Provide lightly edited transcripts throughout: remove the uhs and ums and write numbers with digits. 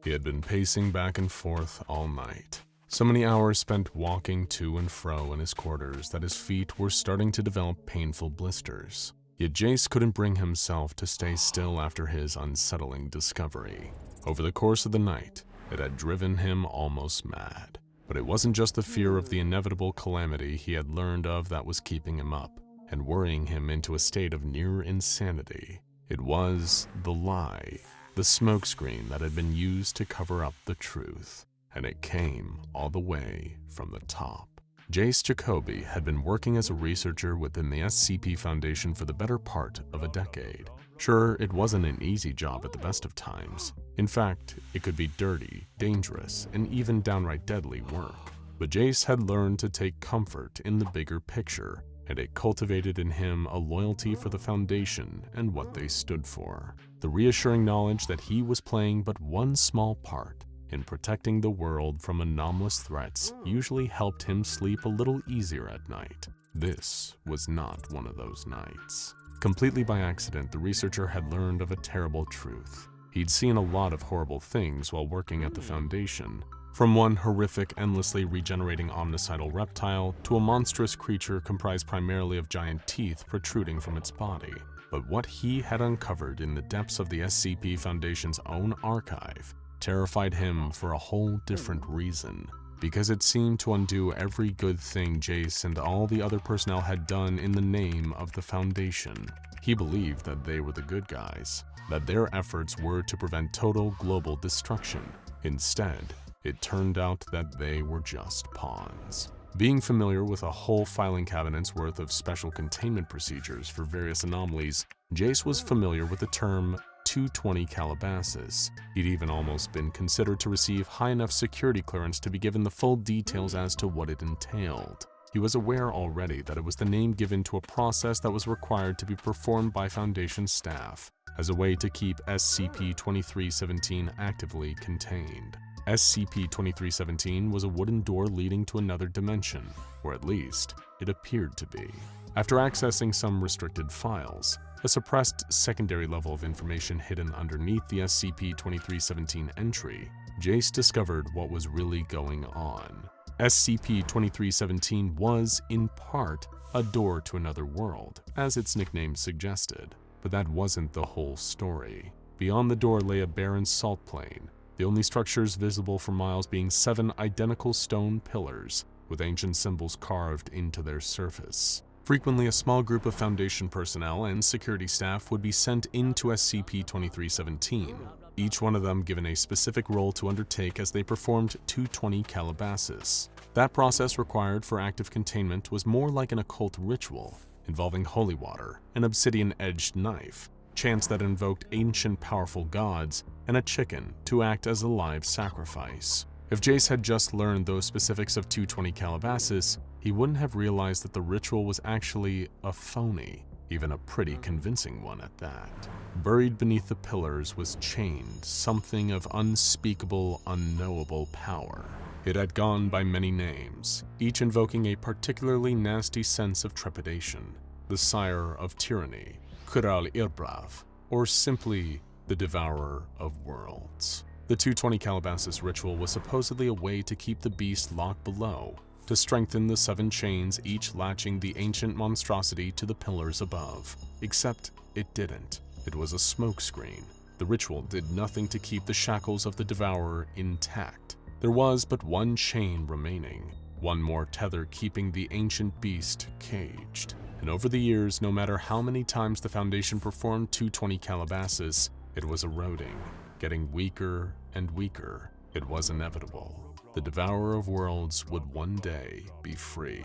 He had been pacing back and forth all night. So many hours spent walking to and fro in his quarters that his feet were starting to develop painful blisters. Yet Jace couldn't bring himself to stay still after his unsettling discovery. Over the course of the night, it had driven him almost mad. But it wasn't just the fear of the inevitable calamity he had learned of that was keeping him up and worrying him into a state of near insanity. It was the lie, the smokescreen that had been used to cover up the truth. And it came all the way from the top. Jace Jacoby had been working as a researcher within the SCP Foundation for the better part of a decade. Sure, it wasn't an easy job at the best of times. In fact, it could be dirty, dangerous, and even downright deadly work. But Jace had learned to take comfort in the bigger picture, and it cultivated in him a loyalty for the Foundation and what they stood for. The reassuring knowledge that he was playing but one small part in protecting the world from anomalous threats usually helped him sleep a little easier at night. This was not one of those nights. Completely by accident, the researcher had learned of a terrible truth. He'd seen a lot of horrible things while working at the Foundation, from one horrific, endlessly regenerating omnicidal reptile to a monstrous creature comprised primarily of giant teeth protruding from its body. But what he had uncovered in the depths of the SCP Foundation's own archive terrified him for a whole different reason, because it seemed to undo every good thing Jace and all the other personnel had done in the name of the Foundation. He believed that they were the good guys, that their efforts were to prevent total global destruction. Instead, it turned out that they were just pawns. Being familiar with a whole filing cabinet's worth of special containment procedures for various anomalies, Jace was familiar with the term 220 Calabasas. He'd even almost been considered to receive high enough security clearance to be given the full details as to what it entailed. He was aware already that it was the name given to a process that was required to be performed by Foundation staff as a way to keep SCP-2317 actively contained. SCP-2317 was a wooden door leading to another dimension, or at least, it appeared to be. After accessing some restricted files, a suppressed secondary level of information hidden underneath the SCP-2317 entry, Jace discovered what was really going on. SCP-2317 was, in part, a door to another world, as its nickname suggested. But that wasn't the whole story. Beyond the door lay a barren salt plain, the only structures visible for miles being 7 identical stone pillars with ancient symbols carved into their surface. Frequently, a small group of Foundation personnel and security staff would be sent into SCP-2317, each one of them given a specific role to undertake as they performed 220 Calabasas. That process required for active containment was more like an occult ritual, involving holy water, an obsidian-edged knife, chants that invoked ancient powerful gods, and a chicken to act as a live sacrifice. If Jace had just learned those specifics of 220 Calabasas, he wouldn't have realized that the ritual was actually a phony, even a pretty convincing one at that. Buried beneath the pillars was chained something of unspeakable, unknowable power. It had gone by many names, each invoking a particularly nasty sense of trepidation. The Sire of Tyranny, Kural Irbrav, or simply the Devourer of Worlds. The 220 Calabasas ritual was supposedly a way to keep the beast locked below, to strengthen the 7 chains each latching the ancient monstrosity to the pillars above. Except it didn't. It was a smokescreen. The ritual did nothing to keep the shackles of the Devourer intact. There was but one chain remaining, one more tether keeping the ancient beast caged. And over the years, no matter how many times the Foundation performed 220 Calabasas, it was eroding, getting weaker and weaker. It was inevitable. The Devourer of Worlds would one day be free.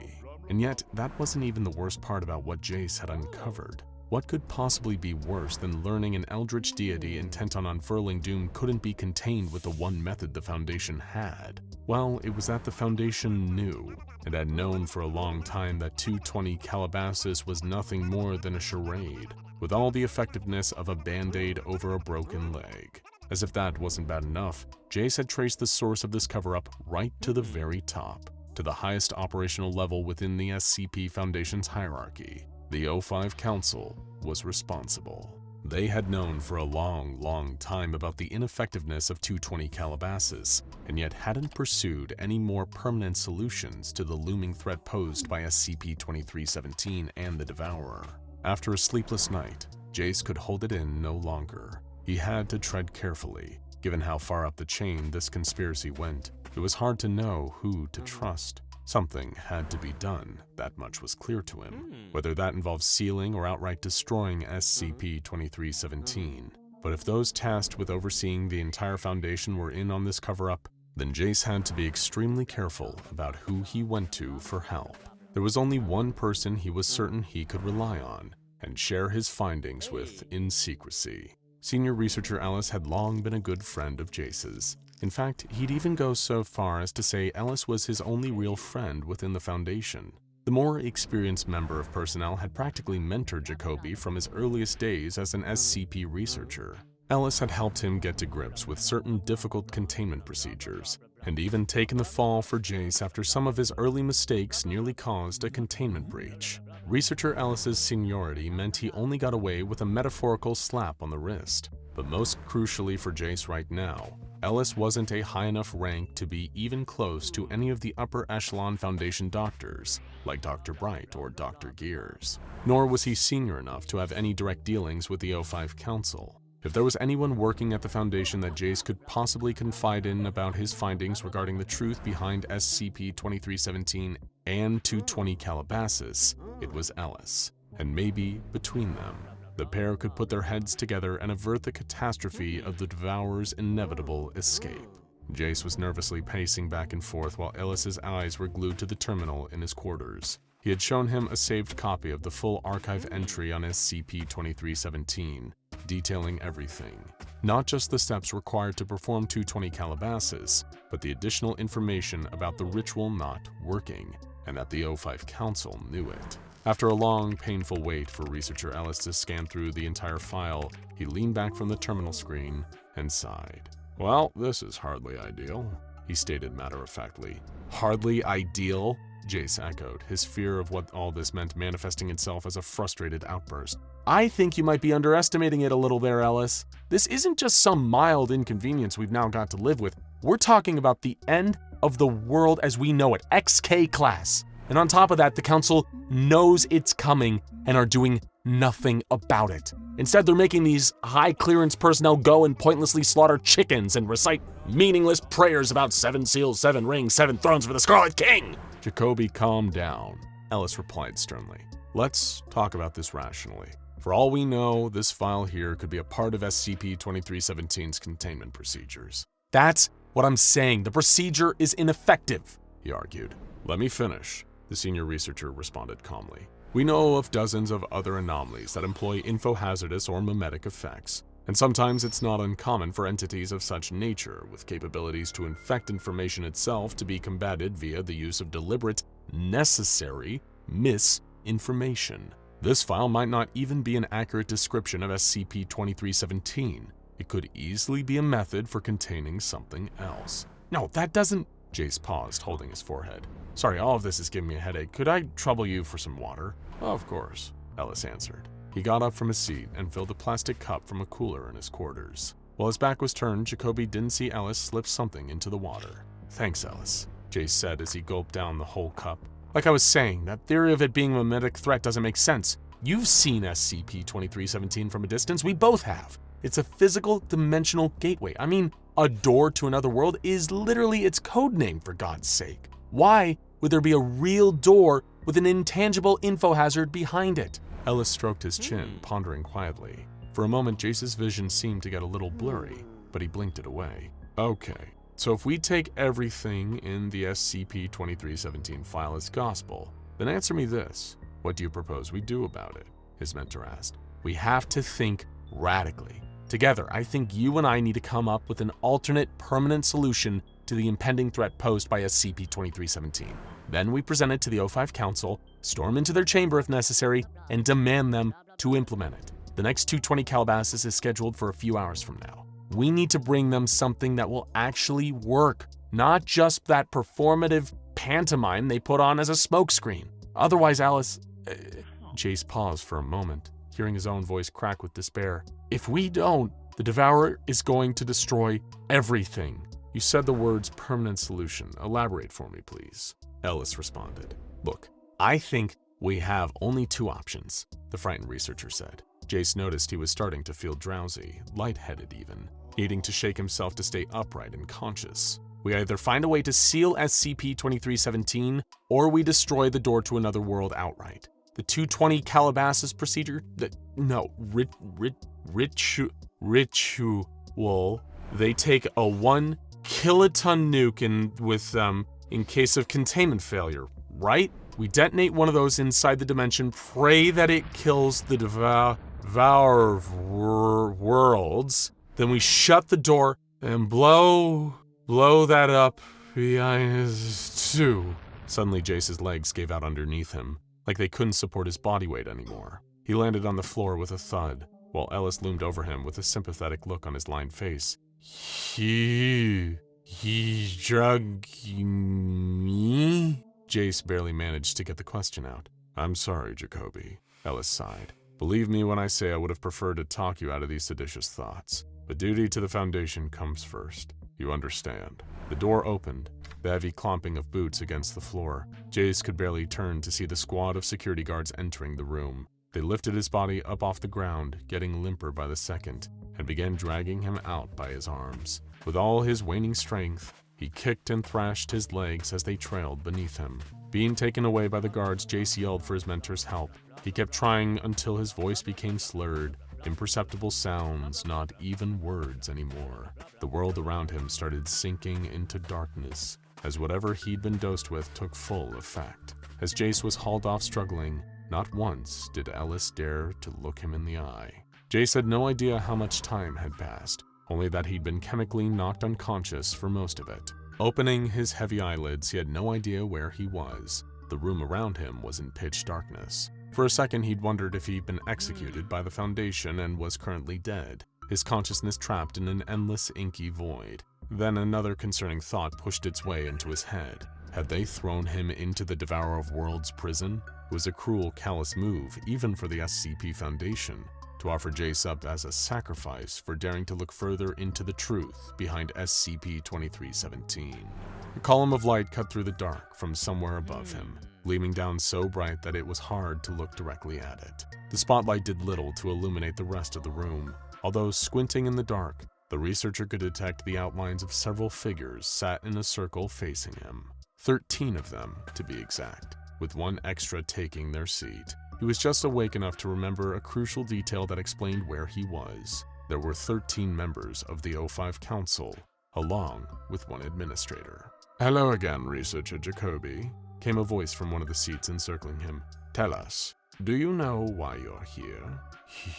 And yet, that wasn't even the worst part about what Jace had uncovered. What could possibly be worse than learning an eldritch deity intent on unfurling doom couldn't be contained with the one method the Foundation had? Well, it was that the Foundation knew, and had known for a long time, that 220 Calabasas was nothing more than a charade, with all the effectiveness of a band-aid over a broken leg. As if that wasn't bad enough, Jace had traced the source of this cover-up right to the very top, to the highest operational level within the SCP Foundation's hierarchy. The O5 Council was responsible. They had known for a long time about the ineffectiveness of 220 Calabasas, and yet hadn't pursued any more permanent solutions to the looming threat posed by SCP-2317 and the Devourer. After a sleepless night, Jace could hold it in no longer. He had to tread carefully. Given how far up the chain this conspiracy went, it was hard to know who to trust. Something had to be done, that much was clear to him, whether that involved sealing or outright destroying SCP-2317. But if those tasked with overseeing the entire Foundation were in on this cover-up, then Jace had to be extremely careful about who he went to for help. There was only one person he was certain he could rely on and share his findings with in secrecy. Senior researcher Ellis had long been a good friend of Jace's. In fact, he'd even go so far as to say Ellis was his only real friend within the Foundation. The more experienced member of personnel had practically mentored Jacoby from his earliest days as an SCP researcher. Ellis had helped him get to grips with certain difficult containment procedures, and even taken the fall for Jace after some of his early mistakes nearly caused a containment breach. Researcher Ellis's seniority meant he only got away with a metaphorical slap on the wrist. But most crucially for Jace right now, Ellis wasn't a high enough rank to be even close to any of the upper echelon Foundation doctors, like Dr. Bright or Dr. Gears. Nor was he senior enough to have any direct dealings with the O5 Council. If there was anyone working at the Foundation that Jace could possibly confide in about his findings regarding the truth behind SCP-2317 and 220 Calabasas, it was Ellis. And maybe, between them, the pair could put their heads together and avert the catastrophe of the Devourer's inevitable escape. Jace was nervously pacing back and forth while Ellis's eyes were glued to the terminal in his quarters. He had shown him a saved copy of the full archive entry on SCP-2317, detailing everything. Not just the steps required to perform 220 Calabasas, but the additional information about the ritual not working, and that the O5 Council knew it. After a long, painful wait for researcher Ellis to scan through the entire file, he leaned back from the terminal screen and sighed. "Well, this is hardly ideal," he stated matter-of-factly. "Hardly ideal?" Jace echoed, his fear of what all this meant manifesting itself as a frustrated outburst. "I think you might be underestimating it a little there, Ellis. This isn't just some mild inconvenience we've now got to live with. We're talking about the end of the world as we know it, XK class. And on top of that, the Council knows it's coming and are doing nothing about it. Instead, they're making these high-clearance personnel go and pointlessly slaughter chickens and recite meaningless prayers about 7 seals, 7 rings, 7 thrones for the Scarlet King." "Jacoby, calm down," Ellis replied sternly. "Let's talk about this rationally. For all we know, this file here could be a part of SCP-2317's containment procedures." "That's what I'm saying. The procedure is ineffective," he argued. "Let me finish," the senior researcher responded calmly. "We know of dozens of other anomalies that employ infohazardous or mimetic effects, and sometimes it's not uncommon for entities of such nature, with capabilities to infect information itself, to be combated via the use of deliberate, necessary misinformation. This file might not even be an accurate description of SCP-2317. It could easily be a method for containing something else." "No, that doesn't..." Jace paused, holding his forehead. "Sorry, all of this is giving me a headache. Could I trouble you for some water?" "Of course," Ellis answered. He got up from his seat and filled a plastic cup from a cooler in his quarters. While his back was turned, Jacoby didn't see Ellis slip something into the water. "Thanks, Ellis," Jace said as he gulped down the whole cup. "Like I was saying, that theory of it being a mimetic threat doesn't make sense. You've seen SCP-2317 from a distance. We both have. It's a physical, dimensional gateway. I mean, a door to another world is literally its code name, for God's sake. Why would there be a real door with an intangible info hazard behind it?" Ellis stroked his chin, pondering quietly. For a moment, Jace's vision seemed to get a little blurry, but he blinked it away. "Okay, so if we take everything in the SCP-2317 file as gospel, then answer me this. What do you propose we do about it?" his mentor asked. "We have to think radically. Together, I think you and I need to come up with an alternate permanent solution to the impending threat posed by SCP-2317. Then we present it to the O5 Council, storm into their chamber if necessary, and demand them to implement it. The next 220 Calabasas is scheduled for a few hours from now. We need to bring them something that will actually work, not just that performative pantomime they put on as a smokescreen. Otherwise, Alice..." Jace paused for a moment. hearing his own voice crack with despair. "If we don't, the Devourer is going to destroy everything." "You said the words permanent solution. Elaborate for me, please." Ellis responded. "Look, I think we have only two options," the frightened researcher said. Jace noticed he was starting to feel drowsy, lightheaded even, needing to shake himself to stay upright and conscious. "We either find a way to seal SCP-2317, or we destroy the door to another world outright. The 220 Calabasas procedure? Ritual. They take a 1 kiloton nuke in case of containment failure, right? We detonate one of those inside the dimension, pray that it kills the Devourer worlds, then we shut the door and blow that up behind us too." Suddenly, Jace's legs gave out underneath him, like they couldn't support his body weight anymore. He landed on the floor with a thud, while Ellis loomed over him with a sympathetic look on his lined face. He drugged me?" Jace barely managed to get the question out. "I'm sorry, Jacoby," Ellis sighed. "Believe me when I say I would have preferred to talk you out of these seditious thoughts. But duty to the Foundation comes first. You understand." The door opened, the heavy clomping of boots against the floor. Jace could barely turn to see the squad of security guards entering the room. They lifted his body up off the ground, getting limper by the second, and began dragging him out by his arms. With all his waning strength, he kicked and thrashed his legs as they trailed beneath him. Being taken away by the guards, Jace yelled for his mentor's help. He kept trying until his voice became slurred, imperceptible sounds, not even words anymore. The world around him started sinking into darkness, as whatever he'd been dosed with took full effect. As Jace was hauled off struggling, not once did Ellis dare to look him in the eye. Jace had no idea how much time had passed, only that he'd been chemically knocked unconscious for most of it. Opening his heavy eyelids, he had no idea where he was. The room around him was in pitch darkness. For a second, he'd wondered if he'd been executed by the Foundation and was currently dead, his consciousness trapped in an endless inky void. Then another concerning thought pushed its way into his head. Had they thrown him into the Devourer of Worlds prison? It was a cruel, callous move, even for the SCP Foundation, to offer Jace up as a sacrifice for daring to look further into the truth behind SCP-2317. A column of light cut through the dark from somewhere above him, gleaming down so bright that it was hard to look directly at it. The spotlight did little to illuminate the rest of the room. Although squinting in the dark, the researcher could detect the outlines of several figures sat in a circle facing him. 13 of them, to be exact, with one extra taking their seat. He was just awake enough to remember a crucial detail that explained where he was. There were 13 members of the O5 Council, along with one administrator. "Hello again, Researcher Jacoby," came a voice from one of the seats encircling him. "Tell us, do you know why you're here?"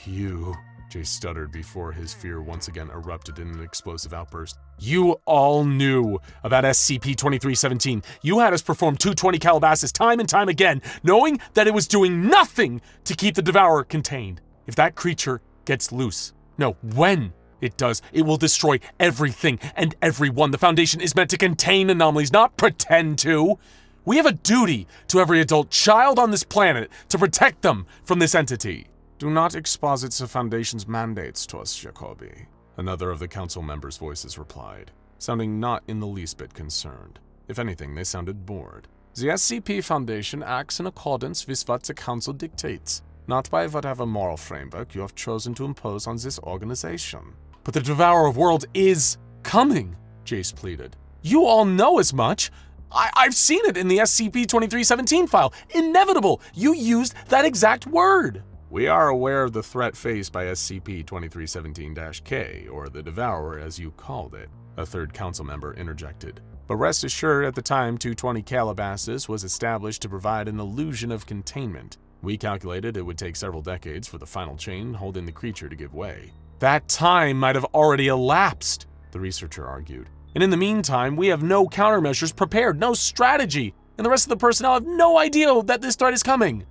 "You," Jace stuttered before his fear once again erupted in an explosive outburst. "You all knew about SCP-2317. You had us perform 220 Calabasas time and time again, knowing that it was doing nothing to keep the Devourer contained. If that creature gets loose, no, when it does, it will destroy everything and everyone. The Foundation is meant to contain anomalies, not pretend to. We have a duty to every adult child on this planet to protect them from this entity." "Do not exposit the Foundation's mandates to us, Jacoby," another of the council members' voices replied, sounding not in the least bit concerned. If anything, they sounded bored. "The SCP Foundation acts in accordance with what the Council dictates, not by whatever moral framework you have chosen to impose on this organization." "But the Devourer of Worlds is coming," Jace pleaded. "You all know as much. I've seen it in the SCP-2317 file. Inevitable. You used that exact word." "We are aware of the threat faced by SCP-2317-K, or the Devourer as you called it," a third council member interjected. "But rest assured, at the time 220 Calabasas was established to provide an illusion of containment. We calculated it would take several decades for the final chain holding the creature to give way." "That time might have already elapsed," the researcher argued. "And in the meantime, we have no countermeasures prepared, no strategy, and the rest of the personnel have no idea that this threat is coming."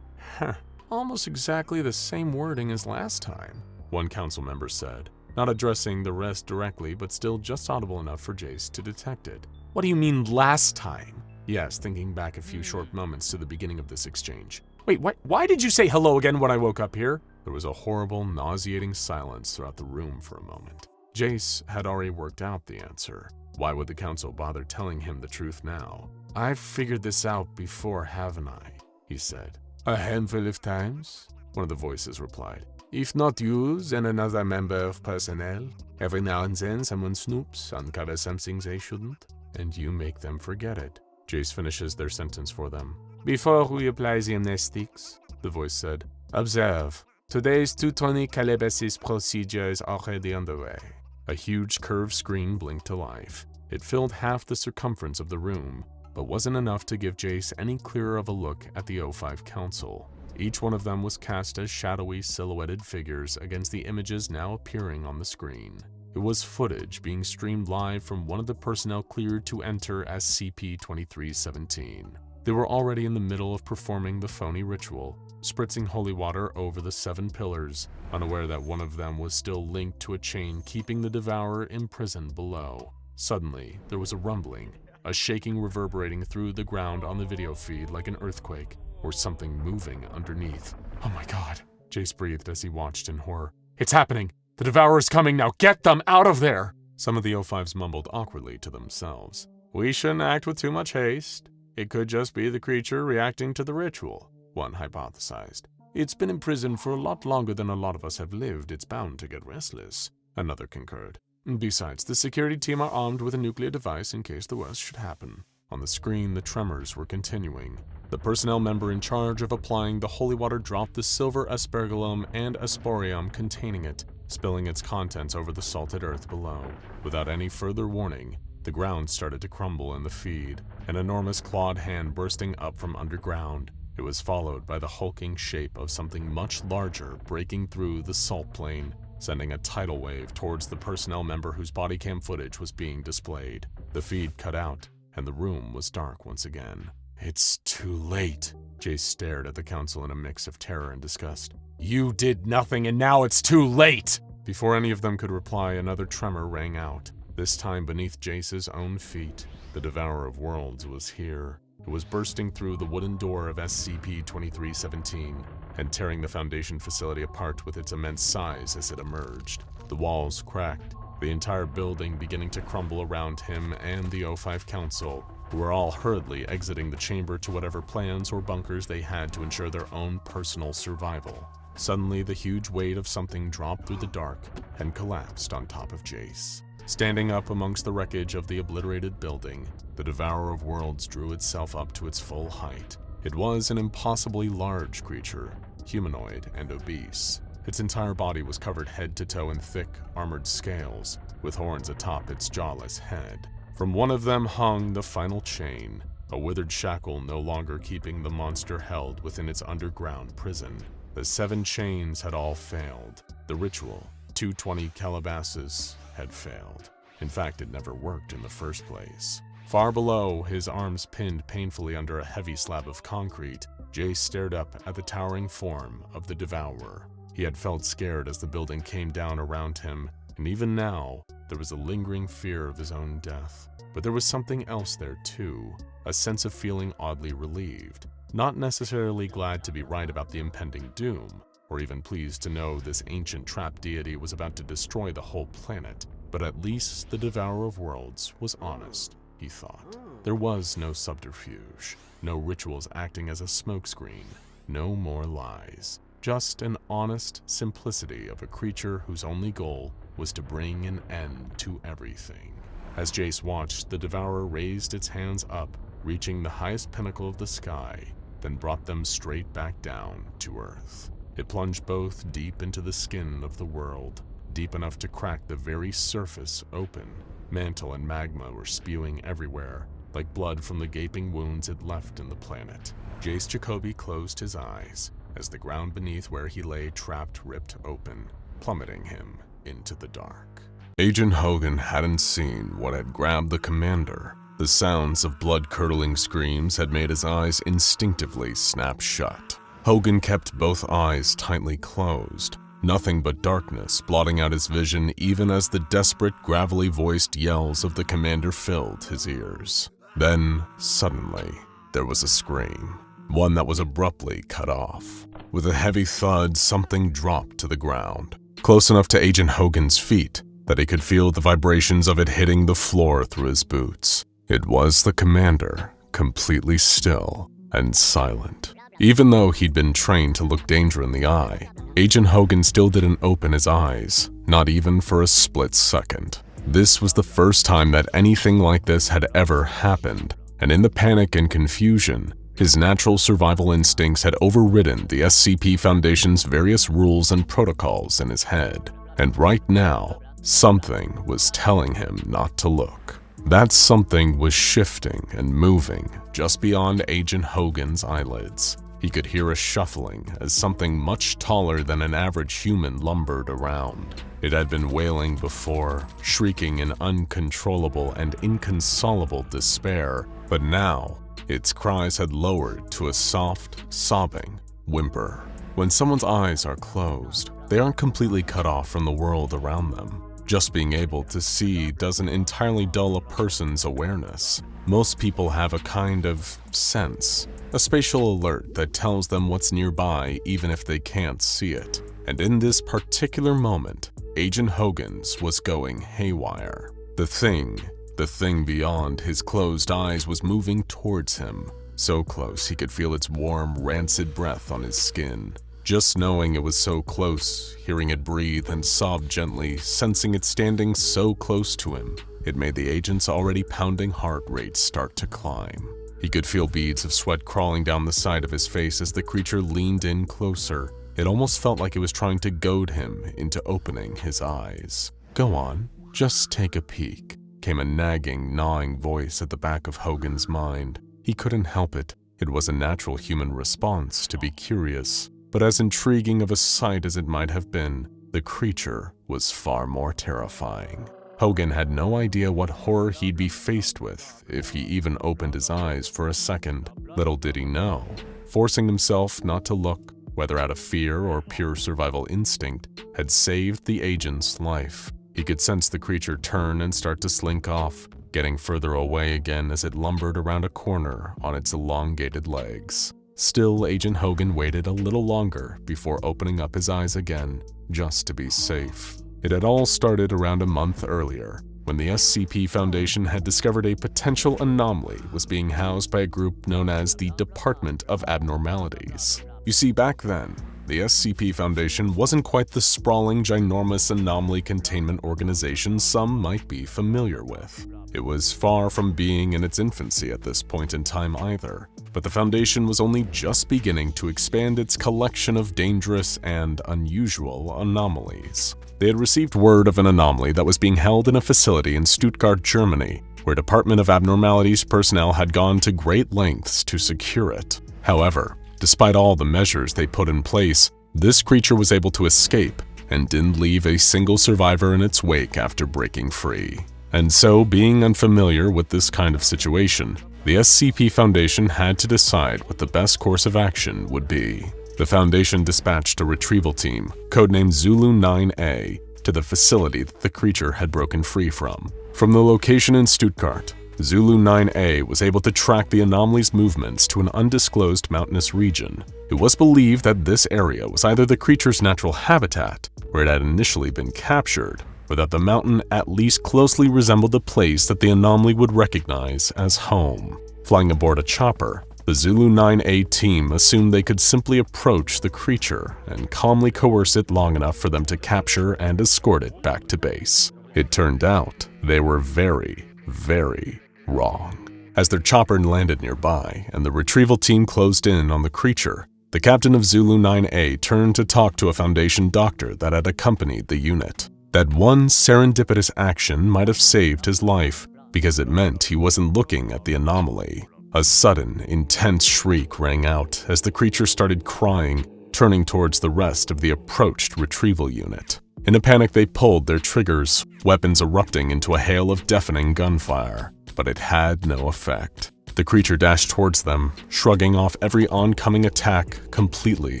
"Almost exactly the same wording as last time," one council member said, not addressing the rest directly but still just audible enough for Jace to detect it. "What do you mean last time?" he asked, thinking back a few short moments to the beginning of this exchange. "Wait, why did you say hello again when I woke up here?" There was a horrible, nauseating silence throughout the room for a moment. Jace had already worked out the answer. Why would the council bother telling him the truth now? "I've figured this out before, haven't I?" he said. "A handful of times," one of the voices replied. "If not you, then another member of personnel. Every now and then someone snoops, uncovers something they shouldn't, and you make them forget it." Jace finishes their sentence for them. "Before we apply the amnestics," the voice said, "observe. Today's Teutonic Calabasas procedure is already underway." A huge curved screen blinked to life. It filled half the circumference of the room, but wasn't enough to give Jace any clearer of a look at the O5 Council. Each one of them was cast as shadowy, silhouetted figures against the images now appearing on the screen. It was footage being streamed live from one of the personnel cleared to enter SCP-2317. They were already in the middle of performing the phony ritual, spritzing holy water over the 7 pillars, unaware that one of them was still linked to a chain keeping the Devourer imprisoned below. Suddenly, there was a rumbling, a shaking reverberating through the ground on the video feed like an earthquake, or something moving underneath. "Oh my god," Jace breathed as he watched in horror. "It's happening! The Devourer's coming now! Get them out of there!" Some of the O5s mumbled awkwardly to themselves. "We shouldn't act with too much haste. It could just be the creature reacting to the ritual," one hypothesized. "It's been imprisoned for a lot longer than a lot of us have lived. It's bound to get restless," another concurred. "Besides, the security team are armed with a nuclear device in case the worst should happen." On the screen, the tremors were continuing. The personnel member in charge of applying the holy water dropped the silver aspergillum and asporium containing it, spilling its contents over the salted earth below. Without any further warning, the ground started to crumble in the feed, an enormous clawed hand bursting up from underground. It was followed by the hulking shape of something much larger breaking through the salt plain, sending a tidal wave towards the personnel member whose body cam footage was being displayed. The feed cut out, and the room was dark once again. "It's too late." Jace stared at the council in a mix of terror and disgust. "You did nothing, and now it's too late!" Before any of them could reply, another tremor rang out, this time beneath Jace's own feet. The Devourer of Worlds was here. It was bursting through the wooden door of SCP-2317 and tearing the Foundation facility apart with its immense size as it emerged. The walls cracked, the entire building beginning to crumble around him and the O5 Council, who were all hurriedly exiting the chamber to whatever plans or bunkers they had to ensure their own personal survival. Suddenly, the huge weight of something dropped through the dark and collapsed on top of Jace. Standing up amongst the wreckage of the obliterated building, the Devourer of Worlds drew itself up to its full height. It was an impossibly large creature, humanoid and obese. Its entire body was covered head to toe in thick, armored scales, with horns atop its jawless head. From one of them hung the final chain, a withered shackle no longer keeping the monster held within its underground prison. The 7 chains had all failed. The ritual, 220 Calabasas, had failed. In fact, it never worked in the first place. Far below, his arms pinned painfully under a heavy slab of concrete, Jace stared up at the towering form of the Devourer. He had felt scared as the building came down around him, and even now, there was a lingering fear of his own death. But there was something else there too, a sense of feeling oddly relieved. Not necessarily glad to be right about the impending doom, or even pleased to know this ancient trap deity was about to destroy the whole planet, but at least the Devourer of Worlds was honest, he thought. There was no subterfuge, no rituals acting as a smokescreen, no more lies. Just an honest simplicity of a creature whose only goal was to bring an end to everything. As Jace watched, the Devourer raised its hands up, reaching the highest pinnacle of the sky, then brought them straight back down to Earth. It plunged both deep into the skin of the world, deep enough to crack the very surface open. Mantle and magma were spewing everywhere, like blood from the gaping wounds it left in the planet. Jace Jacoby closed his eyes as the ground beneath where he lay trapped ripped open, plummeting him into the dark. Agent Hogan hadn't seen what had grabbed the commander. The sounds of blood-curdling screams had made his eyes instinctively snap shut. Hogan kept both eyes tightly closed, nothing but darkness blotting out his vision even as the desperate, gravelly-voiced yells of the commander filled his ears. Then, suddenly, there was a scream, one that was abruptly cut off. With a heavy thud, something dropped to the ground, close enough to Agent Hogan's feet that he could feel the vibrations of it hitting the floor through his boots. It was the commander, completely still and silent. Even though he'd been trained to look danger in the eye, Agent Hogan still didn't open his eyes, not even for a split second. This was the first time that anything like this had ever happened, and in the panic and confusion, his natural survival instincts had overridden the SCP Foundation's various rules and protocols in his head. And right now, something was telling him not to look. That something was shifting and moving just beyond Agent Hogan's eyelids. He could hear a shuffling as something much taller than an average human lumbered around. It had been wailing before, shrieking in uncontrollable and inconsolable despair, but now its cries had lowered to a soft, sobbing whimper. When someone's eyes are closed, they aren't completely cut off from the world around them. Just being able to see doesn't entirely dull a person's awareness. Most people have a kind of sense, a spatial alert that tells them what's nearby even if they can't see it. And in this particular moment, Agent Hogan's was going haywire. The thing beyond his closed eyes was moving towards him, so close he could feel its warm, rancid breath on his skin. Just knowing it was so close, hearing it breathe and sob gently, sensing it standing so close to him, it made the agent's already pounding heart rate start to climb. He could feel beads of sweat crawling down the side of his face as the creature leaned in closer. It almost felt like it was trying to goad him into opening his eyes. "Go on, just take a peek," came a nagging, gnawing voice at the back of Hogan's mind. He couldn't help it. It was a natural human response to be curious. But as intriguing of a sight as it might have been, the creature was far more terrifying. Hogan had no idea what horror he'd be faced with if he even opened his eyes for a second. Little did he know, forcing himself not to look, whether out of fear or pure survival instinct, had saved the agent's life. He could sense the creature turn and start to slink off, getting further away again as it lumbered around a corner on its elongated legs. Still, Agent Hogan waited a little longer before opening up his eyes again, just to be safe. It had all started around a month earlier, when the SCP Foundation had discovered a potential anomaly was being housed by a group known as the Department of Abnormalities. You see, back then, the SCP Foundation wasn't quite the sprawling, ginormous anomaly containment organization some might be familiar with. It was far from being in its infancy at this point in time either, but the Foundation was only just beginning to expand its collection of dangerous and unusual anomalies. They had received word of an anomaly that was being held in a facility in Stuttgart, Germany, where Department of Abnormalities personnel had gone to great lengths to secure it. However, despite all the measures they put in place, this creature was able to escape and didn't leave a single survivor in its wake after breaking free. And so, being unfamiliar with this kind of situation, the SCP Foundation had to decide what the best course of action would be. The Foundation dispatched a retrieval team, codenamed Zulu 9A, to the facility that the creature had broken free from. From the location in Stuttgart, Zulu 9A was able to track the anomaly's movements to an undisclosed mountainous region. It was believed that this area was either the creature's natural habitat, where it had initially been captured, or that the mountain at least closely resembled a place that the anomaly would recognize as home. Flying aboard a chopper, the Zulu 9A team assumed they could simply approach the creature and calmly coerce it long enough for them to capture and escort it back to base. It turned out they were very, very wrong. As their chopper landed nearby and the retrieval team closed in on the creature, the captain of Zulu 9A turned to talk to a Foundation doctor that had accompanied the unit. That one serendipitous action might have saved his life, because it meant he wasn't looking at the anomaly. A sudden, intense shriek rang out as the creature started crying, turning towards the rest of the approached retrieval unit. In a panic, they pulled their triggers, weapons erupting into a hail of deafening gunfire. But it had no effect. The creature dashed towards them, shrugging off every oncoming attack completely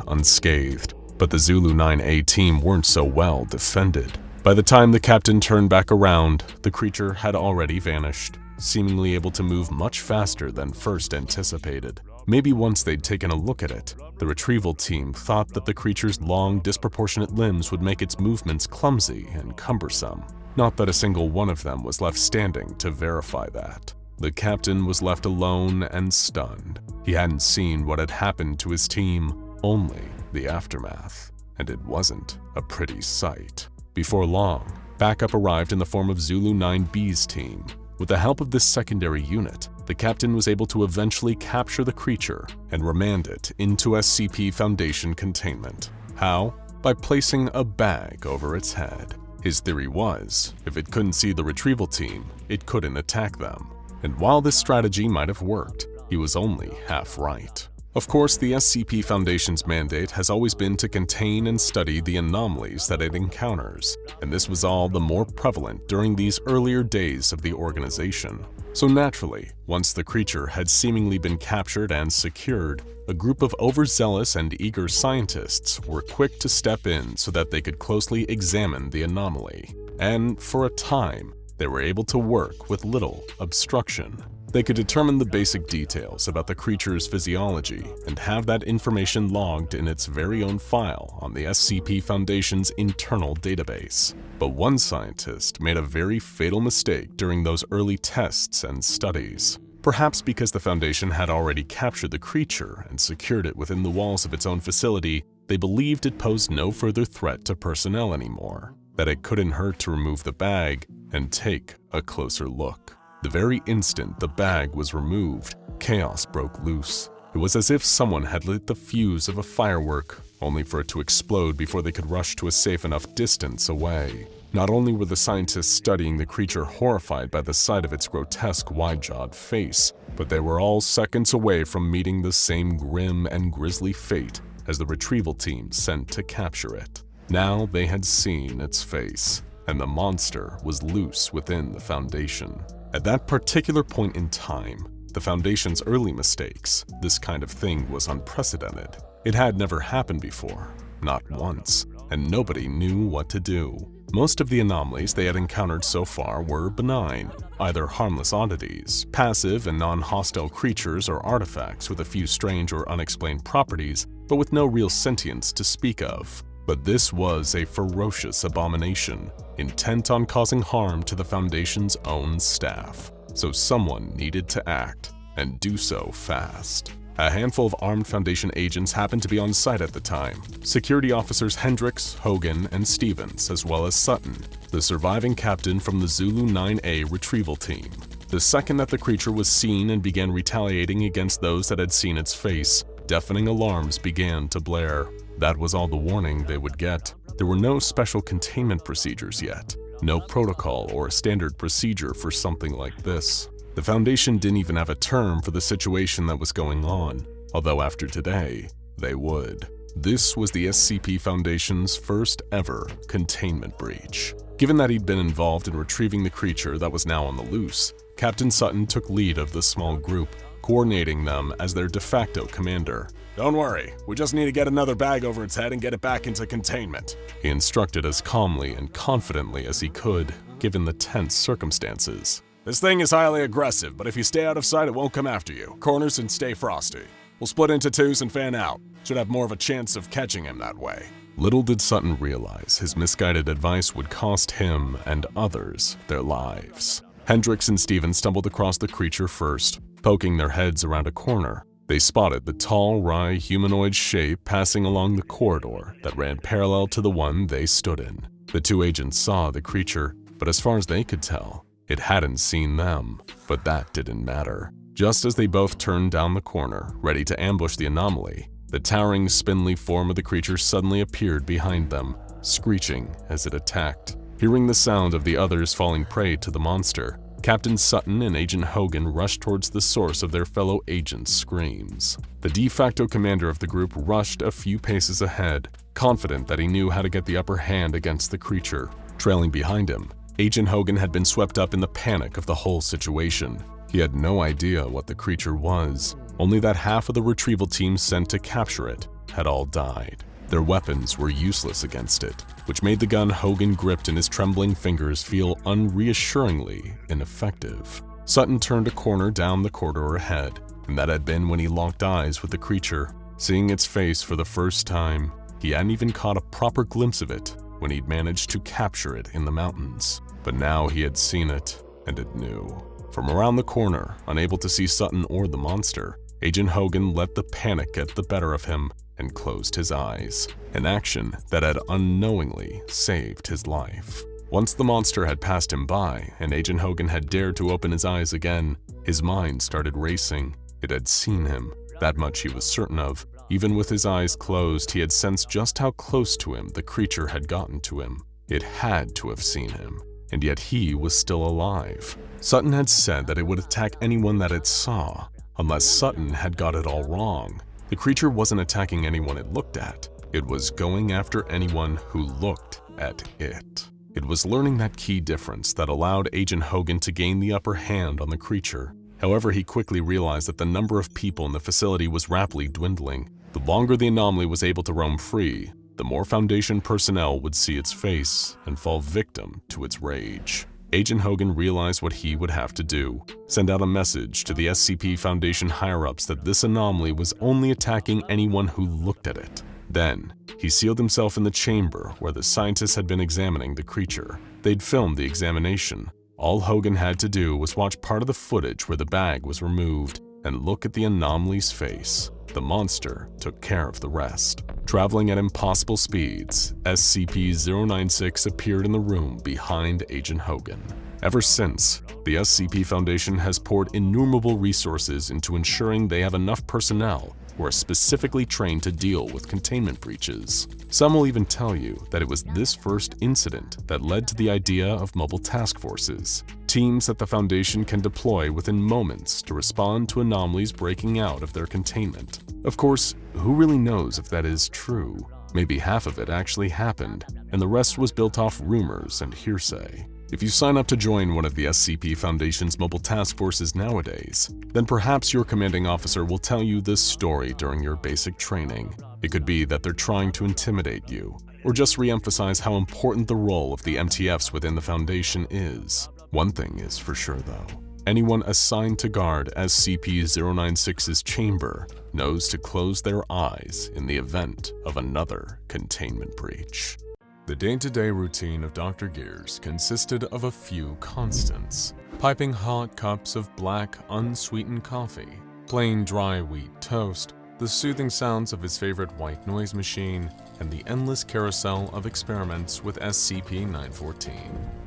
unscathed. But the Zulu 9A team weren't so well defended. By the time the captain turned back around, the creature had already vanished, seemingly able to move much faster than first anticipated. Maybe once they'd taken a look at it, the retrieval team thought that the creature's long, disproportionate limbs would make its movements clumsy and cumbersome. Not that a single one of them was left standing to verify that. The captain was left alone and stunned. He hadn't seen what had happened to his team, only the aftermath. And it wasn't a pretty sight. Before long, backup arrived in the form of Zulu 9B's team. With the help of this secondary unit, the captain was able to eventually capture the creature and remand it into SCP Foundation containment. How? By placing a bag over its head. His theory was, if it couldn't see the retrieval team, it couldn't attack them. And while this strategy might have worked, he was only half right. Of course, the SCP Foundation's mandate has always been to contain and study the anomalies that it encounters, and this was all the more prevalent during these earlier days of the organization. So naturally, once the creature had seemingly been captured and secured, a group of overzealous and eager scientists were quick to step in so that they could closely examine the anomaly. And for a time, they were able to work with little obstruction. They could determine the basic details about the creature's physiology and have that information logged in its very own file on the SCP Foundation's internal database. But one scientist made a very fatal mistake during those early tests and studies. Perhaps because the Foundation had already captured the creature and secured it within the walls of its own facility, they believed it posed no further threat to personnel anymore, that it couldn't hurt to remove the bag and take a closer look. The very instant the bag was removed, chaos broke loose. It was as if someone had lit the fuse of a firework, only for it to explode before they could rush to a safe enough distance away. Not only were the scientists studying the creature horrified by the sight of its grotesque wide-jawed face, but they were all seconds away from meeting the same grim and grisly fate as the retrieval team sent to capture it. Now they had seen its face, and the monster was loose within the Foundation. At that particular point in time, the Foundation's early mistakes, this kind of thing was unprecedented. It had never happened before, not once, and nobody knew what to do. Most of the anomalies they had encountered so far were benign, either harmless oddities, passive and non-hostile creatures or artifacts with a few strange or unexplained properties, but with no real sentience to speak of. But this was a ferocious abomination, intent on causing harm to the Foundation's own staff. So someone needed to act, and do so fast. A handful of armed Foundation agents happened to be on site at the time. Security officers Hendricks, Hogan, and Stevens, as well as Sutton, the surviving captain from the Zulu 9A retrieval team. The second that the creature was seen and began retaliating against those that had seen its face, deafening alarms began to blare. That was all the warning they would get. There were no special containment procedures yet, no protocol or standard procedure for something like this. The Foundation didn't even have a term for the situation that was going on, although after today, they would. This was the SCP Foundation's first ever containment breach. Given that he'd been involved in retrieving the creature that was now on the loose, Captain Sutton took lead of the small group, coordinating them as their de facto commander. "Don't worry, we just need to get another bag over its head and get it back into containment," he instructed as calmly and confidently as he could, given the tense circumstances. "This thing is highly aggressive, but if you stay out of sight, it won't come after you. Corners and stay frosty. We'll split into twos and fan out. Should have more of a chance of catching him that way." Little did Sutton realize his misguided advice would cost him and others their lives. Hendricks and Stevens stumbled across the creature first, poking their heads around a corner. They spotted the tall, wry humanoid shape passing along the corridor that ran parallel to the one they stood in. The two agents saw the creature, but as far as they could tell, it hadn't seen them. But that didn't matter. Just as they both turned down the corner, ready to ambush the anomaly, the towering, spindly form of the creature suddenly appeared behind them, screeching as it attacked. Hearing the sound of the others falling prey to the monster, Captain Sutton and Agent Hogan rushed towards the source of their fellow agents' screams. The de facto commander of the group rushed a few paces ahead, confident that he knew how to get the upper hand against the creature. Trailing behind him, Agent Hogan had been swept up in the panic of the whole situation. He had no idea what the creature was, only that half of the retrieval team sent to capture it had all died. Their weapons were useless against it, which made the gun Hogan gripped in his trembling fingers feel unreassuringly ineffective. Sutton turned a corner down the corridor ahead, and that had been when he locked eyes with the creature. Seeing its face for the first time, he hadn't even caught a proper glimpse of it when he'd managed to capture it in the mountains. But now he had seen it, and it knew. From around the corner, unable to see Sutton or the monster, Agent Hogan let the panic get the better of him and closed his eyes, an action that had unknowingly saved his life. Once the monster had passed him by and Agent Hogan had dared to open his eyes again, his mind started racing. It had seen him, that much he was certain of. Even with his eyes closed, he had sensed just how close to him the creature had gotten to him. It had to have seen him, and yet he was still alive. Sutton had said that it would attack anyone that it saw, unless Sutton had got it all wrong. The creature wasn't attacking anyone it looked at. It was going after anyone who looked at it. It was learning that key difference that allowed Agent Hogan to gain the upper hand on the creature. However, he quickly realized that the number of people in the facility was rapidly dwindling. The longer the anomaly was able to roam free, the more Foundation personnel would see its face and fall victim to its rage. Agent Hogan realized what he would have to do: send out a message to the SCP Foundation higher-ups that this anomaly was only attacking anyone who looked at it. Then, he sealed himself in the chamber where the scientists had been examining the creature. They'd filmed the examination. All Hogan had to do was watch part of the footage where the bag was removed and look at the anomaly's face. The monster took care of the rest. Traveling at impossible speeds, SCP-096 appeared in the room behind Agent Hogan. Ever since, the SCP Foundation has poured innumerable resources into ensuring they have enough personnel who are specifically trained to deal with containment breaches. Some will even tell you that it was this first incident that led to the idea of mobile task forces, teams that the Foundation can deploy within moments to respond to anomalies breaking out of their containment. Of course, who really knows if that is true? Maybe half of it actually happened, and the rest was built off rumors and hearsay. If you sign up to join one of the SCP Foundation's mobile task forces nowadays, then perhaps your commanding officer will tell you this story during your basic training. It could be that they're trying to intimidate you, or just re-emphasize how important the role of the MTFs within the Foundation is. One thing is for sure though, anyone assigned to guard SCP-096's chamber knows to close their eyes in the event of another containment breach. The day-to-day routine of Dr. Gears consisted of a few constants: piping hot cups of black, unsweetened coffee, plain dry wheat toast, the soothing sounds of his favorite white noise machine, and the endless carousel of experiments with SCP-914.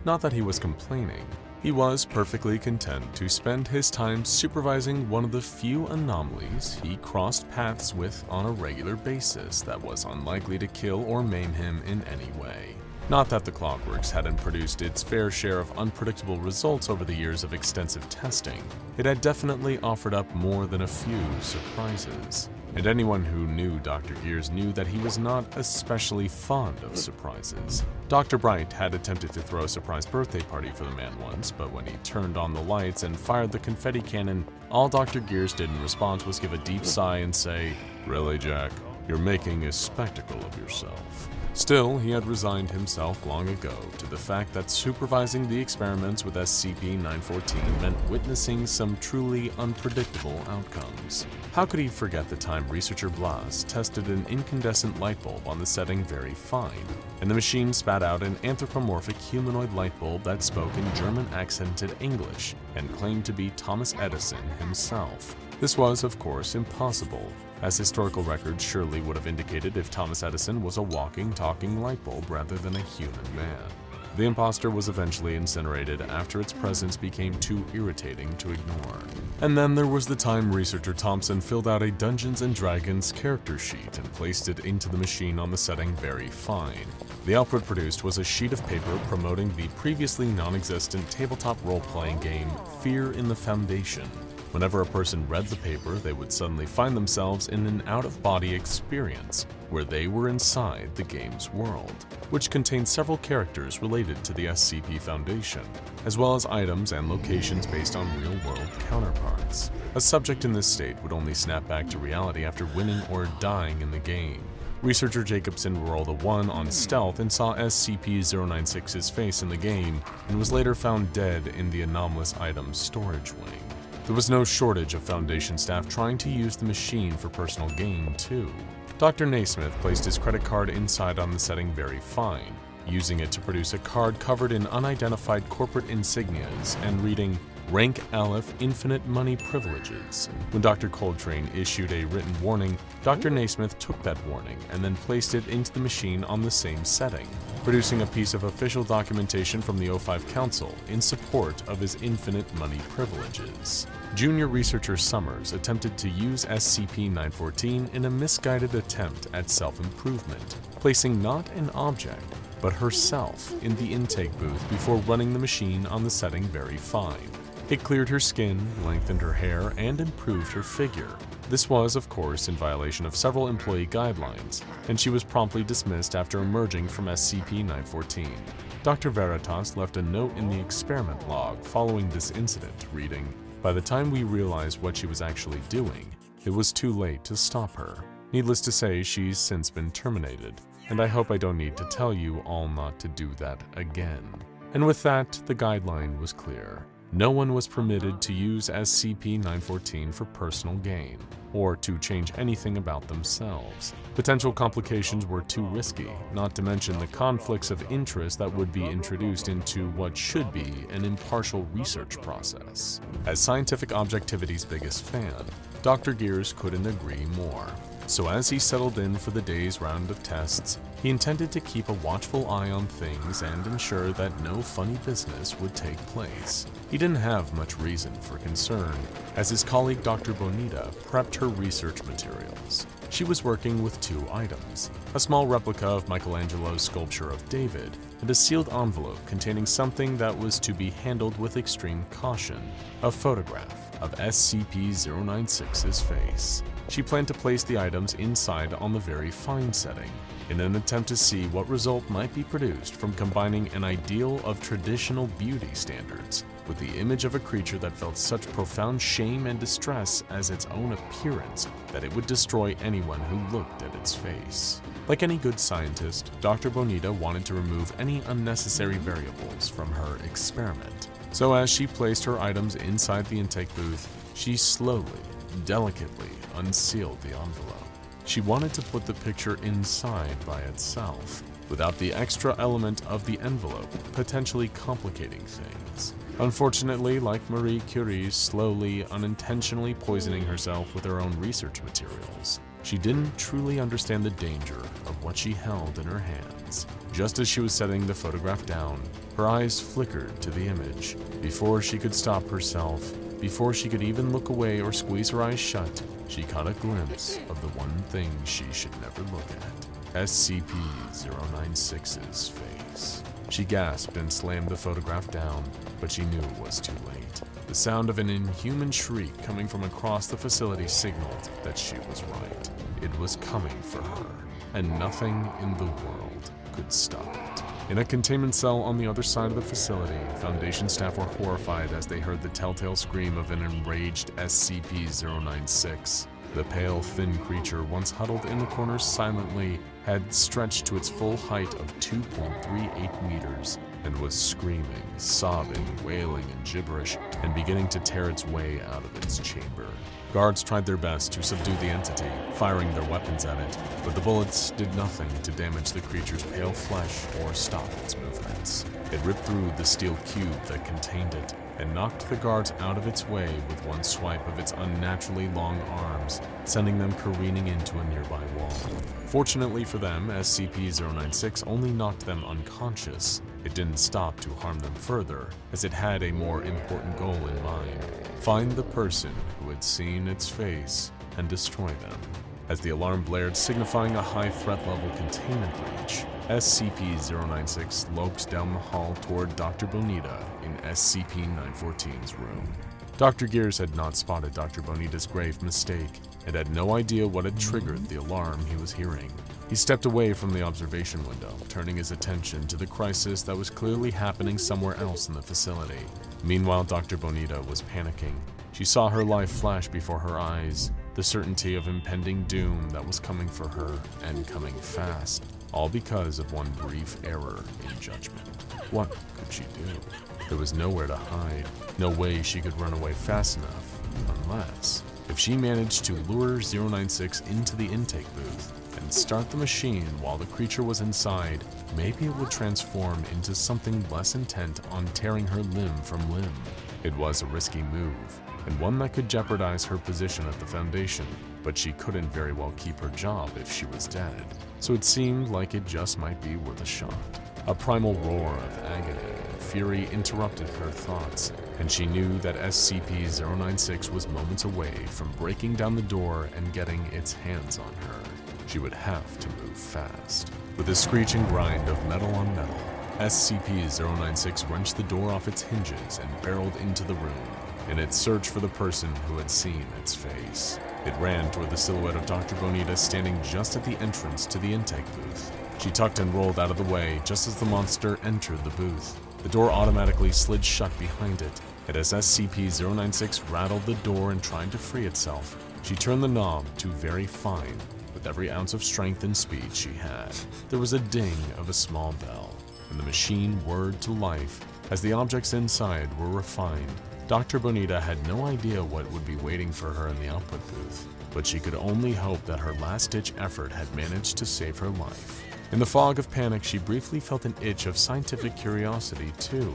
Not that he was complaining. He was perfectly content to spend his time supervising one of the few anomalies he crossed paths with on a regular basis that was unlikely to kill or maim him in any way. Not that the Clockworks hadn't produced its fair share of unpredictable results over the years of extensive testing. It had definitely offered up more than a few surprises. And anyone who knew Dr. Gears knew that he was not especially fond of surprises. Dr. Bright had attempted to throw a surprise birthday party for the man once, but when he turned on the lights and fired the confetti cannon, all Dr. Gears did in response was give a deep sigh and say, "Really, Jack? You're making a spectacle of yourself." Still, he had resigned himself long ago to the fact that supervising the experiments with SCP-914 meant witnessing some truly unpredictable outcomes. How could he forget the time researcher Blas tested an incandescent light bulb on the setting Very Fine, and the machine spat out an anthropomorphic humanoid light bulb that spoke in German-accented English and claimed to be Thomas Edison himself? This was, of course, impossible, as historical records surely would have indicated if Thomas Edison was a walking, talking light bulb rather than a human man. The imposter was eventually incinerated after its presence became too irritating to ignore. And then there was the time researcher Thompson filled out a Dungeons & Dragons character sheet and placed it into the machine on the setting Very Fine. The output produced was a sheet of paper promoting the previously non-existent tabletop role-playing game Fear in the Foundation. Whenever a person read the paper, they would suddenly find themselves in an out-of-body experience where they were inside the game's world, which contained several characters related to the SCP Foundation, as well as items and locations based on real-world counterparts. A subject in this state would only snap back to reality after winning or dying in the game. Researcher Jacobson rolled a 1 on stealth and saw SCP-096's face in the game, and was later found dead in the anomalous item's storage wing. There was no shortage of Foundation staff trying to use the machine for personal gain, too. Dr. Naismith placed his credit card inside on the setting Very Fine, using it to produce a card covered in unidentified corporate insignias and reading, Rank Aleph Infinite Money Privileges. When Dr. Coltrane issued a written warning, Dr. Naismith took that warning and then placed it into the machine on the same setting, producing a piece of official documentation from the O5 Council in support of his infinite money privileges. Junior researcher Summers attempted to use SCP-914 in a misguided attempt at self-improvement, placing not an object, but herself in the intake booth before running the machine on the setting Very Fine. It cleared her skin, lengthened her hair, and improved her figure. This was, of course, in violation of several employee guidelines, and she was promptly dismissed after emerging from SCP-914. Dr. Veritas left a note in the experiment log following this incident, reading, By the time we realized what she was actually doing, it was too late to stop her. Needless to say, she's since been terminated, and I hope I don't need to tell you all not to do that again. And with that, the guideline was clear. No one was permitted to use SCP-914 for personal gain, or to change anything about themselves. Potential complications were too risky, not to mention the conflicts of interest that would be introduced into what should be an impartial research process. As scientific objectivity's biggest fan, Dr. Gears couldn't agree more. So as he settled in for the day's round of tests, he intended to keep a watchful eye on things and ensure that no funny business would take place. He didn't have much reason for concern, as his colleague Dr. Bonita prepped her research materials. She was working with two items, a small replica of Michelangelo's sculpture of David, and a sealed envelope containing something that was to be handled with extreme caution, a photograph of SCP-096's face. She planned to place the items inside on the Very Fine setting, in an attempt to see what result might be produced from combining an ideal of traditional beauty standards with the image of a creature that felt such profound shame and distress as its own appearance that it would destroy anyone who looked at its face. Like any good scientist, Dr. Bonita wanted to remove any unnecessary variables from her experiment. So as she placed her items inside the intake booth, she slowly, delicately unsealed the envelope. She wanted to put the picture inside by itself, without the extra element of the envelope potentially complicating things. Unfortunately, like Marie Curie's slowly, unintentionally poisoning herself with her own research materials, she didn't truly understand the danger of what she held in her hands. Just as she was setting the photograph down, her eyes flickered to the image. Before she could stop herself, before she could even look away or squeeze her eyes shut, she caught a glimpse of the one thing she should never look at, SCP-096's face. She gasped and slammed the photograph down, but she knew it was too late. The sound of an inhuman shriek coming from across the facility signaled that she was right. It was coming for her, and nothing in the world could stop it. In a containment cell on the other side of the facility, Foundation staff were horrified as they heard the telltale scream of an enraged SCP-096. The pale, thin creature, once huddled in the corners silently, had stretched to its full height of 2.38 meters and was screaming, sobbing, wailing, and gibberish, and beginning to tear its way out of its chamber. Guards tried their best to subdue the entity, firing their weapons at it, but the bullets did nothing to damage the creature's pale flesh or stop its movements. It ripped through the steel cube that contained it and knocked the guards out of its way with one swipe of its unnaturally long arms, sending them careening into a nearby wall. Fortunately for them, SCP-096 only knocked them unconscious. It didn't stop to harm them further, as it had a more important goal in mind: find the person who had seen its face and destroy them. As the alarm blared, signifying a high threat level containment breach, SCP-096 loped down the hall toward Dr. Bonita in SCP-914's room. Dr. Gears had not spotted Dr. Bonita's grave mistake and had no idea what had triggered the alarm he was hearing. He stepped away from the observation window, turning his attention to the crisis that was clearly happening somewhere else in the facility. Meanwhile, Dr. Bonita was panicking. She saw her life flash before her eyes, the certainty of impending doom that was coming for her, and coming fast, all because of one brief error in judgment. What could she do? There was nowhere to hide, no way she could run away fast enough, unless if she managed to lure 096 into the intake booth and start the machine while the creature was inside, maybe it would transform into something less intent on tearing her limb from limb. It was a risky move, and one that could jeopardize her position at the Foundation, but she couldn't very well keep her job if she was dead, so it seemed like it just might be worth a shot. A primal roar of agony and fury interrupted her thoughts, and she knew that SCP-096 was moments away from breaking down the door and getting its hands on her. She would have to move fast. With a screeching grind of metal on metal, SCP-096 wrenched the door off its hinges and barreled into the room in its search for the person who had seen its face. It ran toward the silhouette of Dr. Bonita standing just at the entrance to the intake booth. She tucked and rolled out of the way just as the monster entered the booth. The door automatically slid shut behind it, and as SCP-096 rattled the door and tried to free itself, she turned the knob to very fine with every ounce of strength and speed she had. There was a ding of a small bell, and the machine whirred to life as the objects inside were refined. Dr. Bonita had no idea what would be waiting for her in the output booth, but she could only hope that her last-ditch effort had managed to save her life. In the fog of panic, she briefly felt an itch of scientific curiosity, too.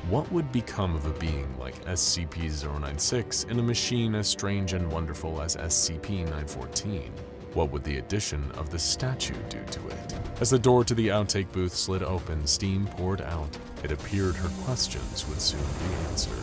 What would become of a being like SCP-096 in a machine as strange and wonderful as SCP-914? What would the addition of the statue do to it? As the door to the outtake booth slid open, steam poured out. It appeared her questions would soon be answered.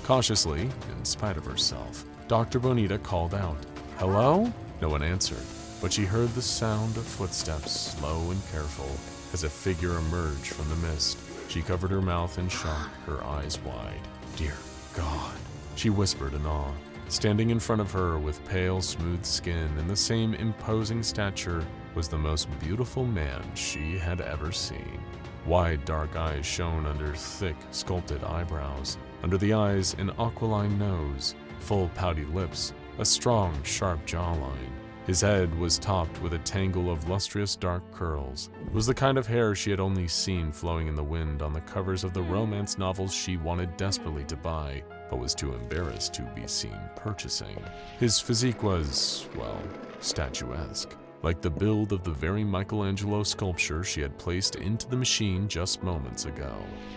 Cautiously, in spite of herself, Dr. Bonita called out, "Hello?" No one answered, but she heard the sound of footsteps, slow and careful, as a figure emerged from the mist. She covered her mouth in shock, her eyes wide. "Dear God," she whispered in awe. Standing in front of her with pale, smooth skin and the same imposing stature was the most beautiful man she had ever seen. Wide, dark eyes shone under thick, sculpted eyebrows. Under the eyes, an aquiline nose, full, pouty lips, a strong, sharp jawline. His head was topped with a tangle of lustrous dark curls. It was the kind of hair she had only seen flowing in the wind on the covers of the romance novels she wanted desperately to buy, but was too embarrassed to be seen purchasing. His physique was, well, statuesque, like the build of the very Michelangelo sculpture she had placed into the machine just moments ago.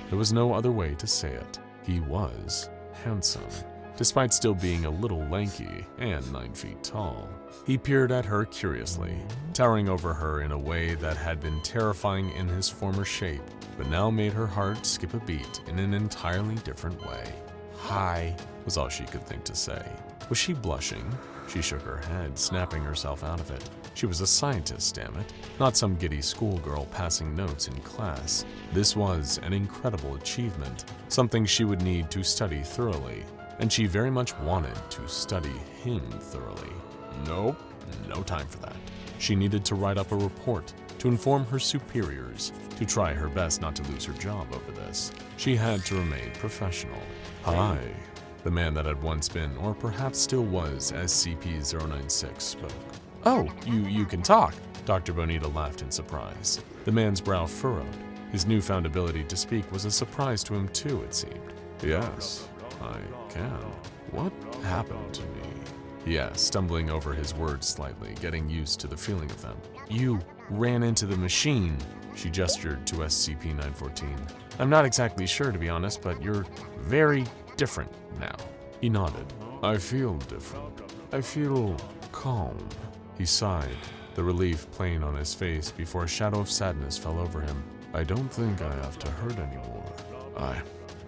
There was no other way to say it. He was handsome, despite still being a little lanky and 9 feet tall. He peered at her curiously, towering over her in a way that had been terrifying in his former shape, but now made her heart skip a beat in an entirely different way. "Hi," was all she could think to say. Was she blushing? She shook her head, snapping herself out of it. She was a scientist, damn it, not some giddy schoolgirl passing notes in class. This was an incredible achievement, something she would need to study thoroughly, and she very much wanted to study him thoroughly. Nope, no time for that. She needed to write up a report, to inform her superiors, to try her best not to lose her job over this. She had to remain professional. "Hi," the man that had once been, or perhaps still was, SCP-096 spoke. "Oh, you can talk." Dr. Bonita laughed in surprise. The man's brow furrowed. His newfound ability to speak was a surprise to him too, it seemed. "Yes, I can. What happened to me?" he asked, stumbling over his words slightly, getting used to the feeling of them. "You ran into the machine," she gestured to SCP-914. "I'm not exactly sure, to be honest, but you're very different now." He nodded. "I feel different. I feel calm." He sighed, the relief plain on his face before a shadow of sadness fell over him. "I don't think I have to hurt anymore.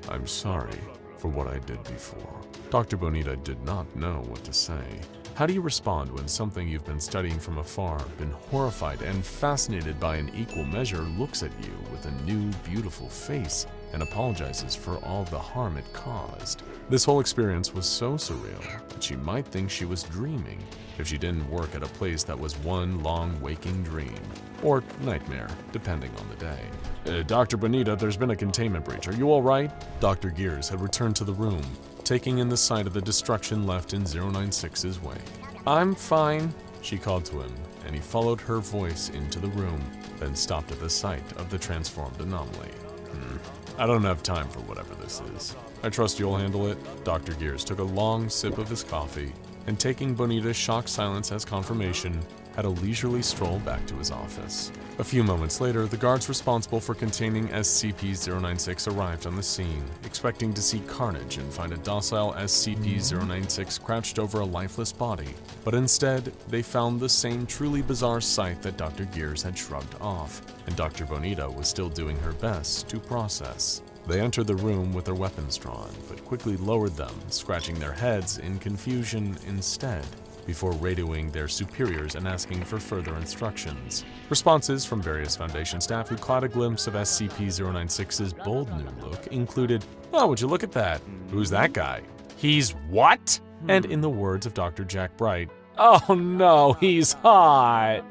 I'm sorry for what I did before." Dr. Bonita did not know what to say. How do you respond when something you've been studying from afar, been horrified and fascinated by in equal measure, looks at you with a new, beautiful face and apologizes for all the harm it caused? This whole experience was so surreal that she might think she was dreaming if she didn't work at a place that was one long waking dream, or nightmare, depending on the day. "Dr. Bonita, there's been a containment breach. Are you all right?" Dr. Gears had returned to the room, taking in the sight of the destruction left in 096's wake. "I'm fine," she called to him, and he followed her voice into the room, then stopped at the sight of the transformed anomaly. I don't have time for whatever this is. I trust you'll handle it." Dr. Gears took a long sip of his coffee, and taking Bonita's shocked silence as confirmation, had a leisurely stroll back to his office. A few moments later, the guards responsible for containing SCP-096 arrived on the scene, expecting to see carnage and find a docile SCP-096 crouched over a lifeless body, but instead, they found the same truly bizarre sight that Dr. Gears had shrugged off, and Dr. Bonita was still doing her best to process. They entered the room with their weapons drawn, but quickly lowered them, scratching their heads in confusion instead, before radioing their superiors and asking for further instructions. Responses from various Foundation staff who caught a glimpse of SCP-096's bold new look included, "Oh, would you look at that? Who's that guy? He's what?" And in the words of Dr. Jack Bright, "Oh no, he's hot!"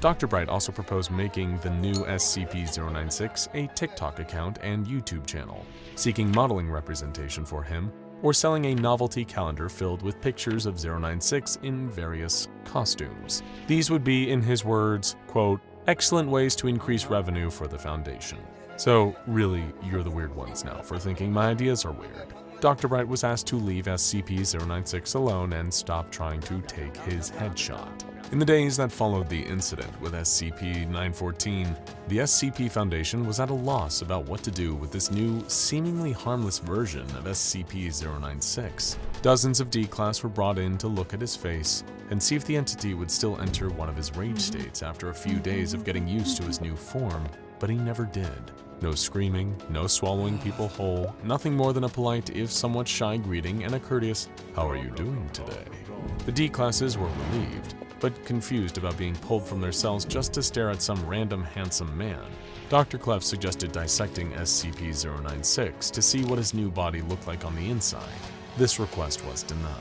Dr. Bright also proposed making the new SCP-096 a TikTok account and YouTube channel, seeking modeling representation for him, or selling a novelty calendar filled with pictures of 096 in various costumes. These would be, in his words, quote, "excellent ways to increase revenue for the Foundation." So really, you're the weird ones now for thinking my ideas are weird. Dr. Bright was asked to leave SCP-096 alone and stop trying to take his headshot. In the days that followed the incident with SCP-914, the SCP Foundation was at a loss about what to do with this new, seemingly harmless version of SCP-096. Dozens of D-Class were brought in to look at his face and see if the entity would still enter one of his rage states after a few days of getting used to his new form, but he never did. No screaming, no swallowing people whole, nothing more than a polite, if somewhat shy greeting and a courteous, "How are you doing today?" The D-Classes were relieved, but confused about being pulled from their cells just to stare at some random handsome man. Dr. Clef suggested dissecting SCP-096 to see what his new body looked like on the inside. This request was denied.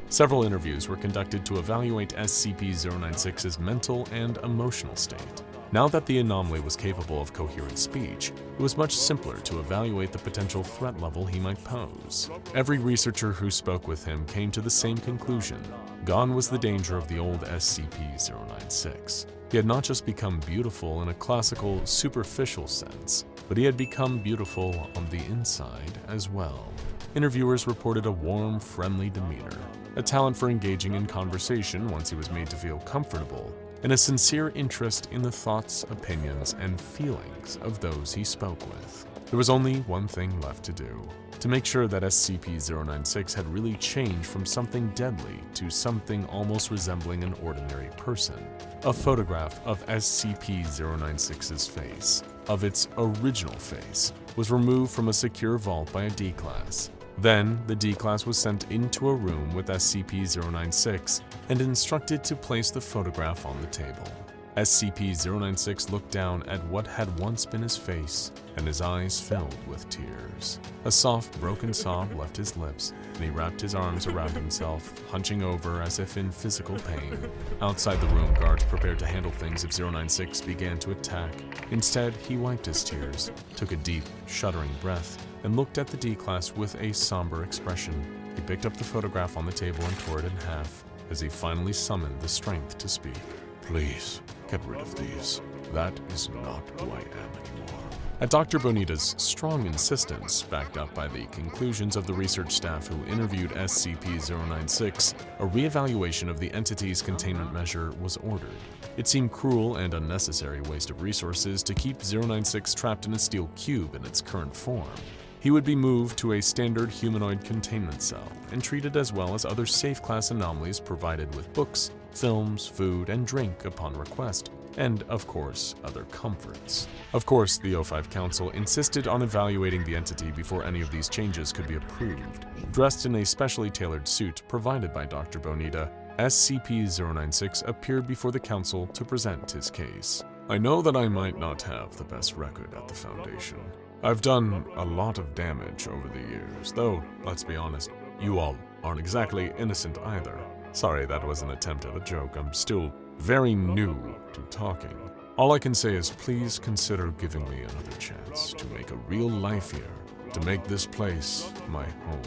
Several interviews were conducted to evaluate SCP-096's mental and emotional state. Now that the anomaly was capable of coherent speech, it was much simpler to evaluate the potential threat level he might pose. Every researcher who spoke with him came to the same conclusion. Gone was the danger of the old SCP-096. He had not just become beautiful in a classical, superficial sense, but he had become beautiful on the inside as well. Interviewers reported a warm, friendly demeanor, a talent for engaging in conversation once he was made to feel comfortable, and a sincere interest in the thoughts, opinions, and feelings of those he spoke with. There was only one thing left to do: to make sure that SCP-096 had really changed from something deadly to something almost resembling an ordinary person. A photograph of SCP-096's face, of its original face, was removed from a secure vault by a D-Class. Then, the D-Class was sent into a room with SCP-096 and instructed to place the photograph on the table. SCP-096 looked down at what had once been his face, and his eyes filled with tears. A soft, broken sob left his lips, and he wrapped his arms around himself, hunching over as if in physical pain. Outside the room, guards prepared to handle things if 096 began to attack. Instead, he wiped his tears, took a deep, shuddering breath, and looked at the D-Class with a somber expression. He picked up the photograph on the table and tore it in half, as he finally summoned the strength to speak. "Please, get rid of these. That is not who I am anymore." At Dr. Bonita's strong insistence, backed up by the conclusions of the research staff who interviewed SCP-096, a reevaluation of the entity's containment measure was ordered. It seemed cruel and unnecessary waste of resources to keep 096 trapped in a steel cube in its current form. He would be moved to a standard humanoid containment cell and treated as well as other safe-class anomalies, provided with books, films, food, and drink upon request, and, of course, other comforts. Of course, the O5 Council insisted on evaluating the entity before any of these changes could be approved. Dressed in a specially tailored suit provided by Dr. Bonita, SCP-096 appeared before the Council to present his case. "I know that I might not have the best record at the Foundation. I've done a lot of damage over the years, though, let's be honest, you all aren't exactly innocent either. Sorry, that was an attempt at a joke. I'm still very new to talking. All I can say is please consider giving me another chance to make a real life here, to make this place my home.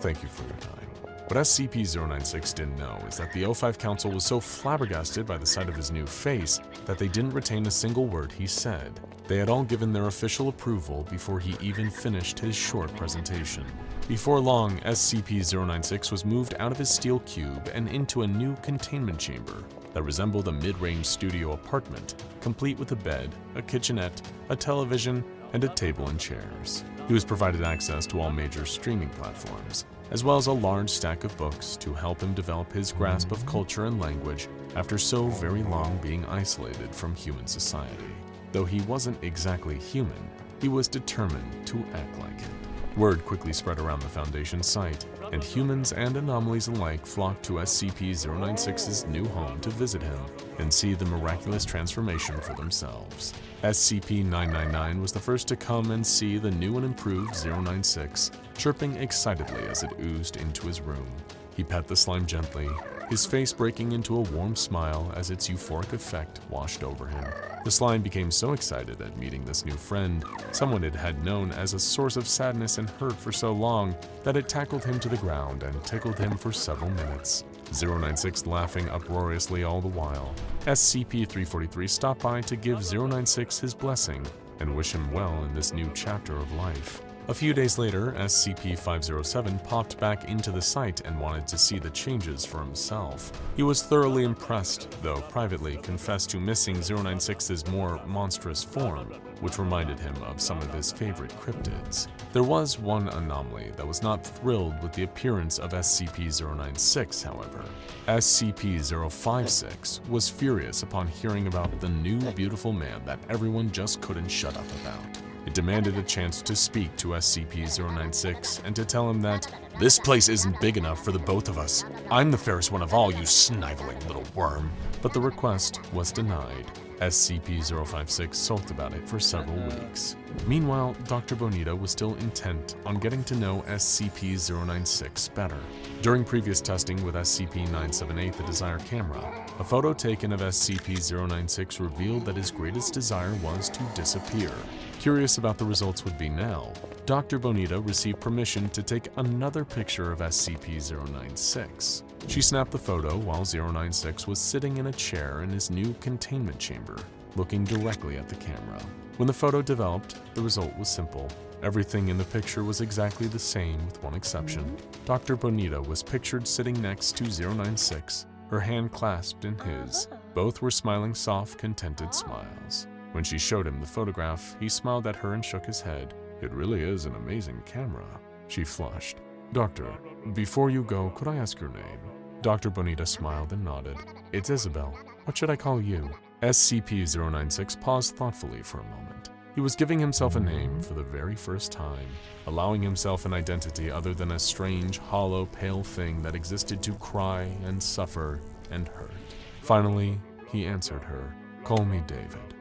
Thank you for your time." What SCP-096 didn't know is that the O5 Council was so flabbergasted by the sight of his new face that they didn't retain a single word he said. They had all given their official approval before he even finished his short presentation. Before long, SCP-096 was moved out of his steel cube and into a new containment chamber that resembled a mid-range studio apartment, complete with a bed, a kitchenette, a television, and a table and chairs. He was provided access to all major streaming platforms, as well as a large stack of books to help him develop his grasp of culture and language after so very long being isolated from human society. Though he wasn't exactly human, he was determined to act like it. Word quickly spread around the Foundation site, and humans and anomalies alike flocked to SCP-096's new home to visit him and see the miraculous transformation for themselves. SCP-999 was the first to come and see the new and improved 096, chirping excitedly as it oozed into his room. He pet the slime gently, his face breaking into a warm smile as its euphoric effect washed over him. The slime became so excited at meeting this new friend, someone it had known as a source of sadness and hurt for so long, that it tackled him to the ground and tickled him for several minutes. 096 laughing uproariously all the while. SCP-343 stopped by to give 096 his blessing and wish him well in this new chapter of life. A few days later, SCP-507 popped back into the site and wanted to see the changes for himself. He was thoroughly impressed, though privately confessed to missing 096's more monstrous form, which reminded him of some of his favorite cryptids. There was one anomaly that was not thrilled with the appearance of SCP-096, however. SCP-056 was furious upon hearing about the new beautiful man that everyone just couldn't shut up about. It demanded a chance to speak to SCP-096 and to tell him that, "This place isn't big enough for the both of us. I'm the fairest one of all, you sniveling little worm." But the request was denied. SCP-056 sulked about it for several weeks. Meanwhile, Dr. Bonita was still intent on getting to know SCP-096 better. During previous testing with SCP-978, the Desire camera, a photo taken of SCP-096 revealed that his greatest desire was to disappear. Curious about the results would be now, Dr. Bonita received permission to take another picture of SCP-096. She snapped the photo while 096 was sitting in a chair in his new containment chamber, looking directly at the camera. When the photo developed, the result was simple. Everything in the picture was exactly the same with one exception. Dr. Bonita was pictured sitting next to 096, her hand clasped in his. Both were smiling soft, contented smiles. When she showed him the photograph, he smiled at her and shook his head. "It really is an amazing camera." She flushed. "Doctor, before you go, could I ask your name?" Dr. Bonita smiled and nodded. "It's Isabel. What should I call you?" SCP-096 paused thoughtfully for a moment. He was giving himself a name for the very first time, allowing himself an identity other than a strange, hollow, pale thing that existed to cry and suffer and hurt. Finally, he answered her. "Call me David."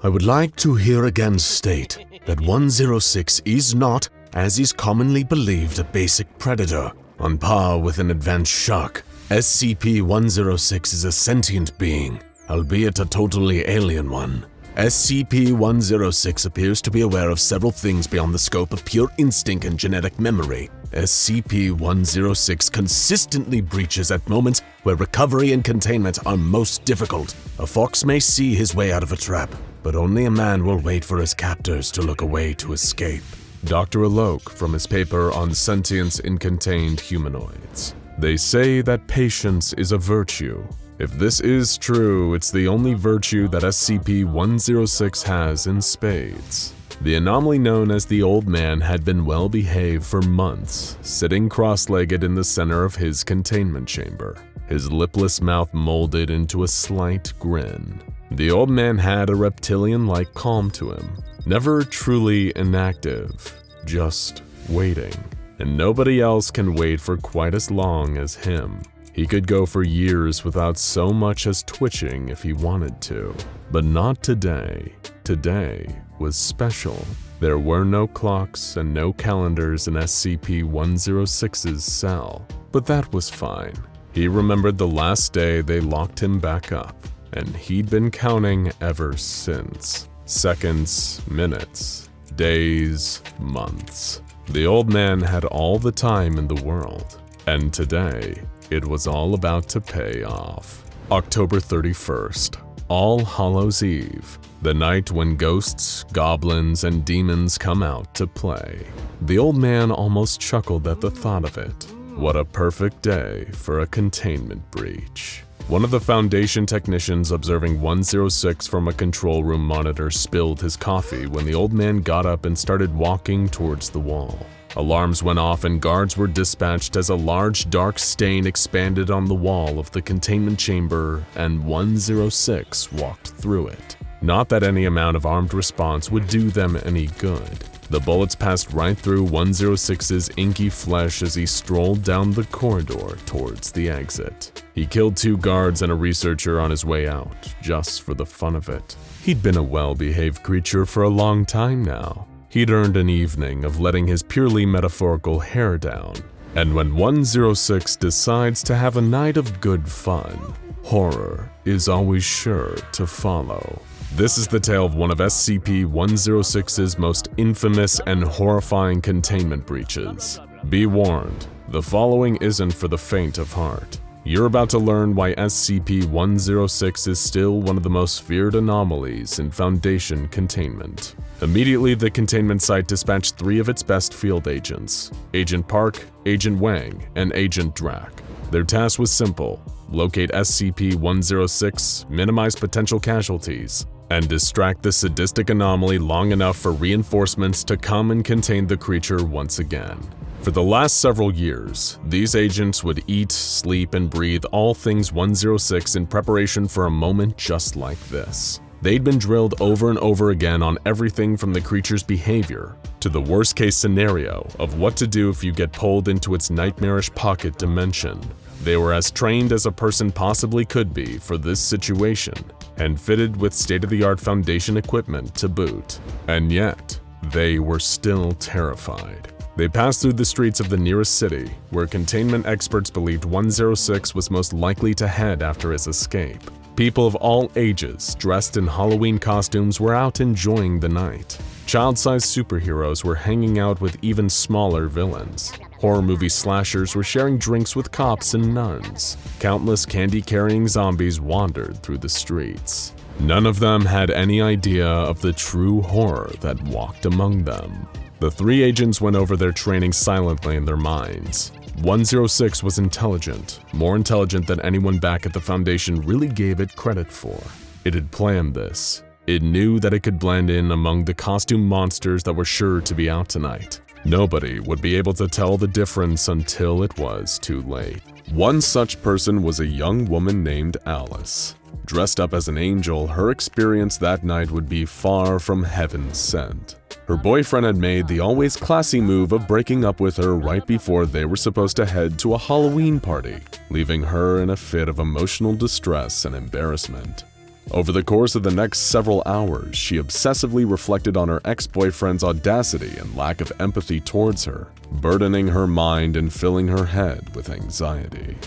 I would like to here again state that 106 is not, as is commonly believed, a basic predator, on par with an advanced shark. SCP-106 is a sentient being, albeit a totally alien one. SCP-106 appears to be aware of several things beyond the scope of pure instinct and genetic memory. SCP-106 consistently breaches at moments where recovery and containment are most difficult. A fox may see his way out of a trap, but only a man will wait for his captors to look away to escape. Dr. Alok from his paper on sentience in contained humanoids. They say that patience is a virtue. If this is true, it's the only virtue that SCP-106 has in spades. The anomaly known as the Old Man had been well behaved for months, sitting cross-legged in the center of his containment chamber, his lipless mouth molded into a slight grin. The Old Man had a reptilian-like calm to him, never truly inactive, just waiting. And nobody else can wait for quite as long as him. He could go for years without so much as twitching if he wanted to. But not today. Today was special. There were no clocks and no calendars in SCP-106's cell. But that was fine. He remembered the last day they locked him back up, and he'd been counting ever since. Seconds, minutes, days, months. The Old Man had all the time in the world. And today, it was all about to pay off. October 31st. All Hallows Eve, the night when ghosts, goblins, and demons come out to play. The old man almost chuckled at the thought of it. What a perfect day for a containment breach. One of the Foundation technicians observing 106 from a control room monitor spilled his coffee when the old man got up and started walking towards the wall. Alarms went off and guards were dispatched as a large dark stain expanded on the wall of the containment chamber and 106 walked through it. Not that any amount of armed response would do them any good. The bullets passed right through 106's inky flesh as he strolled down the corridor towards the exit. He killed 2 guards and a researcher on his way out, just for the fun of it. He'd been a well-behaved creature for a long time now. He'd earned an evening of letting his purely metaphorical hair down. And when 106 decides to have a night of good fun, horror is always sure to follow. This is the tale of one of SCP-106's most infamous and horrifying containment breaches. Be warned, the following isn't for the faint of heart. You're about to learn why SCP-106 is still one of the most feared anomalies in Foundation containment. Immediately, the containment site dispatched 3 of its best field agents, Agent Park, Agent Wang, and Agent Drack. Their task was simple: locate SCP-106, minimize potential casualties, and distract the sadistic anomaly long enough for reinforcements to come and contain the creature once again. For the last several years, these agents would eat, sleep, and breathe all things 106 in preparation for a moment just like this. They'd been drilled over and over again on everything from the creature's behavior to the worst-case scenario of what to do if you get pulled into its nightmarish pocket dimension. They were as trained as a person possibly could be for this situation, and fitted with state-of-the-art Foundation equipment to boot. And yet, they were still terrified. They passed through the streets of the nearest city, where containment experts believed 106 was most likely to head after his escape. People of all ages, dressed in Halloween costumes, were out enjoying the night. Child-sized superheroes were hanging out with even smaller villains. Horror movie slashers were sharing drinks with cops and nuns. Countless candy-carrying zombies wandered through the streets. None of them had any idea of the true horror that walked among them. The 3 agents went over their training silently in their minds. 106 was intelligent, more intelligent than anyone back at the Foundation really gave it credit for. It had planned this. It knew that it could blend in among the costume monsters that were sure to be out tonight. Nobody would be able to tell the difference until it was too late. One such person was a young woman named Alice. Dressed up as an angel, her experience that night would be far from heaven sent. Her boyfriend had made the always classy move of breaking up with her right before they were supposed to head to a Halloween party, leaving her in a fit of emotional distress and embarrassment. Over the course of the next several hours, she obsessively reflected on her ex-boyfriend's audacity and lack of empathy towards her, burdening her mind and filling her head with anxiety.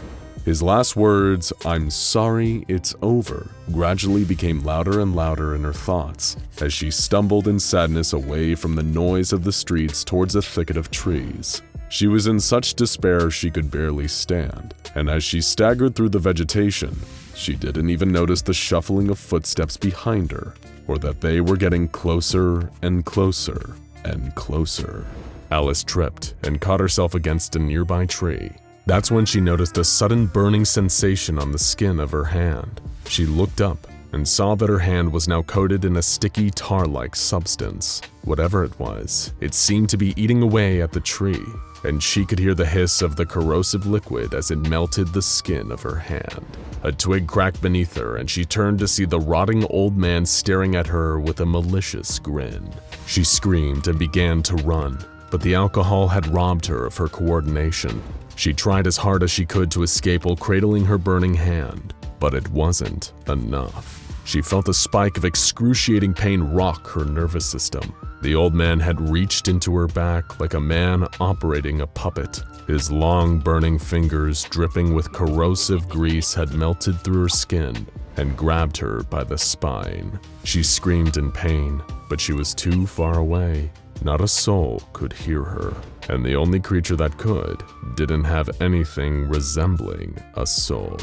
His last words, "I'm sorry, it's over," gradually became louder and louder in her thoughts as she stumbled in sadness away from the noise of the streets towards a thicket of trees. She was in such despair she could barely stand, and as she staggered through the vegetation, she didn't even notice the shuffling of footsteps behind her, or that they were getting closer and closer and closer. Alice tripped and caught herself against a nearby tree. That's when she noticed a sudden burning sensation on the skin of her hand. She looked up and saw that her hand was now coated in a sticky tar-like substance. Whatever it was, it seemed to be eating away at the tree, and she could hear the hiss of the corrosive liquid as it melted the skin of her hand. A twig cracked beneath her, and she turned to see the rotting old man staring at her with a malicious grin. She screamed and began to run, but the alcohol had robbed her of her coordination. She tried as hard as she could to escape while cradling her burning hand, but it wasn't enough. She felt a spike of excruciating pain rock her nervous system. The old man had reached into her back like a man operating a puppet. His long, burning fingers, dripping with corrosive grease, had melted through her skin and grabbed her by the spine. She screamed in pain, but she was too far away. Not a soul could hear her, and the only creature that could didn't have anything resembling a soul.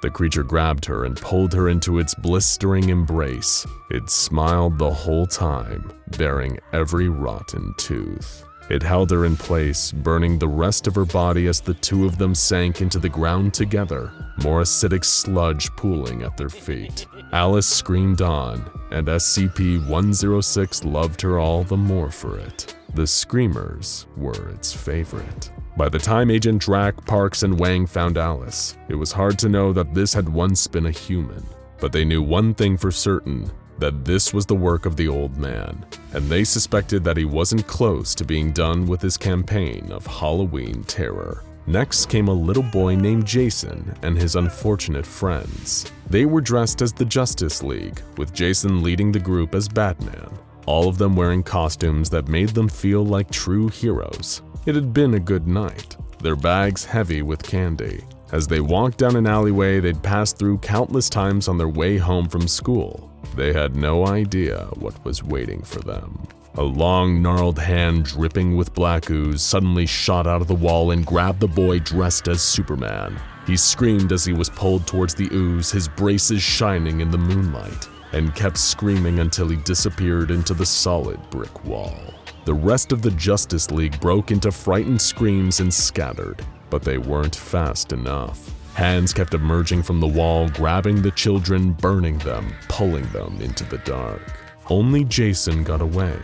The creature grabbed her and pulled her into its blistering embrace. It smiled the whole time, baring every rotten tooth. It held her in place, burning the rest of her body as the two of them sank into the ground together, more acidic sludge pooling at their feet. Alice screamed on, and SCP-106 loved her all the more for it. The screamers were its favorite. By the time Agent Drack, Parks, and Wang found Alice, it was hard to know that this had once been a human. But they knew one thing for certain, that this was the work of the old man, and they suspected that he wasn't close to being done with his campaign of Halloween terror. Next came a little boy named Jason and his unfortunate friends. They were dressed as the Justice League, with Jason leading the group as Batman, all of them wearing costumes that made them feel like true heroes. It had been a good night, their bags heavy with candy. As they walked down an alleyway they'd passed through countless times on their way home from school, they had no idea what was waiting for them. A long, gnarled hand dripping with black ooze suddenly shot out of the wall and grabbed the boy dressed as Superman. He screamed as he was pulled towards the ooze, his braces shining in the moonlight, and kept screaming until he disappeared into the solid brick wall. The rest of the Justice League broke into frightened screams and scattered, but they weren't fast enough. Hands kept emerging from the wall, grabbing the children, burning them, pulling them into the dark. Only Jason got away,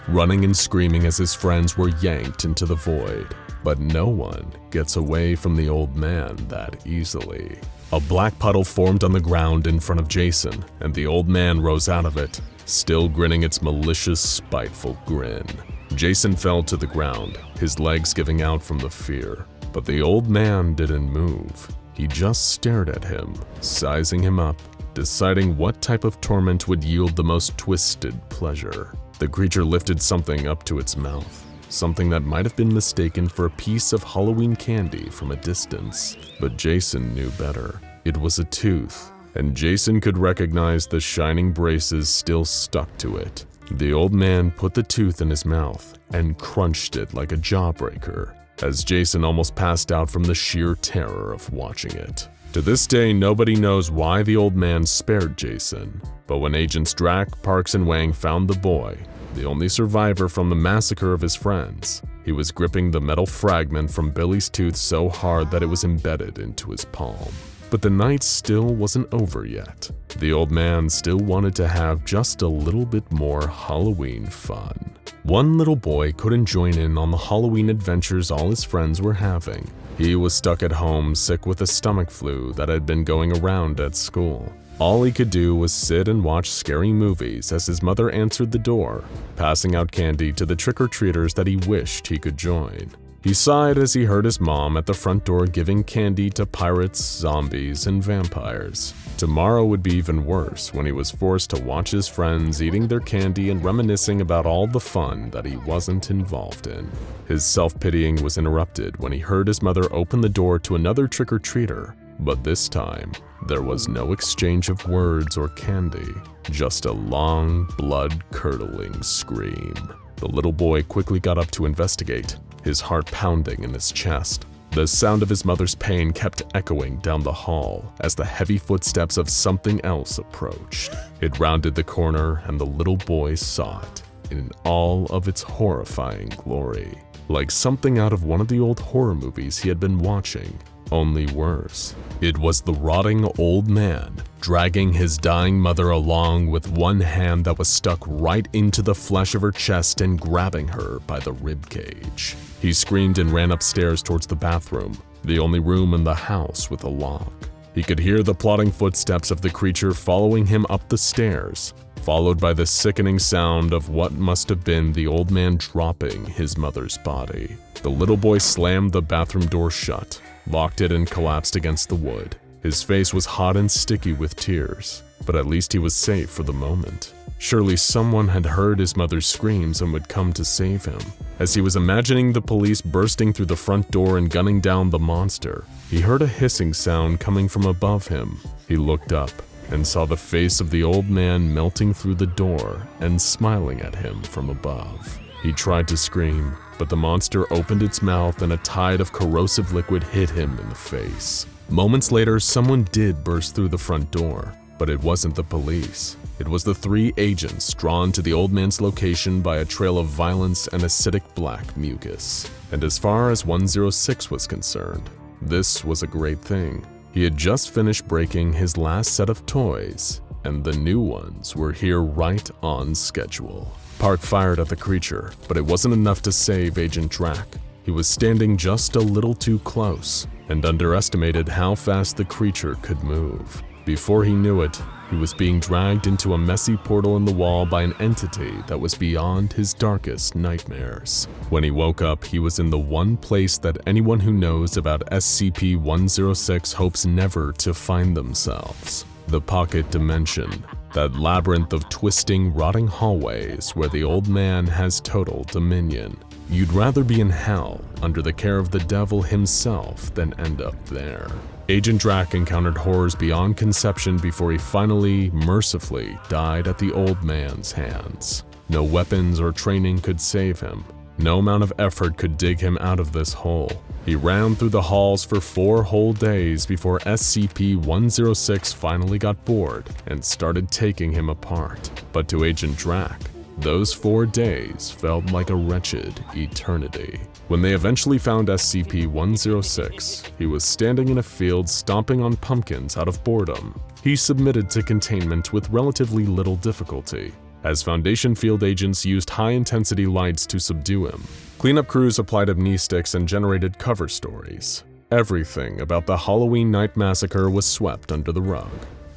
running and screaming as his friends were yanked into the void. But no one gets away from the old man that easily. A black puddle formed on the ground in front of Jason, and the old man rose out of it, still grinning its malicious, spiteful grin. Jason fell to the ground, his legs giving out from the fear. But the old man didn't move. He just stared at him, sizing him up, deciding what type of torment would yield the most twisted pleasure. The creature lifted something up to its mouth, something that might have been mistaken for a piece of Halloween candy from a distance. But Jason knew better. It was a tooth, and Jason could recognize the shining braces still stuck to it. The old man put the tooth in his mouth and crunched it like a jawbreaker, as Jason almost passed out from the sheer terror of watching it. To this day, nobody knows why the old man spared Jason, but when Agents Drack, Parks, and Wang found the boy, the only survivor from the massacre of his friends, he was gripping the metal fragment from Billy's tooth so hard that it was embedded into his palm. But the night still wasn't over yet. The old man still wanted to have just a little bit more Halloween fun. One little boy couldn't join in on the Halloween adventures all his friends were having. He was stuck at home sick with a stomach flu that had been going around at school. All he could do was sit and watch scary movies as his mother answered the door, passing out candy to the trick-or-treaters that he wished he could join. He sighed as he heard his mom at the front door giving candy to pirates, zombies, and vampires. Tomorrow would be even worse when he was forced to watch his friends eating their candy and reminiscing about all the fun that he wasn't involved in. His self-pitying was interrupted when he heard his mother open the door to another trick-or-treater, but this time, there was no exchange of words or candy, just a long, blood-curdling scream. The little boy quickly got up to investigate, his heart pounding in his chest. The sound of his mother's pain kept echoing down the hall as the heavy footsteps of something else approached. It rounded the corner and the little boy saw it in all of its horrifying glory, like something out of one of the old horror movies he had been watching, only worse. It was the rotting old man, dragging his dying mother along with one hand that was stuck right into the flesh of her chest and grabbing her by the ribcage. He screamed and ran upstairs towards the bathroom, the only room in the house with a lock. He could hear the plodding footsteps of the creature following him up the stairs, followed by the sickening sound of what must have been the old man dropping his mother's body. The little boy slammed the bathroom door shut, locked it, and collapsed against the wood. His face was hot and sticky with tears, but at least he was safe for the moment. Surely someone had heard his mother's screams and would come to save him. As he was imagining the police bursting through the front door and gunning down the monster, he heard a hissing sound coming from above him. He looked up and saw the face of the old man melting through the door and smiling at him from above. He tried to scream, but the monster opened its mouth and a tide of corrosive liquid hit him in the face. Moments later, someone did burst through the front door, but it wasn't the police. It was the 3 agents drawn to the old man's location by a trail of violence and acidic black mucus. And as far as 106 was concerned, this was a great thing. He had just finished breaking his last set of toys, and the new ones were here right on schedule. Park fired at the creature, but it wasn't enough to save Agent Drac. He was standing just a little too close and underestimated how fast the creature could move. Before he knew it, he was being dragged into a messy portal in the wall by an entity that was beyond his darkest nightmares. When he woke up, he was in the one place that anyone who knows about SCP-106 hopes never to find themselves: the pocket dimension, that labyrinth of twisting, rotting hallways where the old man has total dominion. You'd rather be in hell under the care of the devil himself than end up there. Agent Drac encountered horrors beyond conception before he finally, mercifully, died at the old man's hands. No weapons or training could save him. No amount of effort could dig him out of this hole. He ran through the halls for 4 whole days before SCP-106 finally got bored and started taking him apart. But to Agent Drac, those 4 days felt like a wretched eternity. When they eventually found SCP-106, he was standing in a field stomping on pumpkins out of boredom. He submitted to containment with relatively little difficulty, as Foundation field agents used high-intensity lights to subdue him. Cleanup crews applied amnestics and generated cover stories. Everything about the Halloween night massacre was swept under the rug.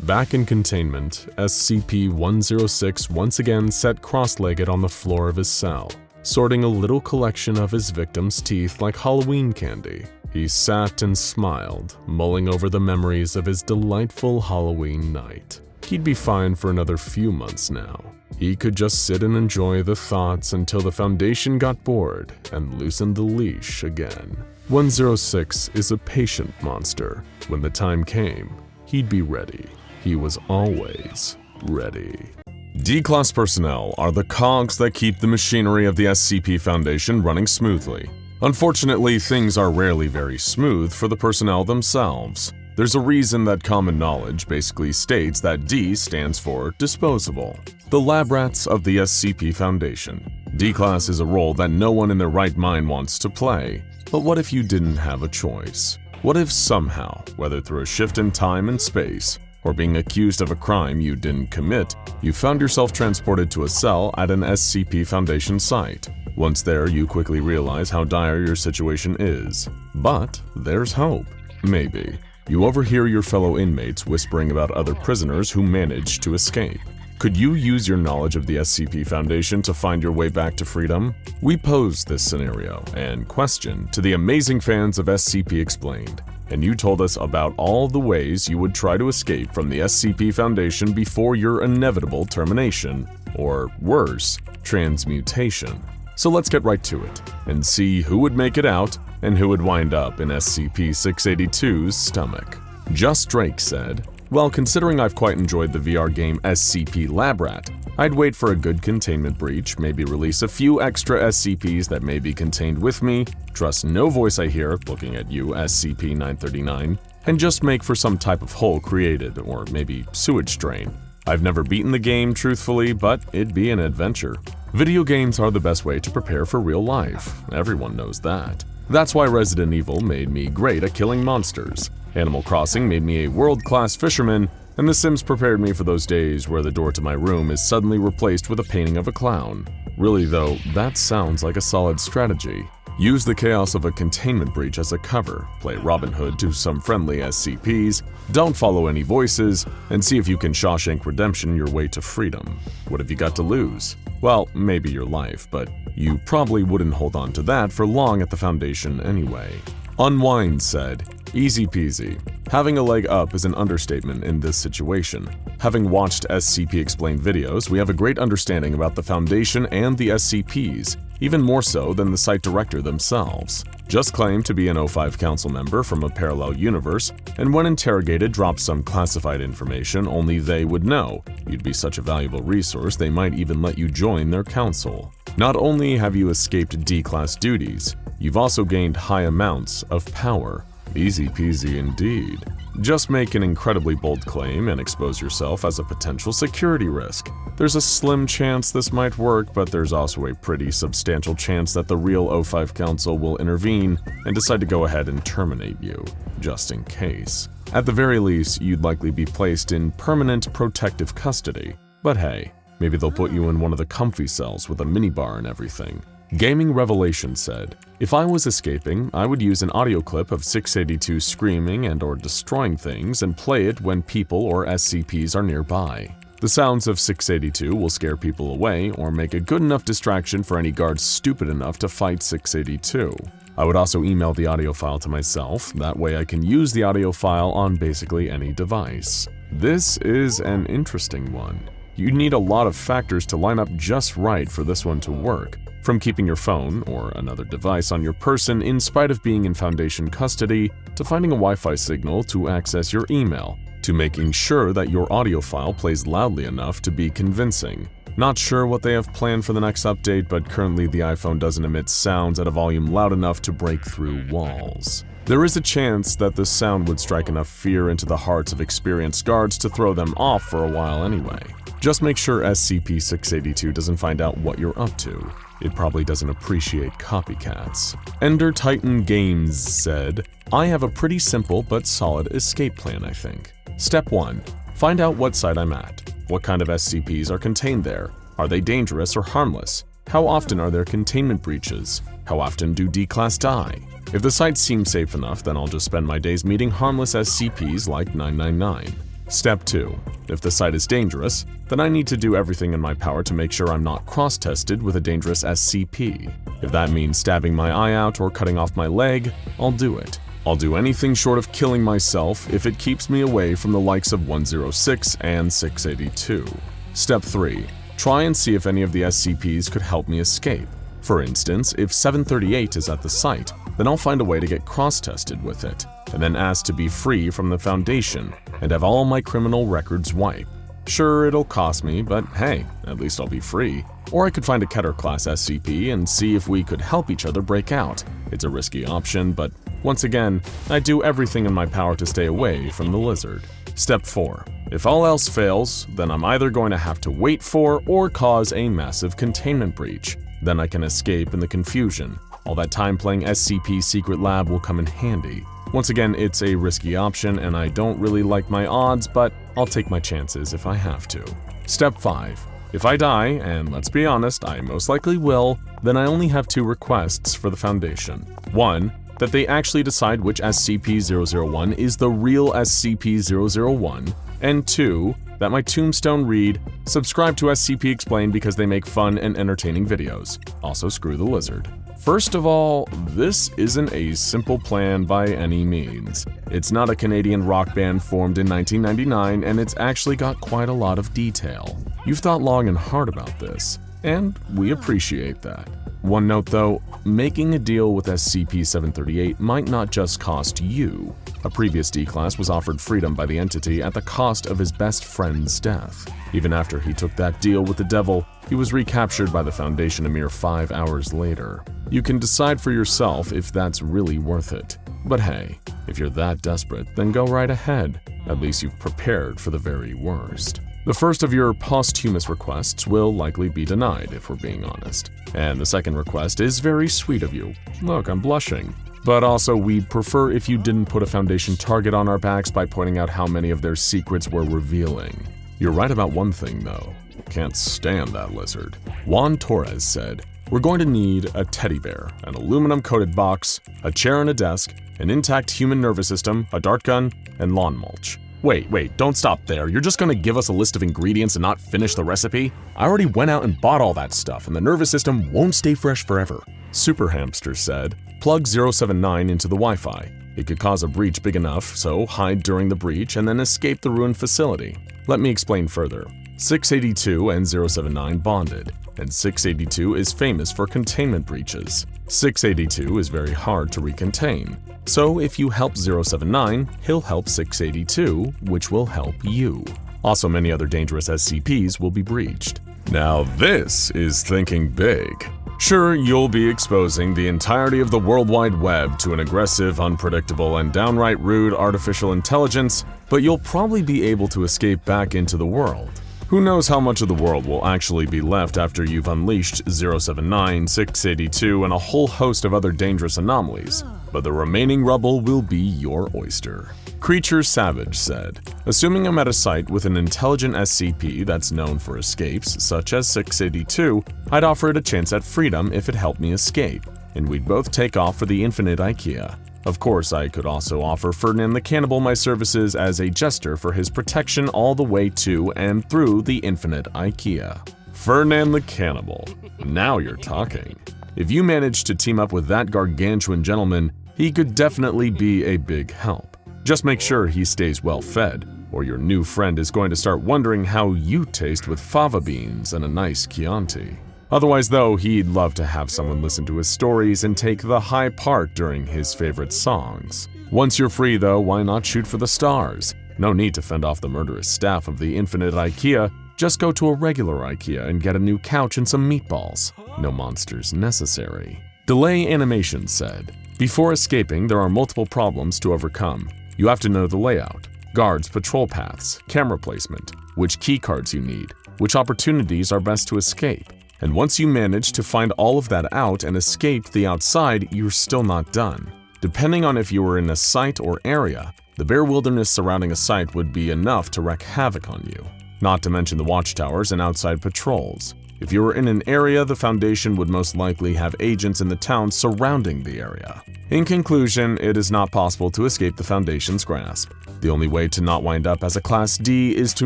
Back in containment, SCP-106 once again sat cross-legged on the floor of his cell, sorting a little collection of his victims' teeth like Halloween candy. He sat and smiled, mulling over the memories of his delightful Halloween night. He'd be fine for another few months now. He could just sit and enjoy the thoughts until the Foundation got bored and loosened the leash again. 106 is a patient monster. When the time came, he'd be ready. He was always ready. D-Class personnel are the cogs that keep the machinery of the SCP Foundation running smoothly. Unfortunately, things are rarely very smooth for the personnel themselves. There's a reason that common knowledge basically states that D stands for disposable. The lab rats of the SCP Foundation. D-Class is a role that no one in their right mind wants to play. But what if you didn't have a choice? What if somehow, whether through a shift in time and space, or being accused of a crime you didn't commit, you found yourself transported to a cell at an SCP Foundation site? Once there, you quickly realize how dire your situation is. But there's hope. Maybe. You overhear your fellow inmates whispering about other prisoners who managed to escape. Could you use your knowledge of the SCP Foundation to find your way back to freedom? We posed this scenario and question to the amazing fans of SCP Explained, and you told us about all the ways you would try to escape from the SCP Foundation before your inevitable termination, or worse, transmutation. So let's get right to it and see who would make it out and who would wind up in SCP-682's stomach. Just Drake said, "Well, considering I've quite enjoyed the VR game SCP Lab Rat, I'd wait for a good containment breach, maybe release a few extra SCPs that may be contained with me, trust no voice I hear looking at you, SCP-939, and just make for some type of hole created, or maybe sewage drain. I've never beaten the game, truthfully, but it'd be an adventure. Video games are the best way to prepare for real life. Everyone knows that. That's why Resident Evil made me great at killing monsters. Animal Crossing made me a world-class fisherman, and The Sims prepared me for those days where the door to my room is suddenly replaced with a painting of a clown. Really though, that sounds like a solid strategy. Use the chaos of a containment breach as a cover, play Robin Hood to some friendly SCPs, don't follow any voices, and see if you can Shawshank Redemption your way to freedom. What have you got to lose? Well, maybe your life, but you probably wouldn't hold on to that for long at the Foundation anyway." Unwind said, "Easy peasy. Having a leg up is an understatement in this situation. Having watched SCP Explained videos, we have a great understanding about the Foundation and the SCPs, even more so than the site director themselves. Just claim to be an O5 council member from a parallel universe, and when interrogated drop some classified information only they would know. You'd be such a valuable resource they might even let you join their council. Not only have you escaped D-Class duties, you've also gained high amounts of power. Easy peasy indeed. Just make an incredibly bold claim and expose yourself as a potential security risk. There's a slim chance this might work, but there's also a pretty substantial chance that the real O5 Council will intervene and decide to go ahead and terminate you, just in case. At the very least, you'd likely be placed in permanent protective custody. But hey, maybe they'll put you in one of the comfy cells with a minibar and everything. Gaming Revelation said, "If I was escaping, I would use an audio clip of 682 screaming and or destroying things and play it when people or SCPs are nearby. The sounds of 682 will scare people away or make a good enough distraction for any guards stupid enough to fight 682. I would also email the audio file to myself, that way I can use the audio file on basically any device." This is an interesting one. You'd need a lot of factors to line up just right for this one to work. From keeping your phone or another device on your person in spite of being in Foundation custody, to finding a Wi-Fi signal to access your email, to making sure that your audio file plays loudly enough to be convincing. Not sure what they have planned for the next update, but currently the iPhone doesn't emit sounds at a volume loud enough to break through walls. There is a chance that the sound would strike enough fear into the hearts of experienced guards to throw them off for a while anyway. Just make sure SCP-682 doesn't find out what you're up to. It probably doesn't appreciate copycats. Ender Titan Games said, "I have a pretty simple but solid escape plan, I think. Step 1. Find out what site I'm at. What kind of SCPs are contained there? Are they dangerous or harmless? How often are there containment breaches? How often do D-Class die? If the site seems safe enough, then I'll just spend my days meeting harmless SCPs like 999. Step 2. If the site is dangerous, then I need to do everything in my power to make sure I'm not cross-tested with a dangerous SCP. If that means stabbing my eye out or cutting off my leg, I'll do it. I'll do anything short of killing myself if it keeps me away from the likes of 106 and 682. Step 3. Try and see if any of the SCPs could help me escape. For instance, if 738 is at the site, then I'll find a way to get cross-tested with it, and then ask to be free from the Foundation and have all my criminal records wiped. Sure, it'll cost me, but hey, at least I'll be free. Or I could find a Keter-class SCP and see if we could help each other break out. It's a risky option, but once again, I do everything in my power to stay away from the lizard. Step 4. If all else fails, then I'm either going to have to wait for or cause a massive containment breach. Then I can escape in the confusion. All that time playing SCP Secret Lab will come in handy. Once again, it's a risky option and I don't really like my odds, but I'll take my chances if I have to. Step 5. If I die, and let's be honest, I most likely will, then I only have 2 requests for the Foundation. 1. That they actually decide which SCP-001 is the real SCP-001, and 2. That my tombstone read, "Subscribe to SCP Explained because they make fun and entertaining videos. Also screw the lizard." First of all, this isn't a simple plan by any means. It's not a Canadian rock band formed in 1999, and it's actually got quite a lot of detail. You've thought long and hard about this, and we appreciate that. One note though, making a deal with SCP-738 might not just cost you. A previous D-Class was offered freedom by the entity at the cost of his best friend's death. Even after he took that deal with the devil, he was recaptured by the Foundation a mere 5 hours later. You can decide for yourself if that's really worth it. But hey, if you're that desperate, then go right ahead. At least you've prepared for the very worst. The first of your posthumous requests will likely be denied, if we're being honest. And the second request is very sweet of you. Look, I'm blushing. But also, we'd prefer if you didn't put a Foundation target on our backs by pointing out how many of their secrets we're revealing. You're right about one thing, though. Can't stand that lizard. Juan Torres said, "We're going to need a teddy bear, an aluminum-coated box, a chair and a desk, an intact human nervous system, a dart gun, and lawn mulch." Wait, don't stop there. You're just gonna give us a list of ingredients and not finish the recipe? I already went out and bought all that stuff, and the nervous system won't stay fresh forever. Super Hamster said, "Plug 079 into the Wi-Fi. It could cause a breach big enough, so hide during the breach and then escape the ruined facility." Let me explain further. 682 and 079 bonded, and 682 is famous for containment breaches. 682 is very hard to recontain. So if you help 079, he'll help 682, which will help you. Also, many other dangerous SCPs will be breached. Now this is thinking big. Sure, you'll be exposing the entirety of the World Wide Web to an aggressive, unpredictable, and downright rude artificial intelligence, but you'll probably be able to escape back into the world. Who knows how much of the world will actually be left after you've unleashed 079, 682, and a whole host of other dangerous anomalies, but the remaining rubble will be your oyster. Creature Savage said, "Assuming I'm at a site with an intelligent SCP that's known for escapes, such as 682, I'd offer it a chance at freedom if it helped me escape, and we'd both take off for the infinite IKEA. Of course, I could also offer Ferdinand the Cannibal my services as a jester for his protection all the way to and through the infinite IKEA." Ferdinand the Cannibal. Now you're talking. If you manage to team up with that gargantuan gentleman, he could definitely be a big help. Just make sure he stays well fed, or your new friend is going to start wondering how you taste with fava beans and a nice Chianti. Otherwise though, he'd love to have someone listen to his stories and take the high part during his favorite songs. Once you're free though, why not shoot for the stars? No need to fend off the murderous staff of the infinite IKEA, just go to a regular IKEA and get a new couch and some meatballs. No monsters necessary. Delay Animation said, "Before escaping, there are multiple problems to overcome. You have to know the layout, guards, patrol paths, camera placement, which keycards you need, which opportunities are best to escape. And once you manage to find all of that out and escape the outside, you're still not done. Depending on if you were in a site or area, the bare wilderness surrounding a site would be enough to wreak havoc on you. Not to mention the watchtowers and outside patrols. If you were in an area, the Foundation would most likely have agents in the town surrounding the area. In conclusion, it is not possible to escape the Foundation's grasp. The only way to not wind up as a Class D is to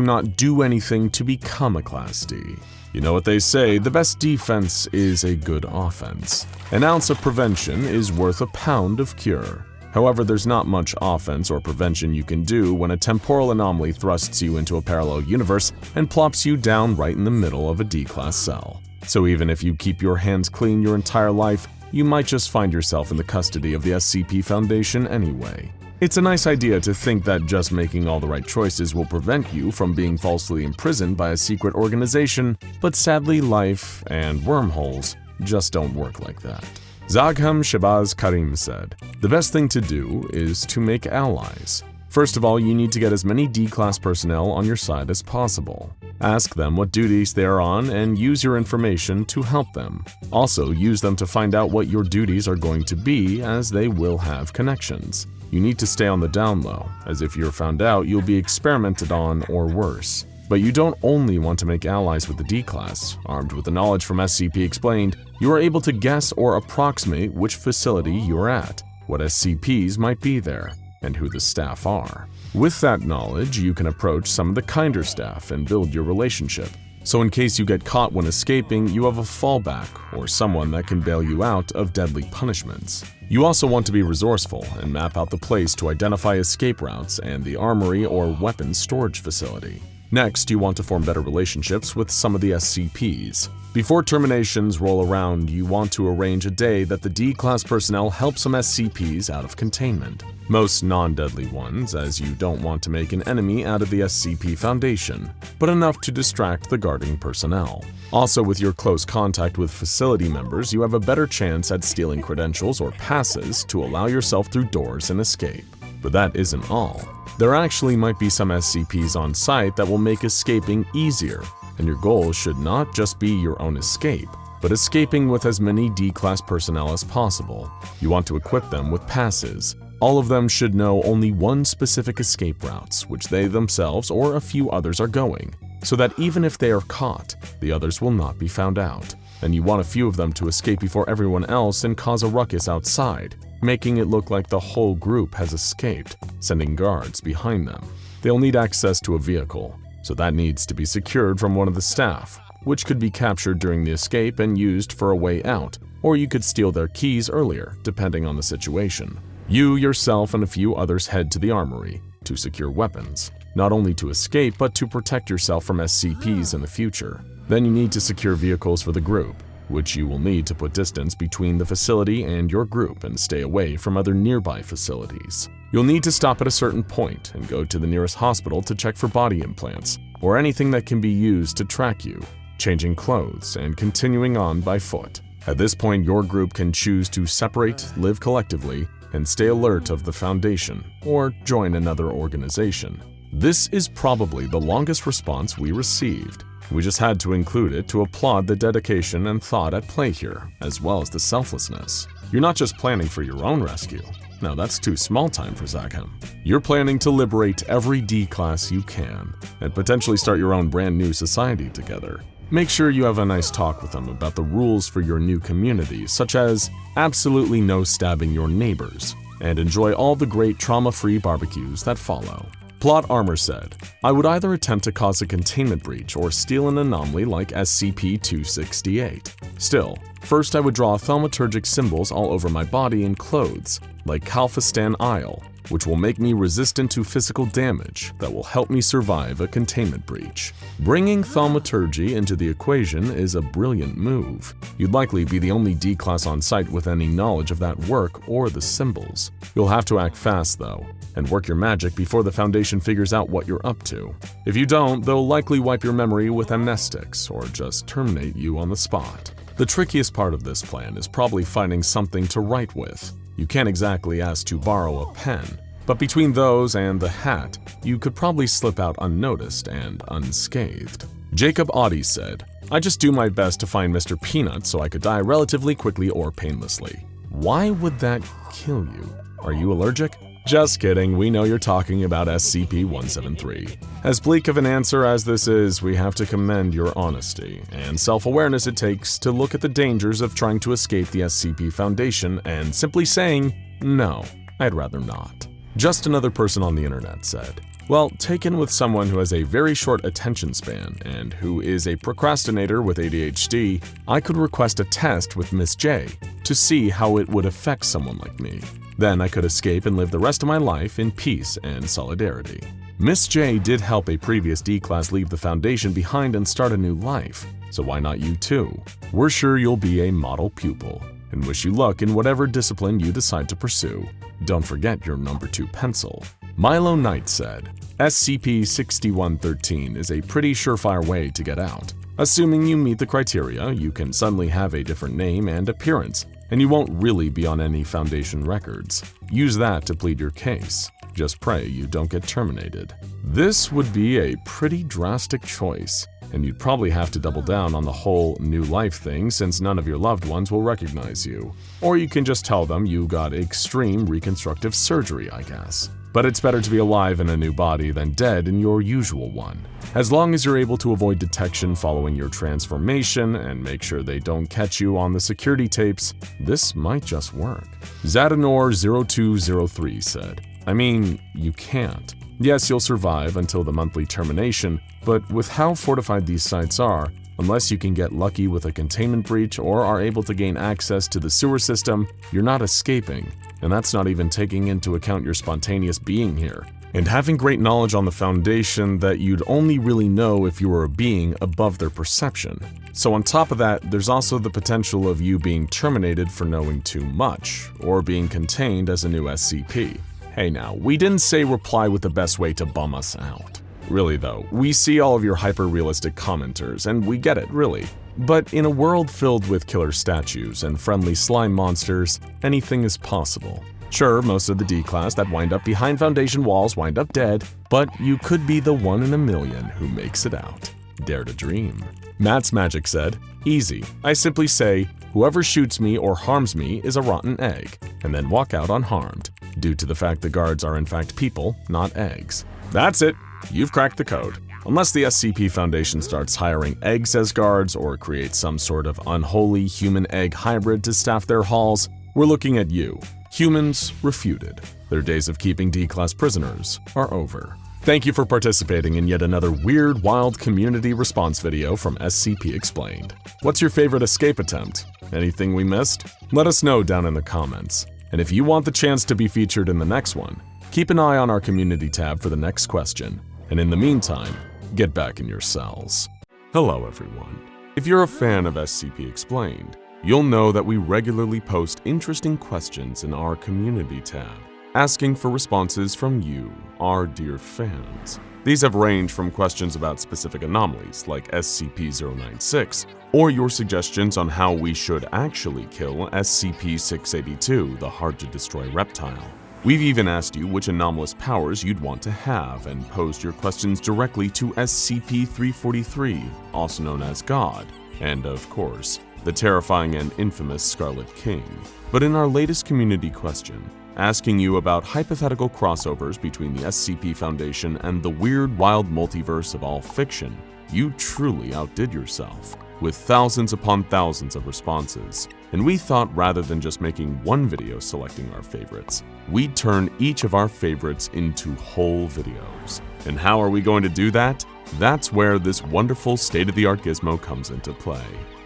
not do anything to become a Class D. You know what they say, the best defense is a good offense. An ounce of prevention is worth a pound of cure. However, there's not much offense or prevention you can do when a temporal anomaly thrusts you into a parallel universe and plops you down right in the middle of a D-class cell. So even if you keep your hands clean your entire life, you might just find yourself in the custody of the SCP Foundation anyway. It's a nice idea to think that just making all the right choices will prevent you from being falsely imprisoned by a secret organization, but sadly life and wormholes just don't work like that. Zagham Shabazz Karim said, "The best thing to do is to make allies. First of all, you need to get as many D-class personnel on your side as possible. Ask them what duties they are on and use your information to help them. Also, use them to find out what your duties are going to be, as they will have connections. You need to stay on the down low, as if you're found out, you'll be experimented on or worse. But you don't only want to make allies with the D-class. Armed with the knowledge from SCP Explained, you are able to guess or approximate which facility you are at, what SCPs might be there, and who the staff are. With that knowledge, you can approach some of the kinder staff and build your relationship. So in case you get caught when escaping, you have a fallback or someone that can bail you out of deadly punishments. You also want to be resourceful and map out the place to identify escape routes and the armory or weapons storage facility. Next, you want to form better relationships with some of the SCPs. Before terminations roll around, you want to arrange a day that the D-class personnel help some SCPs out of containment. Most non-deadly ones, as you don't want to make an enemy out of the SCP Foundation, but enough to distract the guarding personnel. Also, with your close contact with facility members, you have a better chance at stealing credentials or passes to allow yourself through doors and escape. But that isn't all. There actually might be some SCPs on site that will make escaping easier, and your goal should not just be your own escape, but escaping with as many D-class personnel as possible. You want to equip them with passes. All of them should know only one specific escape routes, which they themselves or a few others are going, so that even if they are caught, the others will not be found out. And you want a few of them to escape before everyone else and cause a ruckus outside, making it look like the whole group has escaped, sending guards behind them. They'll need access to a vehicle, so that needs to be secured from one of the staff, which could be captured during the escape and used for a way out, or you could steal their keys earlier, depending on the situation. You, yourself, and a few others head to the armory to secure weapons, not only to escape, but to protect yourself from SCPs in the future. Then you need to secure vehicles for the group, which you will need to put distance between the facility and your group and stay away from other nearby facilities. You'll need to stop at a certain point and go to the nearest hospital to check for body implants or anything that can be used to track you, changing clothes and continuing on by foot. At this point, your group can choose to separate, live collectively, and stay alert of the Foundation, or join another organization. This is probably the longest response we received. We just had to include it to applaud the dedication and thought at play here, as well as the selflessness. You're not just planning for your own rescue. No, that's too small time for Zagham. You're planning to liberate every D-class you can, and potentially start your own brand new society together. Make sure you have a nice talk with them about the rules for your new community, such as absolutely no stabbing your neighbors, and enjoy all the great trauma-free barbecues that follow. Plot Armor said, I would either attempt to cause a containment breach or steal an anomaly like SCP-268. Still, first I would draw thaumaturgic symbols all over my body and clothes, like Kalfistan Isle, which will make me resistant to physical damage that will help me survive a containment breach. Bringing thaumaturgy into the equation is a brilliant move. You'd likely be the only D-class on site with any knowledge of that work or the symbols. You'll have to act fast though, and work your magic before the Foundation figures out what you're up to. If you don't, they'll likely wipe your memory with amnestics or just terminate you on the spot. The trickiest part of this plan is probably finding something to write with. You can't exactly ask to borrow a pen, but between those and the hat, you could probably slip out unnoticed and unscathed. Jacob Audi said, I just do my best to find Mr. Peanut so I could die relatively quickly or painlessly. Why would that kill you? Are you allergic? Just kidding, we know you're talking about SCP-173. As bleak of an answer as this is, we have to commend your honesty and self-awareness it takes to look at the dangers of trying to escape the SCP Foundation and simply saying, no, I'd rather not. Just another person on the internet said, well, taken with someone who has a very short attention span and who is a procrastinator with ADHD, I could request a test with Miss J to see how it would affect someone like me. Then I could escape and live the rest of my life in peace and solidarity. Miss J did help a previous D-class leave the Foundation behind and start a new life, so why not you too? We're sure you'll be a model pupil, and wish you luck in whatever discipline you decide to pursue. Don't forget your number 2 pencil. Milo Knight said, SCP-6113 is a pretty surefire way to get out. Assuming you meet the criteria, you can suddenly have a different name and appearance, and you won't really be on any Foundation records. Use that to plead your case. Just pray you don't get terminated. This would be a pretty drastic choice, and you'd probably have to double down on the whole new life thing since none of your loved ones will recognize you. Or you can just tell them you got extreme reconstructive surgery, I guess. But it's better to be alive in a new body than dead in your usual one. As long as you're able to avoid detection following your transformation and make sure they don't catch you on the security tapes, this might just work. Zadanor0203 said, I mean, you can't. Yes, you'll survive until the monthly termination, but with how fortified these sites are, unless you can get lucky with a containment breach or are able to gain access to the sewer system, you're not escaping. And that's not even taking into account your spontaneous being here, and having great knowledge on the Foundation that you'd only really know if you were a being above their perception. So on top of that, there's also the potential of you being terminated for knowing too much, or being contained as a new SCP. Hey now, we didn't say reply with the best way to bum us out. Really though, we see all of your hyper-realistic commenters, and we get it, really. But in a world filled with killer statues and friendly slime monsters, anything is possible. Sure, most of the D-class that wind up behind Foundation walls wind up dead, but you could be the 1 in a million who makes it out. Dare to dream. Matt's Magic said, easy. I simply say, whoever shoots me or harms me is a rotten egg, and then walk out unharmed, due to the fact the guards are in fact people, not eggs. That's it. You've cracked the code. Unless the SCP Foundation starts hiring eggs as guards or creates some sort of unholy human-egg hybrid to staff their halls, we're looking at you. Humans refuted. Their days of keeping D-class prisoners are over. Thank you for participating in yet another weird, wild community response video from SCP Explained. What's your favorite escape attempt? Anything we missed? Let us know down in the comments. And if you want the chance to be featured in the next one, keep an eye on our community tab for the next question. And in the meantime, get back in your cells. Hello everyone. If you're a fan of SCP Explained, you'll know that we regularly post interesting questions in our community tab. asking for responses from you, our dear fans. These have ranged from questions about specific anomalies like SCP-096, or your suggestions on how we should actually kill SCP-682, the hard-to-destroy reptile. We've even asked you which anomalous powers you'd want to have and posed your questions directly to SCP-343, also known as God, and of course, the terrifying and infamous Scarlet King. But in our latest community question, asking you about hypothetical crossovers between the SCP Foundation and the weird, wild multiverse of all fiction, you truly outdid yourself, with thousands upon thousands of responses. And we thought rather than just making one video selecting our favorites, we'd turn each of our favorites into whole videos. And how are we going to do that? That's where this wonderful state-of-the-art gizmo comes into play.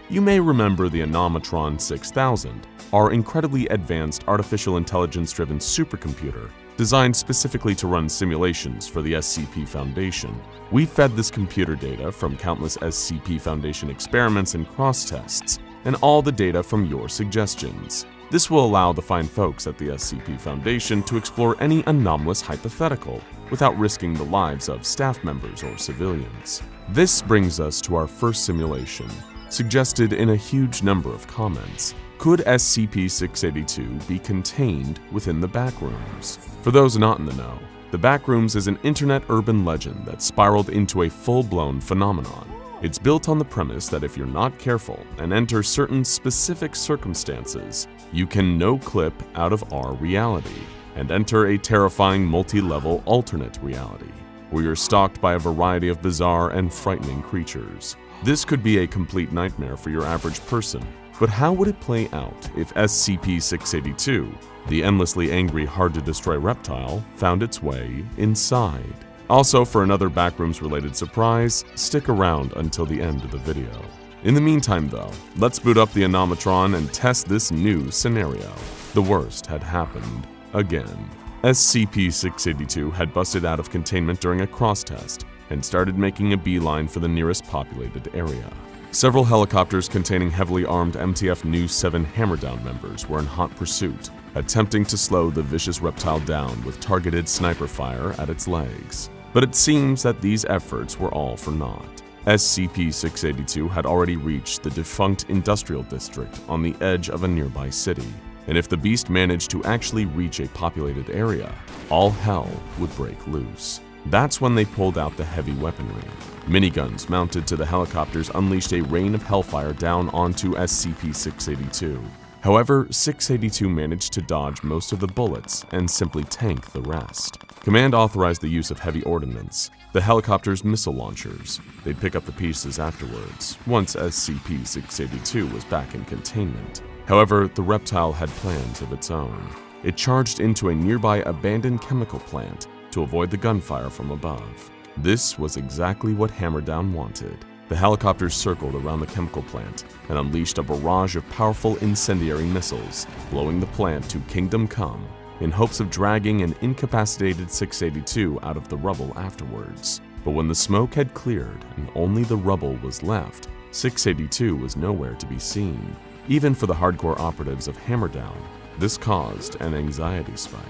You may remember the Anomatron 6000, our incredibly advanced artificial intelligence-driven supercomputer designed specifically to run simulations for the SCP Foundation. We fed this computer data from countless SCP Foundation experiments and cross-tests, and all the data from your suggestions. This will allow the fine folks at the SCP Foundation to explore any anomalous hypothetical without risking the lives of staff members or civilians. This brings us to our first simulation, suggested in a huge number of comments. Could SCP-682 be contained within the Backrooms? For those not in the know, the Backrooms is an internet urban legend that spiraled into a full-blown phenomenon. It's built on the premise that if you're not careful and enter certain specific circumstances, you can no-clip out of our reality and enter a terrifying multi-level alternate reality, where you're stalked by a variety of bizarre and frightening creatures. This could be a complete nightmare for your average person, but how would it play out if SCP-682, the endlessly angry, hard-to-destroy reptile, found its way inside? Also, for another Backrooms-related surprise, stick around until the end of the video. In the meantime though, let's boot up the Anomatron and test this new scenario. The worst had happened again. SCP-682 had busted out of containment during a cross-test and started making a beeline for the nearest populated area. Several helicopters containing heavily armed MTF Nu 7 Hammerdown members were in hot pursuit, attempting to slow the vicious reptile down with targeted sniper fire at its legs. But it seems that these efforts were all for naught. SCP-682 had already reached the defunct industrial district on the edge of a nearby city, and if the beast managed to actually reach a populated area, all hell would break loose. That's when they pulled out the heavy weaponry. Miniguns mounted to the helicopters unleashed a rain of hellfire down onto SCP-682. However, 682 managed to dodge most of the bullets and simply tank the rest. Command authorized the use of heavy ordnance, the helicopter's missile launchers. They'd pick up the pieces afterwards, once SCP-682 was back in containment. However, the reptile had plans of its own. It charged into a nearby abandoned chemical plant to avoid the gunfire from above. This was exactly what Hammerdown wanted. The helicopters circled around the chemical plant and unleashed a barrage of powerful incendiary missiles, blowing the plant to Kingdom Come, in hopes of dragging an incapacitated 682 out of the rubble afterwards. But when the smoke had cleared and only the rubble was left, 682 was nowhere to be seen. Even for the hardcore operatives of Hammerdown, this caused an anxiety spike.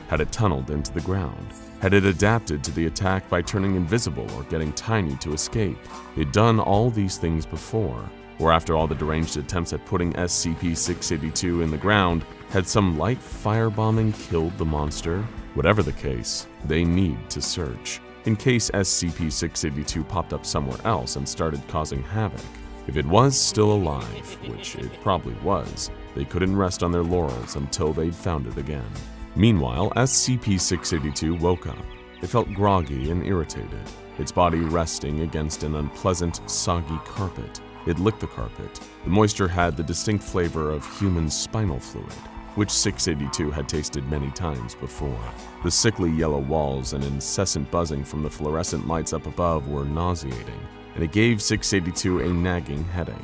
Had it tunneled into the ground? Had it adapted to the attack by turning invisible or getting tiny to escape? It'd done all these things before. Or after all the deranged attempts at putting SCP-682 in the ground, had some light firebombing killed the monster? Whatever the case, they need to search, in case SCP-682 popped up somewhere else and started causing havoc. If it was still alive, which it probably was, they couldn't rest on their laurels until they'd found it again. Meanwhile, SCP-682 woke up. It felt groggy and irritated, its body resting against an unpleasant, soggy carpet. It licked the carpet. The moisture had the distinct flavor of human spinal fluid, which 682 had tasted many times before. The sickly yellow walls and incessant buzzing from the fluorescent lights up above were nauseating, and it gave 682 a nagging headache.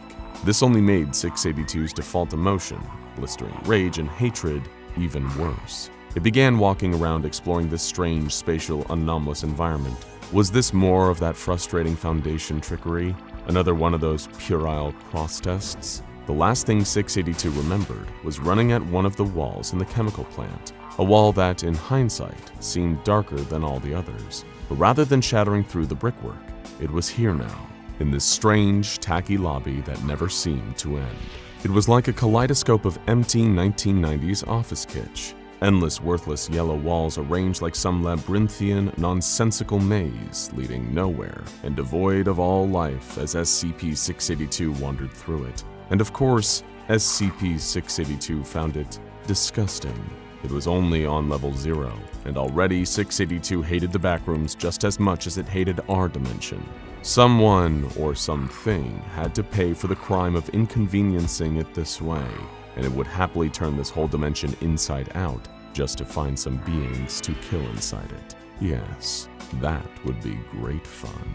This only made 682's default emotion, blistering rage and hatred, even worse. It began walking around exploring this strange, spatial, anomalous environment. Was this more of that frustrating Foundation trickery? Another one of those puerile cross tests? The last thing 682 remembered was running at one of the walls in the chemical plant, a wall that, in hindsight, seemed darker than all the others. But rather than shattering through the brickwork, it was here now, in this strange, tacky lobby that never seemed to end. It was like a kaleidoscope of empty 1990s office kitsch. Endless, worthless yellow walls arranged like some labyrinthian, nonsensical maze leading nowhere and devoid of all life as SCP-682 wandered through it. And of course, SCP-682 found it disgusting. It was only on level 0, and already 682 hated the Backrooms just as much as it hated our dimension. Someone or something had to pay for the crime of inconveniencing it this way, and it would happily turn this whole dimension inside out just to find some beings to kill inside it. Yes, that would be great fun.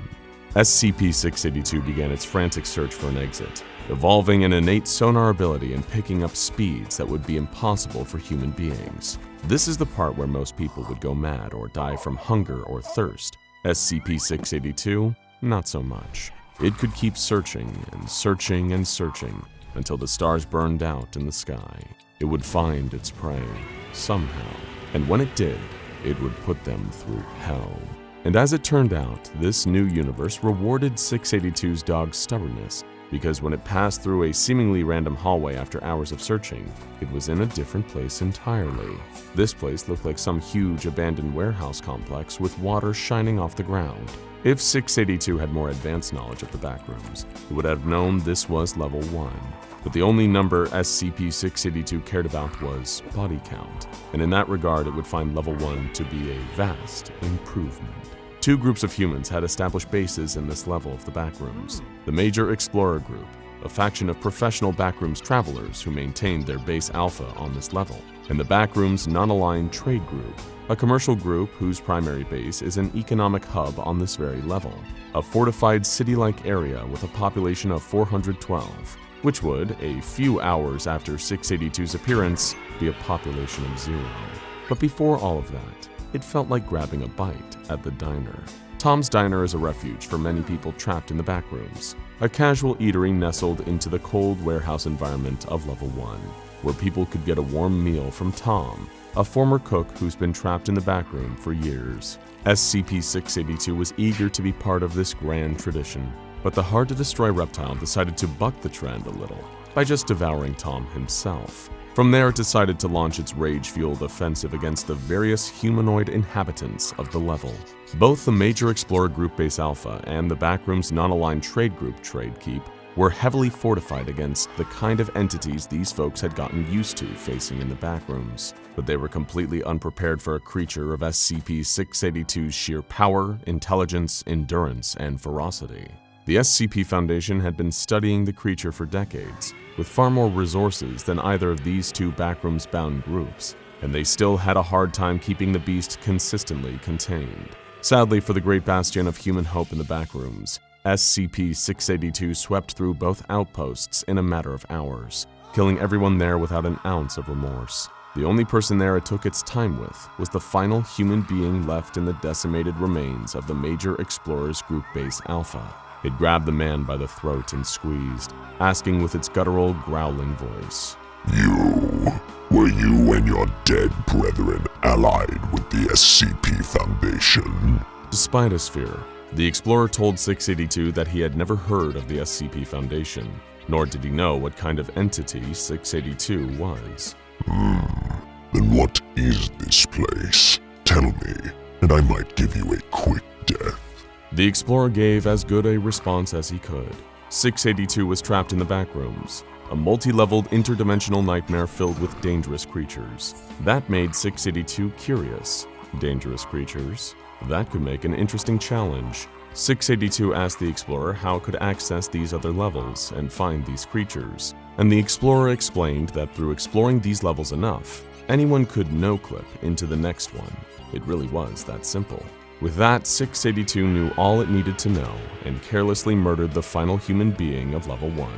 SCP-682 began its frantic search for an exit, evolving an innate sonar ability and picking up speeds that would be impossible for human beings. This is the part where most people would go mad or die from hunger or thirst. SCP-682, not so much. It could keep searching and searching and searching until the stars burned out in the sky. It would find its prey, somehow, and when it did, it would put them through hell. And as it turned out, this new universe rewarded 682's dog's stubbornness, because when it passed through a seemingly random hallway after hours of searching, it was in a different place entirely. This place looked like some huge abandoned warehouse complex with water shining off the ground. If 682 had more advanced knowledge of the Backrooms, it would have known this was level 1. But the only number SCP-682 cared about was body count, and in that regard it would find level 1 to be a vast improvement. Two groups of humans had established bases in this level of the Backrooms. The Major Explorer Group, a faction of professional Backrooms travelers who maintained their base alpha on this level, and the Backrooms Non-Aligned Trade Group, a commercial group whose primary base is an economic hub on this very level, a fortified city-like area with a population of 412, which would, a few hours after 682's appearance, be a population of 0. But before all of that, it felt like grabbing a bite at the diner. Tom's Diner is a refuge for many people trapped in the Backrooms, a casual eatery nestled into the cold warehouse environment of level 1, where people could get a warm meal from Tom, a former cook who's been trapped in the backroom for years. SCP-682 was eager to be part of this grand tradition, but the hard-to-destroy reptile decided to buck the trend a little by just devouring Tom himself. From there, it decided to launch its rage-fueled offensive against the various humanoid inhabitants of the level. Both the Major Explorer Group Base Alpha and the Backrooms Non-Aligned Trade Group Trade Keep were heavily fortified against the kind of entities these folks had gotten used to facing in the Backrooms, but they were completely unprepared for a creature of SCP-682's sheer power, intelligence, endurance, and ferocity. The SCP Foundation had been studying the creature for decades, with far more resources than either of these two Backrooms-bound groups, and they still had a hard time keeping the beast consistently contained. Sadly for the great bastion of human hope in the Backrooms, SCP-682 swept through both outposts in a matter of hours, killing everyone there without an ounce of remorse. The only person there it took its time with was the final human being left in the decimated remains of the Major Explorers Group Base Alpha. It grabbed the man by the throat and squeezed, asking with its guttural, growling voice, Were you and your dead brethren allied with the SCP Foundation?" Despite his fear, the Explorer told 682 that he had never heard of the SCP Foundation, nor did he know what kind of entity 682 was. Then what is this place? Tell me, and I might give you a quick death." The Explorer gave as good a response as he could. 682 was trapped in the Backrooms, a multi-leveled interdimensional nightmare filled with dangerous creatures. That made 682 curious. Dangerous creatures? That could make an interesting challenge. 682 asked the Explorer how it could access these other levels and find these creatures, and the Explorer explained that through exploring these levels enough, anyone could no-clip into the next one. It really was that simple. With that, 682 knew all it needed to know and carelessly murdered the final human being of level 1.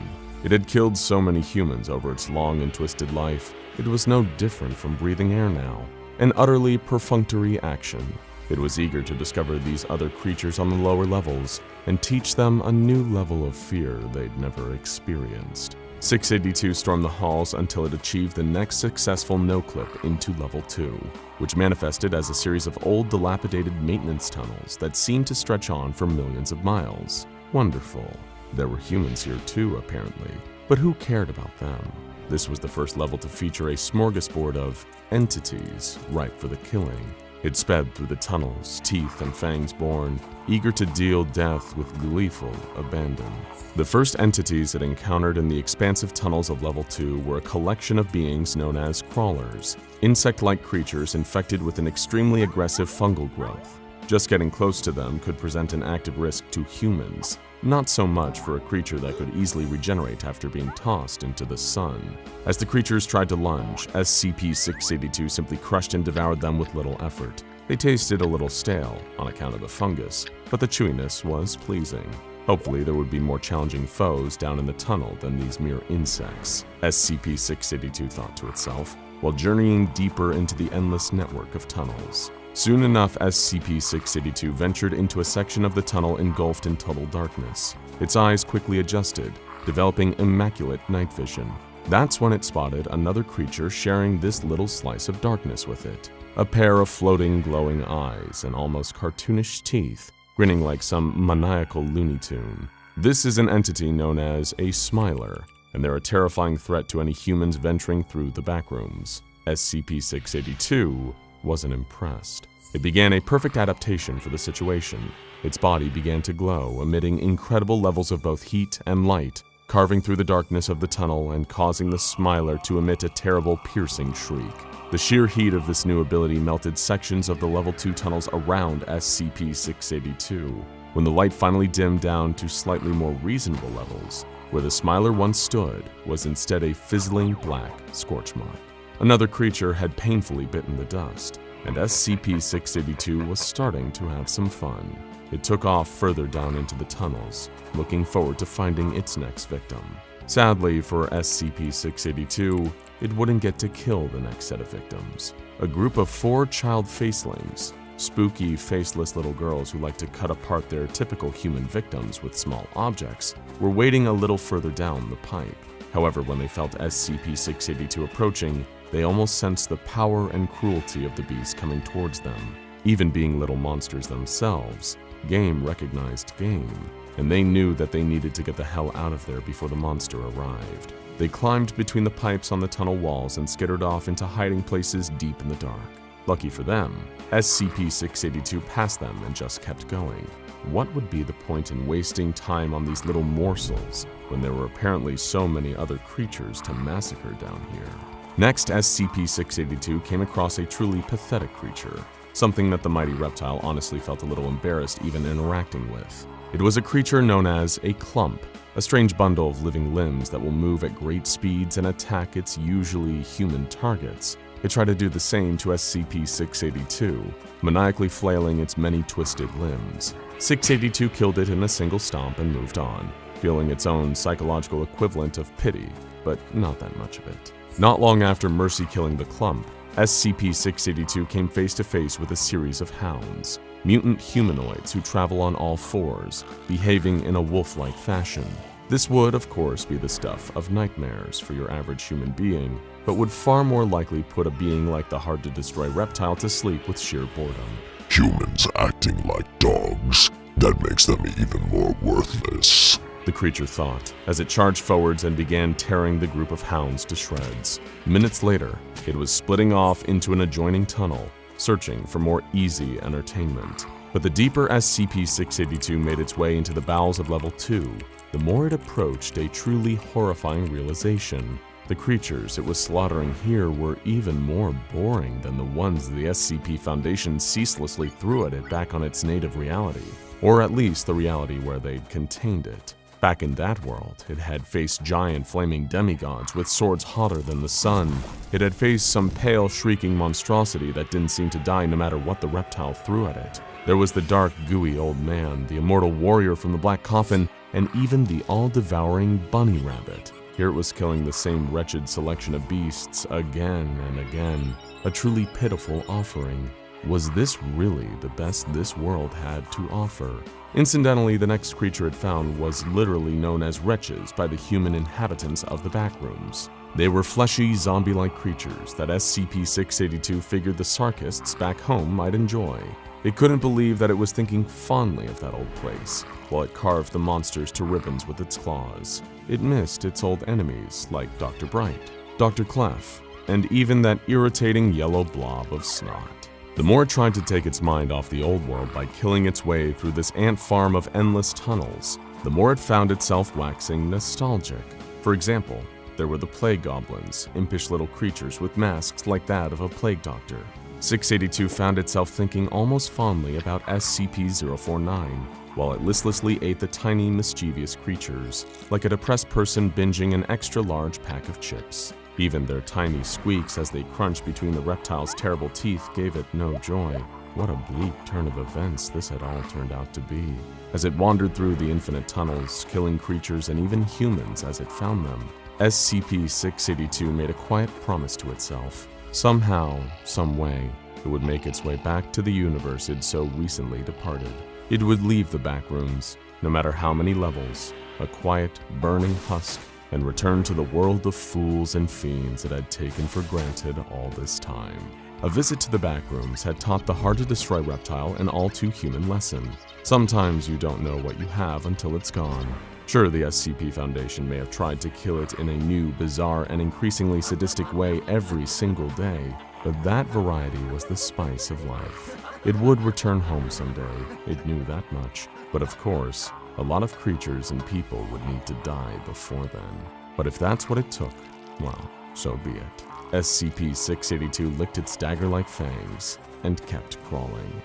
It had killed so many humans over its long and twisted life, it was no different from breathing air now. An utterly perfunctory action. It was eager to discover these other creatures on the lower levels and teach them a new level of fear they'd never experienced. 682 stormed the halls until it achieved the next successful no-clip into Level 2, which manifested as a series of old, dilapidated maintenance tunnels that seemed to stretch on for millions of miles. Wonderful. There were humans here too, apparently, but who cared about them? This was the first level to feature a smorgasbord of entities ripe for the killing. It sped through the tunnels, teeth and fangs born, eager to deal death with gleeful abandon. The first entities it encountered in the expansive tunnels of Level 2 were a collection of beings known as crawlers, insect-like creatures infected with an extremely aggressive fungal growth. Just getting close to them could present an active risk to humans, not so much for a creature that could easily regenerate after being tossed into the sun. As the creatures tried to lunge, SCP-682 simply crushed and devoured them with little effort. They tasted a little stale on account of the fungus, but the chewiness was pleasing. Hopefully there would be more challenging foes down in the tunnel than these mere insects, SCP-682 thought to itself, while journeying deeper into the endless network of tunnels. Soon enough, SCP-682 ventured into a section of the tunnel engulfed in total darkness. Its eyes quickly adjusted, developing immaculate night vision. That's when it spotted another creature sharing this little slice of darkness with it. A pair of floating, glowing eyes and almost cartoonish teeth, grinning like some maniacal Looney Tune. This is an entity known as a Smiler, and they're a terrifying threat to any humans venturing through the Backrooms. SCP-682 wasn't impressed. It began a perfect adaptation for the situation. Its body began to glow, emitting incredible levels of both heat and light, carving through the darkness of the tunnel and causing the Smiler to emit a terrible, piercing shriek. The sheer heat of this new ability melted sections of the Level 2 tunnels around SCP-682. When the light finally dimmed down to slightly more reasonable levels, where the Smiler once stood was instead a fizzling black scorch mark. Another creature had painfully bitten the dust, and SCP-682 was starting to have some fun. It took off further down into the tunnels, looking forward to finding its next victim. Sadly for SCP-682, it wouldn't get to kill the next set of victims. A group of 4 child facelings, spooky, faceless little girls who like to cut apart their typical human victims with small objects, were waiting a little further down the pipe. However, when they felt SCP-682 approaching, they almost sensed the power and cruelty of the beast coming towards them. Even being little monsters themselves, game recognized game, and they knew that they needed to get the hell out of there before the monster arrived. They climbed between the pipes on the tunnel walls and skittered off into hiding places deep in the dark. Lucky for them, SCP-682 passed them and just kept going. What would be the point in wasting time on these little morsels when there were apparently so many other creatures to massacre down here? Next, SCP-682 came across a truly pathetic creature, something that the mighty reptile honestly felt a little embarrassed even interacting with. It was a creature known as a clump, a strange bundle of living limbs that will move at great speeds and attack its usually human targets. It tried to do the same to SCP-682, maniacally flailing its many twisted limbs. 682 killed it in a single stomp and moved on, feeling its own psychological equivalent of pity, but not that much of it. Not long after mercy killing the clump, SCP-682 came face to face with a series of hounds, mutant humanoids who travel on all fours, behaving in a wolf-like fashion. This would, of course, be the stuff of nightmares for your average human being, but would far more likely put a being like the hard-to-destroy reptile to sleep with sheer boredom. Humans acting like dogs. That makes them even more worthless, the creature thought, as it charged forwards and began tearing the group of hounds to shreds. Minutes later, it was splitting off into an adjoining tunnel, searching for more easy entertainment. But the deeper SCP-682 made its way into the bowels of Level 2, the more it approached a truly horrifying realization. The creatures it was slaughtering here were even more boring than the ones the SCP Foundation ceaselessly threw at it back on its native reality, or at least the reality where they'd contained it. Back in that world, it had faced giant flaming demigods with swords hotter than the sun. It had faced some pale, shrieking monstrosity that didn't seem to die no matter what the reptile threw at it. There was the dark, gooey old man, the immortal warrior from the Black Coffin, and even the all-devouring bunny rabbit. Here it was killing the same wretched selection of beasts again and again, a truly pitiful offering. Was this really the best this world had to offer? Incidentally, the next creature it found was literally known as wretches by the human inhabitants of the Backrooms. They were fleshy, zombie-like creatures that SCP-682 figured the SCARIESTs back home might enjoy. It couldn't believe that it was thinking fondly of that old place, while it carved the monsters to ribbons with its claws. It missed its old enemies like Dr. Bright, Dr. Clef, and even that irritating yellow blob of snot. The more it tried to take its mind off the old world by killing its way through this ant farm of endless tunnels, the more it found itself waxing nostalgic. For example, there were the plague goblins, impish little creatures with masks like that of a plague doctor. 682 found itself thinking almost fondly about SCP-049, while it listlessly ate the tiny, mischievous creatures, like a depressed person binging an extra-large pack of chips. Even their tiny squeaks as they crunched between the reptile's terrible teeth gave it no joy. What a bleak turn of events this had all turned out to be. As it wandered through the infinite tunnels, killing creatures and even humans as it found them, SCP-682 made a quiet promise to itself. Somehow, some way, it would make its way back to the universe it so recently departed. It would leave the Backrooms, no matter how many levels, a quiet, burning husk, and return to the world of fools and fiends it had taken for granted all this time. A visit to the Backrooms had taught the hard-to-destroy reptile an all-too-human lesson. Sometimes you don't know what you have until it's gone. Sure, the SCP Foundation may have tried to kill it in a new, bizarre, and increasingly sadistic way every single day, but that variety was the spice of life. It would return home someday, it knew that much, but of course, a lot of creatures and people would need to die before then. But if that's what it took, well, so be it. SCP-682 licked its dagger-like fangs and kept crawling.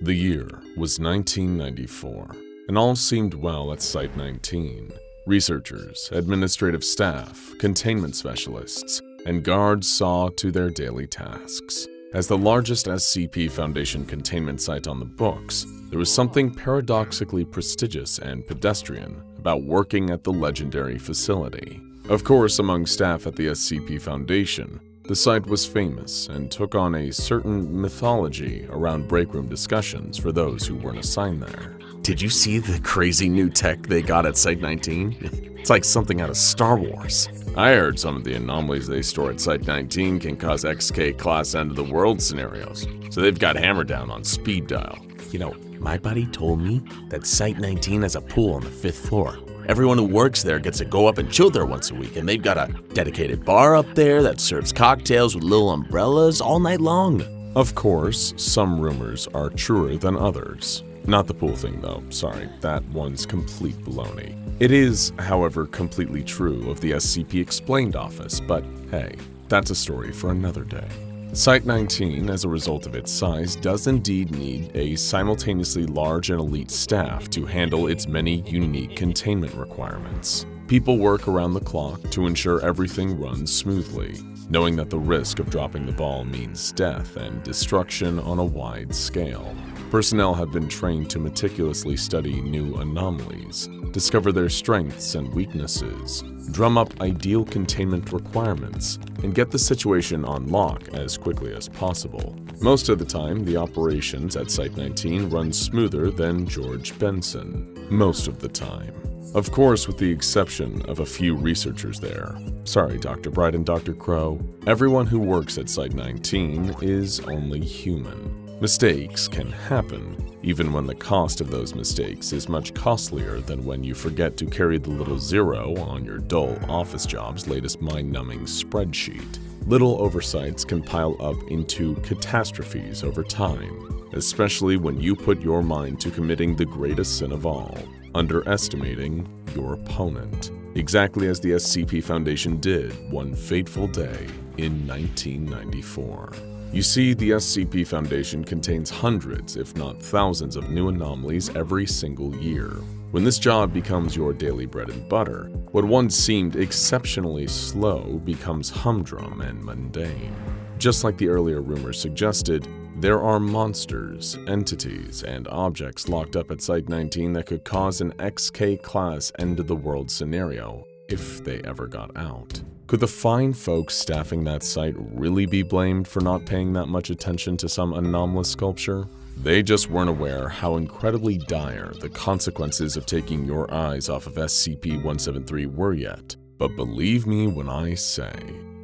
The year was 1994, and all seemed well at Site-19. Researchers, administrative staff, containment specialists, and guards saw to their daily tasks. As the largest SCP Foundation containment site on the books, there was something paradoxically prestigious and pedestrian about working at the legendary facility. Of course, among staff at the SCP Foundation, the site was famous and took on a certain mythology around breakroom discussions for those who weren't assigned there. Did you see the crazy new tech they got at Site-19? It's like something out of Star Wars. I heard some of the anomalies they store at Site-19 can cause XK-class end-of-the-world scenarios, so they've got hammered down on speed dial. You know, my buddy told me that Site-19 has a pool on the 5th floor. Everyone who works there gets to go up and chill there once a week, and they've got a dedicated bar up there that serves cocktails with little umbrellas all night long. Of course, some rumors are truer than others. Not the pool thing though, sorry, that one's complete baloney. It is, however, completely true of the SCP Explained office, but hey, that's a story for another day. Site-19, as a result of its size, does indeed need a simultaneously large and elite staff to handle its many unique containment requirements. People work around the clock to ensure everything runs smoothly, knowing that the risk of dropping the ball means death and destruction on a wide scale. Personnel have been trained to meticulously study new anomalies, discover their strengths and weaknesses, drum up ideal containment requirements, and get the situation on lock as quickly as possible. Most of the time, the operations at Site-19 run smoother than George Benson. Most of the time. Of course, with the exception of a few researchers there. Sorry, Dr. Bright and Dr. Crow. Everyone who works at Site-19 is only human. Mistakes can happen, even when the cost of those mistakes is much costlier than when you forget to carry the little zero on your dull office job's latest mind-numbing spreadsheet. Little oversights can pile up into catastrophes over time, especially when you put your mind to committing the greatest sin of all, underestimating your opponent, exactly as the SCP Foundation did one fateful day in 1994. You see, the SCP Foundation contains hundreds, if not thousands, of new anomalies every single year. When this job becomes your daily bread and butter, what once seemed exceptionally slow becomes humdrum and mundane. Just like the earlier rumors suggested, there are monsters, entities, and objects locked up at Site-19 that could cause an XK-class end-of-the-world scenario, if they ever got out. Could the fine folks staffing that site really be blamed for not paying that much attention to some anomalous sculpture? They just weren't aware how incredibly dire the consequences of taking your eyes off of SCP-173 were yet. But believe me when I say,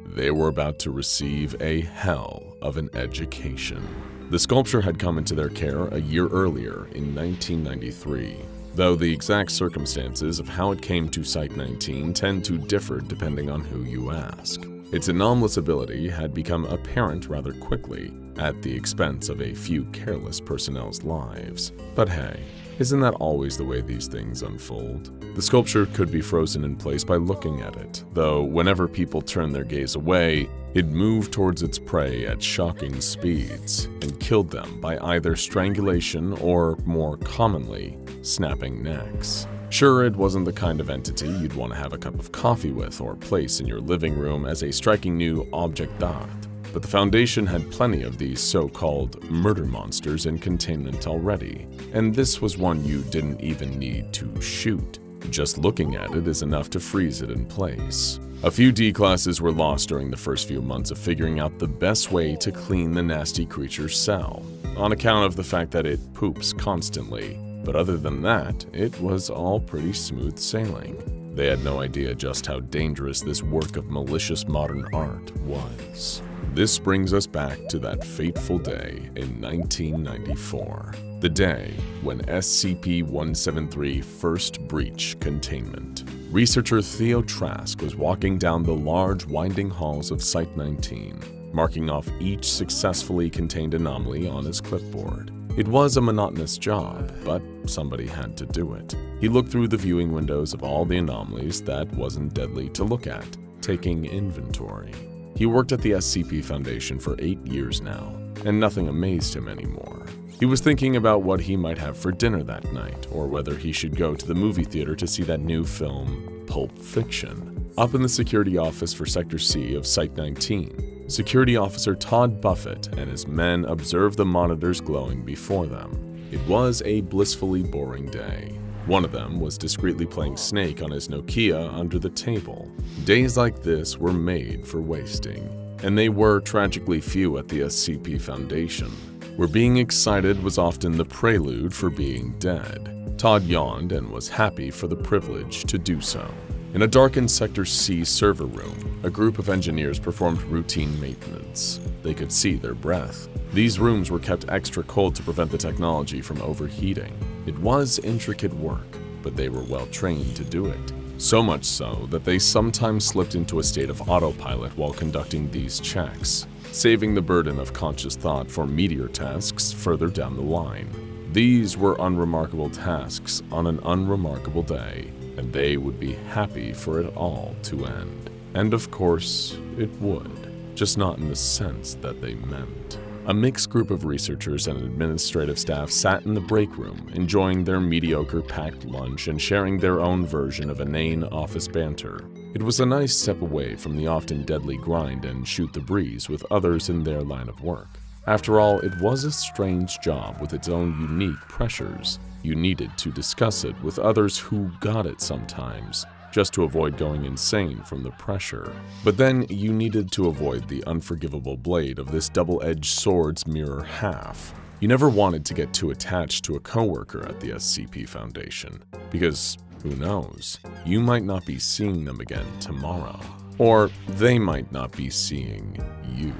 they were about to receive a hell of an education. The sculpture had come into their care a year earlier in 1993, though the exact circumstances of how it came to Site-19 tend to differ depending on who you ask. Its anomalous ability had become apparent rather quickly, at the expense of a few careless personnel's lives. But hey, isn't that always the way these things unfold? The sculpture could be frozen in place by looking at it, though whenever people turned their gaze away, it moved towards its prey at shocking speeds and killed them by either strangulation or, more commonly, snapping necks. Sure, it wasn't the kind of entity you'd want to have a cup of coffee with or place in your living room as a striking new object d'art, but the Foundation had plenty of these so-called murder monsters in containment already, and this was one you didn't even need to shoot. Just looking at it is enough to freeze it in place. A few D-classes were lost during the first few months of figuring out the best way to clean the nasty creature's cell, on account of the fact that it poops constantly. But other than that, it was all pretty smooth sailing. They had no idea just how dangerous this work of malicious modern art was. This brings us back to that fateful day in 1994, the day when SCP-173 first breached containment. Researcher Theo Trask was walking down the large winding halls of Site-19, marking off each successfully contained anomaly on his clipboard. It was a monotonous job, but somebody had to do it. He looked through the viewing windows of all the anomalies that wasn't deadly to look at, taking inventory. He worked at the SCP Foundation for 8 years now, and nothing amazed him anymore. He was thinking about what he might have for dinner that night, or whether he should go to the movie theater to see that new film, Pulp Fiction. Up in the security office for Sector C of Site-19, Security Officer Todd Buffett and his men observed the monitors glowing before them. It was a blissfully boring day. One of them was discreetly playing Snake on his Nokia under the table. Days like this were made for wasting, and they were tragically few at the SCP Foundation, where being excited was often the prelude for being dead. Todd yawned and was happy for the privilege to do so. In a darkened Sector C server room, a group of engineers performed routine maintenance. They could see their breath. These rooms were kept extra cold to prevent the technology from overheating. It was intricate work, but they were well trained to do it. So much so that they sometimes slipped into a state of autopilot while conducting these checks, saving the burden of conscious thought for meteor tasks further down the line. These were unremarkable tasks on an unremarkable day, and they would be happy for it all to end. And of course, it would, just not in the sense that they meant. A mixed group of researchers and administrative staff sat in the break room, enjoying their mediocre packed lunch and sharing their own version of inane office banter. It was a nice step away from the often deadly grind and shoot the breeze with others in their line of work. After all, it was a strange job with its own unique pressures. You needed to discuss it with others who got it sometimes, just to avoid going insane from the pressure. But then you needed to avoid the unforgivable blade of this double-edged sword's mirror half. You never wanted to get too attached to a coworker at the SCP Foundation, because who knows, you might not be seeing them again tomorrow. Or they might not be seeing you.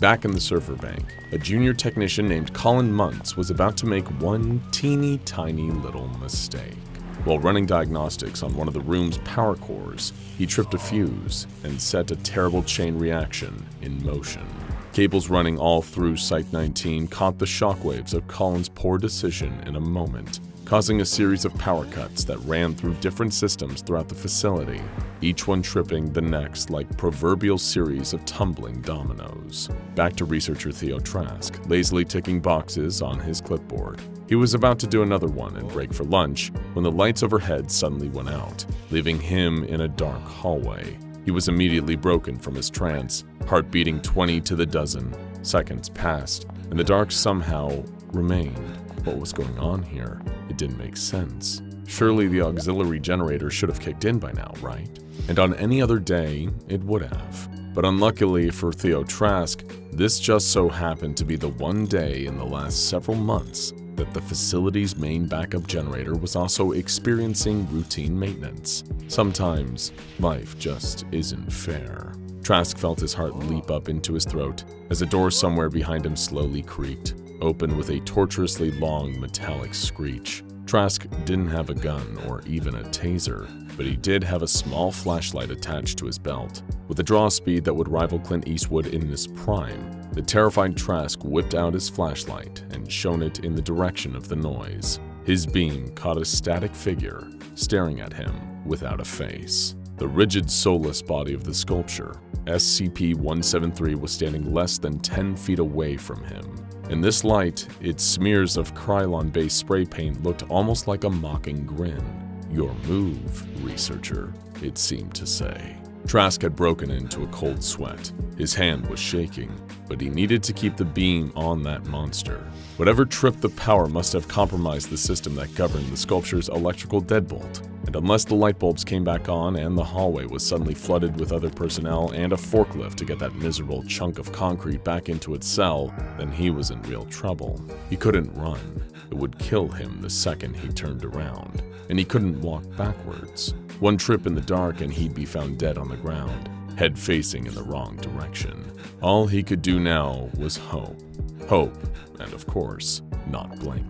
Back in the server bank, a junior technician named Colin Muntz was about to make one teeny tiny little mistake. While running diagnostics on one of the room's power cores, he tripped a fuse and set a terrible chain reaction in motion. Cables running all through Site-19 caught the shockwaves of Colin's poor decision in a moment, causing a series of power cuts that ran through different systems throughout the facility, each one tripping the next like proverbial series of tumbling dominoes. Back to researcher Theo Trask, lazily ticking boxes on his clipboard. He was about to do another one and break for lunch when the lights overhead suddenly went out, leaving him in a dark hallway. He was immediately broken from his trance, heart beating 20 to the dozen. Seconds passed, and the dark somehow remained. What was going on here? It didn't make sense. Surely the auxiliary generator should have kicked in by now, right? and on any other day, it would have. But unluckily for Theo Trask, this just so happened to be the one day in the last several months that the facility's main backup generator was also experiencing routine maintenance. Sometimes, life just isn't fair. Trask felt his heart leap up into his throat as a door somewhere behind him slowly creaked, open with a torturously long metallic screech. Trask didn't have a gun or even a taser, but he did have a small flashlight attached to his belt. With a draw speed that would rival Clint Eastwood in his prime, the terrified Trask whipped out his flashlight and shone it in the direction of the noise. His beam caught a static figure staring at him without a face. The rigid, soulless body of the sculpture, SCP-173, was standing less than 10 feet away from him. In this light, its smears of Krylon-based spray paint looked almost like a mocking grin. "Your move, researcher," it seemed to say. Trask had broken into a cold sweat. His hand was shaking, but he needed to keep the beam on that monster. Whatever tripped the power must have compromised the system that governed the sculpture's electrical deadbolt. And unless the light bulbs came back on and the hallway was suddenly flooded with other personnel and a forklift to get that miserable chunk of concrete back into its cell, then he was in real trouble. He couldn't run. It would kill him the second he turned around. And he couldn't walk backwards. One trip in the dark and he'd be found dead on the ground, head facing in the wrong direction. All he could do now was hope. Hope, and of course, not blink.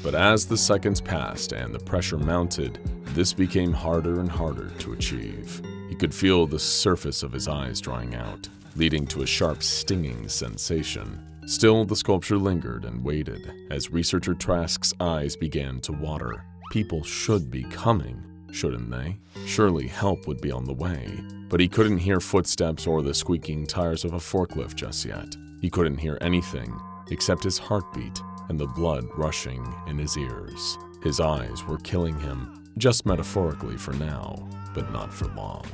But as the seconds passed and the pressure mounted, this became harder and harder to achieve. He could feel the surface of his eyes drying out, leading to a sharp stinging sensation. Still, the sculpture lingered and waited as researcher Trask's eyes began to water. People should be coming, shouldn't they? Surely help would be on the way. But he couldn't hear footsteps or the squeaking tires of a forklift just yet. He couldn't hear anything except his heartbeat and the blood rushing in his ears. His eyes were killing him, just metaphorically for now, but not for long.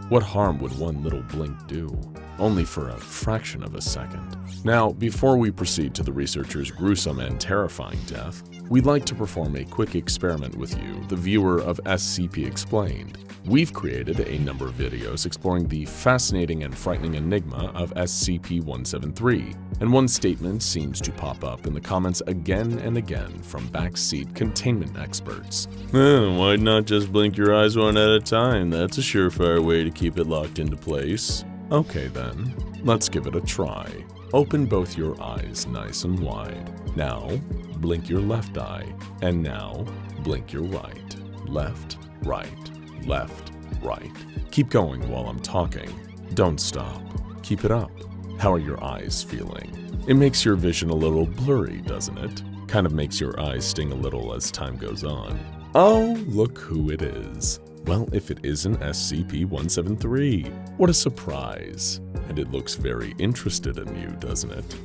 What harm would one little blink do? Only for a fraction of a second. Now, before we proceed to the researcher's gruesome and terrifying death, we'd like to perform a quick experiment with you, the viewer of SCP Explained. We've created a number of videos exploring the fascinating and frightening enigma of SCP-173, and one statement seems to pop up in the comments again and again from backseat containment experts. Why not just blink your eyes one at a time? That's a surefire way to keep it locked into place. Okay then, let's give it a try. Open both your eyes nice and wide. Now, blink your left eye, and now, blink your right. Left, right, left, right. Keep going while I'm talking. Don't stop. Keep it up. How are your eyes feeling? It makes your vision a little blurry, doesn't it? Kind of makes your eyes sting a little as time goes on. Oh, look who it is. Well, if it isn't SCP-173, what a surprise. And it looks very interested in you, doesn't it?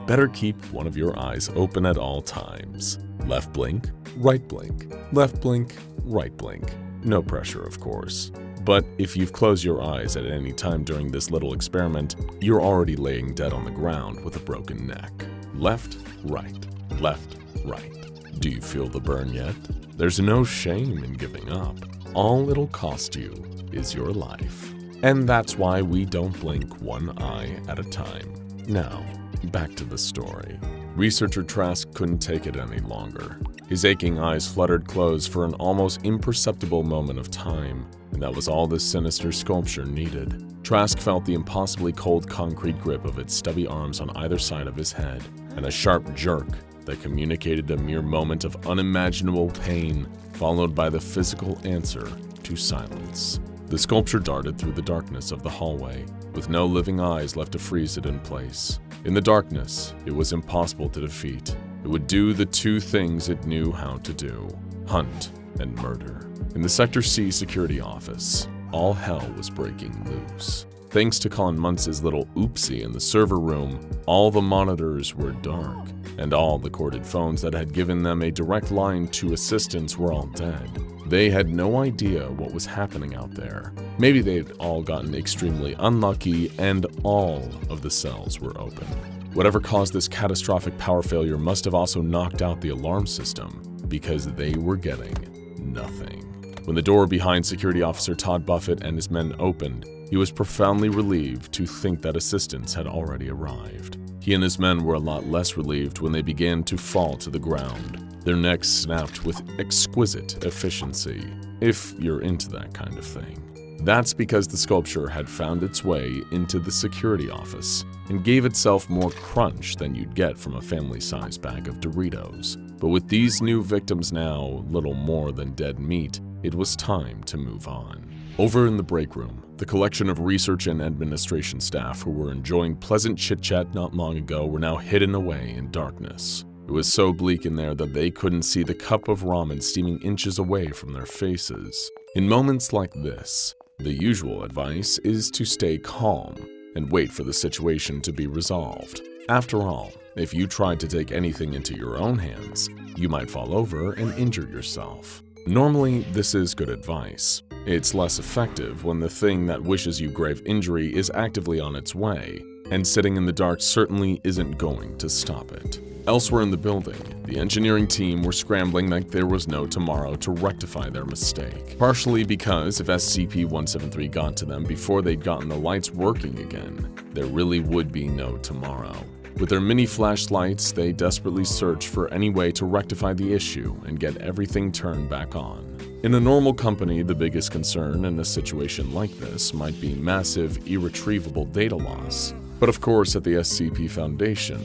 Better keep one of your eyes open at all times. Left blink, right blink, left blink, right blink. No pressure, of course. But if you've closed your eyes at any time during this little experiment, you're already laying dead on the ground with a broken neck. Left, right, left, right. Do you feel the burn yet? There's no shame in giving up. All it'll cost you is your life. And that's why we don't blink one eye at a time. Now, back to the story. Researcher Trask couldn't take it any longer. His aching eyes fluttered closed for an almost imperceptible moment of time, and that was all this sinister sculpture needed. Trask felt the impossibly cold concrete grip of its stubby arms on either side of his head, and a sharp jerk that communicated a mere moment of unimaginable pain, followed by the physical answer to silence. The sculpture darted through the darkness of the hallway, with no living eyes left to freeze it in place. In the darkness, it was impossible to defeat. It would do the two things it knew how to do: hunt and murder. In the Sector C security office, all hell was breaking loose. Thanks to Colin Muntz's little oopsie in the server room, all the monitors were dark, and all the corded phones that had given them a direct line to assistance were all dead. They had no idea what was happening out there. Maybe they had all gotten extremely unlucky and all of the cells were open. Whatever caused this catastrophic power failure must have also knocked out the alarm system, because they were getting nothing. When the door behind Security Officer Todd Buffett and his men opened, he was profoundly relieved to think that assistance had already arrived. He and his men were a lot less relieved when they began to fall to the ground. Their necks snapped with exquisite efficiency, if you're into that kind of thing. That's because the sculpture had found its way into the security office and gave itself more crunch than you'd get from a family-sized bag of Doritos. But with these new victims now little more than dead meat, it was time to move on. Over in the break room, the collection of research and administration staff who were enjoying pleasant chit-chat not long ago were now hidden away in darkness. It was so bleak in there that they couldn't see the cup of ramen steaming inches away from their faces. In moments like this, the usual advice is to stay calm and wait for the situation to be resolved. After all, if you tried to take anything into your own hands, you might fall over and injure yourself. Normally, this is good advice. It's less effective when the thing that wishes you grave injury is actively on its way, and sitting in the dark certainly isn't going to stop it. Elsewhere in the building, the engineering team were scrambling like there was no tomorrow to rectify their mistake. Partially because if SCP-173 got to them before they'd gotten the lights working again, there really would be no tomorrow. With their mini flashlights, they desperately searched for any way to rectify the issue and get everything turned back on. In a normal company, the biggest concern in a situation like this might be massive, irretrievable data loss. But of course, at the SCP Foundation,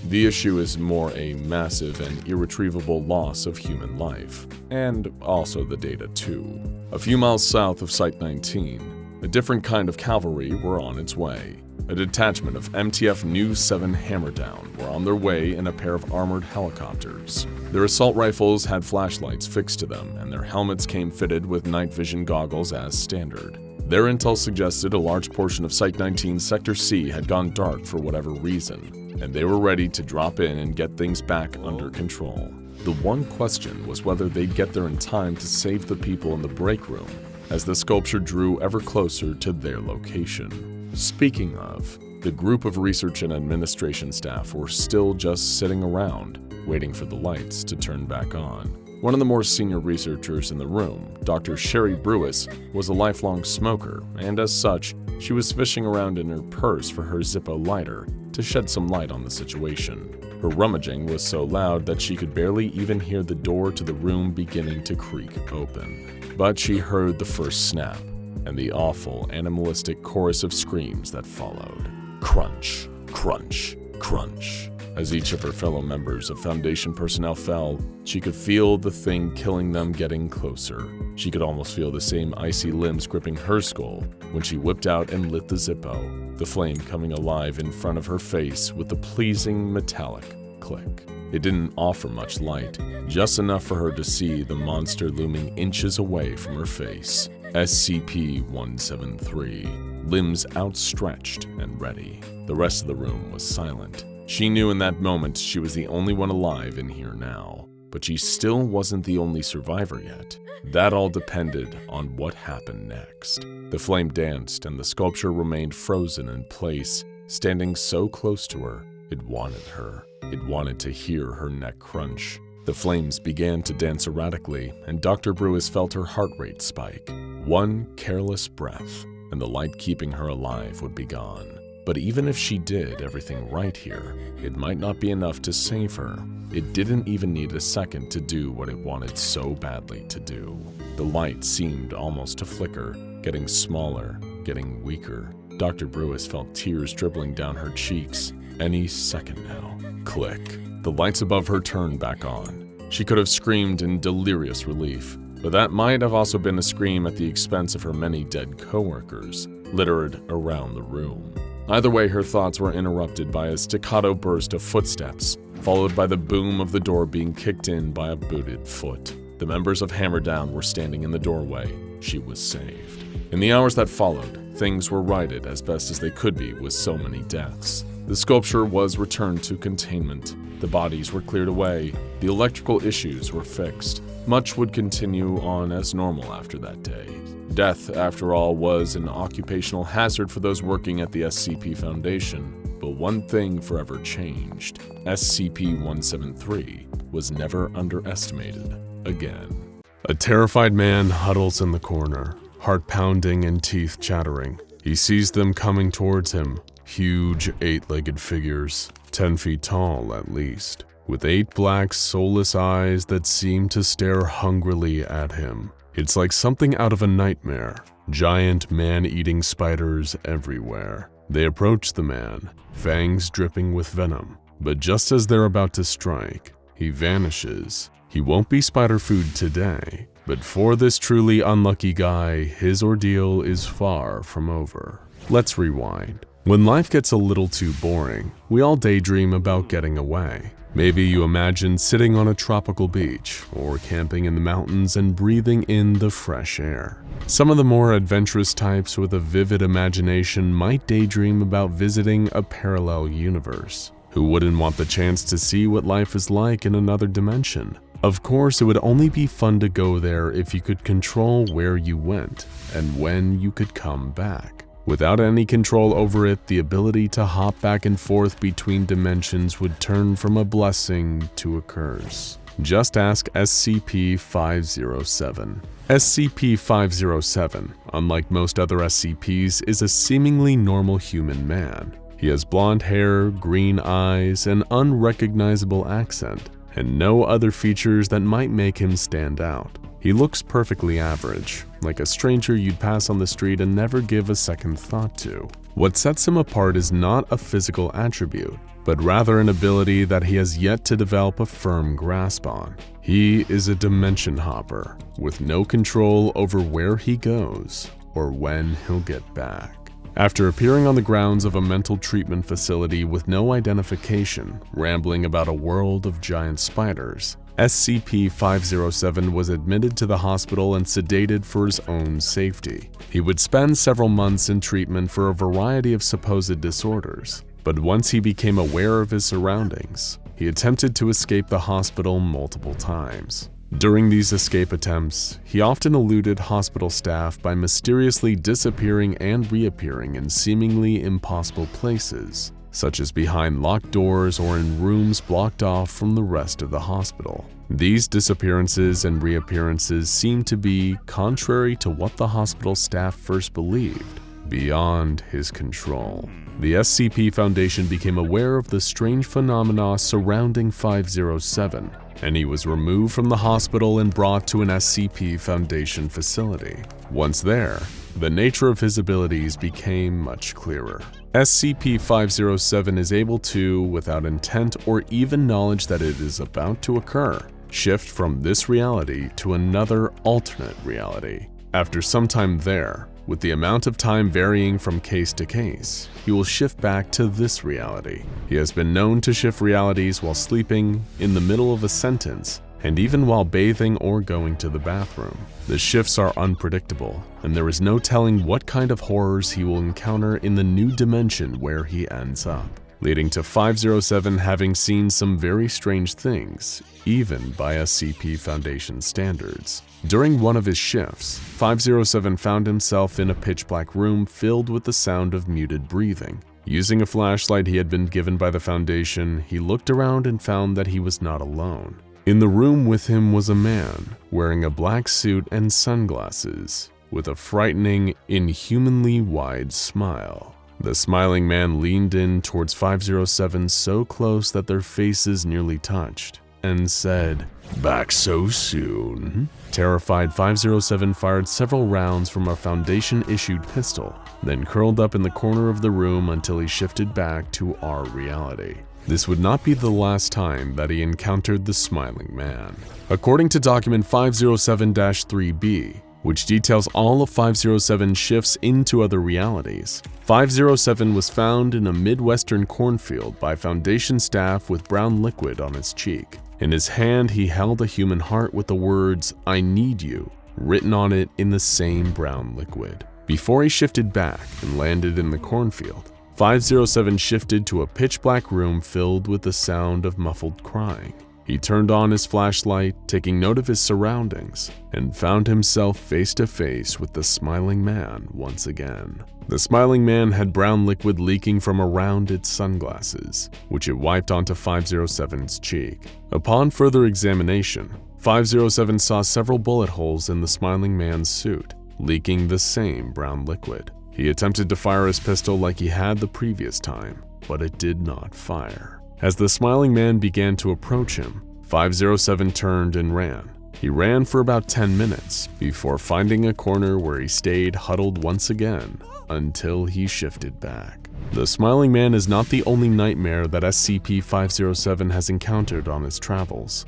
the issue is more a massive and irretrievable loss of human life, and also the data too. A few miles south of Site-19, a different kind of cavalry were on its way. A detachment of MTF Nu 7 Hammerdown were on their way in a pair of armored helicopters. Their assault rifles had flashlights fixed to them, and their helmets came fitted with night vision goggles as standard. Their intel suggested a large portion of Site-19 Sector C had gone dark for whatever reason, and they were ready to drop in and get things back under control. The one question was whether they'd get there in time to save the people in the break room, as the sculpture drew ever closer to their location. Speaking of, the group of research and administration staff were still just sitting around, waiting for the lights to turn back on. One of the more senior researchers in the room, Dr. Sherry Brewis, was a lifelong smoker, and as such, she was fishing around in her purse for her Zippo lighter to shed some light on the situation. Her rummaging was so loud that she could barely even hear the door to the room beginning to creak open. But she heard the first snap, and the awful, animalistic chorus of screams that followed. Crunch, crunch, crunch. As each of her fellow members of Foundation personnel fell, she could feel the thing killing them getting closer. She could almost feel the same icy limbs gripping her skull when she whipped out and lit the Zippo, the flame coming alive in front of her face with a pleasing metallic click. It didn't offer much light, just enough for her to see the monster looming inches away from her face. SCP-173, limbs outstretched and ready. The rest of the room was silent. She knew in that moment she was the only one alive in here now, but she still wasn't the only survivor yet. That all depended on what happened next. The flame danced and the sculpture remained frozen in place, standing so close to her, it wanted her. It wanted to hear her neck crunch. The flames began to dance erratically, and Dr. Brewis felt her heart rate spike. One careless breath, and the light keeping her alive would be gone. But even if she did everything right here, it might not be enough to save her. It didn't even need a second to do what it wanted so badly to do. The light seemed almost to flicker, getting smaller, getting weaker. Dr. Brewis felt tears dribbling down her cheeks. Any second now. Click. The lights above her turned back on. She could have screamed in delirious relief, but that might have also been a scream at the expense of her many dead coworkers, littered around the room. Either way, her thoughts were interrupted by a staccato burst of footsteps, followed by the boom of the door being kicked in by a booted foot. The members of Hammerdown were standing in the doorway. She was saved. In the hours that followed, things were righted as best as they could be with so many deaths. The sculpture was returned to containment. The bodies were cleared away. The electrical issues were fixed. Much would continue on as normal after that day. Death, after all, was an occupational hazard for those working at the SCP Foundation. But one thing forever changed. SCP-173 was never underestimated again. A terrified man huddles in the corner, heart pounding and teeth chattering. He sees them coming towards him, huge 8-legged figures, 10 feet tall at least, with 8 black, soulless eyes that seem to stare hungrily at him. It's like something out of a nightmare. Giant man-eating spiders everywhere. They approach the man, fangs dripping with venom. But just as they're about to strike, he vanishes. He won't be spider food today, but for this truly unlucky guy, his ordeal is far from over. Let's rewind. When life gets a little too boring, we all daydream about getting away. Maybe you imagine sitting on a tropical beach or camping in the mountains and breathing in the fresh air. Some of the more adventurous types with a vivid imagination might daydream about visiting a parallel universe. Who wouldn't want the chance to see what life is like in another dimension? Of course, it would only be fun to go there if you could control where you went and when you could come back. Without any control over it, the ability to hop back and forth between dimensions would turn from a blessing to a curse. Just ask SCP-507. SCP-507, unlike most other SCPs, is a seemingly normal human man. He has blonde hair, green eyes, an unrecognizable accent, and no other features that might make him stand out. He looks perfectly average, like a stranger you'd pass on the street and never give a second thought to. What sets him apart is not a physical attribute, but rather an ability that he has yet to develop a firm grasp on. He is a dimension hopper, with no control over where he goes or when he'll get back. After appearing on the grounds of a mental treatment facility with no identification, rambling about a world of giant spiders, SCP-507 was admitted to the hospital and sedated for his own safety. He would spend several months in treatment for a variety of supposed disorders, but once he became aware of his surroundings, he attempted to escape the hospital multiple times. During these escape attempts, he often eluded hospital staff by mysteriously disappearing and reappearing in seemingly impossible places, such as behind locked doors or in rooms blocked off from the rest of the hospital. These disappearances and reappearances seem to be, contrary to what the hospital staff first believed, beyond his control. The SCP Foundation became aware of the strange phenomena surrounding 507, and he was removed from the hospital and brought to an SCP Foundation facility. Once there, the nature of his abilities became much clearer. SCP-507 is able to, without intent or even knowledge that it is about to occur, shift from this reality to another alternate reality. After some time there, with the amount of time varying from case to case, he will shift back to this reality. He has been known to shift realities while sleeping, in the middle of a sentence, and even while bathing or going to the bathroom. The shifts are unpredictable, and there is no telling what kind of horrors he will encounter in the new dimension where he ends up, leading to 507 having seen some very strange things, even by SCP Foundation standards. During one of his shifts, 507 found himself in a pitch-black room filled with the sound of muted breathing. Using a flashlight he had been given by the Foundation, he looked around and found that he was not alone. In the room with him was a man, wearing a black suit and sunglasses, with a frightening, inhumanly wide smile. The smiling man leaned in towards 507 so close that their faces nearly touched, and said, "Back so soon?" Terrified, 507 fired several rounds from a Foundation-issued pistol, then curled up in the corner of the room until he shifted back to our reality. This would not be the last time that he encountered the smiling man. According to document 507-3B, which details all of 507's shifts into other realities, 507 was found in a Midwestern cornfield by Foundation staff with brown liquid on his cheek. In his hand, he held a human heart with the words, "I need you," written on it in the same brown liquid. Before he shifted back and landed in the cornfield, 507 shifted to a pitch-black room filled with the sound of muffled crying. He turned on his flashlight, taking note of his surroundings, and found himself face to face with the smiling man once again. The smiling man had brown liquid leaking from around its sunglasses, which it wiped onto 507's cheek. Upon further examination, 507 saw several bullet holes in the smiling man's suit, leaking the same brown liquid. He attempted to fire his pistol like he had the previous time, but it did not fire. As the smiling man began to approach him, 507 turned and ran. He ran for about 10 minutes before finding a corner where he stayed huddled once again until he shifted back. The smiling man is not the only nightmare that SCP-507 has encountered on his travels.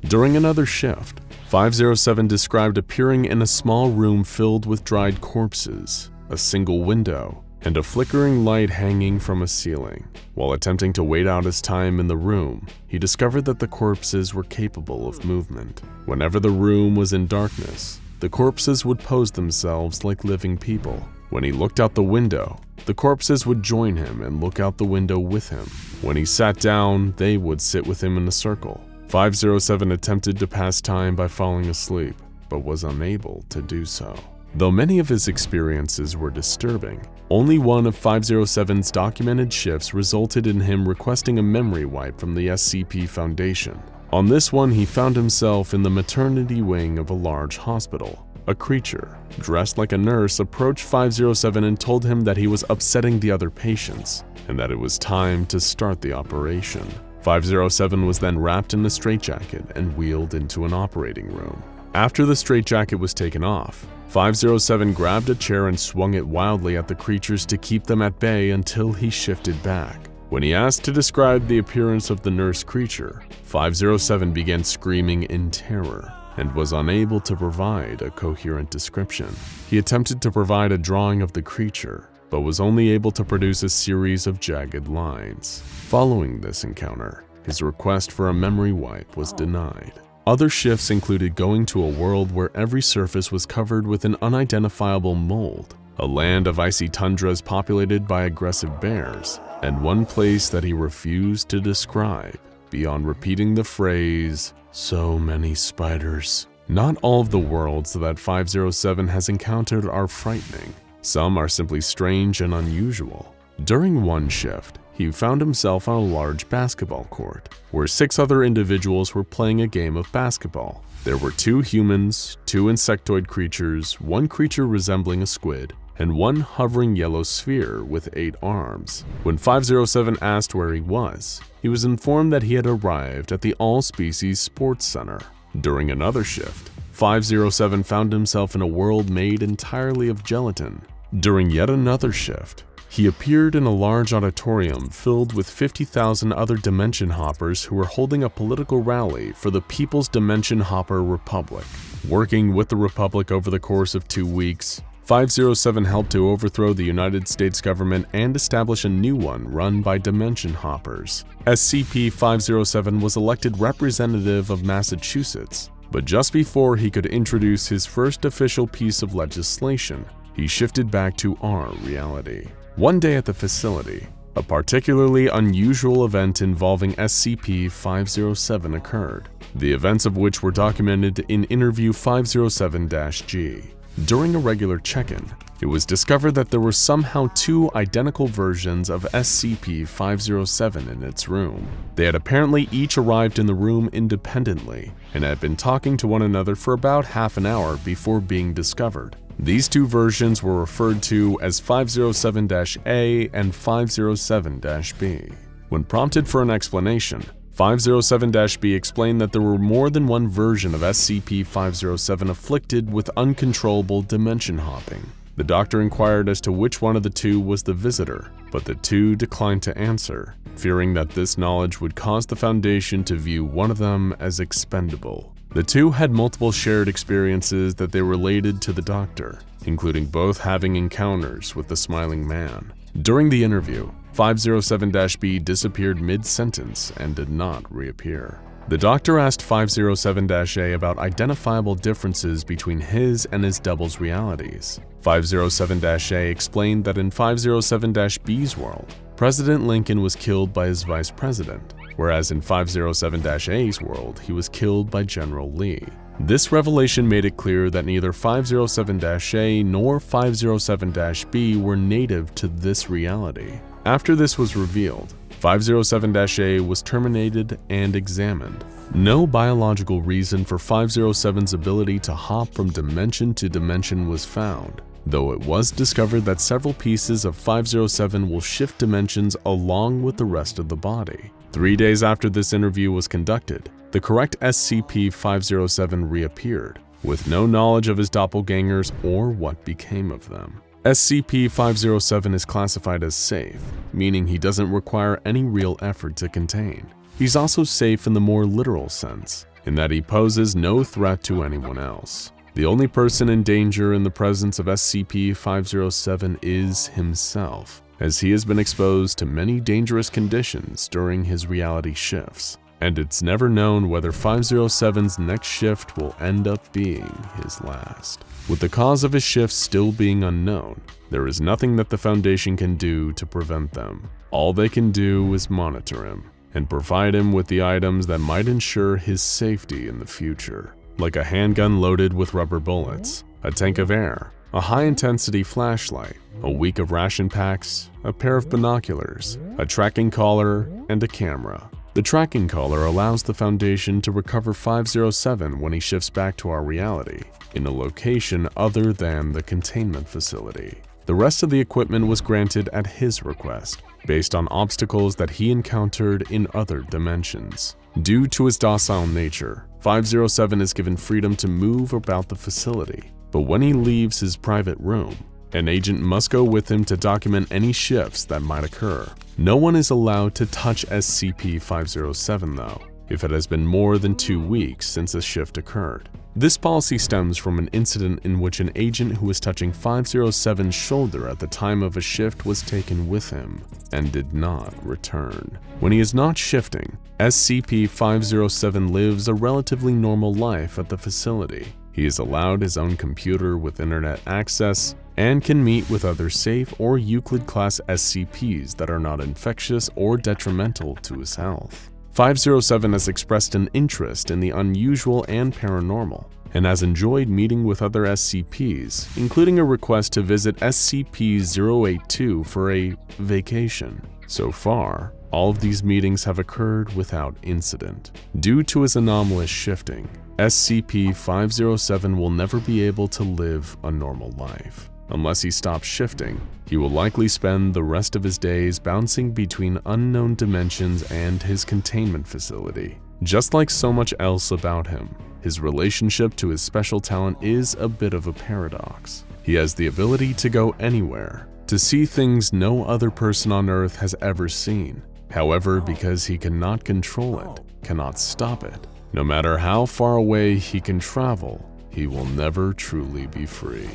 During another shift, 507 described appearing in a small room filled with dried corpses, a single window, and a flickering light hanging from a ceiling. While attempting to wait out his time in the room, he discovered that the corpses were capable of movement. Whenever the room was in darkness, the corpses would pose themselves like living people. When he looked out the window, the corpses would join him and look out the window with him. When he sat down, they would sit with him in a circle. 507 attempted to pass time by falling asleep, but was unable to do so. Though many of his experiences were disturbing, only one of 507's documented shifts resulted in him requesting a memory wipe from the SCP Foundation. On this one, he found himself in the maternity wing of a large hospital. A creature, dressed like a nurse, approached 507 and told him that he was upsetting the other patients, and that it was time to start the operation. 507 was then wrapped in a straitjacket and wheeled into an operating room. After the straitjacket was taken off, 507 grabbed a chair and swung it wildly at the creatures to keep them at bay until he shifted back. When he asked to describe the appearance of the nurse creature, 507 began screaming in terror and was unable to provide a coherent description. He attempted to provide a drawing of the creature, but was only able to produce a series of jagged lines. Following this encounter, his request for a memory wipe was denied. Other shifts included going to a world where every surface was covered with an unidentifiable mold, a land of icy tundras populated by aggressive bears, and one place that he refused to describe beyond repeating the phrase, "so many spiders." Not all of the worlds that 507 has encountered are frightening. Some are simply strange and unusual. During one shift, he found himself on a large basketball court, where 6 other individuals were playing a game of basketball. There were 2 humans, 2 insectoid creatures, 1 creature resembling a squid, and 1 hovering yellow sphere with 8 arms. When 507 asked where he was informed that he had arrived at the All-Species Sports Center. During another shift, 507 found himself in a world made entirely of gelatin. During yet another shift, he appeared in a large auditorium filled with 50,000 other Dimension Hoppers who were holding a political rally for the People's Dimension Hopper Republic. Working with the Republic over the course of 2 weeks, 507 helped to overthrow the United States government and establish a new one run by Dimension Hoppers. SCP-507 was elected representative of Massachusetts, but just before he could introduce his first official piece of legislation, he shifted back to our reality. One day at the facility, a particularly unusual event involving SCP-507 occurred, the events of which were documented in Interview 507-G. During a regular check-in, it was discovered that there were somehow 2 identical versions of SCP-507 in its room. They had apparently each arrived in the room independently and had been talking to one another for about half an hour before being discovered. These 2 versions were referred to as 507-A and 507-B. When prompted for an explanation, 507-B explained that there were more than one version of SCP-507 afflicted with uncontrollable dimension hopping. The doctor inquired as to which one of the 2 was the visitor, but the 2 declined to answer, fearing that this knowledge would cause the Foundation to view one of them as expendable. The 2 had multiple shared experiences that they related to the doctor, including both having encounters with the smiling man. During the interview, 507-B disappeared mid-sentence and did not reappear. The doctor asked 507-A about identifiable differences between his and his double's realities. 507-A explained that in 507-B's world, President Lincoln was killed by his vice president, whereas in 507-A's world, he was killed by General Lee. This revelation made it clear that neither 507-A nor 507-B were native to this reality. After this was revealed, 507-A was terminated and examined. No biological reason for 507's ability to hop from dimension to dimension was found, though it was discovered that several pieces of 507 will shift dimensions along with the rest of the body. 3 days after this interview was conducted, the correct SCP-507 reappeared, with no knowledge of his doppelgangers or what became of them. SCP-507 is classified as safe, meaning he doesn't require any real effort to contain. He's also safe in the more literal sense, in that he poses no threat to anyone else. The only person in danger in the presence of SCP-507 is himself, as he has been exposed to many dangerous conditions during his reality shifts, and it's never known whether 507's next shift will end up being his last. With the cause of his shifts still being unknown, there is nothing that the Foundation can do to prevent them. All they can do is monitor him and provide him with the items that might ensure his safety in the future, like a handgun loaded with rubber bullets, a tank of air, a high-intensity flashlight, a week of ration packs, a pair of binoculars, a tracking collar, and a camera. The tracking collar allows the Foundation to recover 507 when he shifts back to our reality, in a location other than the containment facility. The rest of the equipment was granted at his request, based on obstacles that he encountered in other dimensions. Due to his docile nature, 507 is given freedom to move about the facility, but when he leaves his private room, an agent must go with him to document any shifts that might occur. No one is allowed to touch SCP-507 though, if it has been more than 2 weeks since a shift occurred. This policy stems from an incident in which an agent who was touching 507's shoulder at the time of a shift was taken with him and did not return. When he is not shifting, SCP-507 lives a relatively normal life at the facility. He is allowed his own computer with internet access and can meet with other safe or Euclid-class SCPs that are not infectious or detrimental to his health. 507 has expressed an interest in the unusual and paranormal, and has enjoyed meeting with other SCPs, including a request to visit SCP-082 for a vacation. So far, all of these meetings have occurred without incident. Due to his anomalous shifting, SCP-507 will never be able to live a normal life. Unless he stops shifting, he will likely spend the rest of his days bouncing between unknown dimensions and his containment facility. Just like so much else about him, his relationship to his special talent is a bit of a paradox. He has the ability to go anywhere, to see things no other person on Earth has ever seen. However, because he cannot control it, cannot stop it, no matter how far away he can travel, he will never truly be free.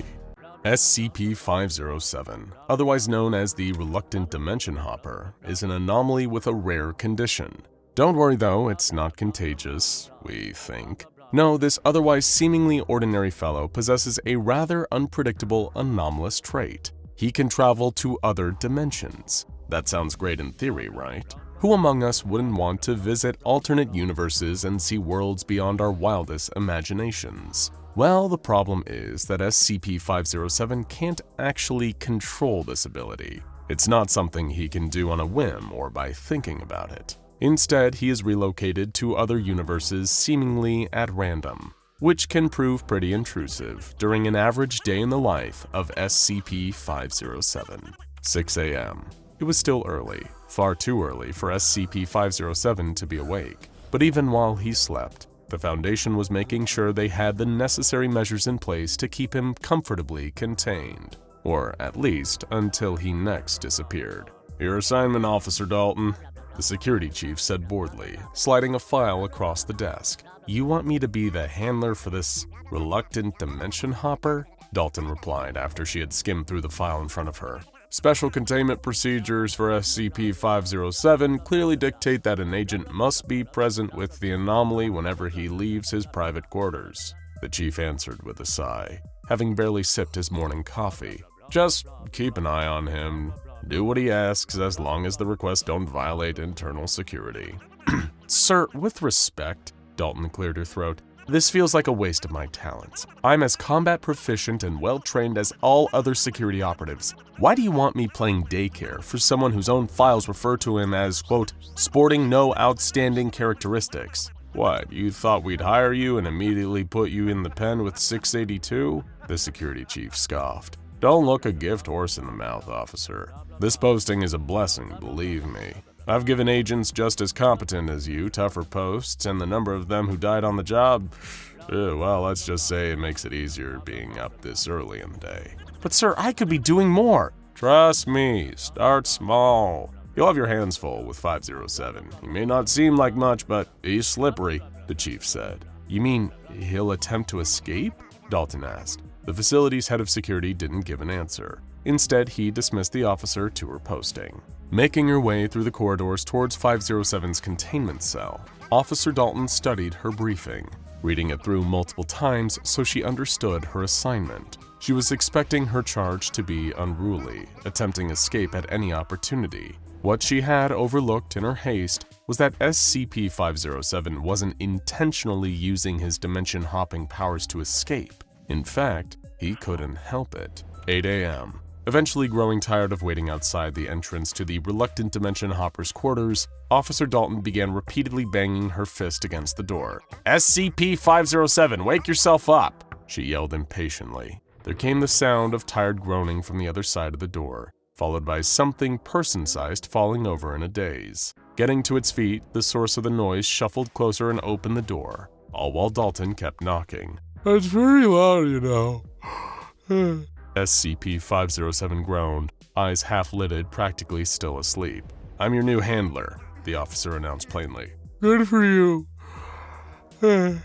SCP-507, otherwise known as the Reluctant Dimension Hopper, is an anomaly with a rare condition. Don't worry though, it's not contagious, we think. No, this otherwise seemingly ordinary fellow possesses a rather unpredictable anomalous trait. He can travel to other dimensions. That sounds great in theory, right? Who among us wouldn't want to visit alternate universes and see worlds beyond our wildest imaginations? Well, the problem is that SCP-507 can't actually control this ability. It's not something he can do on a whim or by thinking about it. Instead, he is relocated to other universes seemingly at random, which can prove pretty intrusive during an average day in the life of SCP-507. 6 a.m. It was still early, far too early for SCP-507 to be awake. But even while he slept, the Foundation was making sure they had the necessary measures in place to keep him comfortably contained, or at least until he next disappeared. "Your assignment, Officer Dalton," the security chief said boredly, sliding a file across the desk. "You want me to be the handler for this reluctant dimension hopper?" Dalton replied after she had skimmed through the file in front of her. "Special containment procedures for SCP-507 clearly dictate that an agent must be present with the anomaly whenever he leaves his private quarters," the chief answered with a sigh, having barely sipped his morning coffee. "Just keep an eye on him. Do what he asks as long as the requests don't violate internal security." "Sir, with respect," Dalton cleared her throat, This feels like a waste of my talents. I'm as combat proficient and well-trained as all other security operatives. Why do you want me playing daycare for someone whose own files refer to him as, quote, sporting no outstanding characteristics? What, you thought we'd hire you and immediately put you in the pen with 682? The security chief scoffed. Don't look a gift horse in the mouth, officer. This posting is a blessing, believe me. I've given agents just as competent as you tougher posts, and the number of them who died on the job, well, let's just say it makes it easier being up this early in the day. But sir, I could be doing more. Trust me, start small. You'll have your hands full with 507. He may not seem like much, but he's slippery, the chief said. You mean he'll attempt to escape? Dalton asked. The facility's head of security didn't give an answer. Instead, he dismissed the officer to her posting. Making her way through the corridors towards 507's containment cell, Officer Dalton studied her briefing, reading it through multiple times so she understood her assignment. She was expecting her charge to be unruly, attempting escape at any opportunity. What she had overlooked in her haste was that SCP-507 wasn't intentionally using his dimension-hopping powers to escape. In fact, he couldn't help it. 8 a.m. Eventually growing tired of waiting outside the entrance to the reluctant Dimension Hopper's quarters, Officer Dalton began repeatedly banging her fist against the door. SCP-507, wake yourself up! She yelled impatiently. There came the sound of tired groaning from the other side of the door, followed by something person-sized falling over in a daze. Getting to its feet, the source of the noise shuffled closer and opened the door, all while Dalton kept knocking. It's very loud, you know. SCP-507 groaned, eyes half-lidded, practically still asleep. I'm your new handler, the officer announced plainly. Good for you. The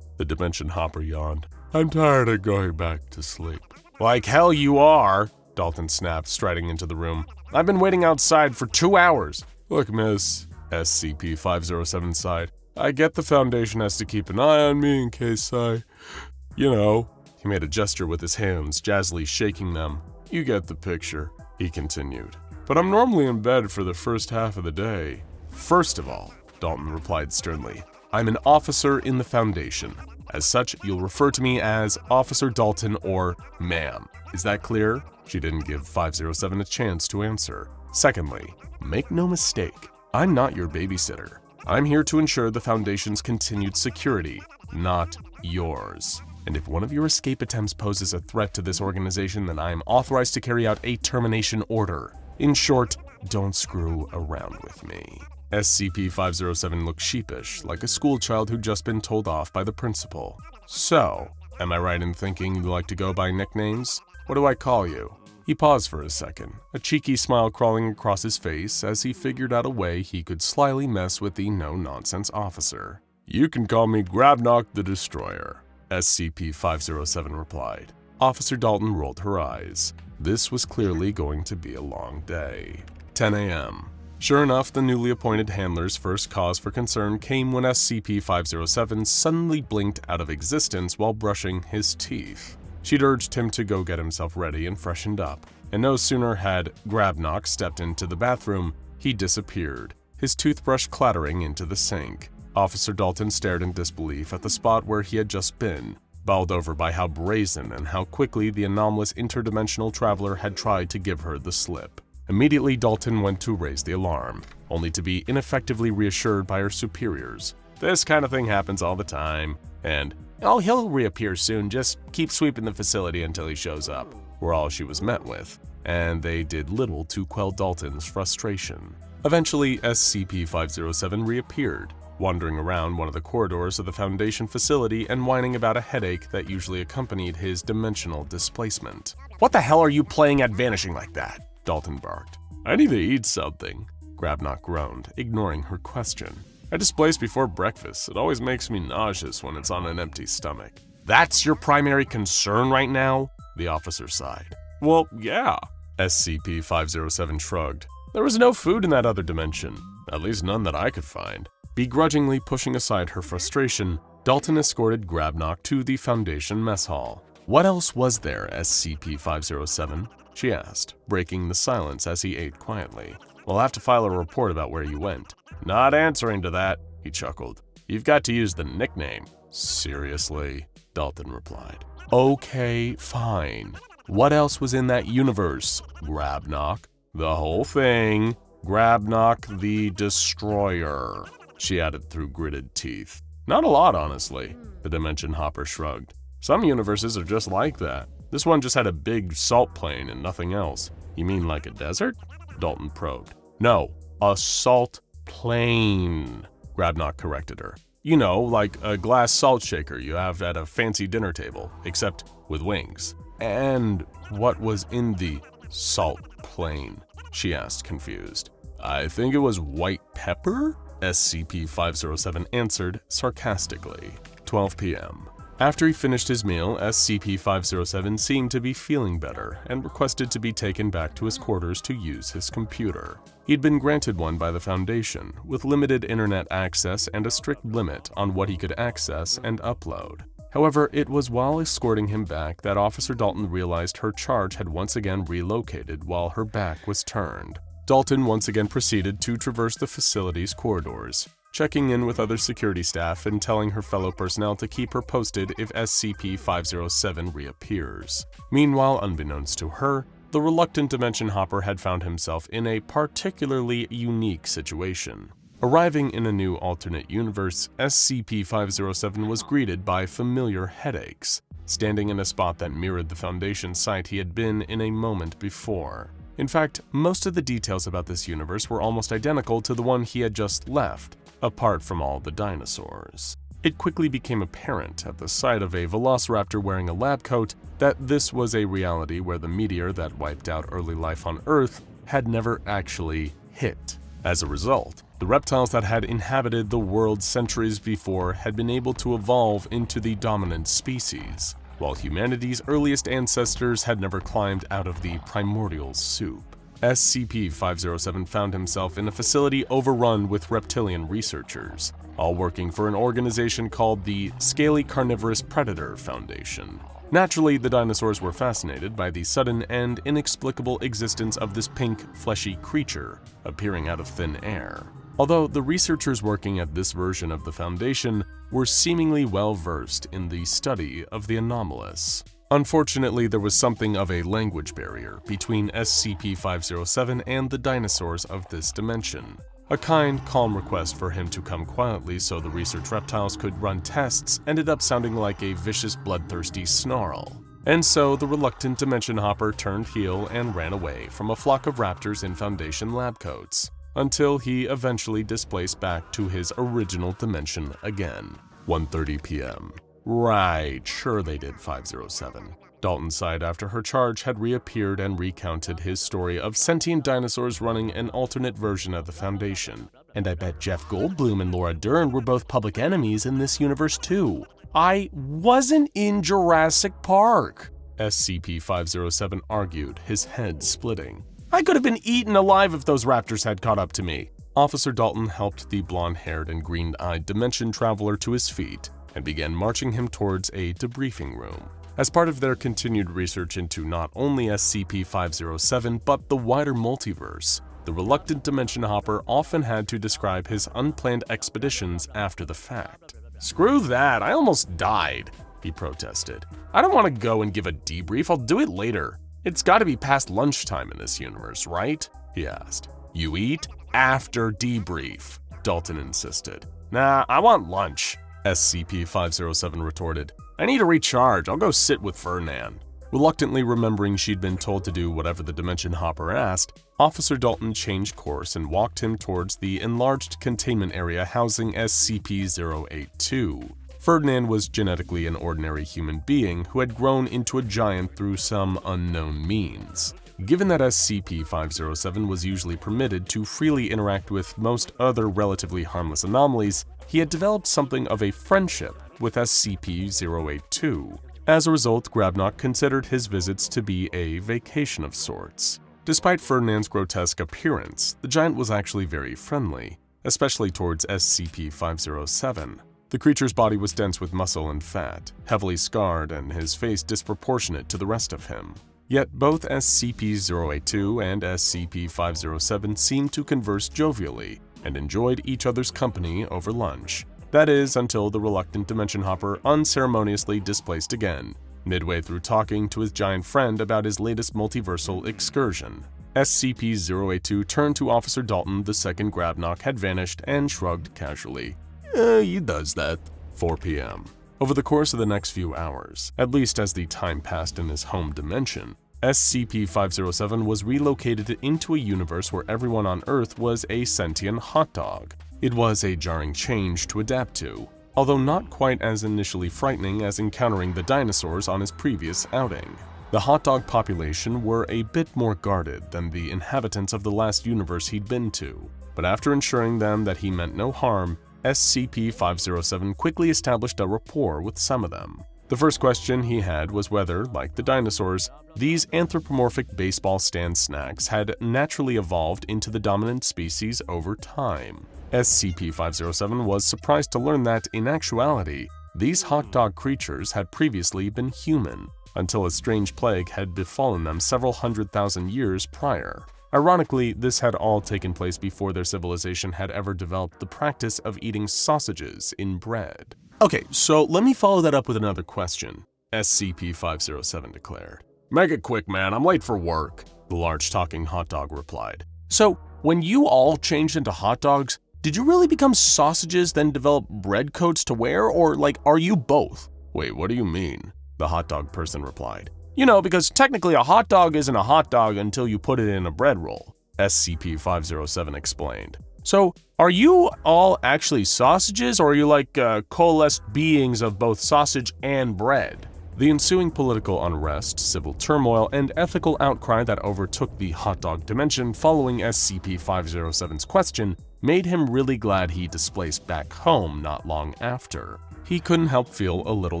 Dimension Hopper yawned. I'm tired of going back to sleep. Like hell you are, Dalton snapped, striding into the room. I've been waiting outside for 2 hours. Look, miss, SCP-507 sighed. I get the Foundation has to keep an eye on me in case you know. He made a gesture with his hands, jazzily shaking them. You get the picture, he continued. But I'm normally in bed for the first half of the day. First of all, Dalton replied sternly, I'm an officer in the Foundation. As such, you'll refer to me as Officer Dalton or ma'am. Is that clear? She didn't give 507 a chance to answer. Secondly, make no mistake, I'm not your babysitter. I'm here to ensure the Foundation's continued security, not yours. And if one of your escape attempts poses a threat to this organization, then I am authorized to carry out a termination order. In short, don't screw around with me. SCP-507 looked sheepish, like a schoolchild who'd just been told off by the principal. So, am I right in thinking you like to go by nicknames? What do I call you? He paused for a second, a cheeky smile crawling across his face as he figured out a way he could slyly mess with the no-nonsense officer. You can call me Grabnock the Destroyer, SCP-507 replied. Officer Dalton rolled her eyes. This was clearly going to be a long day. 10 a.m. Sure enough, the newly appointed handler's first cause for concern came when SCP-507 suddenly blinked out of existence while brushing his teeth. She'd urged him to go get himself ready and freshened up, and no sooner had Grabnock stepped into the bathroom, he disappeared, his toothbrush clattering into the sink. Officer Dalton stared in disbelief at the spot where he had just been, bowled over by how brazen and how quickly the anomalous interdimensional traveler had tried to give her the slip. Immediately, Dalton went to raise the alarm, only to be ineffectively reassured by her superiors. This kind of thing happens all the time, and, oh, he'll reappear soon, just keep sweeping the facility until he shows up, were all she was met with, and they did little to quell Dalton's frustration. Eventually, SCP-507 reappeared, wandering around one of the corridors of the Foundation facility and whining about a headache that usually accompanied his dimensional displacement. What the hell are you playing at vanishing like that? Dalton barked. I need to eat something, Grabnock groaned, ignoring her question. I displace before breakfast. It always makes me nauseous when it's on an empty stomach. That's your primary concern right now? The officer sighed. Well, yeah. SCP-507 shrugged. There was no food in that other dimension, at least none that I could find. Begrudgingly pushing aside her frustration, Dalton escorted Grabnock to the Foundation mess hall. What else was there, SCP-507? She asked, breaking the silence as he ate quietly. We'll have to file a report about where you went. Not answering to that, he chuckled. You've got to use the nickname. Seriously? Dalton replied. Okay, fine. What else was in that universe? Grabnock. The whole thing. Grabnock the Destroyer, she added through gritted teeth. Not a lot, honestly, the Dimension Hopper shrugged. Some universes are just like that. This one just had a big salt plain and nothing else. You mean like a desert? Dalton probed. No, a salt plain, Grabnock corrected her. You know, like a glass salt shaker you have at a fancy dinner table, except with wings. And what was in the salt plain? She asked, confused. I think it was white pepper? SCP-507 answered sarcastically. 12 p.m. After he finished his meal, SCP-507 seemed to be feeling better and requested to be taken back to his quarters to use his computer. He'd been granted one by the Foundation, with limited internet access and a strict limit on what he could access and upload. However, it was while escorting him back that Officer Dalton realized her charge had once again relocated while her back was turned. Dalton once again proceeded to traverse the facility's corridors, checking in with other security staff and telling her fellow personnel to keep her posted if SCP-507 reappears. Meanwhile, unbeknownst to her, the reluctant Dimension Hopper had found himself in a particularly unique situation. Arriving in a new alternate universe, SCP-507 was greeted by familiar headaches, standing in a spot that mirrored the Foundation site he had been in a moment before. In fact, most of the details about this universe were almost identical to the one he had just left, apart from all the dinosaurs. It quickly became apparent at the sight of a velociraptor wearing a lab coat that this was a reality where the meteor that wiped out early life on Earth had never actually hit. As a result, the reptiles that had inhabited the world centuries before had been able to evolve into the dominant species, while humanity's earliest ancestors had never climbed out of the primordial soup. SCP-507 found himself in a facility overrun with reptilian researchers, all working for an organization called the Scaly Carnivorous Predator Foundation. Naturally, the dinosaurs were fascinated by the sudden and inexplicable existence of this pink, fleshy creature appearing out of thin air. Although the researchers working at this version of the Foundation were seemingly well-versed in the study of the anomalous. Unfortunately, there was something of a language barrier between SCP-507 and the dinosaurs of this dimension. A kind, calm request for him to come quietly so the research reptiles could run tests ended up sounding like a vicious, bloodthirsty snarl. And so the reluctant Dimension Hopper turned heel and ran away from a flock of raptors in Foundation lab coats, until he eventually displaced back to his original dimension again. 1:30 p.m. Right, sure they did, 507. Dalton sighed after her charge had reappeared and recounted his story of sentient dinosaurs running an alternate version of the Foundation. And I bet Jeff Goldblum and Laura Dern were both public enemies in this universe too. I wasn't in Jurassic Park, SCP-507 argued, his head splitting. I could have been eaten alive if those raptors had caught up to me. Officer Dalton helped the blonde-haired and green-eyed dimension traveler to his feet and began marching him towards a debriefing room. As part of their continued research into not only SCP-507 but the wider multiverse, the reluctant Dimension Hopper often had to describe his unplanned expeditions after the fact. Screw that, I almost died, he protested. I don't want to go and give a debrief, I'll do it later. It's gotta be past lunchtime in this universe, right? He asked. You eat after debrief, Dalton insisted. Nah, I want lunch, SCP-507 retorted. I need to recharge, I'll go sit with Ferdinand. Reluctantly remembering she'd been told to do whatever the Dimension Hopper asked, Officer Dalton changed course and walked him towards the enlarged containment area housing SCP-082. Ferdinand was genetically an ordinary human being who had grown into a giant through some unknown means. Given that SCP-507 was usually permitted to freely interact with most other relatively harmless anomalies, he had developed something of a friendship with SCP-082. As a result, Grabnock considered his visits to be a vacation of sorts. Despite Ferdinand's grotesque appearance, the giant was actually very friendly, especially towards SCP-507. The creature's body was dense with muscle and fat, heavily scarred, and his face disproportionate to the rest of him. Yet both SCP-082 and SCP-507 seemed to converse jovially and enjoyed each other's company over lunch. That is, until the reluctant dimension hopper unceremoniously displaced again, midway through talking to his giant friend about his latest multiversal excursion. SCP-082 turned to Officer Dalton the second Grabnock had vanished and shrugged casually. He does that. 4 p.m. Over the course of the next few hours, at least as the time passed in his home dimension, SCP-507 was relocated into a universe where everyone on Earth was a sentient hot dog. It was a jarring change to adapt to, although not quite as initially frightening as encountering the dinosaurs on his previous outing. The hot dog population were a bit more guarded than the inhabitants of the last universe he'd been to, but after ensuring them that he meant no harm, SCP-507 quickly established a rapport with some of them. The first question he had was whether, like the dinosaurs, these anthropomorphic baseball stand snacks had naturally evolved into the dominant species over time. SCP-507 was surprised to learn that, in actuality, these hot dog creatures had previously been human, until a strange plague had befallen them several 100,000 years prior. Ironically, this had all taken place before their civilization had ever developed the practice of eating sausages in bread. Okay, so let me follow that up with another question, SCP-507 declared. Make it quick, man, I'm late for work, the large talking hot dog replied. So, when you all changed into hot dogs, did you really become sausages then develop bread coats to wear, or are you both? Wait, what do you mean? The hot dog person replied. You know, because technically a hot dog isn't a hot dog until you put it in a bread roll, SCP-507 explained. So, are you all actually sausages, or are you coalesced beings of both sausage and bread? The ensuing political unrest, civil turmoil, and ethical outcry that overtook the hot dog dimension following SCP-507's question made him really glad he displaced back home not long after. He couldn't help feel a little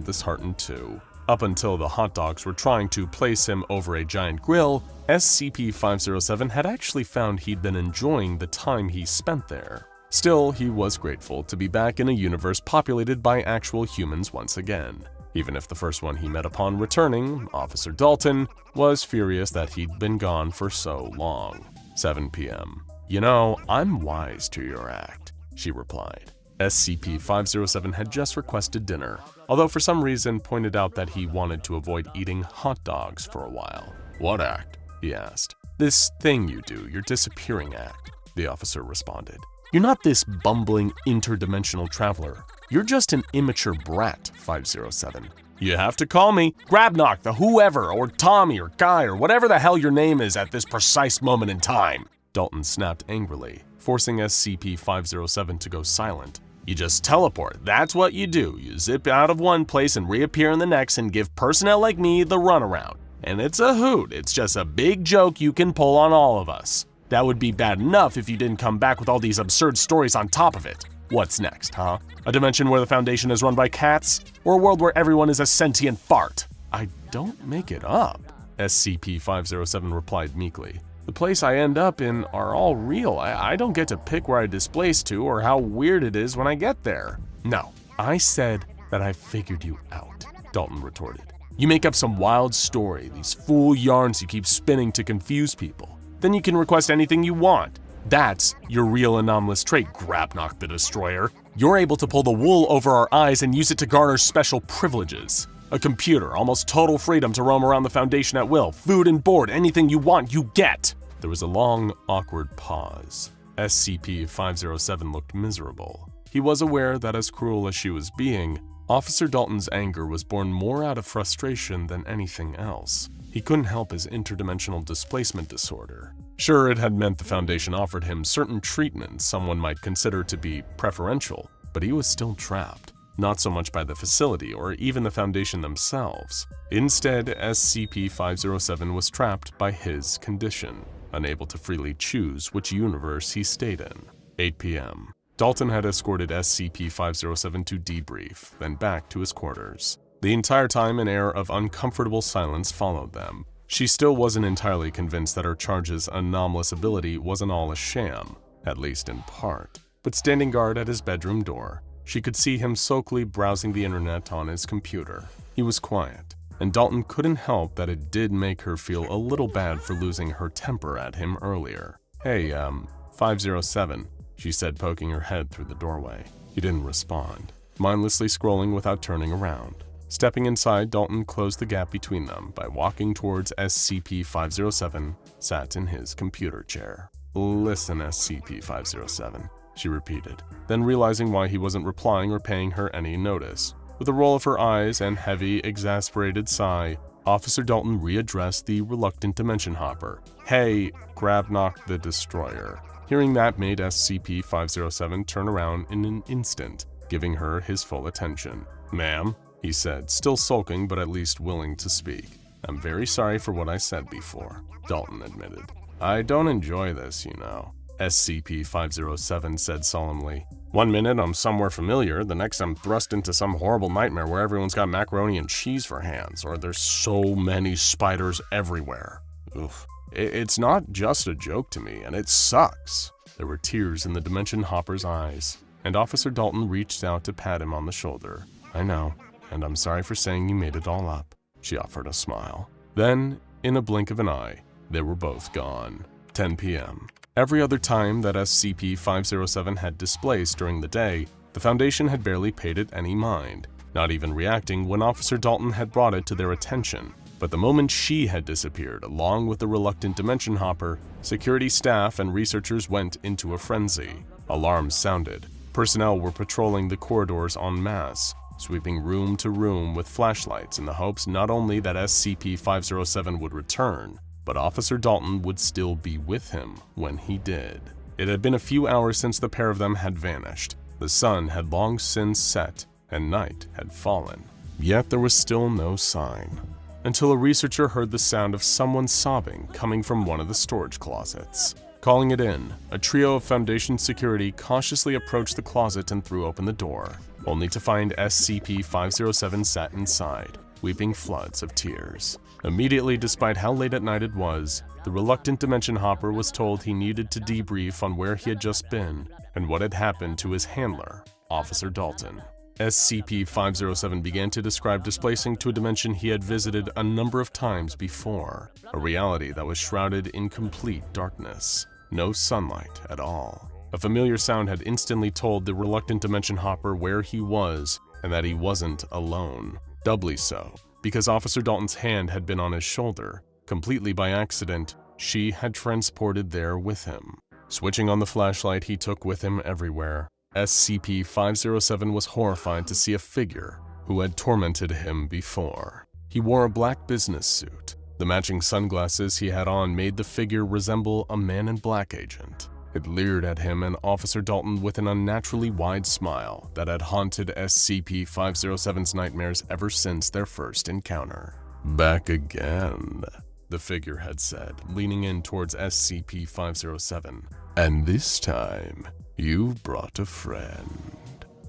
disheartened too. Up until the hot dogs were trying to place him over a giant grill, SCP-507 had actually found he'd been enjoying the time he spent there. Still, he was grateful to be back in a universe populated by actual humans once again, even if the first one he met upon returning, Officer Dalton, was furious that he'd been gone for so long. 7 p.m. You know, I'm wise to your act, she replied. SCP-507 had just requested dinner, although for some reason pointed out that he wanted to avoid eating hot dogs for a while. What act? He asked. This thing you do, your disappearing act, the officer responded. You're not this bumbling interdimensional traveler. You're just an immature brat, 507. You have to call me Grabnock, the whoever, or Tommy, or Guy, or whatever the hell your name is at this precise moment in time, Dalton snapped angrily, forcing SCP-507 to go silent. You just teleport, that's what you do. You zip out of one place and reappear in the next and give personnel like me the runaround. And it's a hoot, it's just a big joke you can pull on all of us. That would be bad enough if you didn't come back with all these absurd stories on top of it. What's next, huh? A dimension where the Foundation is run by cats? Or a world where everyone is a sentient fart? I don't make it up, SCP-507 replied meekly. The place I end up in are all real. I don't get to pick where I displace to or how weird it is when I get there. No, I said that I figured you out, Dalton retorted. You make up some wild story, these fool yarns you keep spinning to confuse people. Then you can request anything you want. That's your real anomalous trait, Grabnock the Destroyer. You're able to pull the wool over our eyes and use it to garner special privileges. A computer, almost total freedom to roam around the Foundation at will. Food and board, anything you want, you get. There was a long, awkward pause. SCP-507 looked miserable. He was aware that as cruel as she was being, Officer Dalton's anger was born more out of frustration than anything else. He couldn't help his interdimensional displacement disorder. Sure, it had meant the Foundation offered him certain treatments someone might consider to be preferential, but he was still trapped. Not so much by the facility or even the Foundation themselves. Instead, SCP-507 was trapped by his condition, unable to freely choose which universe he stayed in. 8 p.m. Dalton had escorted SCP-507 to debrief, then back to his quarters. The entire time, an air of uncomfortable silence followed them. She still wasn't entirely convinced that her charge's anomalous ability wasn't all a sham, at least in part. But standing guard at his bedroom door, she could see him sulkily browsing the internet on his computer. He was quiet, and Dalton couldn't help that it did make her feel a little bad for losing her temper at him earlier. Hey, 507, she said, poking her head through the doorway. He didn't respond, mindlessly scrolling without turning around. Stepping inside, Dalton closed the gap between them by walking towards SCP-507, sat in his computer chair. "Listen, SCP-507, she repeated, then realizing why he wasn't replying or paying her any notice. With a roll of her eyes and heavy, exasperated sigh, Officer Dalton readdressed the reluctant Dimension Hopper. "Hey, Grabnock the Destroyer." Hearing that made SCP-507 turn around in an instant, giving her his full attention. "Ma'am," he said, still sulking but at least willing to speak. "I'm very sorry for what I said before," Dalton admitted. "I don't enjoy this, you know," SCP-507 said solemnly. "One minute I'm somewhere familiar, the next I'm thrust into some horrible nightmare where everyone's got macaroni and cheese for hands, or there's so many spiders everywhere. Oof. It's not just a joke to me, and it sucks." There were tears in the Dimension Hopper's eyes, and Officer Dalton reached out to pat him on the shoulder. "I know, and I'm sorry for saying you made it all up," she offered a smile. Then, in a blink of an eye, they were both gone. 10 p.m. Every other time that SCP-507 had displaced during the day, the Foundation had barely paid it any mind, not even reacting when Officer Dalton had brought it to their attention. But the moment she had disappeared, along with the reluctant Dimension Hopper, security staff and researchers went into a frenzy. Alarms sounded. Personnel were patrolling the corridors en masse, sweeping room to room with flashlights in the hopes not only that SCP-507 would return, but Officer Dalton would still be with him when he did. It had been a few hours since the pair of them had vanished. The sun had long since set, and night had fallen. Yet there was still no sign. Until a researcher heard the sound of someone sobbing coming from one of the storage closets. Calling it in, a trio of Foundation security cautiously approached the closet and threw open the door, only to find SCP-507 sat inside, weeping floods of tears. Immediately, despite how late at night it was, the reluctant Dimension Hopper was told he needed to debrief on where he had just been and what had happened to his handler, Officer Dalton. SCP-507 began to describe displacing to a dimension he had visited a number of times before, a reality that was shrouded in complete darkness. No sunlight at all. A familiar sound had instantly told the reluctant Dimension Hopper where he was and that he wasn't alone. Doubly so, because Officer Dalton's hand had been on his shoulder. Completely by accident, she had transported there with him. Switching on the flashlight he took with him everywhere, SCP-507 was horrified to see a figure who had tormented him before. He wore a black business suit. The matching sunglasses he had on made the figure resemble a Man in Black agent. It leered at him and Officer Dalton with an unnaturally wide smile that had haunted SCP-507's nightmares ever since their first encounter. "Back again," the figure had said, leaning in towards SCP-507. "And this time, you've brought a friend."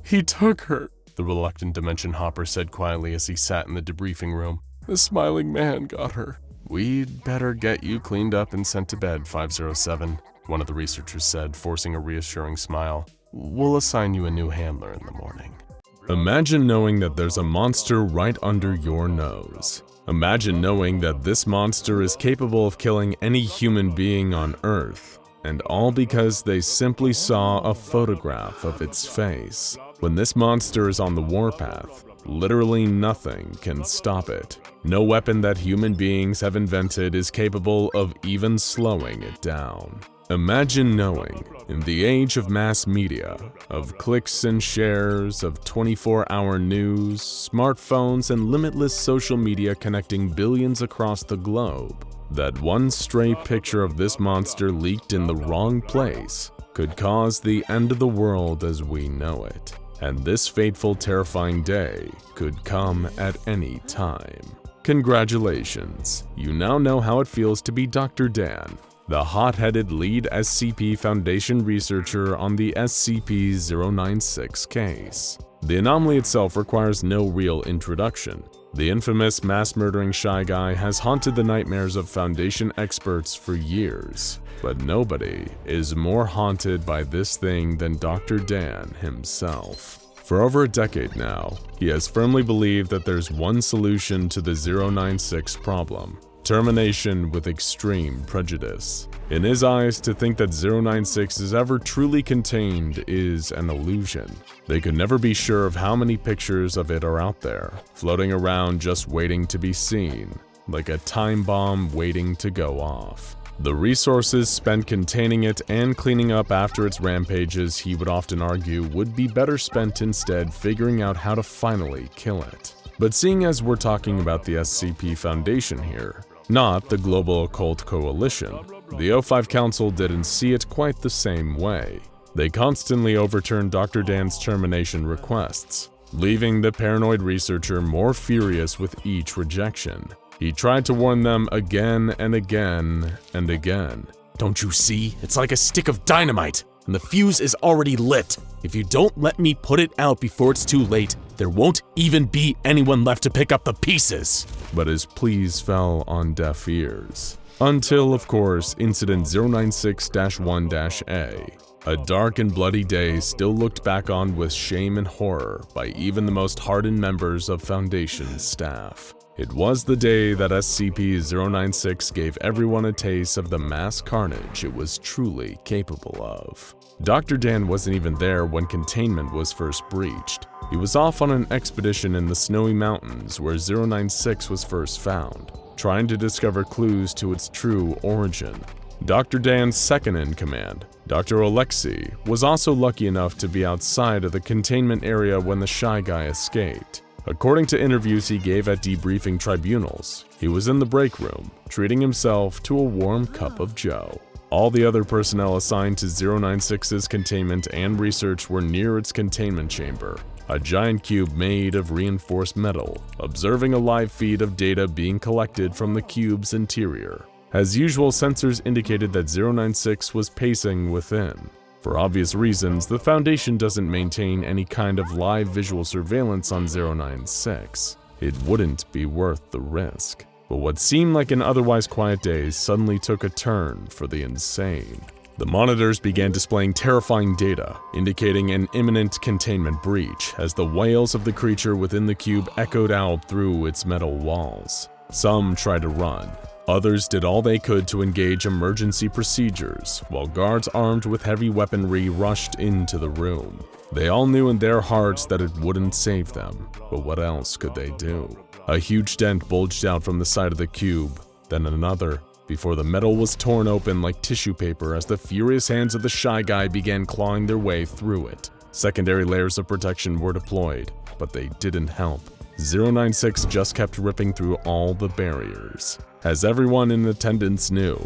"He took her," the reluctant Dimension Hopper said quietly as he sat in the debriefing room. "The smiling man got her." "We'd better get you cleaned up and sent to bed, 507, one of the researchers said, forcing a reassuring smile. "We'll assign you a new handler in the morning." Imagine knowing that there's a monster right under your nose. Imagine knowing that this monster is capable of killing any human being on Earth, and all because they simply saw a photograph of its face. When this monster is on the warpath, literally nothing can stop it. No weapon that human beings have invented is capable of even slowing it down. Imagine knowing, in the age of mass media, of clicks and shares, of 24-hour news, smartphones, and limitless social media connecting billions across the globe, that one stray picture of this monster leaked in the wrong place could cause the end of the world as we know it. And this fateful, terrifying day could come at any time. Congratulations, you now know how it feels to be Dr. Dan, the hot-headed lead SCP Foundation researcher on the SCP-096 case. The anomaly itself requires no real introduction. The infamous mass-murdering Shy Guy has haunted the nightmares of Foundation experts for years, but nobody is more haunted by this thing than Dr. Dan himself. For over a decade now, he has firmly believed that there's one solution to the 096 problem: determination with extreme prejudice. In his eyes, to think that 096 is ever truly contained is an illusion. They could never be sure of how many pictures of it are out there, floating around just waiting to be seen, like a time bomb waiting to go off. The resources spent containing it and cleaning up after its rampages, he would often argue, would be better spent instead figuring out how to finally kill it. But seeing as we're talking about the SCP Foundation here, not the Global Occult Coalition, the O5 Council didn't see it quite the same way. They constantly overturned Dr. Dan's termination requests, leaving the paranoid researcher more furious with each rejection. He tried to warn them again and again and again. Don't you see? It's like a stick of dynamite, and the fuse is already lit. If you don't let me put it out before it's too late, there won't even be anyone left to pick up the pieces. But his pleas fell on deaf ears. Until, of course, Incident 096-1-A. A dark and bloody day still looked back on with shame and horror by even the most hardened members of Foundation staff. It was the day that SCP-096 gave everyone a taste of the mass carnage it was truly capable of. Dr. Dan wasn't even there when Containment was first breached. He was off on an expedition in the snowy mountains where 096 was first found, trying to discover clues to its true origin. Dr. Dan's second-in-command, Dr. Alexei, was also lucky enough to be outside of the containment area when the Shy Guy escaped. According to interviews he gave at debriefing tribunals, he was in the break room, treating himself to a warm cup of joe. All the other personnel assigned to 096's containment and research were near its containment chamber, a giant cube made of reinforced metal, observing a live feed of data being collected from the cube's interior. As usual, sensors indicated that 096 was pacing within. For obvious reasons, the Foundation doesn't maintain any kind of live visual surveillance on 096. It wouldn't be worth the risk. But what seemed like an otherwise quiet day suddenly took a turn for the insane. The monitors began displaying terrifying data, indicating an imminent containment breach as the wails of the creature within the cube echoed out through its metal walls. Some tried to run. Others did all they could to engage emergency procedures, while guards armed with heavy weaponry rushed into the room. They all knew in their hearts that it wouldn't save them, but what else could they do? A huge dent bulged out from the side of the cube, then another, before the metal was torn open like tissue paper as the furious hands of the Shy Guy began clawing their way through it. Secondary layers of protection were deployed, but they didn't help. 096 just kept ripping through all the barriers. As everyone in attendance knew,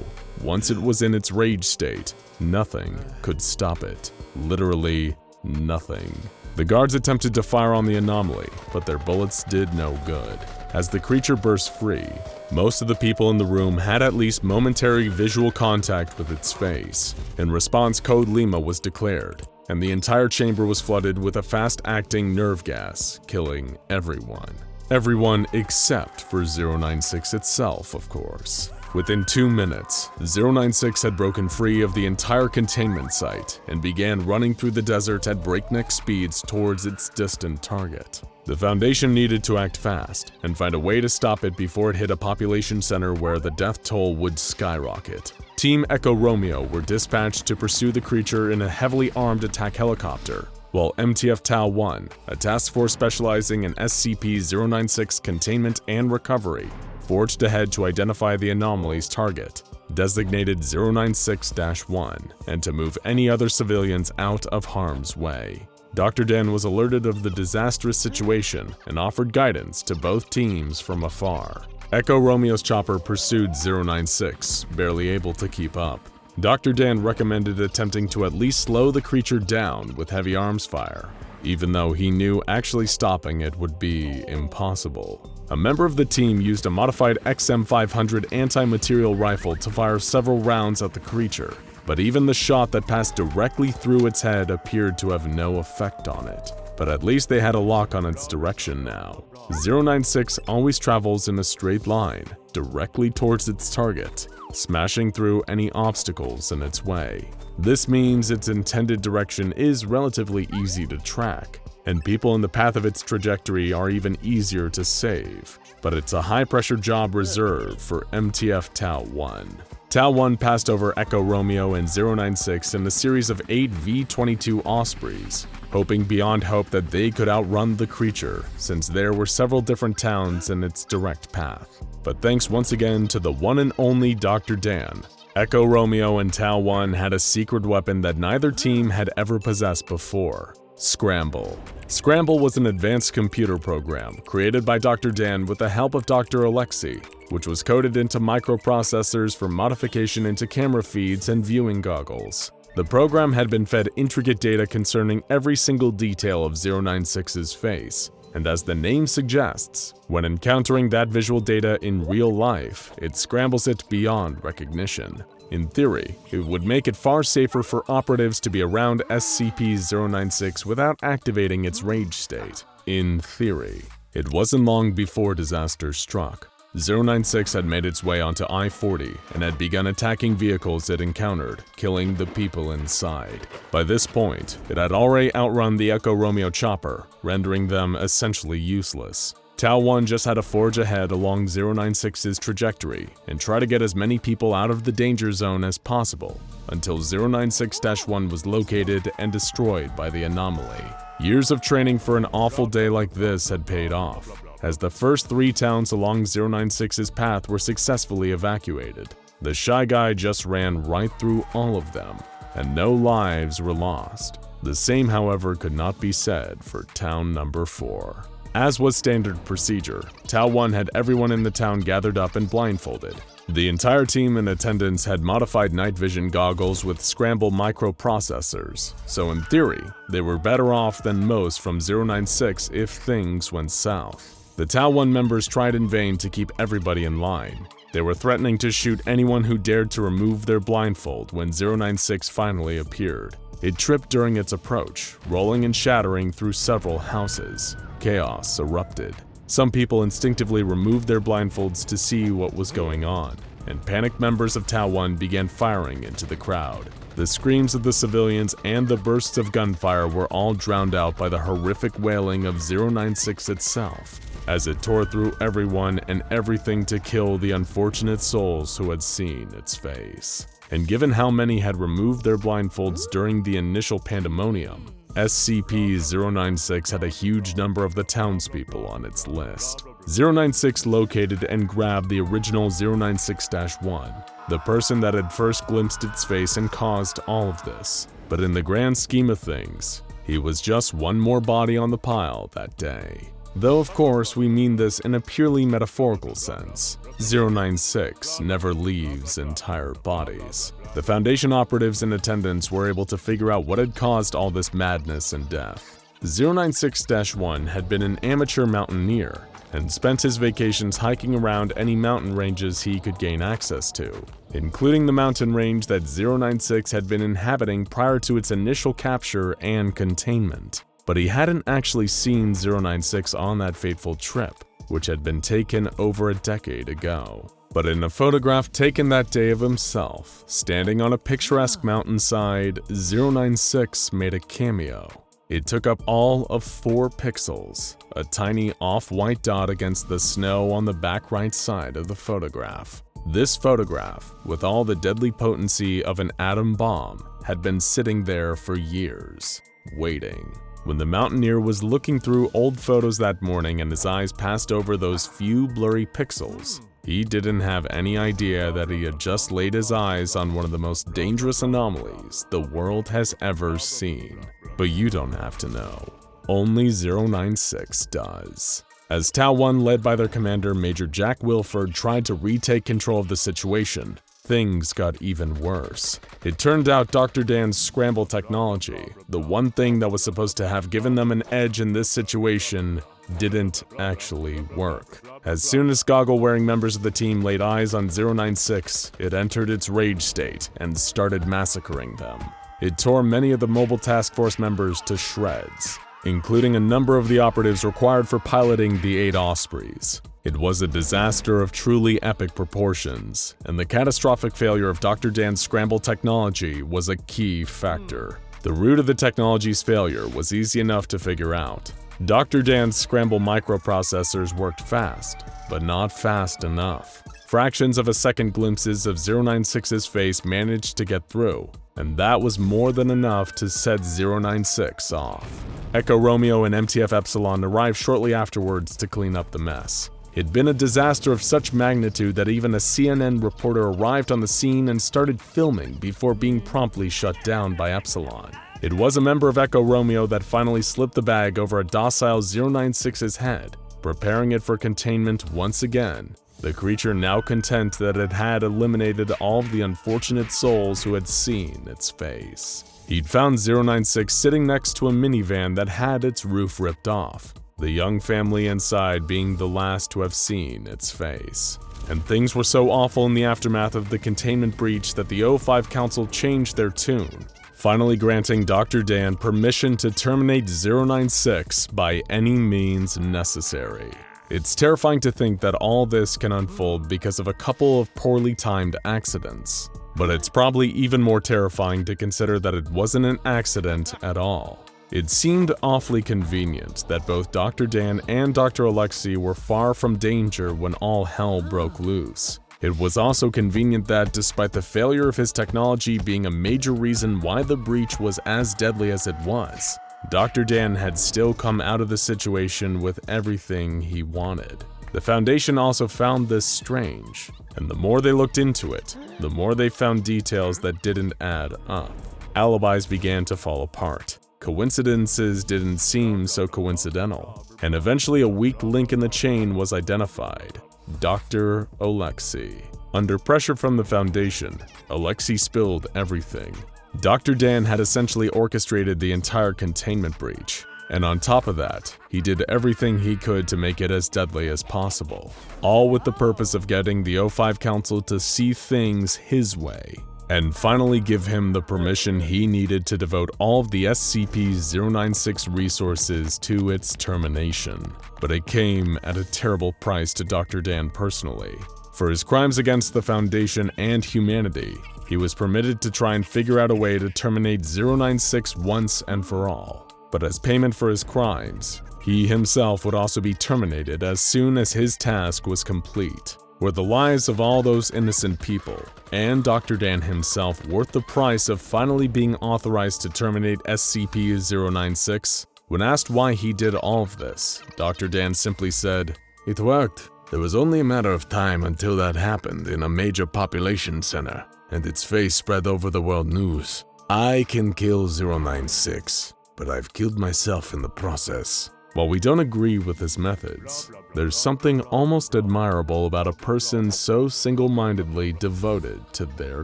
once it was in its rage state, nothing could stop it. Literally nothing. The guards attempted to fire on the anomaly, but their bullets did no good. As the creature burst free, most of the people in the room had at least momentary visual contact with its face. In response, Code Lima was declared, and the entire chamber was flooded with a fast-acting nerve gas, killing everyone. Everyone except for 096 itself, of course. Within 2 minutes, 096 had broken free of the entire containment site and began running through the desert at breakneck speeds towards its distant target. The Foundation needed to act fast and find a way to stop it before it hit a population center where the death toll would skyrocket. Team Echo Romeo were dispatched to pursue the creature in a heavily armed attack helicopter, while MTF Tau-1, a task force specializing in SCP-096 containment and recovery, forged ahead to identify the anomaly's target, designated 096-1, and to move any other civilians out of harm's way. Dr. Dan was alerted of the disastrous situation and offered guidance to both teams from afar. Echo Romeo's chopper pursued 096, barely able to keep up. Dr. Dan recommended attempting to at least slow the creature down with heavy arms fire, even though he knew actually stopping it would be impossible. A member of the team used a modified XM500 anti-material rifle to fire several rounds at the creature, but even the shot that passed directly through its head appeared to have no effect on it. But at least they had a lock on its direction now. 096 always travels in a straight line, directly towards its target, smashing through any obstacles in its way. This means its intended direction is relatively easy to track. and people in the path of its trajectory are even easier to save, but it's a high-pressure job reserved for MTF Tau-1. Tau-1 passed over Echo Romeo and 096 in a series of 8 V-22 Ospreys, hoping beyond hope that they could outrun the creature, since there were several different towns in its direct path. But thanks once again to the one and only Dr. Dan, Echo Romeo and Tau-1 had a secret weapon that neither team had ever possessed before: Scramble. Scramble was an advanced computer program created by Dr. Dan with the help of Dr. Alexei, which was coded into microprocessors for modification into camera feeds and viewing goggles. The program had been fed intricate data concerning every single detail of 096's face, and as the name suggests, when encountering that visual data in real life, it scrambles it beyond recognition. In theory, it would make it far safer for operatives to be around SCP-096 without activating its rage state. In theory. It wasn't long before disaster struck. 096 had made its way onto I-40 and had begun attacking vehicles it encountered, killing the people inside. By this point, it had already outrun the Echo Romeo chopper, rendering them essentially useless. Tau-1 just had to forge ahead along 096's trajectory and try to get as many people out of the danger zone as possible, until 096-1 was located and destroyed by the anomaly. Years of training for an awful day like this had paid off, as the first 3 towns along 096's path were successfully evacuated. The Shy Guy just ran right through all of them, and no lives were lost. The same, however, could not be said for town number 4. As was standard procedure, Tau-1 had everyone in the town gathered up and blindfolded. The entire team in attendance had modified night vision goggles with Scramble microprocessors, so in theory, they were better off than most from 096 if things went south. The Tau-1 members tried in vain to keep everybody in line. They were threatening to shoot anyone who dared to remove their blindfold when 096 finally appeared. It tripped during its approach, rolling and shattering through several houses. Chaos erupted. Some people instinctively removed their blindfolds to see what was going on, and panicked members of Tau-1 began firing into the crowd. The screams of the civilians and the bursts of gunfire were all drowned out by the horrific wailing of 096 itself, as it tore through everyone and everything to kill the unfortunate souls who had seen its face. And given how many had removed their blindfolds during the initial pandemonium, SCP-096 had a huge number of the townspeople on its list. 096 located and grabbed the original 096-1, the person that had first glimpsed its face and caused all of this. But in the grand scheme of things, he was just one more body on the pile that day. Though of course we mean this in a purely metaphorical sense. 096 never leaves entire bodies. The Foundation operatives in attendance were able to figure out what had caused all this madness and death. 096-1 had been an amateur mountaineer and spent his vacations hiking around any mountain ranges he could gain access to, including the mountain range that 096 had been inhabiting prior to its initial capture and containment. But he hadn't actually seen 096 on that fateful trip, which had been taken over a decade ago. But in a photograph taken that day of himself, standing on a picturesque mountainside, 096 made a cameo. It took up all of 4 pixels, a tiny off-white dot against the snow on the back right side of the photograph. This photograph, with all the deadly potency of an atom bomb, had been sitting there for years, waiting. When the mountaineer was looking through old photos that morning and his eyes passed over those few blurry pixels, he didn't have any idea that he had just laid his eyes on one of the most dangerous anomalies the world has ever seen. But you don't have to know. Only 096 does. As Tau-1, led by their commander Major Jack Wilford, tried to retake control of the situation, things got even worse. It turned out Dr. Dan's Scramble technology, the one thing that was supposed to have given them an edge in this situation, didn't actually work. As soon as goggle-wearing members of the team laid eyes on 096, it entered its rage state and started massacring them. It tore many of the Mobile Task Force members to shreds, including a number of the operatives required for piloting the 8 Ospreys. It was a disaster of truly epic proportions, and the catastrophic failure of Dr. Dan's Scramble technology was a key factor. The root of the technology's failure was easy enough to figure out. Dr. Dan's scramble microprocessors worked fast, but not fast enough. Fractions of a second glimpses of 096's face managed to get through, and that was more than enough to set 096 off. Echo Romeo and MTF Epsilon arrived shortly afterwards to clean up the mess. It had been a disaster of such magnitude that even a CNN reporter arrived on the scene and started filming before being promptly shut down by Epsilon. It was a member of Echo Romeo that finally slipped the bag over a docile 096's head, preparing it for containment once again, the creature now content that it had eliminated all of the unfortunate souls who had seen its face. He'd found 096 sitting next to a minivan that had its roof ripped off, the young family inside being the last to have seen its face. And things were so awful in the aftermath of the containment breach that the O5 Council changed their tune, finally granting Dr. Dan permission to terminate 096 by any means necessary. It's terrifying to think that all this can unfold because of a couple of poorly timed accidents. But it's probably even more terrifying to consider that it wasn't an accident at all. It seemed awfully convenient that both Dr. Dan and Dr. Alexei were far from danger when all hell broke loose. It was also convenient that, despite the failure of his technology being a major reason why the breach was as deadly as it was, Dr. Dan had still come out of the situation with everything he wanted. The Foundation also found this strange, and the more they looked into it, the more they found details that didn't add up. Alibis began to fall apart. Coincidences didn't seem so coincidental, and eventually a weak link in the chain was identified: Dr. Alexei. Under pressure from the Foundation, Alexei spilled everything. Dr. Dan had essentially orchestrated the entire containment breach, and on top of that, he did everything he could to make it as deadly as possible, all with the purpose of getting the O5 Council to see things his way, and finally give him the permission he needed to devote all of the SCP-096 resources to its termination. But it came at a terrible price to Dr. Dan personally. For his crimes against the Foundation and humanity, he was permitted to try and figure out a way to terminate 096 once and for all. But as payment for his crimes, he himself would also be terminated as soon as his task was complete. Were the lives of all those innocent people, and Dr. Dan himself, worth the price of finally being authorized to terminate SCP-096? When asked why he did all of this, Dr. Dan simply said, "It worked. There was only a matter of time until that happened in a major population center, and its face spread over the world news. I can kill 096, but I've killed myself in the process." While we don't agree with his methods, there's something almost admirable about a person so single-mindedly devoted to their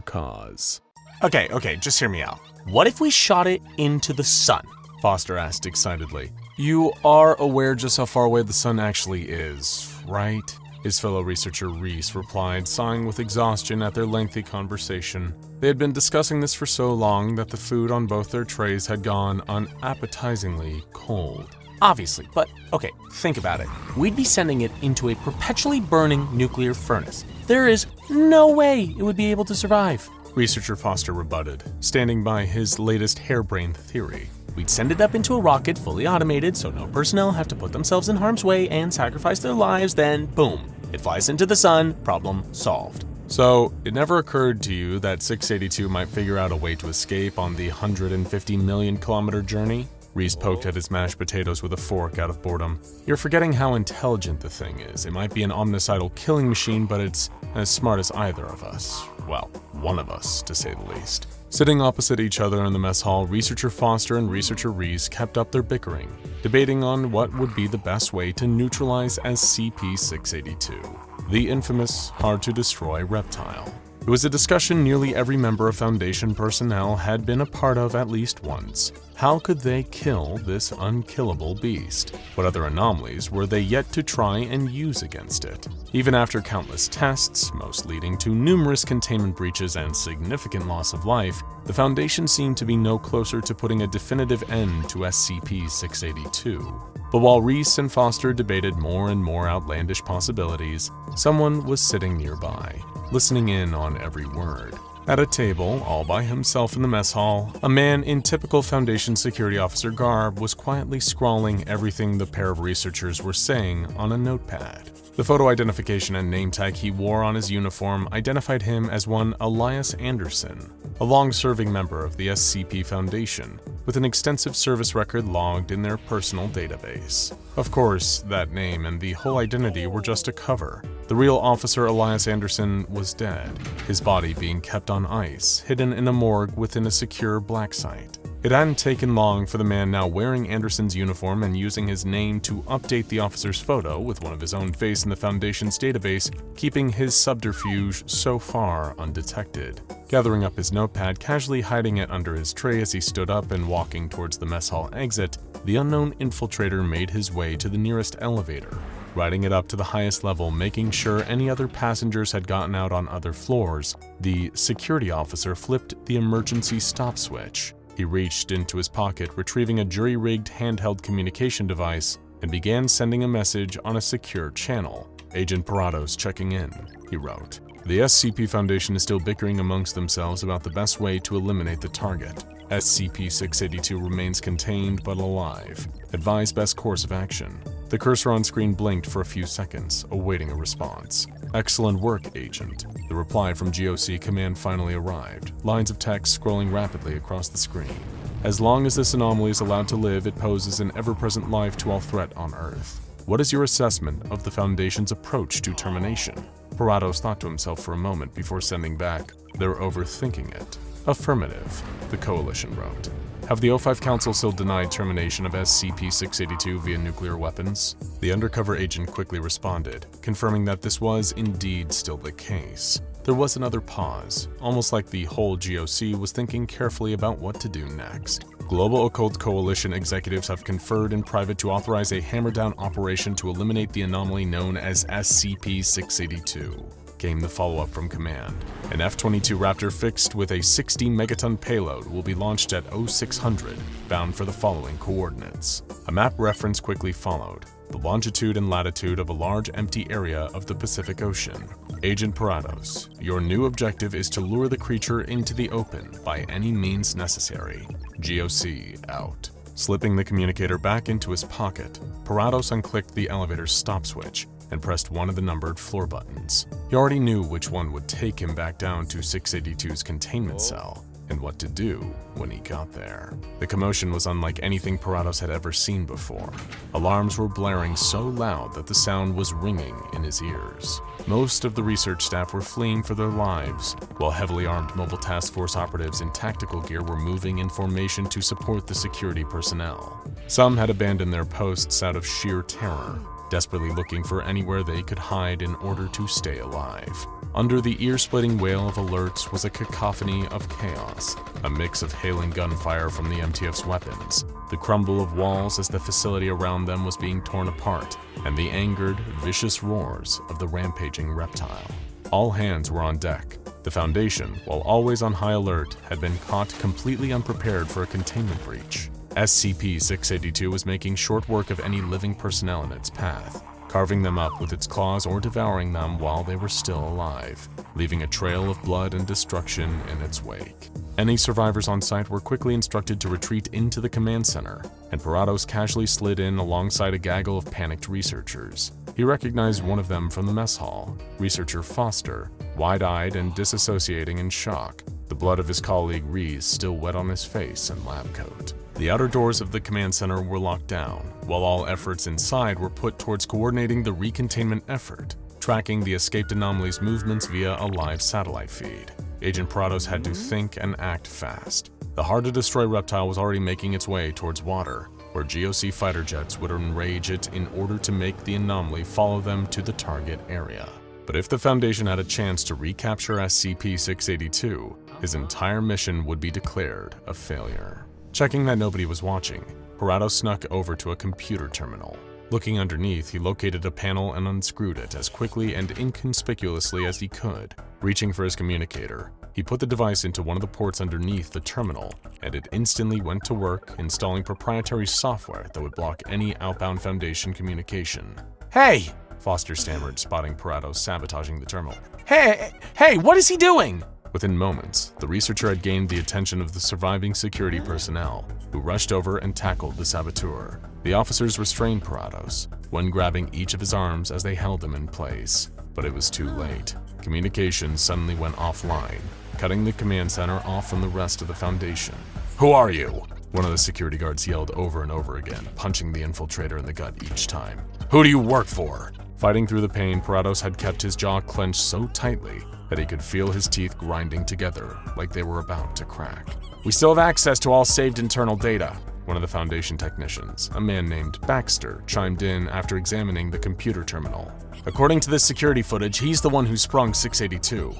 cause. Okay, just hear me out. What if we shot it into the sun? Foster asked excitedly. You are aware just how far away the sun actually is, right? His fellow researcher Reese replied, sighing with exhaustion at their lengthy conversation. They had been discussing this for so long that the food on both their trays had gone unappetizingly cold. Obviously, but okay, think about it. We'd be sending it into a perpetually burning nuclear furnace. There is no way it would be able to survive. Researcher Foster rebutted, standing by his latest harebrained theory. We'd send it up into a rocket fully automated so no personnel have to put themselves in harm's way and sacrifice their lives, then boom, it flies into the sun, problem solved. So, it never occurred to you that 682 might figure out a way to escape on the 150 million kilometer journey? Reese poked at his mashed potatoes with a fork out of boredom. You're forgetting how intelligent the thing is. It might be an omnicidal killing machine, but it's as smart as either of us. Well, one of us, to say the least. Sitting opposite each other in the mess hall, Researcher Foster and Researcher Reese kept up their bickering, debating on what would be the best way to neutralize SCP-682, the infamous, hard-to-destroy reptile. It was a discussion nearly every member of Foundation personnel had been a part of at least once. How could they kill this unkillable beast? What other anomalies were they yet to try and use against it? Even after countless tests, most leading to numerous containment breaches and significant loss of life, the Foundation seemed to be no closer to putting a definitive end to SCP-682. But while Reese and Foster debated more and more outlandish possibilities, someone was sitting nearby, listening in on every word. At a table, all by himself in the mess hall, a man in typical Foundation security officer garb was quietly scrawling everything the pair of researchers were saying on a notepad. The photo identification and name tag he wore on his uniform identified him as one Elias Anderson, a long-serving member of the SCP Foundation, with an extensive service record logged in their personal database. Of course, that name and the whole identity were just a cover. The real Officer Elias Anderson was dead, his body being kept on ice, hidden in a morgue within a secure black site. It hadn't taken long for the man now wearing Anderson's uniform and using his name to update the officer's photo with one of his own face in the Foundation's database, keeping his subterfuge so far undetected. Gathering up his notepad, casually hiding it under his tray as he stood up and walking towards the mess hall exit, the unknown infiltrator made his way to the nearest elevator, riding it up to the highest level, making sure any other passengers had gotten out on other floors. The security officer flipped the emergency stop switch. He reached into his pocket, retrieving a jury-rigged handheld communication device, and began sending a message on a secure channel. "Agent Parados checking in," he wrote. "The SCP Foundation is still bickering amongst themselves about the best way to eliminate the target. SCP-682 remains contained but alive. Advise best course of action." The cursor on screen blinked for a few seconds, awaiting a response. "Excellent work, Agent." The reply from GOC Command finally arrived, lines of text scrolling rapidly across the screen. "As long as this anomaly is allowed to live, it poses an ever-present life to all threat on Earth. What is your assessment of the Foundation's approach to termination?" Parados thought to himself for a moment before sending back, "They're overthinking it." "Affirmative," the Coalition wrote. "Have the O5 Council still denied termination of SCP-682 via nuclear weapons?" The undercover agent quickly responded, confirming that this was indeed still the case. There was another pause, almost like the whole GOC was thinking carefully about what to do next. "Global Occult Coalition executives have conferred in private to authorize a hammer-down operation to eliminate the anomaly known as SCP-682. Came the follow-up from Command. An F-22 Raptor fixed with a 60-megaton payload will be launched at 0600, bound for the following coordinates. A map reference quickly followed, the longitude and latitude of a large empty area of the Pacific Ocean. "Agent Parados, your new objective is to lure the creature into the open by any means necessary. GOC out." Slipping the communicator back into his pocket, Parados unclicked the elevator's stop switch and pressed one of the numbered floor buttons. He already knew which one would take him back down to 682's containment cell, and what to do when he got there. The commotion was unlike anything Parados had ever seen before. Alarms were blaring so loud that the sound was ringing in his ears. Most of the research staff were fleeing for their lives, while heavily armed Mobile Task Force operatives in tactical gear were moving in formation to support the security personnel. Some had abandoned their posts out of sheer terror, desperately looking for anywhere they could hide in order to stay alive. Under the ear-splitting wail of alerts was a cacophony of chaos, a mix of hailing gunfire from the MTF's weapons, the crumble of walls as the facility around them was being torn apart, and the angered, vicious roars of the rampaging reptile. All hands were on deck. The Foundation, while always on high alert, had been caught completely unprepared for a containment breach. SCP-682 was making short work of any living personnel in its path, carving them up with its claws or devouring them while they were still alive, leaving a trail of blood and destruction in its wake. Any survivors on site were quickly instructed to retreat into the command center, and Parados casually slid in alongside a gaggle of panicked researchers. He recognized one of them from the mess hall, Researcher Foster, wide-eyed and disassociating in shock, the blood of his colleague Reese still wet on his face and lab coat. The outer doors of the command center were locked down, while all efforts inside were put towards coordinating the recontainment effort, tracking the escaped anomaly's movements via a live satellite feed. Agent Parados had to think and act fast. The hard-to-destroy reptile was already making its way towards water, where GOC fighter jets would enrage it in order to make the anomaly follow them to the target area. But if the Foundation had a chance to recapture SCP-682, his entire mission would be declared a failure. Checking that nobody was watching, Parados snuck over to a computer terminal. Looking underneath, he located a panel and unscrewed it as quickly and inconspicuously as he could. Reaching for his communicator, he put the device into one of the ports underneath the terminal, and it instantly went to work installing proprietary software that would block any outbound Foundation communication. Hey! Foster stammered, spotting Parados sabotaging the terminal. Hey, what is he doing? Within moments, the researcher had gained the attention of the surviving security personnel, who rushed over and tackled the saboteur. The officers restrained Parados, one grabbing each of his arms as they held him in place. But it was too late. Communication suddenly went offline, cutting the command center off from the rest of the Foundation. "Who are you?" One of the security guards yelled over and over again, punching the infiltrator in the gut each time. "Who do you work for?" Fighting through the pain, Parados had kept his jaw clenched so tightly that he could feel his teeth grinding together like they were about to crack. "We still have access to all saved internal data," one of the Foundation technicians, a man named Baxter, chimed in after examining the computer terminal. "According to this security footage, he's the one who sprung 682.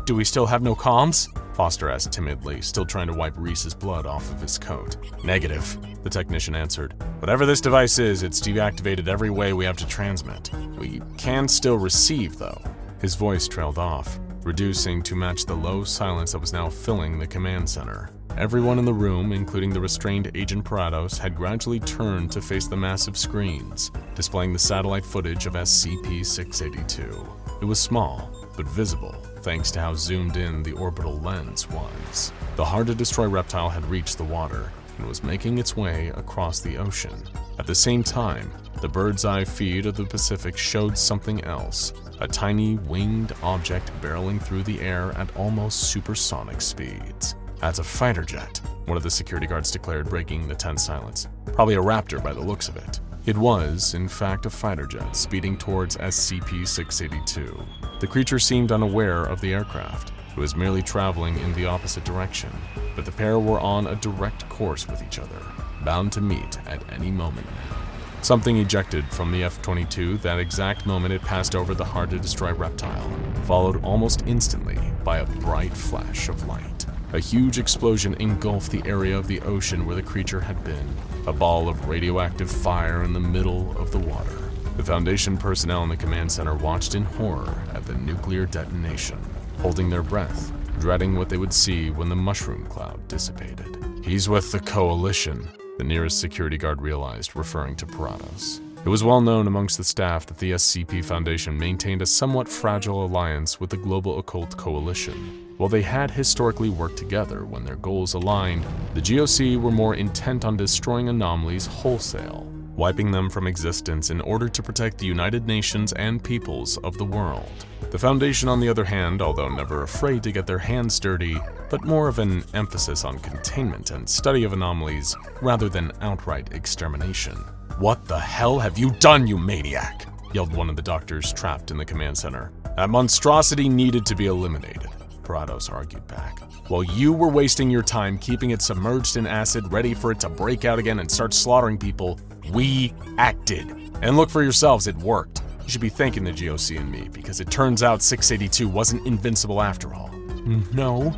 Do we still have no comms?" Foster asked timidly, still trying to wipe Reese's blood off of his coat. "Negative," the technician answered. "Whatever this device is, it's deactivated every way we have to transmit. We can still receive, though." His voice trailed off, reducing to match the low silence that was now filling the command center. Everyone in the room, including the restrained Agent Parados, had gradually turned to face the massive screens, displaying the satellite footage of SCP-682. It was small, but visible, thanks to how zoomed in the orbital lens was. The hard-to-destroy reptile had reached the water and was making its way across the ocean. At the same time, the bird's-eye feed of the Pacific showed something else, a tiny winged object barreling through the air at almost supersonic speeds. "That's a fighter jet," one of the security guards declared, breaking the tense silence. "Probably a Raptor by the looks of it." It was, in fact, a fighter jet speeding towards SCP-682. The creature seemed unaware of the aircraft. It was merely traveling in the opposite direction, but the pair were on a direct course with each other, bound to meet at any moment now. Something ejected from the F-22 that exact moment it passed over the hard-to-destroy reptile, followed almost instantly by a bright flash of light. A huge explosion engulfed the area of the ocean where the creature had been, a ball of radioactive fire in the middle of the water. The Foundation personnel in the command center watched in horror at the nuclear detonation, holding their breath, dreading what they would see when the mushroom cloud dissipated. "He's with the Coalition," the nearest security guard realized, referring to Parados. It was well known amongst the staff that the SCP Foundation maintained a somewhat fragile alliance with the global occult coalition. While they had historically worked together when their goals aligned, the GOC were more intent on destroying anomalies wholesale, wiping them from existence in order to protect the United Nations and peoples of the world. The Foundation, on the other hand, although never afraid to get their hands dirty, but more of an emphasis on containment and study of anomalies rather than outright extermination. "What the hell have you done, you maniac?" yelled one of the doctors trapped in the command center. "That monstrosity needed to be eliminated," Parados argued back. "While you were wasting your time keeping it submerged in acid, ready for it to break out again and start slaughtering people, we acted. And look for yourselves, it worked. You should be thanking the GOC and me, because it turns out 682 wasn't invincible after all." "No,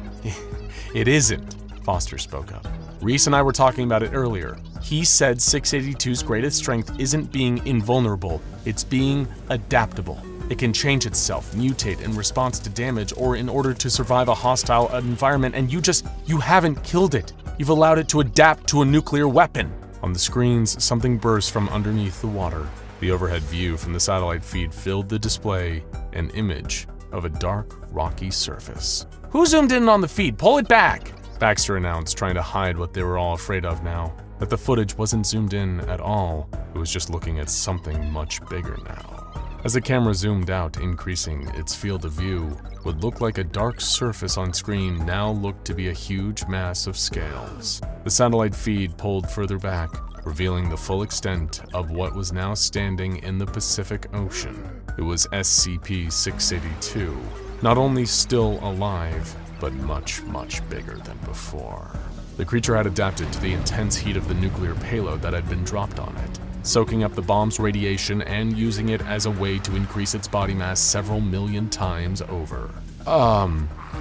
it isn't," Foster spoke up. "Reese and I were talking about it earlier. He said 682's greatest strength isn't being invulnerable, it's being adaptable. It can change itself, mutate in response to damage or in order to survive a hostile environment, and you haven't killed it. You've allowed it to adapt to a nuclear weapon." On the screens, something burst from underneath the water. The overhead view from the satellite feed filled the display, an image of a dark, rocky surface. "Who zoomed in on the feed? Pull it back!" Baxter announced, trying to hide what they were all afraid of now. That the footage wasn't zoomed in at all, it was just looking at something much bigger now. As the camera zoomed out, increasing its field of view, what looked like a dark surface on screen now looked to be a huge mass of scales. The satellite feed pulled further back, revealing the full extent of what was now standing in the Pacific Ocean. It was SCP-682, not only still alive, but much, much bigger than before. The creature had adapted to the intense heat of the nuclear payload that had been dropped on it, soaking up the bomb's radiation and using it as a way to increase its body mass several million times over.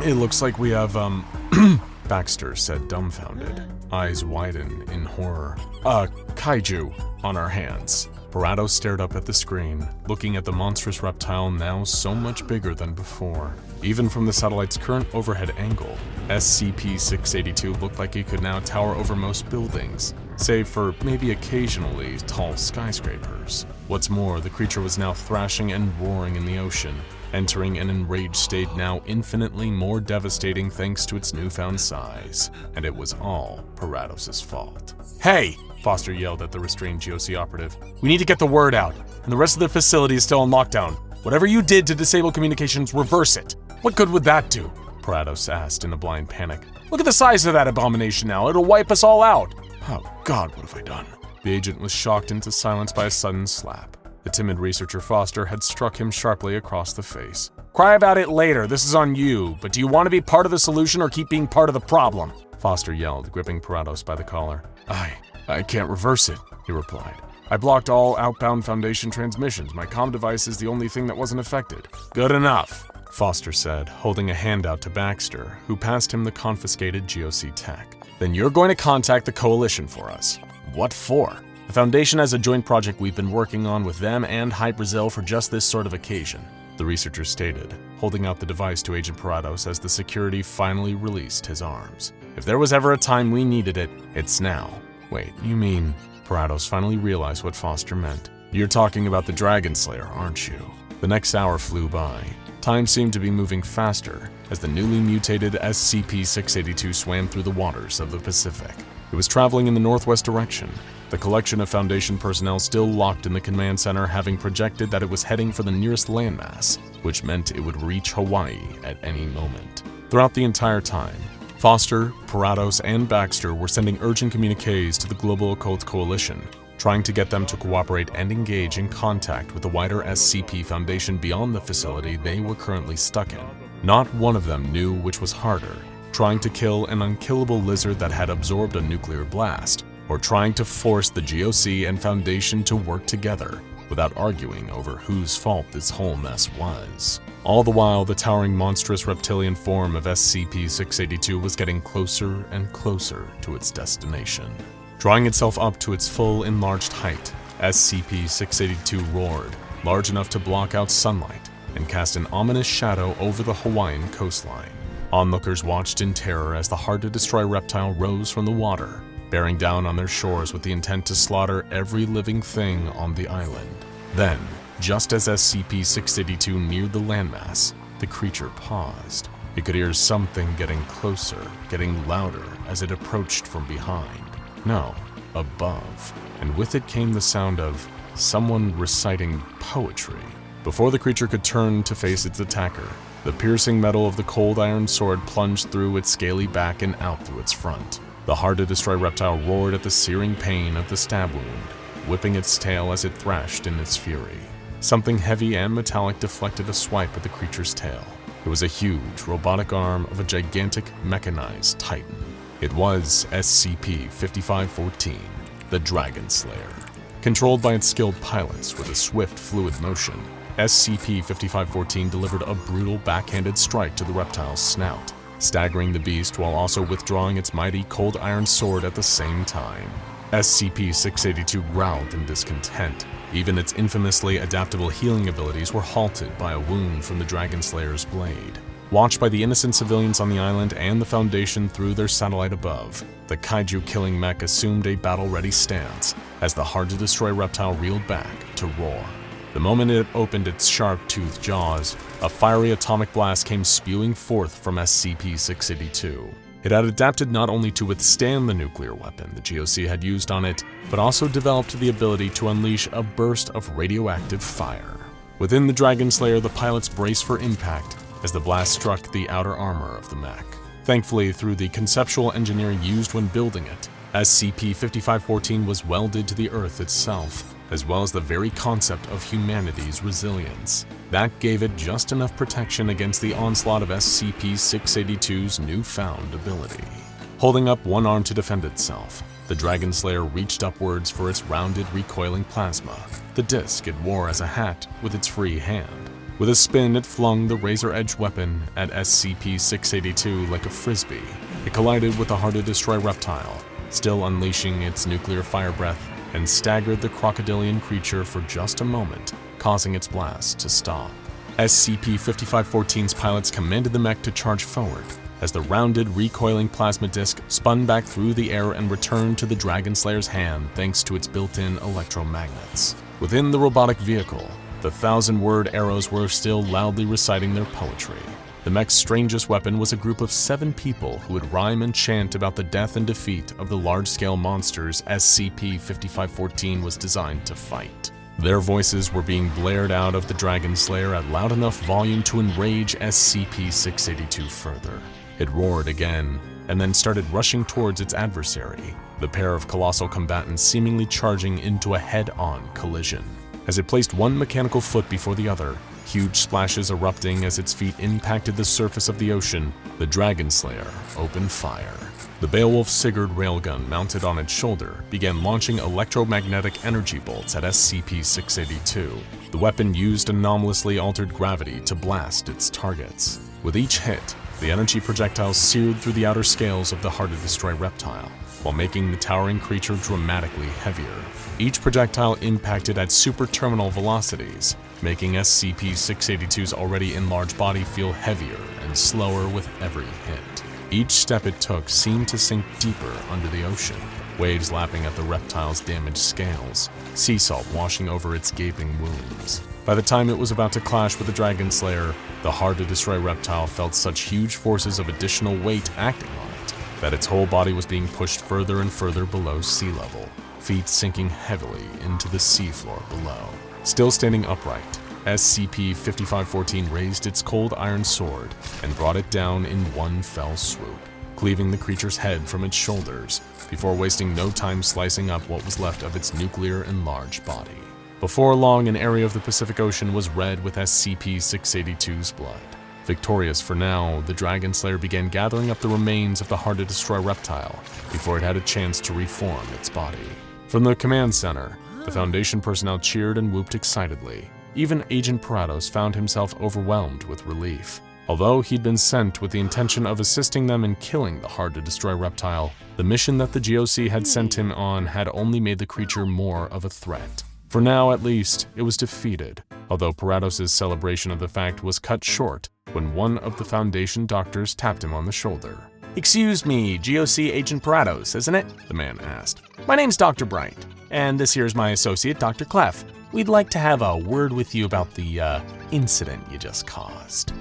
It looks like we have, Baxter said, dumbfounded, eyes widen in horror. Kaiju on our hands." Parados stared up at the screen, looking at the monstrous reptile now so much bigger than before. Even from the satellite's current overhead angle, SCP-682 looked like it could now tower over most buildings, save for maybe occasionally tall skyscrapers. What's more, the creature was now thrashing and roaring in the ocean, entering an enraged state now infinitely more devastating thanks to its newfound size. And it was all Parados' fault. "Hey!" Foster yelled at the restrained GOC operative. "We need to get the word out, and the rest of the facility is still on lockdown. Whatever you did to disable communications, reverse it." "What good would that do?" Parados asked in a blind panic. "Look at the size of that abomination now. It'll wipe us all out." "Oh God, what have I done?" The agent was shocked into silence by a sudden slap. The timid researcher Foster had struck him sharply across the face. "Cry about it later, this is on you, but do you want to be part of the solution or keep being part of the problem?" Foster yelled, gripping Parados by the collar. I can't reverse it," he replied. "I blocked all outbound Foundation transmissions. My comm device is the only thing that wasn't affected." "Good enough," Foster said, holding a handout to Baxter, who passed him the confiscated GOC tech. "Then you're going to contact the Coalition for us." "What for?" "The Foundation has a joint project we've been working on with them and High Brazil for just this sort of occasion," the researcher stated, holding out the device to Agent Parados as the security finally released his arms. "If there was ever a time we needed it, it's now." "Wait, you mean..." Parados finally realized what Foster meant. "You're talking about the Dragon Slayer, aren't you?" The next hour flew by. Time seemed to be moving faster as the newly mutated SCP-682 swam through the waters of the Pacific. It was traveling in the northwest direction, the collection of Foundation personnel still locked in the command center having projected that it was heading for the nearest landmass, which meant it would reach Hawaii at any moment. Throughout the entire time, Foster, Parados, and Baxter were sending urgent communiques to the Global Occult Coalition, trying to get them to cooperate and engage in contact with the wider SCP Foundation beyond the facility they were currently stuck in. Not one of them knew which was harder, trying to kill an unkillable lizard that had absorbed a nuclear blast, or trying to force the GOC and Foundation to work together without arguing over whose fault this whole mess was. All the while, the towering monstrous reptilian form of SCP-682 was getting closer and closer to its destination. Drawing itself up to its full enlarged height, SCP-682 roared, large enough to block out sunlight and cast an ominous shadow over the Hawaiian coastline. Onlookers watched in terror as the hard-to-destroy reptile rose from the water, bearing down on their shores with the intent to slaughter every living thing on the island. Then, just as SCP-682 neared the landmass, the creature paused. It could hear something getting closer, getting louder as it approached from behind. No, above. And with it came the sound of someone reciting poetry. Before the creature could turn to face its attacker, the piercing metal of the cold iron sword plunged through its scaly back and out through its front. The hard-to-destroy reptile roared at the searing pain of the stab wound, whipping its tail as it thrashed in its fury. Something heavy and metallic deflected a swipe at the creature's tail. It was a huge, robotic arm of a gigantic, mechanized titan. It was SCP-5514, the Dragon Slayer. Controlled by its skilled pilots with a swift, fluid motion, SCP-5514 delivered a brutal backhanded strike to the reptile's snout, staggering the beast while also withdrawing its mighty cold iron sword at the same time. SCP-682 growled in discontent. Even its infamously adaptable healing abilities were halted by a wound from the Dragon Slayer's blade. Watched by the innocent civilians on the island and the Foundation through their satellite above, the kaiju-killing mech assumed a battle-ready stance as the hard-to-destroy reptile reeled back to roar. The moment it opened its sharp-toothed jaws, a fiery atomic blast came spewing forth from SCP-682. It had adapted not only to withstand the nuclear weapon the GOC had used on it, but also developed the ability to unleash a burst of radioactive fire. Within the Dragon Slayer, the pilots braced for impact as the blast struck the outer armor of the mech. Thankfully, through the conceptual engineering used when building it, SCP-5514 was welded to the Earth itself, as well as the very concept of humanity's resilience. That gave it just enough protection against the onslaught of SCP-682's newfound ability. Holding up one arm to defend itself, the Dragon Slayer reached upwards for its rounded, recoiling plasma, the disc it wore as a hat with its free hand. With a spin, it flung the razor-edged weapon at SCP-682 like a frisbee. It collided with the hard-to-destroy reptile, still unleashing its nuclear fire breath, and staggered the crocodilian creature for just a moment, causing its blast to stop. SCP-5514's pilots commanded the mech to charge forward, as the rounded, recoiling plasma disc spun back through the air and returned to the Dragon Slayer's hand thanks to its built-in electromagnets. Within the robotic vehicle, The 1,000-word arrows were still loudly reciting their poetry. The mech's strangest weapon was a group of 7 people who would rhyme and chant about the death and defeat of the large-scale monsters SCP-5514 was designed to fight. Their voices were being blared out of the Dragon Slayer at loud enough volume to enrage SCP-682 further. It roared again, and then started rushing towards its adversary, the pair of colossal combatants seemingly charging into a head-on collision. As it placed one mechanical foot before the other, huge splashes erupting as its feet impacted the surface of the ocean, the Dragon Slayer opened fire. The Beowulf Sigurd railgun mounted on its shoulder began launching electromagnetic energy bolts at SCP-682. The weapon used anomalously altered gravity to blast its targets. With each hit, the energy projectiles seared through the outer scales of the hard-to-destroy reptile, while making the towering creature dramatically heavier. Each projectile impacted at super-terminal velocities, making SCP-682's already enlarged body feel heavier and slower with every hit. Each step it took seemed to sink deeper under the ocean, waves lapping at the reptile's damaged scales, sea salt washing over its gaping wounds. By the time it was about to clash with the Dragon Slayer, the hard-to-destroy reptile felt such huge forces of additional weight acting on it that its whole body was being pushed further and further below sea level, feet sinking heavily into the seafloor below. Still standing upright, SCP-5514 raised its cold iron sword and brought it down in one fell swoop, cleaving the creature's head from its shoulders before wasting no time slicing up what was left of its nuclear enlarged body. Before long, an area of the Pacific Ocean was red with SCP-682's blood. Victorious for now, the Dragon Slayer began gathering up the remains of the hard-to-destroy reptile before it had a chance to reform its body. From the command center, the Foundation personnel cheered and whooped excitedly. Even Agent Parados found himself overwhelmed with relief. Although he'd been sent with the intention of assisting them in killing the hard-to-destroy reptile, the mission that the GOC had sent him on had only made the creature more of a threat. For now, at least, it was defeated, although Parados' celebration of the fact was cut short when one of the Foundation doctors tapped him on the shoulder. "Excuse me, GOC Agent Parados, isn't it?" the man asked. "My name's Dr. Bright, and this here's my associate, Dr. Clef. We'd like to have a word with you about the, incident you just caused."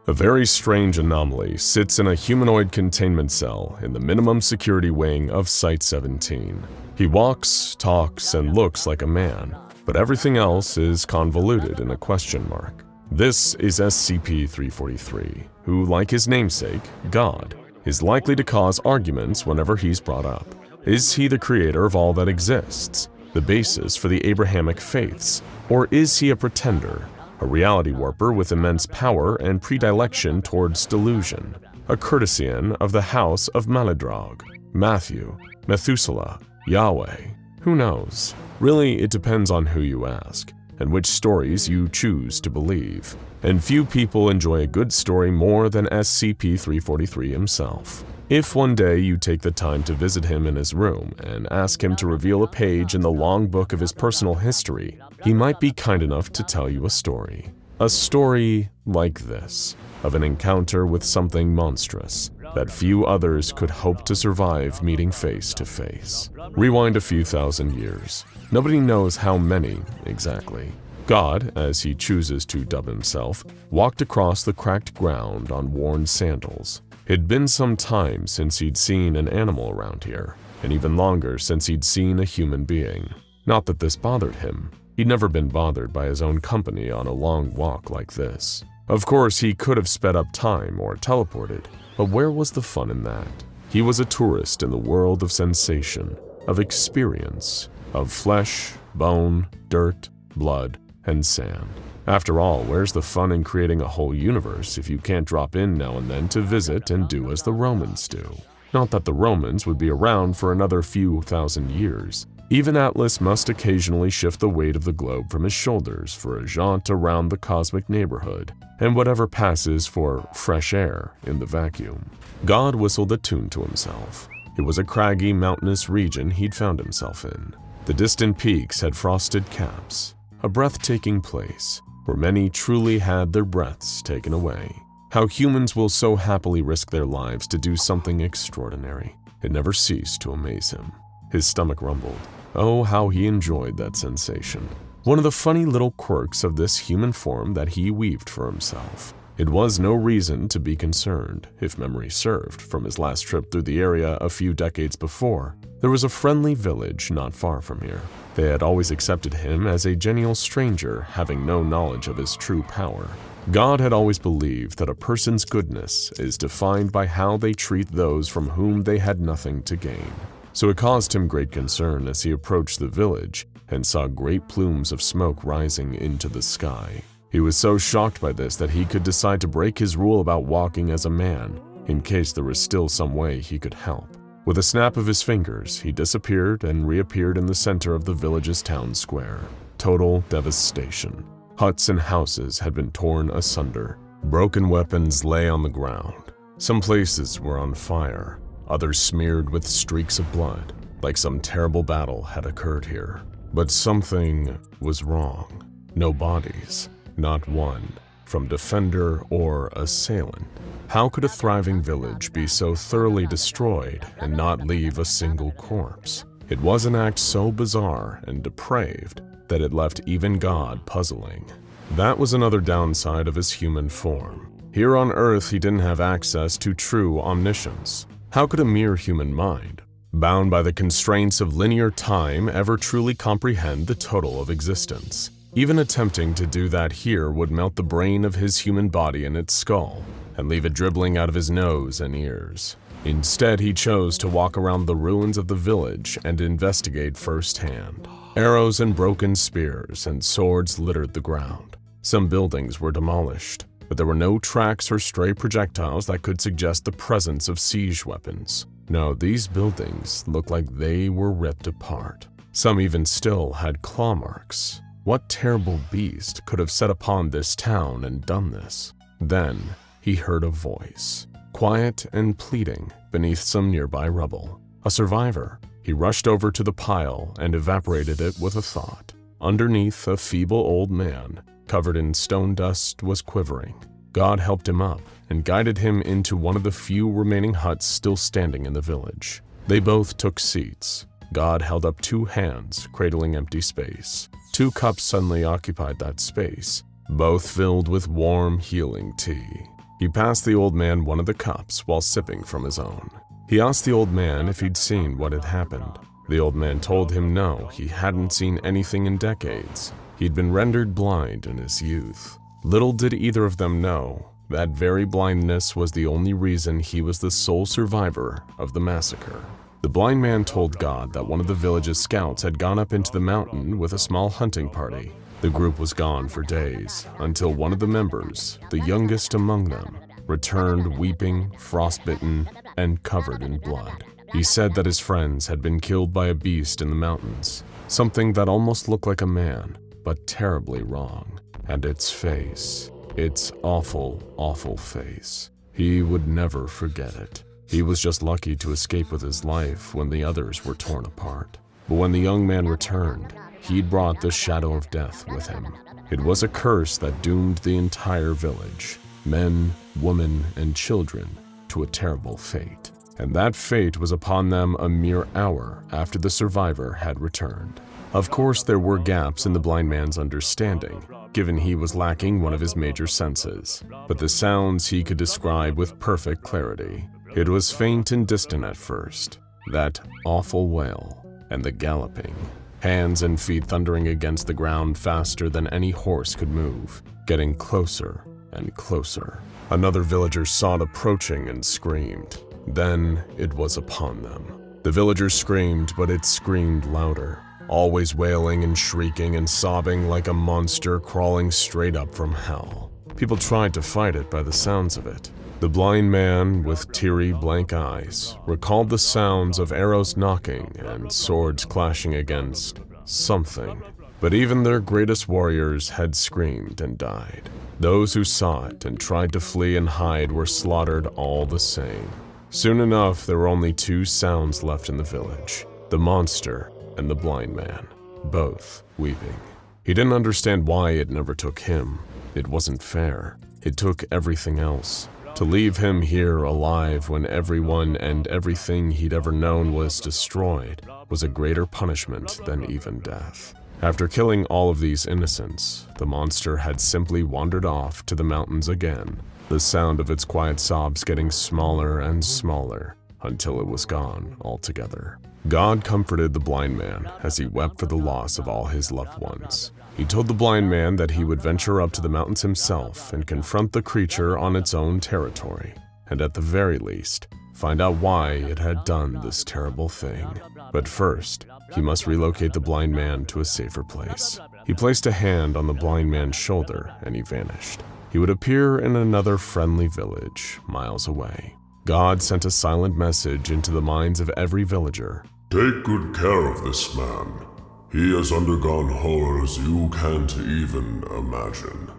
A very strange anomaly sits in a humanoid containment cell in the minimum security wing of Site-17. He walks, talks, and looks like a man, but everything else is convoluted in a question mark. This is SCP-343, who, like his namesake, God, is likely to cause arguments whenever he's brought up. Is he the creator of all that exists, the basis for the Abrahamic faiths, or is he a pretender, a reality warper with immense power and predilection towards delusion, a courtesian of the house of Maladrog, Matthew, Methuselah, Yahweh? Who knows? Really, it depends on who you ask, and which stories you choose to believe. And few people enjoy a good story more than SCP-343 himself. If one day you take the time to visit him in his room and ask him to reveal a page in the long book of his personal history, he might be kind enough to tell you a story. A story like this, of an encounter with something monstrous that few others could hope to survive meeting face to face. Rewind a few thousand years. Nobody knows how many exactly. God, as he chooses to dub himself, walked across the cracked ground on worn sandals. It'd been some time since he'd seen an animal around here, and even longer since he'd seen a human being. Not that this bothered him. He'd never been bothered by his own company on a long walk like this. Of course, he could have sped up time or teleported, but where was the fun in that? He was a tourist in the world of sensation, of experience, of flesh, bone, dirt, blood, and sand. After all, where's the fun in creating a whole universe if you can't drop in now and then to visit and do as the Romans do? Not that the Romans would be around for another few thousand years. Even Atlas must occasionally shift the weight of the globe from his shoulders for a jaunt around the cosmic neighborhood, and whatever passes for fresh air in the vacuum. God whistled a tune to himself. It was a craggy, mountainous region he'd found himself in. The distant peaks had frosted caps, a breathtaking place where many truly had their breaths taken away. How humans will so happily risk their lives to do something extraordinary. It never ceased to amaze him. His stomach rumbled. Oh, how he enjoyed that sensation. one of the funny little quirks of this human form that he weaved for himself. It was no reason to be concerned, if memory served, from his last trip through the area a few decades before. There was a friendly village not far from here. They had always accepted him as a genial stranger, having no knowledge of his true power. God had always believed that a person's goodness is defined by how they treat those from whom they had nothing to gain. So it caused him great concern as he approached the village and saw great plumes of smoke rising into the sky. He was so shocked by this that he could decide to break his rule about walking as a man, in case there was still some way he could help. With a snap of his fingers, he disappeared and reappeared in the center of the village's town square. Total devastation. Huts and houses had been torn asunder. Broken weapons lay on the ground. Some places were on fire, others smeared with streaks of blood, like some terrible battle had occurred here. But something was wrong. No bodies, not one, from defender or assailant. How could a thriving village be so thoroughly destroyed and not leave a single corpse? It was an act so bizarre and depraved that it left even God puzzling. That was another downside of his human form. Here on Earth, he didn't have access to true omniscience. How could a mere human mind, bound by the constraints of linear time, ever truly comprehend the total of existence? Even attempting to do that here would melt the brain of his human body in its skull and leave it dribbling out of his nose and ears. Instead, he chose to walk around the ruins of the village and investigate firsthand. Arrows and broken spears and swords littered the ground. Some buildings were demolished, but there were no tracks or stray projectiles that could suggest the presence of siege weapons. No, these buildings looked like they were ripped apart. Some even still had claw marks. What terrible beast could have set upon this town and done this? Then he heard a voice, quiet and pleading, beneath some nearby rubble. A survivor. He rushed over to the pile and evaporated it with a thought. Underneath, a feeble old man, covered in stone dust, was quivering. God helped him up and guided him into one of the few remaining huts still standing in the village. They both took seats. God held up 2 hands, cradling empty space. 2 cups suddenly occupied that space, both filled with warm, healing tea. He passed the old man one of the cups while sipping from his own. He asked the old man if he'd seen what had happened. The old man told him no, he hadn't seen anything in decades. He'd been rendered blind in his youth. Little did either of them know, that very blindness was the only reason he was the sole survivor of the massacre. The blind man told God that one of the village's scouts had gone up into the mountain with a small hunting party. The group was gone for days, until one of the members, the youngest among them, returned weeping, frostbitten, and covered in blood. He said that his friends had been killed by a beast in the mountains, something that almost looked like a man, but terribly wrong. And its face, its awful, awful face. He would never forget it. He was just lucky to escape with his life when the others were torn apart. But when the young man returned, he'd brought the shadow of death with him. It was a curse that doomed the entire village, men, women, and children, to a terrible fate. And that fate was upon them a mere hour after the survivor had returned. Of course, there were gaps in the blind man's understanding, given he was lacking one of his major senses, but the sounds he could describe with perfect clarity. It was faint and distant at first, that awful wail, and the galloping, hands and feet thundering against the ground faster than any horse could move, getting closer and closer. Another villager saw it approaching and screamed. Then it was upon them. The villager screamed, but it screamed louder, always wailing and shrieking and sobbing like a monster crawling straight up from hell. People tried to fight it by the sounds of it. The blind man, with teary, blank eyes, recalled the sounds of arrows knocking and swords clashing against something. But even their greatest warriors had screamed and died. Those who saw it and tried to flee and hide were slaughtered all the same. Soon enough, there were only 2 sounds left in the village, the monster and the blind man, both weeping. He didn't understand why it never took him. It wasn't fair. It took everything else. To leave him here alive when everyone and everything he'd ever known was destroyed was a greater punishment than even death. After killing all of these innocents, the monster had simply wandered off to the mountains again, the sound of its quiet sobs getting smaller and smaller until it was gone altogether. God comforted the blind man as he wept for the loss of all his loved ones. He told the blind man that he would venture up to the mountains himself and confront the creature on its own territory, and at the very least, find out why it had done this terrible thing. But first, he must relocate the blind man to a safer place. He placed a hand on the blind man's shoulder and he vanished. He would appear in another friendly village, miles away. God sent a silent message into the minds of every villager. Take good care of this man. He has undergone horrors you can't even imagine.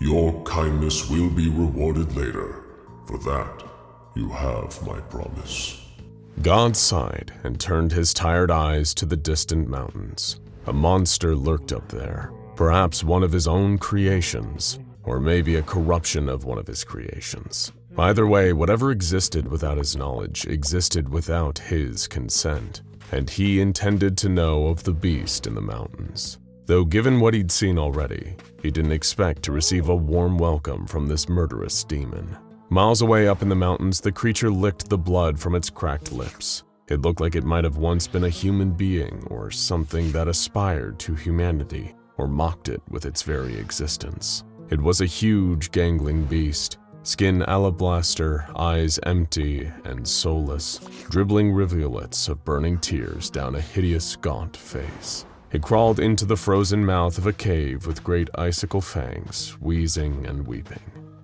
Your kindness will be rewarded later. For that, you have my promise. God sighed and turned his tired eyes to the distant mountains. A monster lurked up there, perhaps one of his own creations, or maybe a corruption of one of his creations. Either way, whatever existed without his knowledge existed without his consent, and he intended to know of the beast in the mountains. Though given what he'd seen already, he didn't expect to receive a warm welcome from this murderous demon. Miles away up in the mountains, the creature licked the blood from its cracked lips. It looked like it might have once been a human being or something that aspired to humanity or mocked it with its very existence. It was a huge, gangling beast, skin alabaster, eyes empty and soulless, dribbling rivulets of burning tears down a hideous, gaunt face. It crawled into the frozen mouth of a cave with great icicle fangs, wheezing and weeping.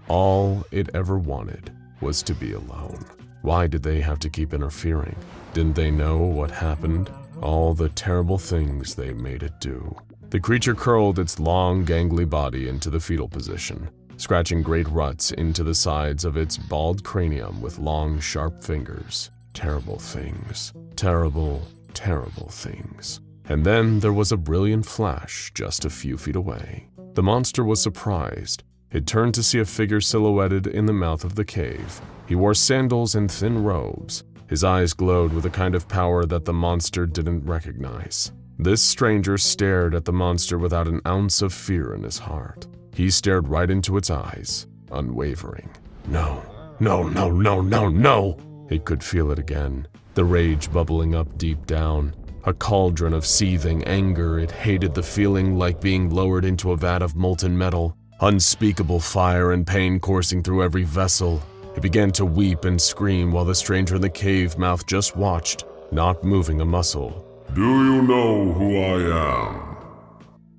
All it ever wanted was to be alone. Why did they have to keep interfering? Didn't they know what happened? All the terrible things they made it do. The creature curled its long, gangly body into the fetal position, scratching great ruts into the sides of its bald cranium with long, sharp fingers. Terrible things. Terrible, terrible things. And then there was a brilliant flash just a few feet away. The monster was surprised. It turned to see a figure silhouetted in the mouth of the cave. He wore sandals and thin robes. His eyes glowed with a kind of power that the monster didn't recognize. This stranger stared at the monster without an ounce of fear in his heart. He stared right into its eyes, unwavering. No, no, no, no, no, no! It could feel it again, the rage bubbling up deep down. A cauldron of seething anger. It hated the feeling like being lowered into a vat of molten metal. Unspeakable fire and pain coursing through every vessel. It began to weep and scream while the stranger in the cave mouth just watched, not moving a muscle. Do you know who I am?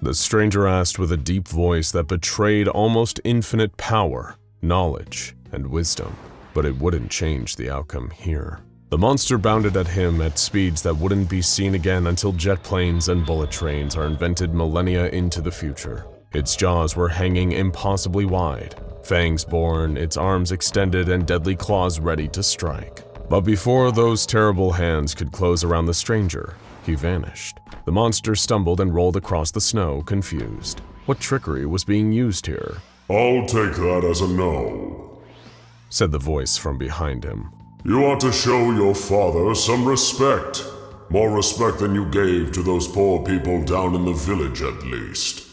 The stranger asked with a deep voice that betrayed almost infinite power, knowledge, and wisdom. But it wouldn't change the outcome here. The monster bounded at him at speeds that wouldn't be seen again until jet planes and bullet trains are invented millennia into the future. Its jaws were hanging impossibly wide, fangs borne, its arms extended, and deadly claws ready to strike. But before those terrible hands could close around the stranger, he vanished. The monster stumbled and rolled across the snow, confused. What trickery was being used here? I'll take that as a no, said the voice from behind him. You ought to show your father some respect. More respect than you gave to those poor people down in the village, at least.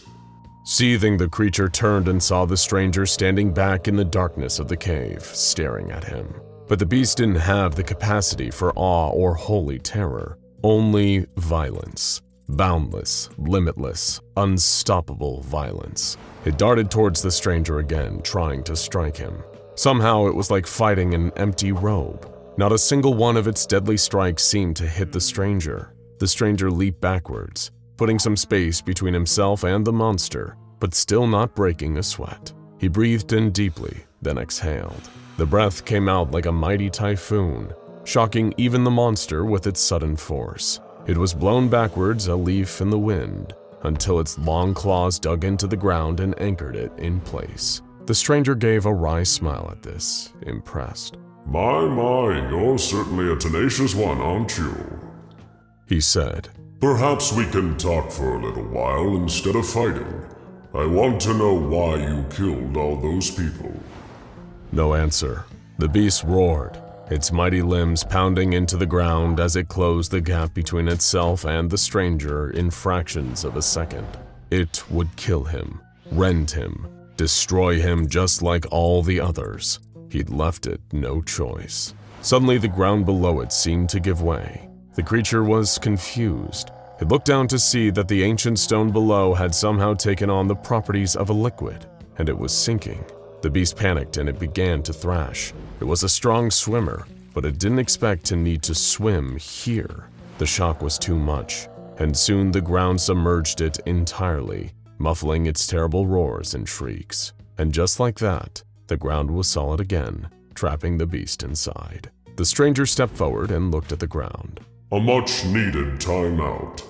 Seething, the creature turned and saw the stranger standing back in the darkness of the cave, staring at him. But the beast didn't have the capacity for awe or holy terror, only violence. Boundless, limitless, unstoppable violence. It darted towards the stranger again, trying to strike him. Somehow it was like fighting an empty robe. Not a single one of its deadly strikes seemed to hit the stranger. The stranger leaped backwards, putting some space between himself and the monster, but still not breaking a sweat. He breathed in deeply, then exhaled. The breath came out like a mighty typhoon, shocking even the monster with its sudden force. It was blown backwards, a leaf in the wind, until its long claws dug into the ground and anchored it in place. The stranger gave a wry smile at this, impressed. My, you're certainly a tenacious one, aren't you? He said. Perhaps we can talk for a little while instead of fighting. I want to know why you killed all those people. No answer. The beast roared. its mighty limbs pounding into the ground as it closed the gap between itself and the stranger in fractions of a second. It would kill him, rend him, destroy him just like all the others. He'd left it no choice. Suddenly, the ground below it seemed to give way. The creature was confused. It looked down to see that the ancient stone below had somehow taken on the properties of a liquid, and it was sinking. The beast panicked and it began to thrash. It was a strong swimmer, but it didn't expect to need to swim here. The shock was too much, and soon the ground submerged it entirely, muffling its terrible roars and shrieks. And just like that, the ground was solid again, trapping the beast inside. The stranger stepped forward and looked at the ground. A much-needed timeout,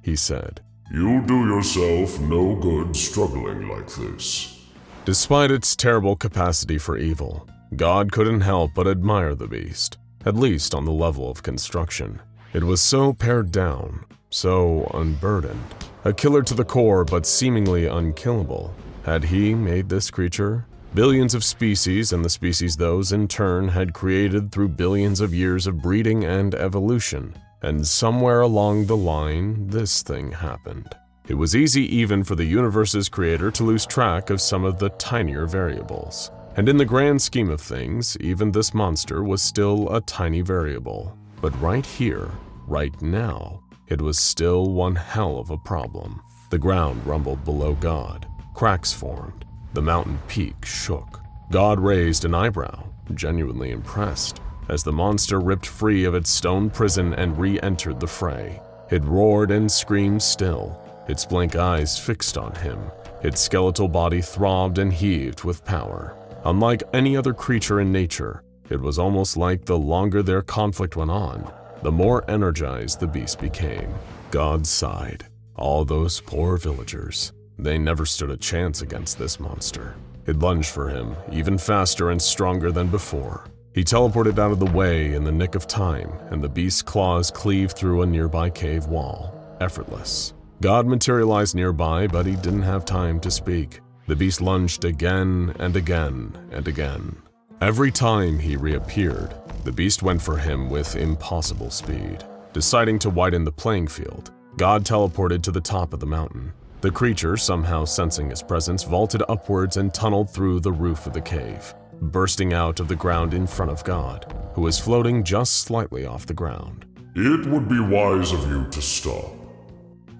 He said. You do yourself no good struggling like this. Despite its terrible capacity for evil, God couldn't help but admire the beast, at least on the level of construction. It was so pared down, so unburdened. A killer to the core, but seemingly unkillable. Had he made this creature? Billions of species, and the species those in turn had created through billions of years of breeding and evolution. And somewhere along the line, this thing happened. It was easy even for the universe's creator to lose track of some of the tinier variables. And in the grand scheme of things, even this monster was still a tiny variable. But right here, right now, it was still one hell of a problem. The ground rumbled below God. Cracks formed. The mountain peak shook. God raised an eyebrow, genuinely impressed, as the monster ripped free of its stone prison and re-entered the fray. It roared and screamed still, its blank eyes fixed on him. Its skeletal body throbbed and heaved with power. Unlike any other creature in nature, it was almost like the longer their conflict went on, the more energized the beast became. God sighed. All those poor villagers. They never stood a chance against this monster. It lunged for him, even faster and stronger than before. He teleported out of the way in the nick of time, and the beast's claws cleaved through a nearby cave wall, effortless. God materialized nearby, but he didn't have time to speak. The beast lunged again and again and again. Every time he reappeared, the beast went for him with impossible speed. Deciding to widen the playing field, God teleported to the top of the mountain. The creature, somehow sensing his presence, vaulted upwards and tunneled through the roof of the cave, bursting out of the ground in front of God, who was floating just slightly off the ground. It would be wise of you to stop.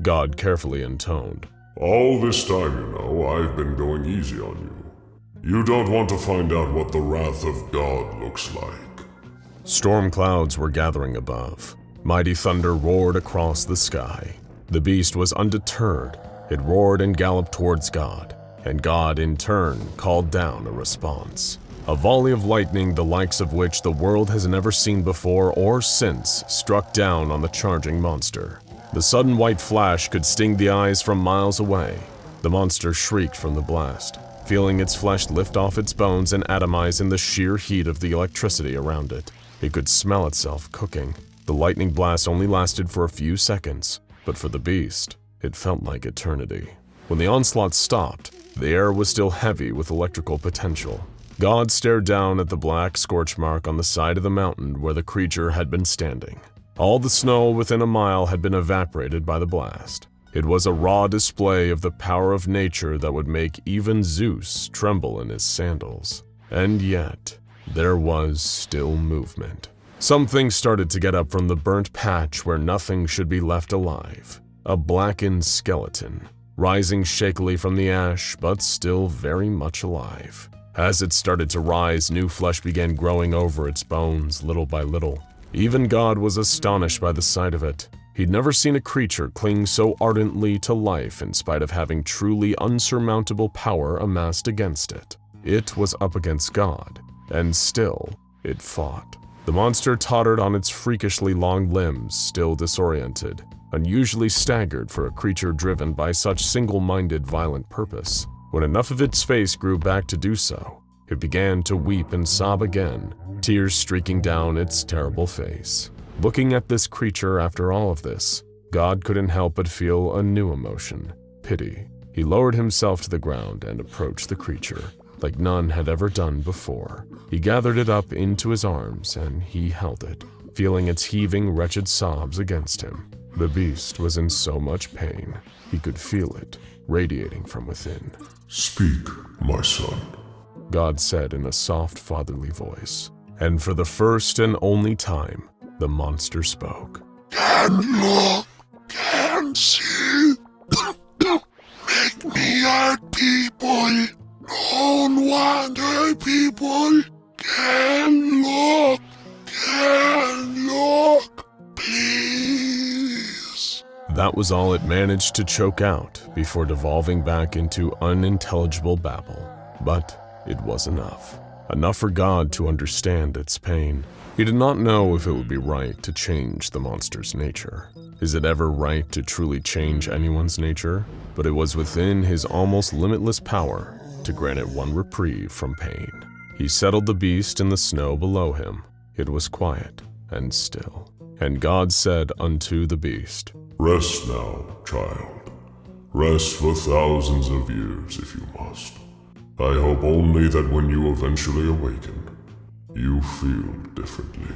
God carefully intoned. All this time, you know, I've been going easy on you. You don't want to find out what the wrath of God looks like. Storm clouds were gathering above. Mighty thunder roared across the sky. The beast was undeterred. It roared and galloped towards God, and God, in turn, called down a response. A volley of lightning the likes of which the world has never seen before or since struck down on the charging monster. The sudden white flash could sting the eyes from miles away. The monster shrieked from the blast, feeling its flesh lift off its bones and atomize in the sheer heat of the electricity around it. It could smell itself cooking. The lightning blast only lasted for a few seconds, but for the beast, it felt like eternity. When the onslaught stopped, the air was still heavy with electrical potential. God stared down at the black scorch mark on the side of the mountain where the creature had been standing. All the snow within a mile had been evaporated by the blast. It was a raw display of the power of nature that would make even Zeus tremble in his sandals. And yet, there was still movement. Something started to get up from the burnt patch where nothing should be left alive. A blackened skeleton, rising shakily from the ash, but still very much alive. As it started to rise, new flesh began growing over its bones, little by little. Even God was astonished by the sight of it. He'd never seen a creature cling so ardently to life in spite of having truly unsurmountable power amassed against it. It was up against God, and still, it fought. The monster tottered on its freakishly long limbs, still disoriented, unusually staggered for a creature driven by such single-minded violent purpose. When enough of its face grew back to do so, it began to weep and sob again, tears streaking down its terrible face. Looking at this creature after all of this, God couldn't help but feel a new emotion, pity. He lowered himself to the ground and approached the creature. like none had ever done before. He gathered it up into his arms and he held it, feeling its heaving, wretched sobs against him. The beast was in so much pain, he could feel it radiating from within. Speak, my son. God said in a soft, fatherly voice, and for the first and only time, the monster spoke. Can look, can see. Make me hurt people. Don't want hurt people. Can look, please. That was all it managed to choke out before devolving back into unintelligible babble. But it was enough. Enough for God to understand its pain. He did not know if it would be right to change the monster's nature. Is it ever right to truly change anyone's nature? But it was within his almost limitless power to grant it one reprieve from pain. He settled the beast in the snow below him. It was quiet and still. And God said unto the beast, Rest now, child. Rest for thousands of years if you must. I hope only that when you eventually awaken, you feel differently.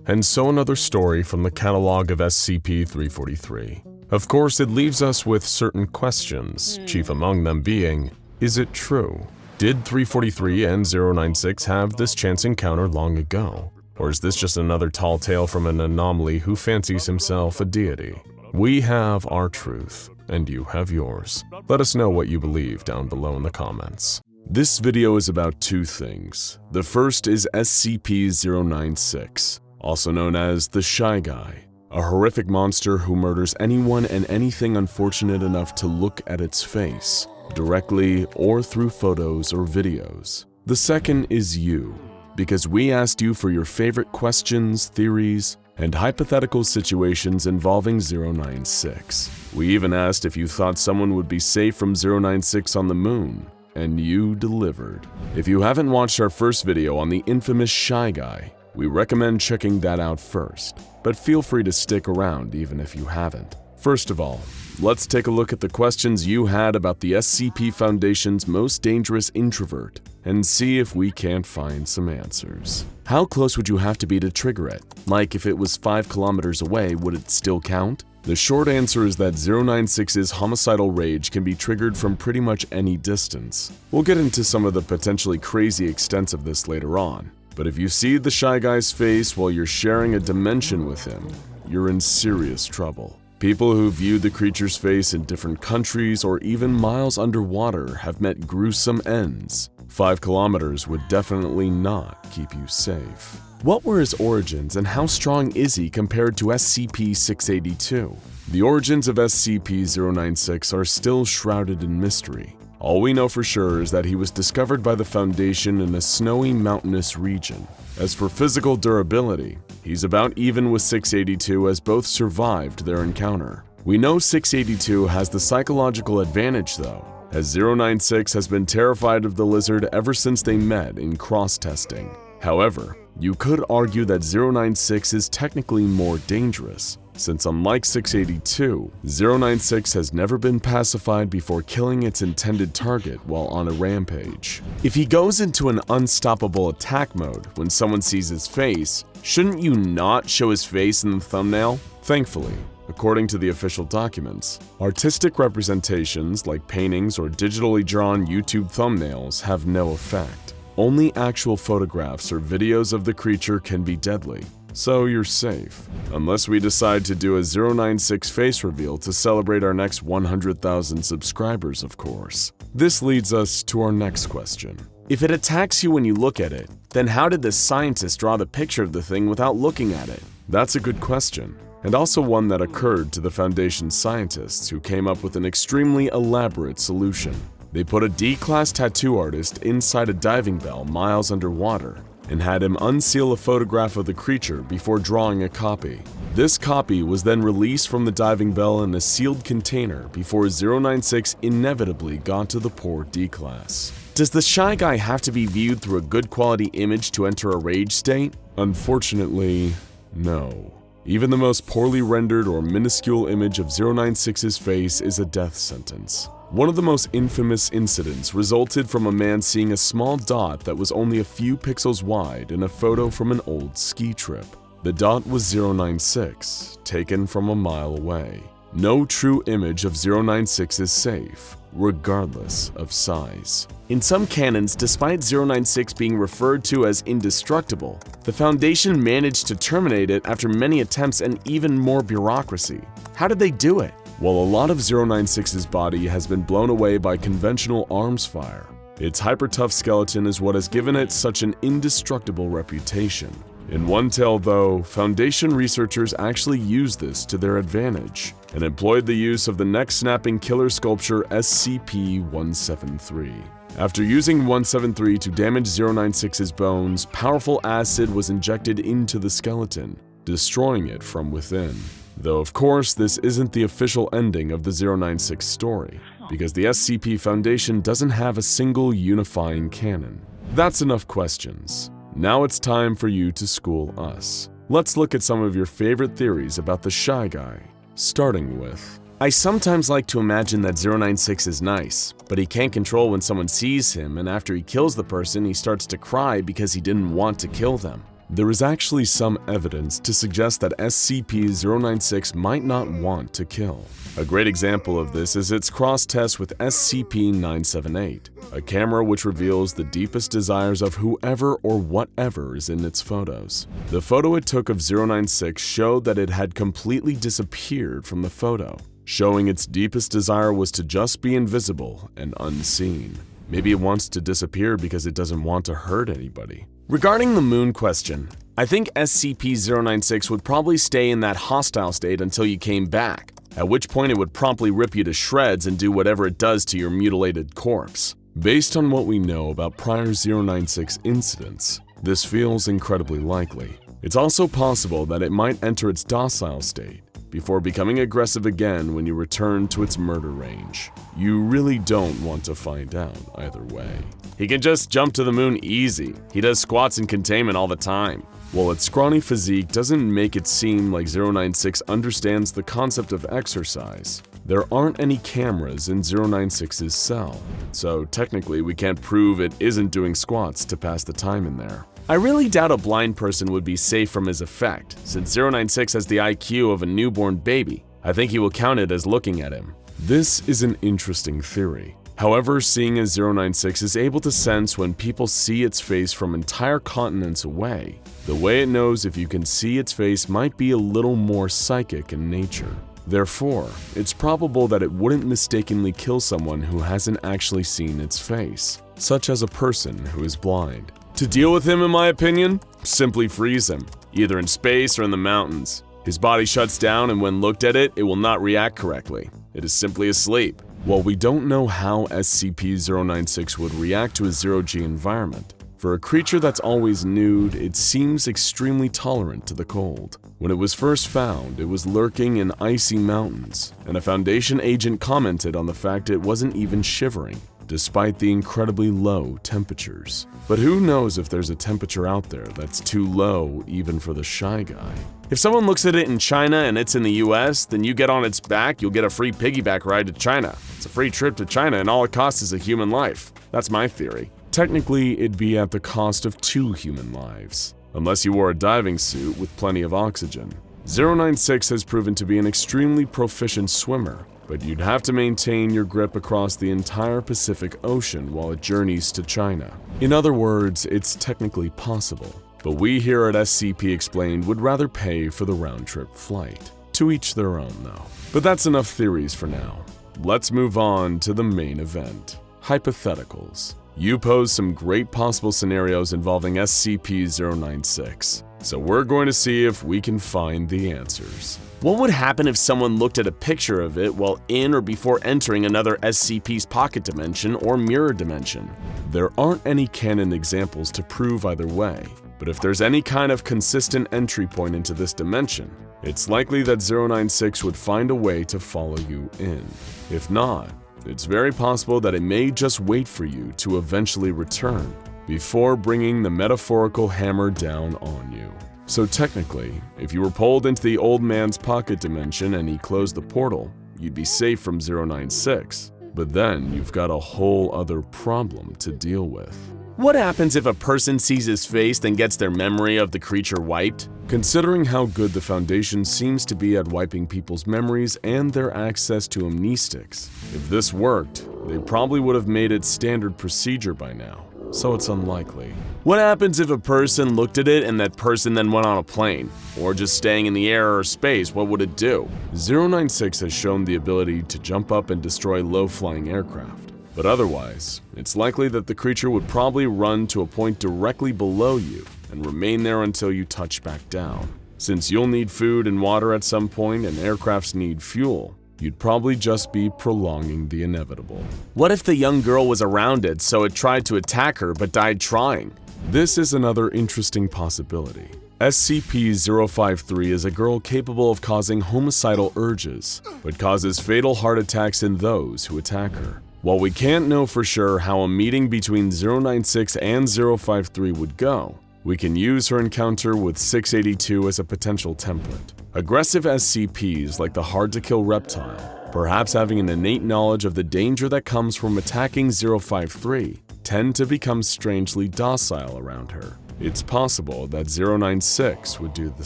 And so another story from the catalog of SCP-343. Of course, it leaves us with certain questions, chief among them being, is it true? Did 343 and 096 have this chance encounter long ago? Or is this just another tall tale from an anomaly who fancies himself a deity? We have our truth, and you have yours. Let us know what you believe down below in the comments. This video is about two things. The first is SCP-096, also known as the Shy Guy, a horrific monster who murders anyone and anything unfortunate enough to look at its face, directly or through photos or videos. The second is you, because we asked you for your favorite questions, theories, and hypothetical situations involving 096. We even asked if you thought someone would be safe from 096 on the moon, and you delivered. If you haven't watched our first video on the infamous Shy Guy, we recommend checking that out first, but feel free to stick around even if you haven't. First of all, let's take a look at the questions you had about the SCP Foundation's most dangerous introvert and see if we can't find some answers. How close would you have to be to trigger it? Like if it was 5 kilometers away, would it still count? The short answer is that 096's homicidal rage can be triggered from pretty much any distance. We'll get into some of the potentially crazy extents of this later on, but if you see the Shy Guy's face while you're sharing a dimension with him, you're in serious trouble. People who viewed the creature's face in different countries or even miles underwater have met gruesome ends. 5 kilometers would definitely not keep you safe. What were his origins and how strong is he compared to SCP-682? The origins of SCP-096 are still shrouded in mystery. All we know for sure is that he was discovered by the Foundation in a snowy mountainous region. As for physical durability, he's about even with 682 as both survived their encounter. We know 682 has the psychological advantage though, as 096 has been terrified of the lizard ever since they met in cross-testing. However, you could argue that 096 is technically more dangerous, since unlike 682, 096 has never been pacified before killing its intended target while on a rampage. If he goes into an unstoppable attack mode when someone sees his face, shouldn't you not show his face in the thumbnail? Thankfully, according to the official documents, artistic representations like paintings or digitally drawn YouTube thumbnails have no effect. Only actual photographs or videos of the creature can be deadly, so you're safe. Unless we decide to do a 096 face reveal to celebrate our next 100,000 subscribers, of course. This leads us to our next question. If it attacks you when you look at it, then how did the scientist draw the picture of the thing without looking at it? That's a good question, and also one that occurred to the Foundation scientists who came up with an extremely elaborate solution. They put a D-class tattoo artist inside a diving bell miles underwater and had him unseal a photograph of the creature before drawing a copy. This copy was then released from the diving bell in a sealed container before 096 inevitably got to the poor D-class. Does the Shy Guy have to be viewed through a good quality image to enter a rage state? Unfortunately, no. Even the most poorly rendered or minuscule image of 096's face is a death sentence. One of the most infamous incidents resulted from a man seeing a small dot that was only a few pixels wide in a photo from an old ski trip. The dot was 096, taken from a mile away. No true image of 096 is safe, regardless of size. In some canons, despite 096 being referred to as indestructible, the Foundation managed to terminate it after many attempts and even more bureaucracy. How did they do it? Well, a lot of 096's body has been blown away by conventional arms fire. Its hyper-tough skeleton is what has given it such an indestructible reputation. In one tale, though, Foundation researchers actually used this to their advantage and employed the use of the neck-snapping killer sculpture SCP-173. After using 173 to damage 096's bones, powerful acid was injected into the skeleton, destroying it from within. Though, of course, this isn't the official ending of the 096 story, because the SCP Foundation doesn't have a single unifying canon. That's enough questions. Now it's time for you to school us. Let's look at some of your favorite theories about the Shy Guy, starting with, I sometimes like to imagine that 096 is nice, but he can't control when someone sees him, and after he kills the person, he starts to cry because he didn't want to kill them. There is actually some evidence to suggest that SCP-096 might not want to kill. A great example of this is its cross-test with SCP-978, a camera which reveals the deepest desires of whoever or whatever is in its photos. The photo it took of 096 showed that it had completely disappeared from the photo, showing its deepest desire was to just be invisible and unseen. Maybe it wants to disappear because it doesn't want to hurt anybody. Regarding the moon question, I think SCP-096 would probably stay in that hostile state until you came back, at which point it would promptly rip you to shreds and do whatever it does to your mutilated corpse. Based on what we know about prior 096 incidents, this feels incredibly likely. It's also possible that it might enter its docile state, before becoming aggressive again when you return to its murder range. You really don't want to find out either way. He can just jump to the moon easy. He does squats in containment all the time. While its scrawny physique doesn't make it seem like 096 understands the concept of exercise, there aren't any cameras in 096's cell, so technically we can't prove it isn't doing squats to pass the time in there. I really doubt a blind person would be safe from his effect, since 096 has the IQ of a newborn baby. I think he will count it as looking at him. This is an interesting theory. However, seeing as 096 is able to sense when people see its face from entire continents away, the way it knows if you can see its face might be a little more psychic in nature. Therefore, it's probable that it wouldn't mistakenly kill someone who hasn't actually seen its face, such as a person who is blind. To deal with him, in my opinion, simply freeze him, either in space or in the mountains. His body shuts down, and when looked at it will not react correctly. It is simply asleep. While we don't know how SCP-096 would react to a zero-G environment, for a creature that's always nude, it seems extremely tolerant to the cold. When it was first found, it was lurking in icy mountains, and a Foundation agent commented on the fact it wasn't even shivering, despite the incredibly low temperatures. But who knows if there's a temperature out there that's too low even for the Shy Guy? If someone looks at it in China and it's in the US, then you get on its back, you'll get a free piggyback ride to China. It's a free trip to China and all it costs is a human life. That's my theory. Technically, it'd be at the cost of 2 human lives, unless you wore a diving suit with plenty of oxygen. 096 has proven to be an extremely proficient swimmer, but you'd have to maintain your grip across the entire Pacific Ocean while it journeys to China. In other words, it's technically possible, but we here at SCP Explained would rather pay for the round-trip flight. To each their own, though. But that's enough theories for now. Let's move on to the main event. Hypotheticals. You pose some great possible scenarios involving SCP-096, so we're going to see if we can find the answers. What would happen if someone looked at a picture of it while in or before entering another SCP's pocket dimension or mirror dimension? There aren't any canon examples to prove either way, but if there's any kind of consistent entry point into this dimension, it's likely that 096 would find a way to follow you in. If not, it's very possible that it may just wait for you to eventually return before bringing the metaphorical hammer down on you. So technically, if you were pulled into the old man's pocket dimension and he closed the portal, you'd be safe from 096. But then you've got a whole other problem to deal with. What happens if a person sees his face then gets their memory of the creature wiped? Considering how good the Foundation seems to be at wiping people's memories and their access to amnestics, if this worked, they probably would have made it standard procedure by now, so it's unlikely. What happens if a person looked at it and that person then went on a plane? Or just staying in the air or space, what would it do? 096 has shown the ability to jump up and destroy low-flying aircraft. But otherwise, it's likely that the creature would probably run to a point directly below you and remain there until you touch back down. Since you'll need food and water at some point and aircrafts need fuel, you'd probably just be prolonging the inevitable. What if the young girl was around it so it tried to attack her but died trying? This is another interesting possibility. SCP-053 is a girl capable of causing homicidal urges, but causes fatal heart attacks in those who attack her. While we can't know for sure how a meeting between 096 and 053 would go, we can use her encounter with 682 as a potential template. Aggressive SCPs like the hard-to-kill reptile, perhaps having an innate knowledge of the danger that comes from attacking 053, tend to become strangely docile around her. It's possible that 096 would do the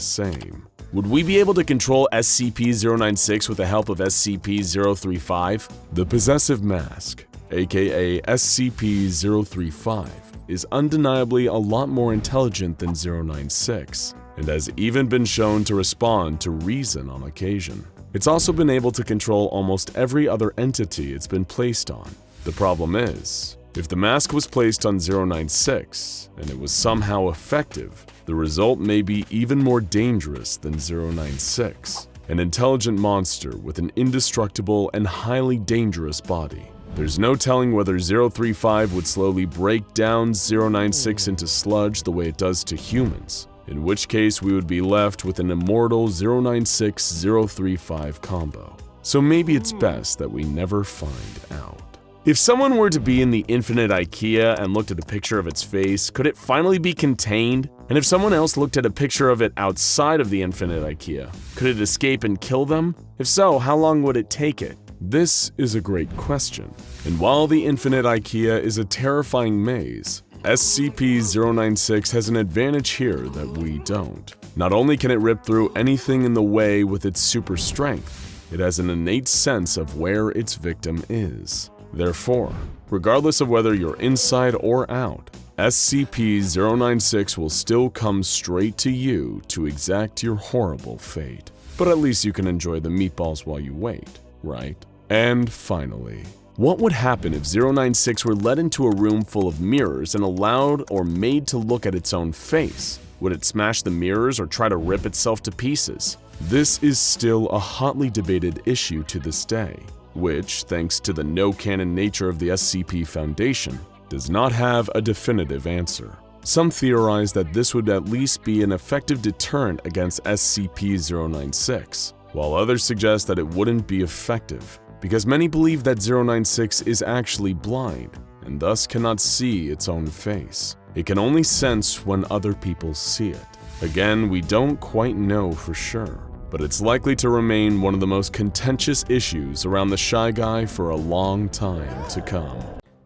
same. Would we be able to control SCP-096 with the help of SCP-035? The Possessive Mask, aka SCP-035, is undeniably a lot more intelligent than 096, and has even been shown to respond to reason on occasion. It's also been able to control almost every other entity it's been placed on. The problem is, if the mask was placed on 096, and it was somehow effective, the result may be even more dangerous than 096, an intelligent monster with an indestructible and highly dangerous body. There's no telling whether 035 would slowly break down 096 into sludge the way it does to humans, in which case we would be left with an immortal 096-035 combo. So maybe it's best that we never find out. If someone were to be in the infinite IKEA and looked at a picture of its face, could it finally be contained? And if someone else looked at a picture of it outside of the infinite IKEA, could it escape and kill them? If so, how long would it take it? This is a great question. And while the infinite IKEA is a terrifying maze, SCP-096 has an advantage here that we don't. Not only can it rip through anything in the way with its super strength, it has an innate sense of where its victim is. Therefore, regardless of whether you're inside or out, SCP-096 will still come straight to you to exact your horrible fate. But at least you can enjoy the meatballs while you wait, right? And finally, what would happen if 096 were led into a room full of mirrors and allowed or made to look at its own face? Would it smash the mirrors or try to rip itself to pieces? This is still a hotly debated issue to this day, which, thanks to the no-canon nature of the SCP Foundation, does not have a definitive answer. Some theorize that this would at least be an effective deterrent against SCP-096, while others suggest that it wouldn't be effective, because many believe that 096 is actually blind, and thus cannot see its own face. It can only sense when other people see it. Again, we don't quite know for sure, but it's likely to remain one of the most contentious issues around the Shy Guy for a long time to come.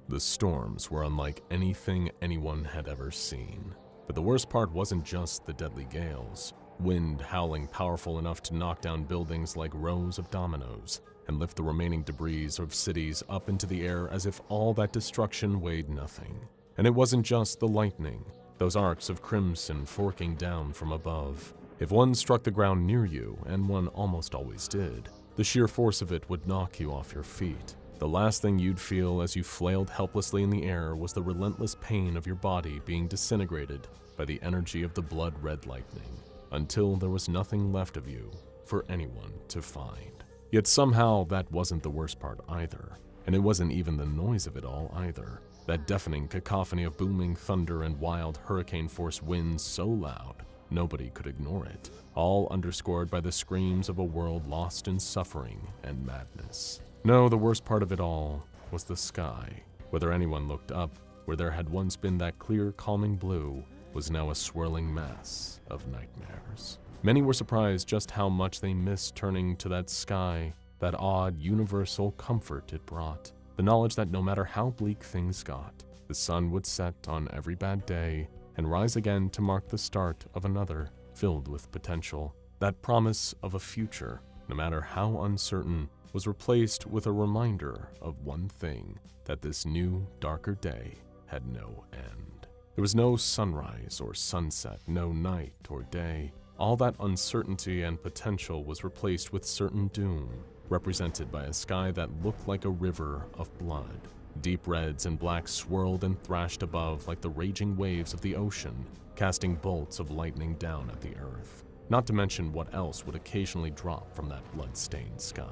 The storms were unlike anything anyone had ever seen. But the worst part wasn't just the deadly gales, wind howling powerful enough to knock down buildings like rows of dominoes, and lift the remaining debris of cities up into the air as if all that destruction weighed nothing. And it wasn't just the lightning, those arcs of crimson forking down from above. If one struck the ground near you, and one almost always did, the sheer force of it would knock you off your feet. The last thing you'd feel as you flailed helplessly in the air was the relentless pain of your body being disintegrated by the energy of the blood-red lightning, until there was nothing left of you for anyone to find. Yet somehow that wasn't the worst part either, and it wasn't even the noise of it all either. That deafening cacophony of booming thunder and wild hurricane-force winds so loud, nobody could ignore it, all underscored by the screams of a world lost in suffering and madness. No, the worst part of it all was the sky. Whether anyone looked up, where there had once been that clear, calming blue, was now a swirling mass of nightmares. Many were surprised just how much they missed turning to that sky, that odd, universal comfort it brought. The knowledge that no matter how bleak things got, the sun would set on every bad day and rise again to mark the start of another filled with potential. That promise of a future, no matter how uncertain, was replaced with a reminder of one thing, that this new, darker day had no end. There was no sunrise or sunset, no night or day. All that uncertainty and potential was replaced with certain doom, represented by a sky that looked like a river of blood. Deep reds and blacks swirled and thrashed above like the raging waves of the ocean, casting bolts of lightning down at the earth. Not to mention what else would occasionally drop from that blood-stained sky.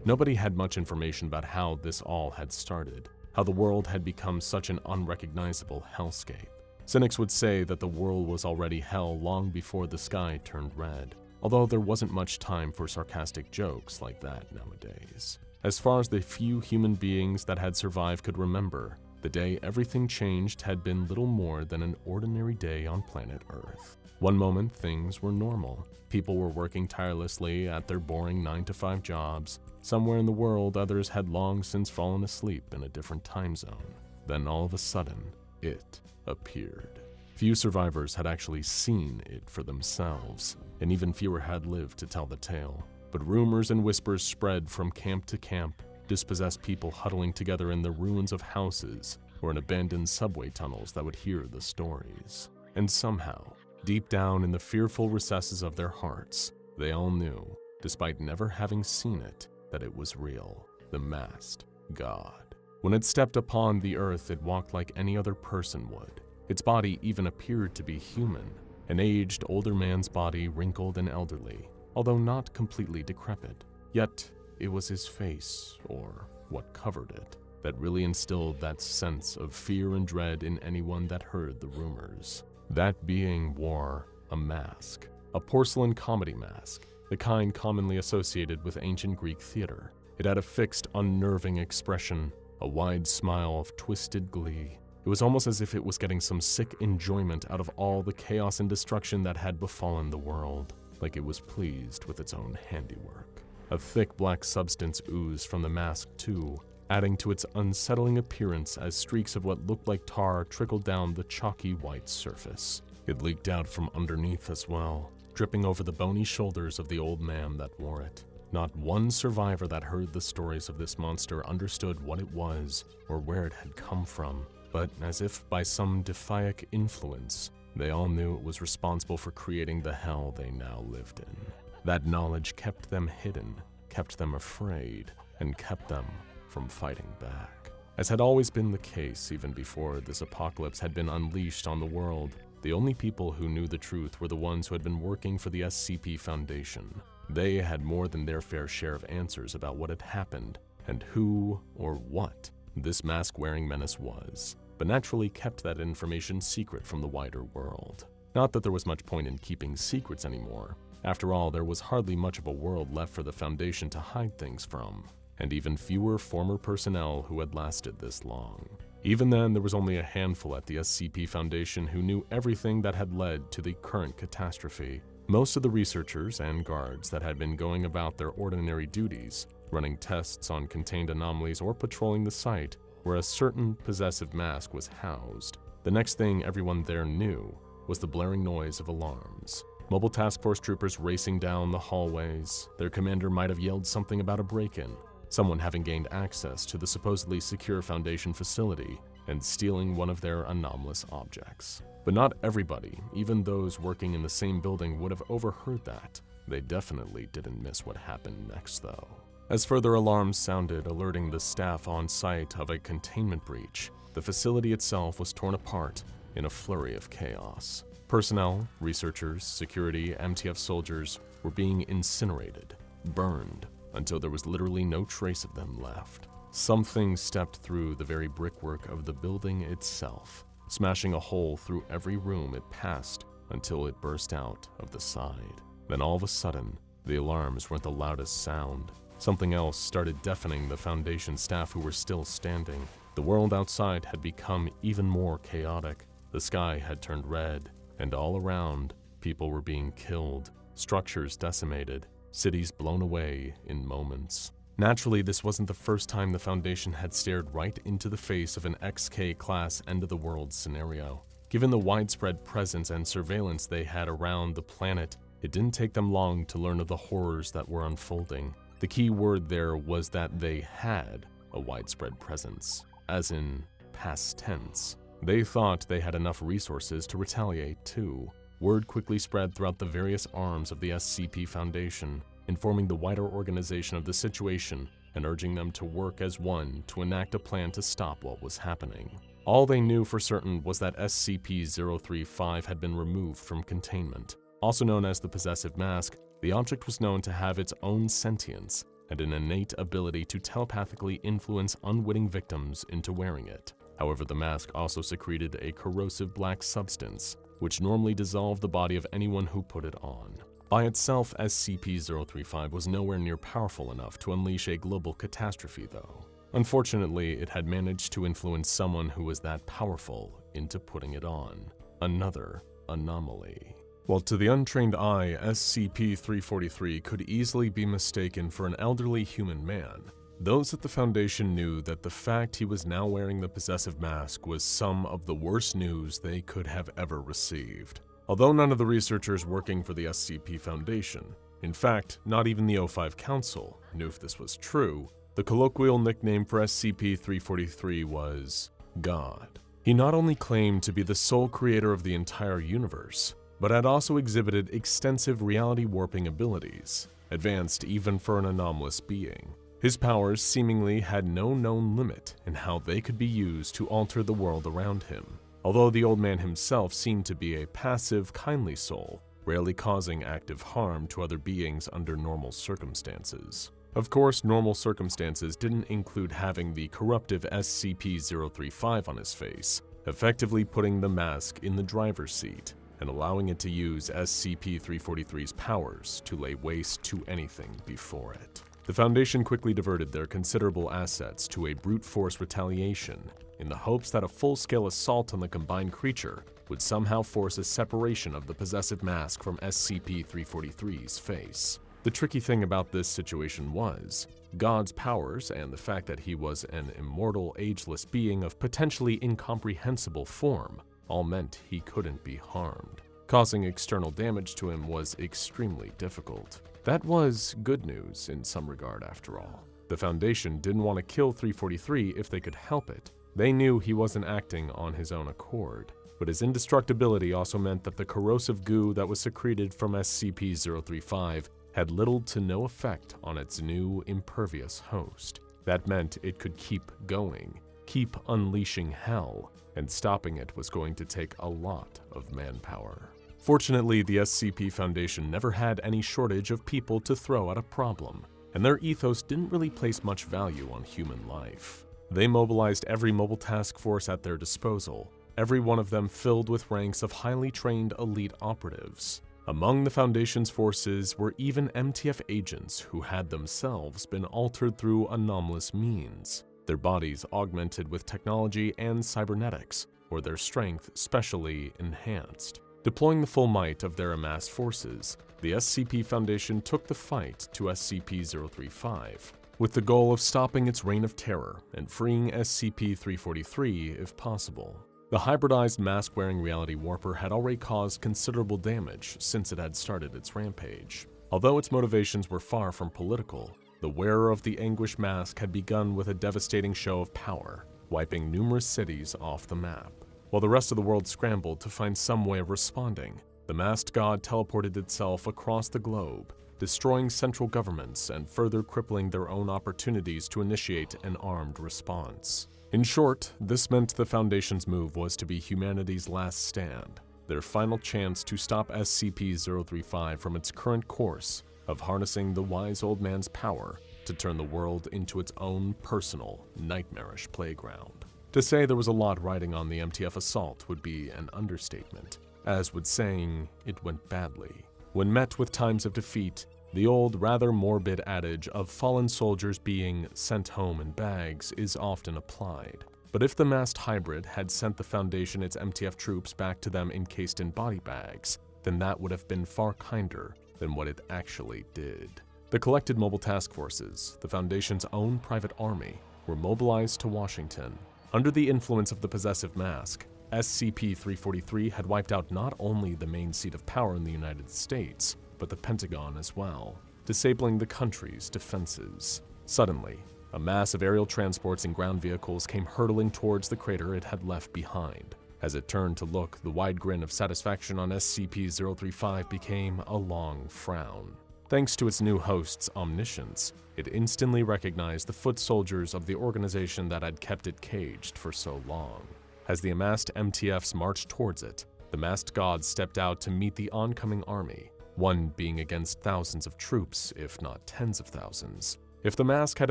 Nobody had much information about how this all had started, how the world had become such an unrecognizable hellscape. Cynics would say that the world was already hell long before the sky turned red, although there wasn't much time for sarcastic jokes like that nowadays. As far as the few human beings that had survived could remember, the day everything changed had been little more than an ordinary day on planet Earth. One moment, things were normal. People were working tirelessly at their boring 9-to-5 jobs. Somewhere in the world, others had long since fallen asleep in a different time zone. Then all of a sudden, it appeared. Few survivors had actually seen it for themselves, and even fewer had lived to tell the tale. But rumors and whispers spread from camp to camp, dispossessed people huddling together in the ruins of houses or in abandoned subway tunnels that would hear the stories. And somehow, deep down in the fearful recesses of their hearts, they all knew, despite never having seen it, that it was real, the masked god. When it stepped upon the earth, it walked like any other person would. Its body even appeared to be human, an aged, older man's body, wrinkled and elderly, although not completely decrepit. Yet, it was his face, or what covered it, that really instilled that sense of fear and dread in anyone that heard the rumors. That being wore a mask, a porcelain comedy mask, the kind commonly associated with ancient Greek theater. It had a fixed, unnerving expression, a wide smile of twisted glee. It was almost as if it was getting some sick enjoyment out of all the chaos and destruction that had befallen the world, like it was pleased with its own handiwork. A thick black substance oozed from the mask too, adding to its unsettling appearance as streaks of what looked like tar trickled down the chalky white surface. It leaked out from underneath as well, dripping over the bony shoulders of the old man that wore it. Not one survivor that heard the stories of this monster understood what it was or where it had come from, but as if by some deific influence, they all knew it was responsible for creating the hell they now lived in. That knowledge kept them hidden, kept them afraid, and kept them from fighting back. As had always been the case even before this apocalypse had been unleashed on the world, the only people who knew the truth were the ones who had been working for the SCP Foundation. They had more than their fair share of answers about what had happened and who or what this mask-wearing menace was, but naturally kept that information secret from the wider world. Not that there was much point in keeping secrets anymore. After all, there was hardly much of a world left for the Foundation to hide things from, and even fewer former personnel who had lasted this long. Even then, there was only a handful at the SCP Foundation who knew everything that had led to the current catastrophe. Most of the researchers and guards that had been going about their ordinary duties, running tests on contained anomalies or patrolling the site, where a certain possessive mask was housed. The next thing everyone there knew was the blaring noise of alarms. Mobile task force troopers racing down the hallways. Their commander might have yelled something about a break-in, someone having gained access to the supposedly secure Foundation facility and stealing one of their anomalous objects. But not everybody, even those working in the same building, would have overheard that. They definitely didn't miss what happened next, though. As further alarms sounded, alerting the staff on site of a containment breach, the facility itself was torn apart in a flurry of chaos. Personnel, researchers, security, MTF soldiers were being incinerated, burned, until there was literally no trace of them left. Something stepped through the very brickwork of the building itself, smashing a hole through every room it passed until it burst out of the side. Then all of a sudden, the alarms weren't the loudest sound. Something else started deafening the Foundation staff who were still standing. The world outside had become even more chaotic. The sky had turned red, and all around, people were being killed, structures decimated, cities blown away in moments. Naturally, this wasn't the first time the Foundation had stared right into the face of an XK-class end-of-the-world scenario. Given the widespread presence and surveillance they had around the planet, it didn't take them long to learn of the horrors that were unfolding. The key word there was that they had a widespread presence, as in past tense. They thought they had enough resources to retaliate too. Word quickly spread throughout the various arms of the SCP Foundation, informing the wider organization of the situation and urging them to work as one to enact a plan to stop what was happening. All they knew for certain was that SCP-035 had been removed from containment. Also known as the Possessive Mask, the object was known to have its own sentience and an innate ability to telepathically influence unwitting victims into wearing it. However, the mask also secreted a corrosive black substance, which normally dissolved the body of anyone who put it on. By itself, SCP-035 was nowhere near powerful enough to unleash a global catastrophe, though. Unfortunately, it had managed to influence someone who was that powerful into putting it on. Another anomaly. While to the untrained eye, SCP-343 could easily be mistaken for an elderly human man, those at the Foundation knew that the fact he was now wearing the possessive mask was some of the worst news they could have ever received. Although none of the researchers working for the SCP Foundation, in fact, not even the O5 Council, knew if this was true, the colloquial nickname for SCP-343 was God. He not only claimed to be the sole creator of the entire universe, but had also exhibited extensive reality warping abilities, advanced even for an anomalous being. His powers seemingly had no known limit in how they could be used to alter the world around him, although the old man himself seemed to be a passive, kindly soul, rarely causing active harm to other beings under normal circumstances. Of course, normal circumstances didn't include having the corruptive SCP-035 on his face, effectively putting the mask in the driver's seat and allowing it to use SCP-343's powers to lay waste to anything before it. The Foundation quickly diverted their considerable assets to a brute force retaliation in the hopes that a full-scale assault on the combined creature would somehow force a separation of the possessive mask from SCP-343's face. The tricky thing about this situation was, God's powers and the fact that he was an immortal, ageless being of potentially incomprehensible form all meant he couldn't be harmed. Causing external damage to him was extremely difficult. That was good news in some regard after all. The Foundation didn't want to kill 343 if they could help it. They knew he wasn't acting on his own accord, but his indestructibility also meant that the corrosive goo that was secreted from SCP-035 had little to no effect on its new impervious host. That meant it could keep going, keep unleashing hell, and stopping it was going to take a lot of manpower. Fortunately, the SCP Foundation never had any shortage of people to throw at a problem, and their ethos didn't really place much value on human life. They mobilized every mobile task force at their disposal, every one of them filled with ranks of highly trained elite operatives. Among the Foundation's forces were even MTF agents who had themselves been altered through anomalous means, their bodies augmented with technology and cybernetics, or their strength specially enhanced. Deploying the full might of their amassed forces, the SCP Foundation took the fight to SCP-035, with the goal of stopping its reign of terror and freeing SCP-343 if possible. The hybridized mask-wearing reality warper had already caused considerable damage since it had started its rampage. Although its motivations were far from political, the wearer of the Anguish mask had begun with a devastating show of power, wiping numerous cities off the map. While the rest of the world scrambled to find some way of responding, the masked god teleported itself across the globe, destroying central governments and further crippling their own opportunities to initiate an armed response. In short, this meant the Foundation's move was to be humanity's last stand, their final chance to stop SCP-035 from its current course of harnessing the wise old man's power to turn the world into its own personal, nightmarish playground. To say there was a lot riding on the MTF assault would be an understatement, as would saying it went badly. When met with times of defeat, the old, rather morbid adage of fallen soldiers being sent home in bags is often applied. But if the masked hybrid had sent the Foundation its MTF troops back to them encased in body bags, then that would have been far kinder than what it actually did. The collected mobile task forces, the Foundation's own private army, were mobilized to Washington. Under the influence of the possessive mask, SCP-343 had wiped out not only the main seat of power in the United States, but the Pentagon as well, disabling the country's defenses. Suddenly, a mass of aerial transports and ground vehicles came hurtling towards the crater it had left behind. As it turned to look, the wide grin of satisfaction on SCP-035 became a long frown. Thanks to its new host's omniscience, it instantly recognized the foot soldiers of the organization that had kept it caged for so long. As the amassed MTFs marched towards it, the masked gods stepped out to meet the oncoming army, one being against thousands of troops, if not tens of thousands. If the mask had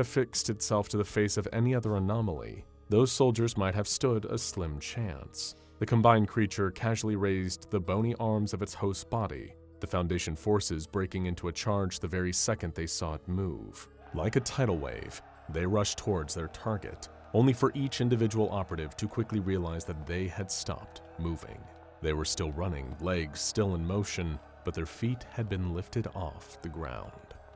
affixed itself to the face of any other anomaly, those soldiers might have stood a slim chance. The combined creature casually raised the bony arms of its host's body, the Foundation forces breaking into a charge the very second they saw it move. Like a tidal wave, they rushed towards their target, only for each individual operative to quickly realize that they had stopped moving. They were still running, legs still in motion, but their feet had been lifted off the ground.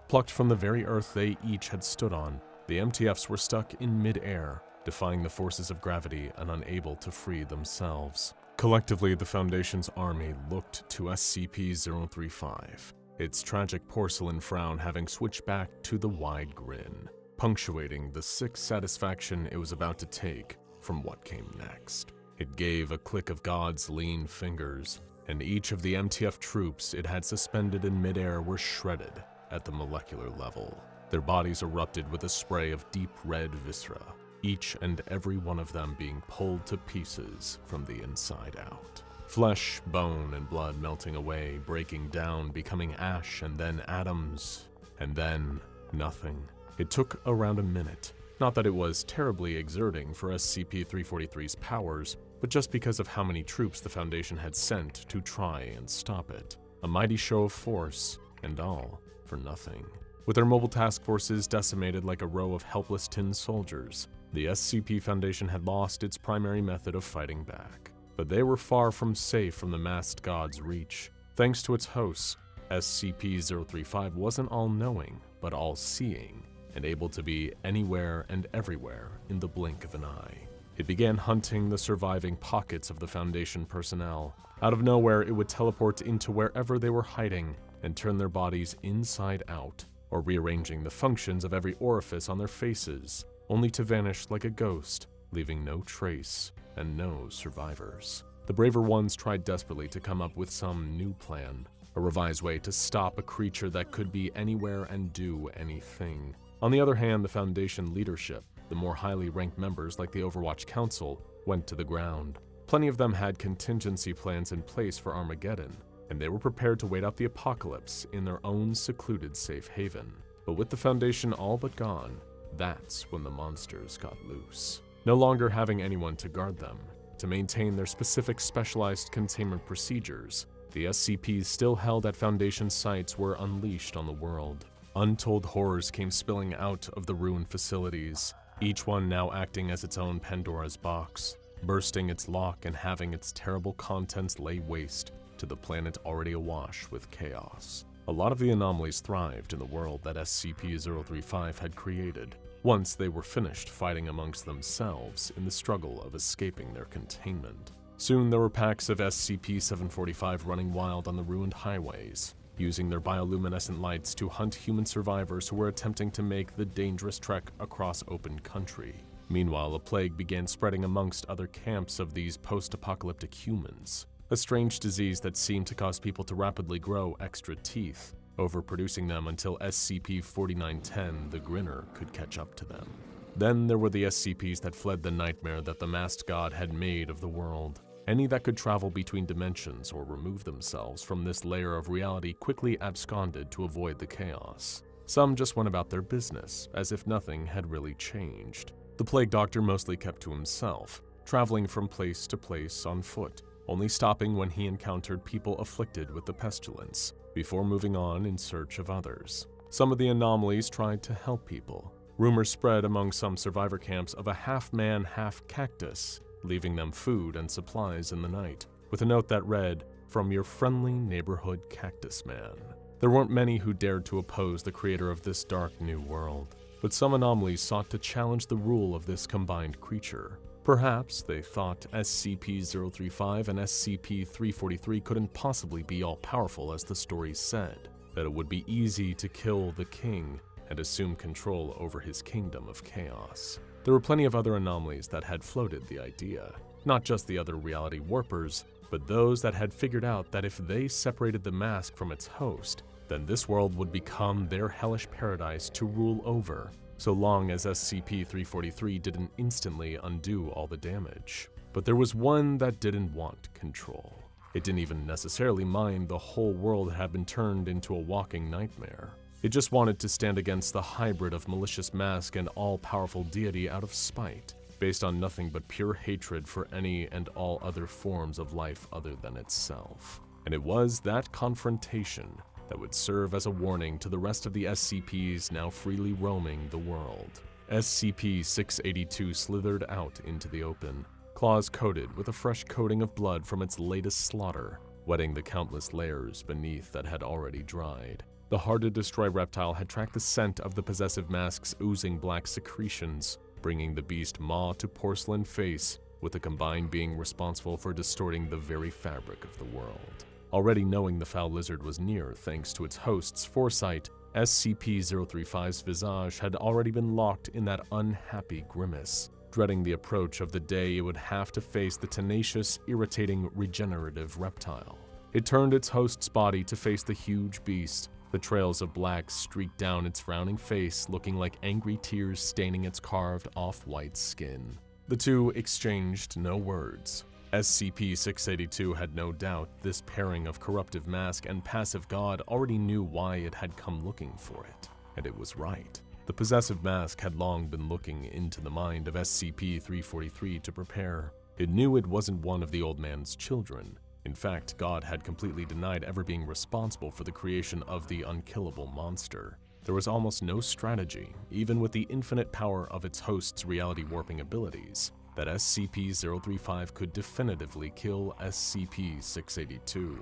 Plucked from the very earth they each had stood on, the MTFs were stuck in mid-air, defying the forces of gravity and unable to free themselves. Collectively, the Foundation's army looked to SCP-035, its tragic porcelain frown having switched back to the wide grin, punctuating the sick satisfaction it was about to take from what came next. It gave a click of God's lean fingers, and each of the MTF troops it had suspended in midair were shredded at the molecular level. Their bodies erupted with a spray of deep red viscera, each and every one of them being pulled to pieces from the inside out. Flesh, bone, and blood melting away, breaking down, becoming ash, and then atoms, and then nothing. It took around a minute. Not that it was terribly exerting for SCP-343's powers, but just because of how many troops the Foundation had sent to try and stop it. A mighty show of force, and all for nothing. With their mobile task forces decimated like a row of helpless tin soldiers, the SCP Foundation had lost its primary method of fighting back. But they were far from safe from the masked god's reach. Thanks to its hosts, SCP-035 wasn't all-knowing, but all-seeing, and able to be anywhere and everywhere in the blink of an eye. It began hunting the surviving pockets of the Foundation personnel. Out of nowhere, it would teleport into wherever they were hiding and turn their bodies inside out, or rearranging the functions of every orifice on their faces, only to vanish like a ghost, leaving no trace and no survivors. The braver ones tried desperately to come up with some new plan, a revised way to stop a creature that could be anywhere and do anything. On the other hand, the Foundation leadership, the more highly ranked members like the Overwatch Council, went to the ground. Plenty of them had contingency plans in place for Armageddon, and they were prepared to wait out the apocalypse in their own secluded safe haven. But with the Foundation all but gone, that's when the monsters got loose. No longer having anyone to guard them, to maintain their specific specialized containment procedures, the SCPs still held at Foundation sites were unleashed on the world. Untold horrors came spilling out of the ruined facilities, each one now acting as its own Pandora's box, bursting its lock and having its terrible contents lay waste to the planet already awash with chaos. A lot of the anomalies thrived in the world that SCP-035 had created, once they were finished fighting amongst themselves in the struggle of escaping their containment. Soon there were packs of SCP-745 running wild on the ruined highways, using their bioluminescent lights to hunt human survivors who were attempting to make the dangerous trek across open country. Meanwhile, a plague began spreading amongst other camps of these post-apocalyptic humans, a strange disease that seemed to cause people to rapidly grow extra teeth, overproducing them until SCP-4910, the Grinner, could catch up to them. Then there were the SCPs that fled the nightmare that the masked god had made of the world. Any that could travel between dimensions or remove themselves from this layer of reality quickly absconded to avoid the chaos. Some just went about their business, as if nothing had really changed. The Plague Doctor mostly kept to himself, traveling from place to place on foot, only stopping when he encountered people afflicted with the pestilence, before moving on in search of others. Some of the anomalies tried to help people. Rumors spread among some survivor camps of a half-man, half-cactus, leaving them food and supplies in the night, with a note that read, "From your friendly neighborhood cactus man." There weren't many who dared to oppose the creator of this dark new world, but some anomalies sought to challenge the rule of this combined creature. Perhaps they thought SCP-035 and SCP-343 couldn't possibly be all-powerful as the stories said, that it would be easy to kill the king and assume control over his kingdom of chaos. There were plenty of other anomalies that had floated the idea, not just the other reality warpers, but those that had figured out that if they separated the mask from its host, then this world would become their hellish paradise to rule over, so long as SCP-343 didn't instantly undo all the damage. But there was one that didn't want control. It didn't even necessarily mind the whole world had been turned into a walking nightmare. It just wanted to stand against the hybrid of malicious mask and all-powerful deity out of spite, based on nothing but pure hatred for any and all other forms of life other than itself. And it was that confrontation that would serve as a warning to the rest of the SCPs now freely roaming the world. SCP-682 slithered out into the open, claws coated with a fresh coating of blood from its latest slaughter, wetting the countless layers beneath that had already dried. The hard-to-destroy reptile had tracked the scent of the possessive mask's oozing black secretions, bringing the beast maw to porcelain face, with the combined being responsible for distorting the very fabric of the world. Already knowing the foul lizard was near thanks to its host's foresight, SCP-035's visage had already been locked in that unhappy grimace, dreading the approach of the day it would have to face the tenacious, irritating, regenerative reptile. It turned its host's body to face the huge beast. The trails of black streaked down its frowning face, looking like angry tears staining its carved off-white skin. The two exchanged no words. SCP-682 had no doubt this pairing of corruptive mask and passive god already knew why it had come looking for it. And it was right. The possessive mask had long been looking into the mind of SCP-343 to prepare. It knew it wasn't one of the old man's children. In fact, God had completely denied ever being responsible for the creation of the unkillable monster. There was almost no strategy, even with the infinite power of its host's reality warping abilities, that SCP-035 could definitively kill SCP-682.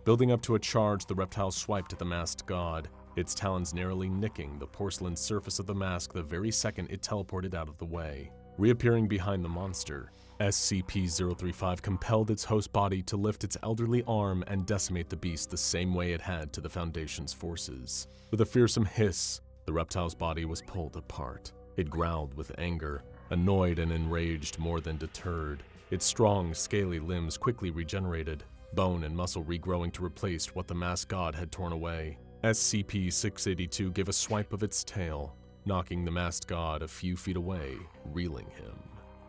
Building up to a charge, the reptile swiped at the masked god, its talons narrowly nicking the porcelain surface of the mask the very second it teleported out of the way. Reappearing behind the monster, SCP-035 compelled its host body to lift its elderly arm and decimate the beast the same way it had to the Foundation's forces. With a fearsome hiss, the reptile's body was pulled apart. It growled with anger, annoyed and enraged more than deterred. Its strong, scaly limbs quickly regenerated, bone and muscle regrowing to replace what the masked god had torn away. SCP-682 gave a swipe of its tail, knocking the masked god a few feet away, reeling him.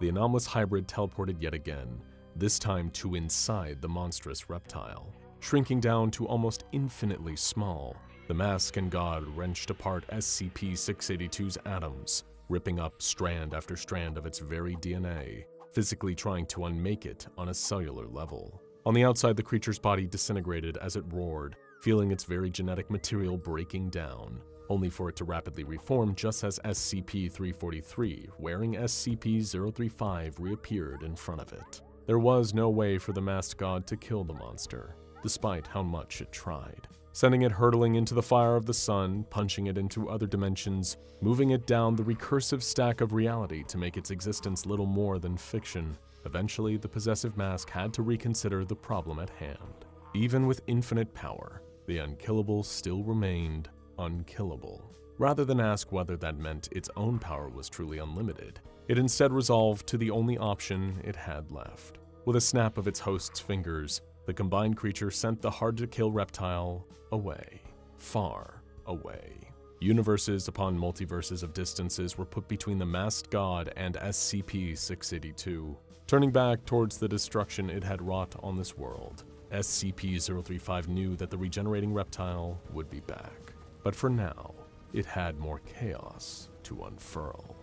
The anomalous hybrid teleported yet again, this time to inside the monstrous reptile. Shrinking down to almost infinitely small, the mask and god wrenched apart SCP-682's atoms, ripping up strand after strand of its very DNA, physically trying to unmake it on a cellular level. On the outside, the creature's body disintegrated as it roared, feeling its very genetic material breaking down, only for it to rapidly reform just as SCP-343, wearing SCP-035, reappeared in front of it. There was no way for the masked god to kill the monster, despite how much it tried. Sending it hurtling into the fire of the sun, punching it into other dimensions, moving it down the recursive stack of reality to make its existence little more than fiction. Eventually, the possessive mask had to reconsider the problem at hand. Even with infinite power, the unkillable still remained unkillable. Rather than ask whether that meant its own power was truly unlimited, it instead resolved to the only option it had left. With a snap of its host's fingers, the combined creature sent the hard-to-kill reptile away, far away. Universes upon multiverses of distances were put between the masked god and SCP-682, turning back towards the destruction it had wrought on this world. SCP-035 knew that the regenerating reptile would be back. But for now, it had more chaos to unfurl.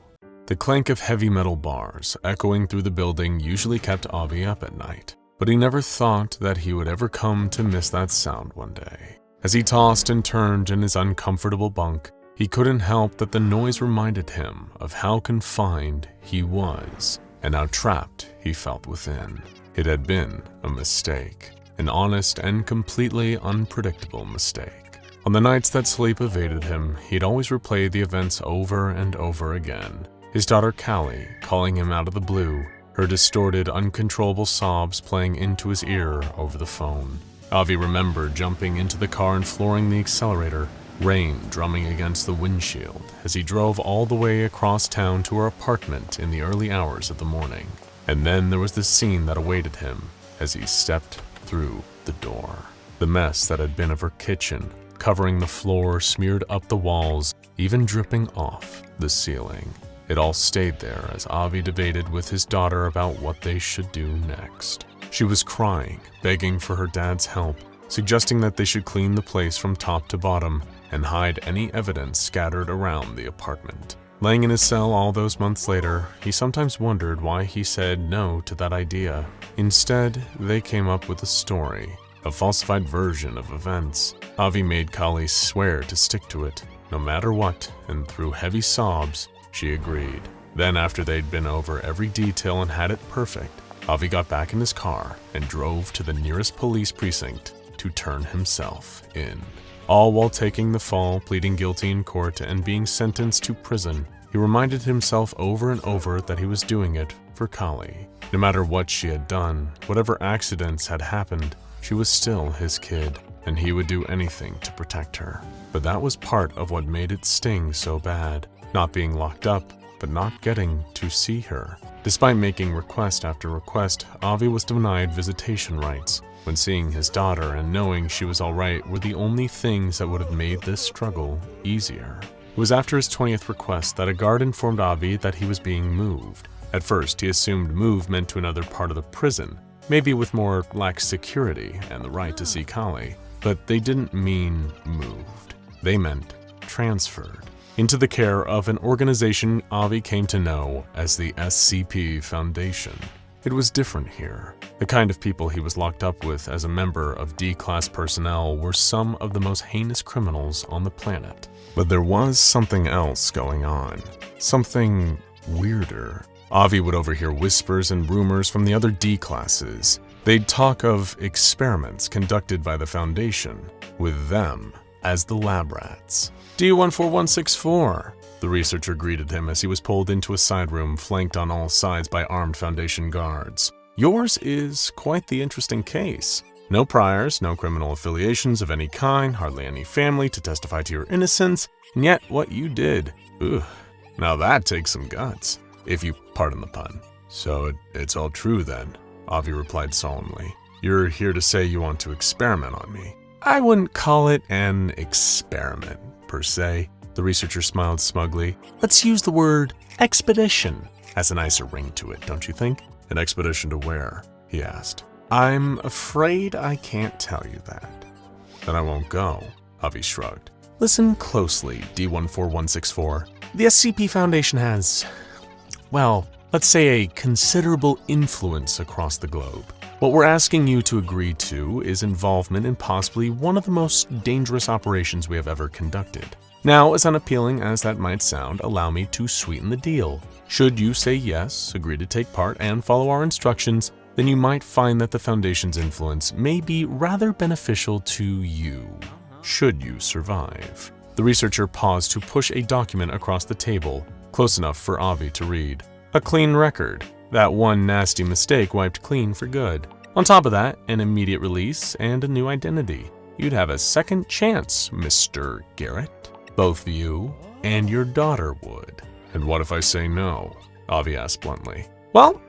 The clank of heavy metal bars echoing through the building usually kept Avi up at night, but he never thought that he would ever come to miss that sound one day. As he tossed and turned in his uncomfortable bunk, he couldn't help that the noise reminded him of how confined he was and how trapped he felt within. It had been a mistake, an honest and completely unpredictable mistake. On the nights that sleep evaded him, he'd always replay the events over and over again. His daughter Callie calling him out of the blue, her distorted, uncontrollable sobs playing into his ear over the phone. Avi remembered jumping into the car and flooring the accelerator, rain drumming against the windshield as he drove all the way across town to her apartment in the early hours of the morning. And then there was the scene that awaited him as he stepped through the door. The mess that had been of her kitchen, covering the floor, smeared up the walls, even dripping off the ceiling. It all stayed there as Avi debated with his daughter about what they should do next. She was crying, begging for her dad's help, suggesting that they should clean the place from top to bottom and hide any evidence scattered around the apartment. Laying in his cell all those months later, he sometimes wondered why he said no to that idea. Instead, they came up with a story, a falsified version of events. Avi made Callie swear to stick to it, no matter what, and through heavy sobs, she agreed. Then, after they'd been over every detail and had it perfect, Avi got back in his car and drove to the nearest police precinct to turn himself in. All while taking the fall, pleading guilty in court, and being sentenced to prison. He reminded himself over and over that he was doing it for Callie. No matter what she had done, whatever accidents had happened, she was still his kid, and he would do anything to protect her. But that was part of what made it sting so bad. Not being locked up, but not getting to see her. Despite making request after request, Avi was denied visitation rights. When seeing his daughter and knowing she was alright were the only things that would have made this struggle easier. It was after his 20th request that a guard informed Avi that he was being moved. At first, he assumed move meant to another part of the prison, maybe with more lax security and the right to see Callie. But they didn't mean moved. They meant transferred into the care of an organization Avi came to know as the SCP Foundation. It was different here. The kind of people he was locked up with as a member of D-Class personnel were some of the most heinous criminals on the planet. But there was something else going on. Something weirder. Avi would overhear whispers and rumors from the other D-Classes. They'd talk of experiments conducted by the Foundation, with them as the lab rats. D14164, the researcher greeted him as he was pulled into a side room flanked on all sides by armed Foundation guards. Yours is quite the interesting case. No priors, no criminal affiliations of any kind, hardly any family to testify to your innocence, and yet what you did, now that takes some guts, if you pardon the pun. So it's all true then, Avi replied solemnly. You're here to say you want to experiment on me. I wouldn't call it an experiment, per se. The researcher smiled smugly. Let's use the word expedition. Has a nicer ring to it, don't you think? An expedition to where? He asked. I'm afraid I can't tell you that. Then I won't go, Avi shrugged. Listen closely, D14164. The SCP Foundation has, well, let's say a considerable influence across the globe. What we're asking you to agree to is involvement in possibly one of the most dangerous operations we have ever conducted. Now, as unappealing as that might sound, allow me to sweeten the deal. Should you say yes, agree to take part, and follow our instructions, then you might find that the Foundation's influence may be rather beneficial to you, should you survive. The researcher paused to push a document across the table, close enough for Avi to read. A clean record. That one nasty mistake wiped clean for good. On top of that, an immediate release and a new identity. You'd have a second chance, Mr. Garrett. Both you and your daughter would. And what if I say no? Avi asked bluntly. Well,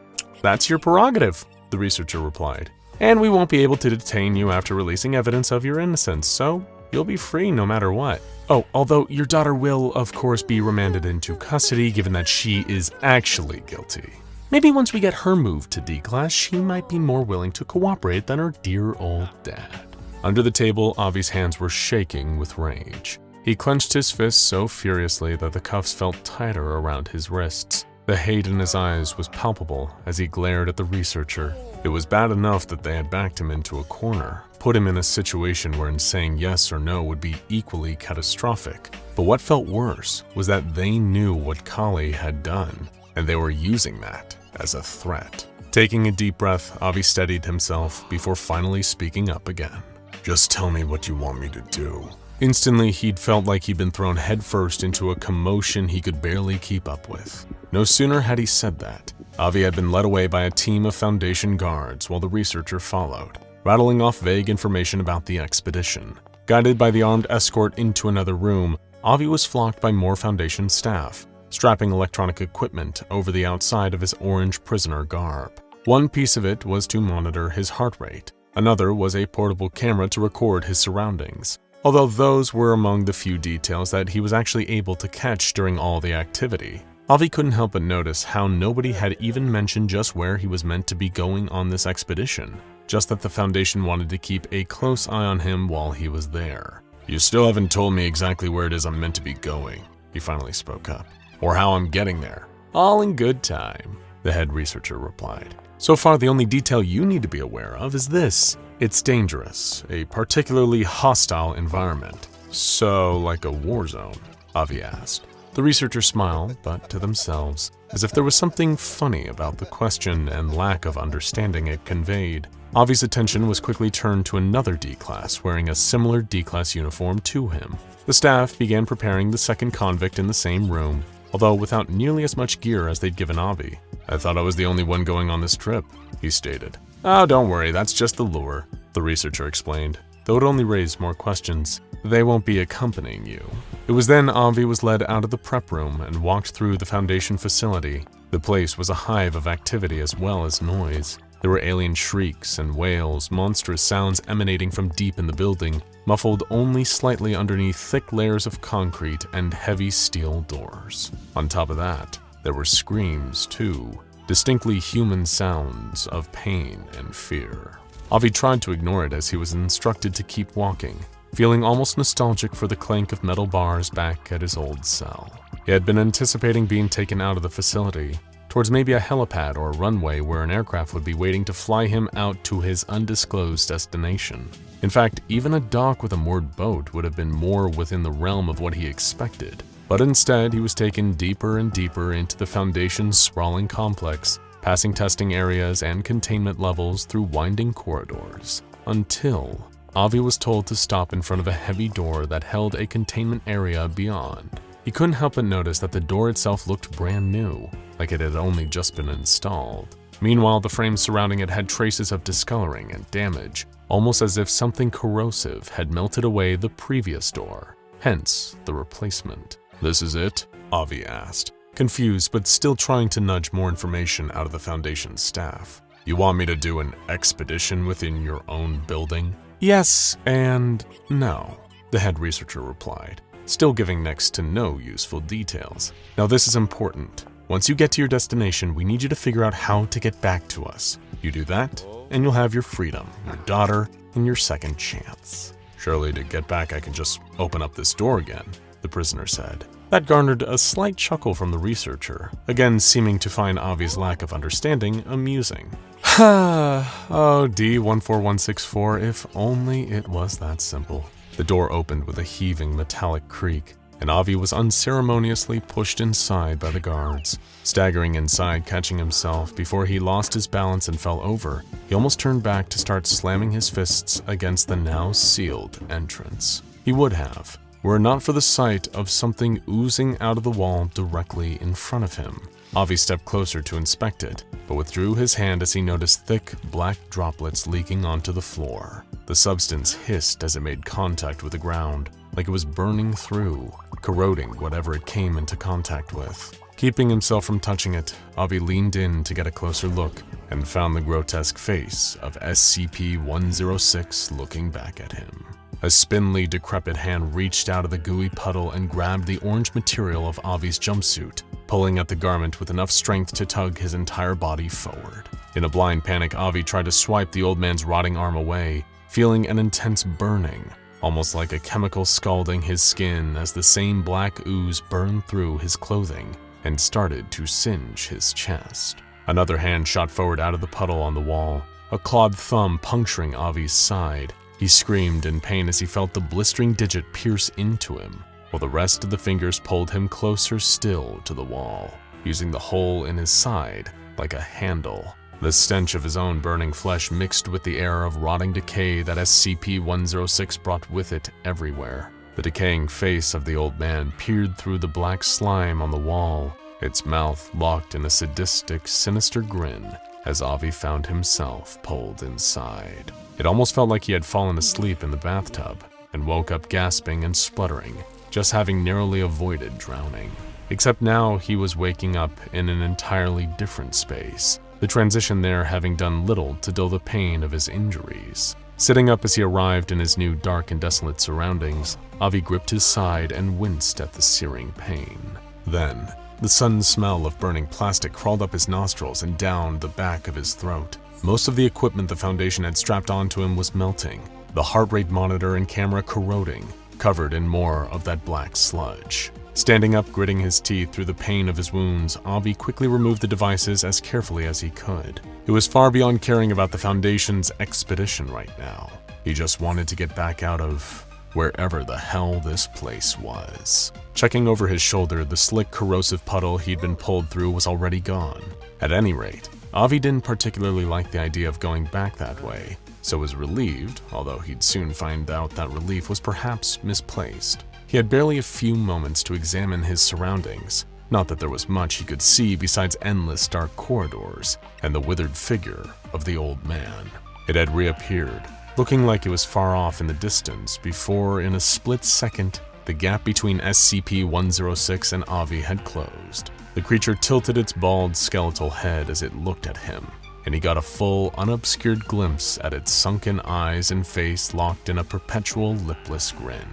that's your prerogative, the researcher replied. And we won't be able to detain you after releasing evidence of your innocence, so you'll be free no matter what. Oh, although your daughter will, of course, be remanded into custody given that she is actually guilty. Maybe once we get her moved to D-Class, she might be more willing to cooperate than her dear old dad. Under the table, Avi's hands were shaking with rage. He clenched his fists so furiously that the cuffs felt tighter around his wrists. The hate in his eyes was palpable as he glared at the researcher. It was bad enough that they had backed him into a corner, put him in a situation wherein saying yes or no would be equally catastrophic. But what felt worse was that they knew what Callie had done, and they were using that as a threat. Taking a deep breath, Avi steadied himself before finally speaking up again. Just tell me what you want me to do. Instantly, he'd felt like he'd been thrown headfirst into a commotion he could barely keep up with. No sooner had he said that, Avi had been led away by a team of Foundation guards while the researcher followed, rattling off vague information about the expedition. Guided by the armed escort into another room, Avi was flocked by more Foundation staff, strapping electronic equipment over the outside of his orange prisoner garb. One piece of it was to monitor his heart rate. Another was a portable camera to record his surroundings, although those were among the few details that he was actually able to catch during all the activity. Avi couldn't help but notice how nobody had even mentioned just where he was meant to be going on this expedition, just that the Foundation wanted to keep a close eye on him while he was there. "You still haven't told me exactly where it is I'm meant to be going," he finally spoke up. "Or how I'm getting there." "All in good time," the head researcher replied. "So far, the only detail you need to be aware of is this. It's dangerous, a particularly hostile environment." "So, like a war zone?" Avi asked. The researcher smiled, but to themselves, as if there was something funny about the question and lack of understanding it conveyed. Avi's attention was quickly turned to another D-Class wearing a similar D-Class uniform to him. The staff began preparing the second convict in the same room, although without nearly as much gear as they'd given Avi. "I thought I was the only one going on this trip," he stated. "Oh, don't worry, that's just the lure," the researcher explained, though it only raised more questions. "They won't be accompanying you." It was then Avi was led out of the prep room and walked through the Foundation facility. The place was a hive of activity as well as noise. There were alien shrieks and wails, monstrous sounds emanating from deep in the building, muffled only slightly underneath thick layers of concrete and heavy steel doors. On top of that, there were screams too, distinctly human sounds of pain and fear. Avi tried to ignore it as he was instructed to keep walking, feeling almost nostalgic for the clank of metal bars back at his old cell. He had been anticipating being taken out of the facility, towards maybe a helipad or a runway where an aircraft would be waiting to fly him out to his undisclosed destination. In fact, even a dock with a moored boat would have been more within the realm of what he expected. But instead, he was taken deeper and deeper into the Foundation's sprawling complex, passing testing areas and containment levels through winding corridors, until Avi was told to stop in front of a heavy door that held a containment area beyond. He couldn't help but notice that the door itself looked brand new, like it had only just been installed. Meanwhile, the frames surrounding it had traces of discoloring and damage, almost as if something corrosive had melted away the previous door, hence the replacement. "This is it?" Avi asked, confused but still trying to nudge more information out of the Foundation staff. "You want me to do an expedition within your own building?" "Yes and no," the head researcher replied, still giving next to no useful details. "Now this is important. Once you get to your destination, we need you to figure out how to get back to us. You do that, and you'll have your freedom, your daughter, and your second chance." "Surely to get back I can just open up this door again," the prisoner said. That garnered a slight chuckle from the researcher, again seeming to find Avi's lack of understanding amusing. Oh, D14164, if only it was that simple. The door opened with a heaving metallic creak, and Avi was unceremoniously pushed inside by the guards. Staggering inside, catching himself before he lost his balance and fell over, he almost turned back to start slamming his fists against the now sealed entrance. He would have, were it not for the sight of something oozing out of the wall directly in front of him. Avi stepped closer to inspect it, but withdrew his hand as he noticed thick, black droplets leaking onto the floor. The substance hissed as it made contact with the ground, like it was burning through, corroding whatever it came into contact with. Keeping himself from touching it, Avi leaned in to get a closer look and found the grotesque face of SCP-106 looking back at him. A spindly, decrepit hand reached out of the gooey puddle and grabbed the orange material of Avi's jumpsuit, pulling at the garment with enough strength to tug his entire body forward. In a blind panic, Avi tried to swipe the old man's rotting arm away, feeling an intense burning, almost like a chemical scalding his skin as the same black ooze burned through his clothing and started to singe his chest. Another hand shot forward out of the puddle on the wall, a clawed thumb puncturing Avi's side. He screamed in pain as he felt the blistering digit pierce into him, while the rest of the fingers pulled him closer still to the wall, using the hole in his side like a handle. The stench of his own burning flesh mixed with the air of rotting decay that SCP-106 brought with it everywhere. The decaying face of the old man peered through the black slime on the wall, its mouth locked in a sadistic, sinister grin as Avi found himself pulled inside. It almost felt like he had fallen asleep in the bathtub and woke up gasping and spluttering, just having narrowly avoided drowning. Except now he was waking up in an entirely different space, the transition there having done little to dull the pain of his injuries. Sitting up as he arrived in his new dark and desolate surroundings, Avi gripped his side and winced at the searing pain. Then, the sudden smell of burning plastic crawled up his nostrils and down the back of his throat. Most of the equipment the Foundation had strapped onto him was melting, the heart rate monitor and camera corroding, covered in more of that black sludge. Standing up, gritting his teeth through the pain of his wounds, Avi quickly removed the devices as carefully as he could. It was far beyond caring about the Foundation's expedition right now. He just wanted to get back out of wherever the hell this place was. Checking over his shoulder, the slick, corrosive puddle he'd been pulled through was already gone. At any rate, Avi didn't particularly like the idea of going back that way, so was relieved, although he'd soon find out that relief was perhaps misplaced. He had barely a few moments to examine his surroundings. Not that there was much he could see besides endless dark corridors and the withered figure of the old man. It had reappeared, looking like it was far off in the distance before, in a split second, the gap between SCP-106 and Avi had closed. The creature tilted its bald skeletal head as it looked at him, and he got a full, unobscured glimpse at its sunken eyes and face locked in a perpetual lipless grin.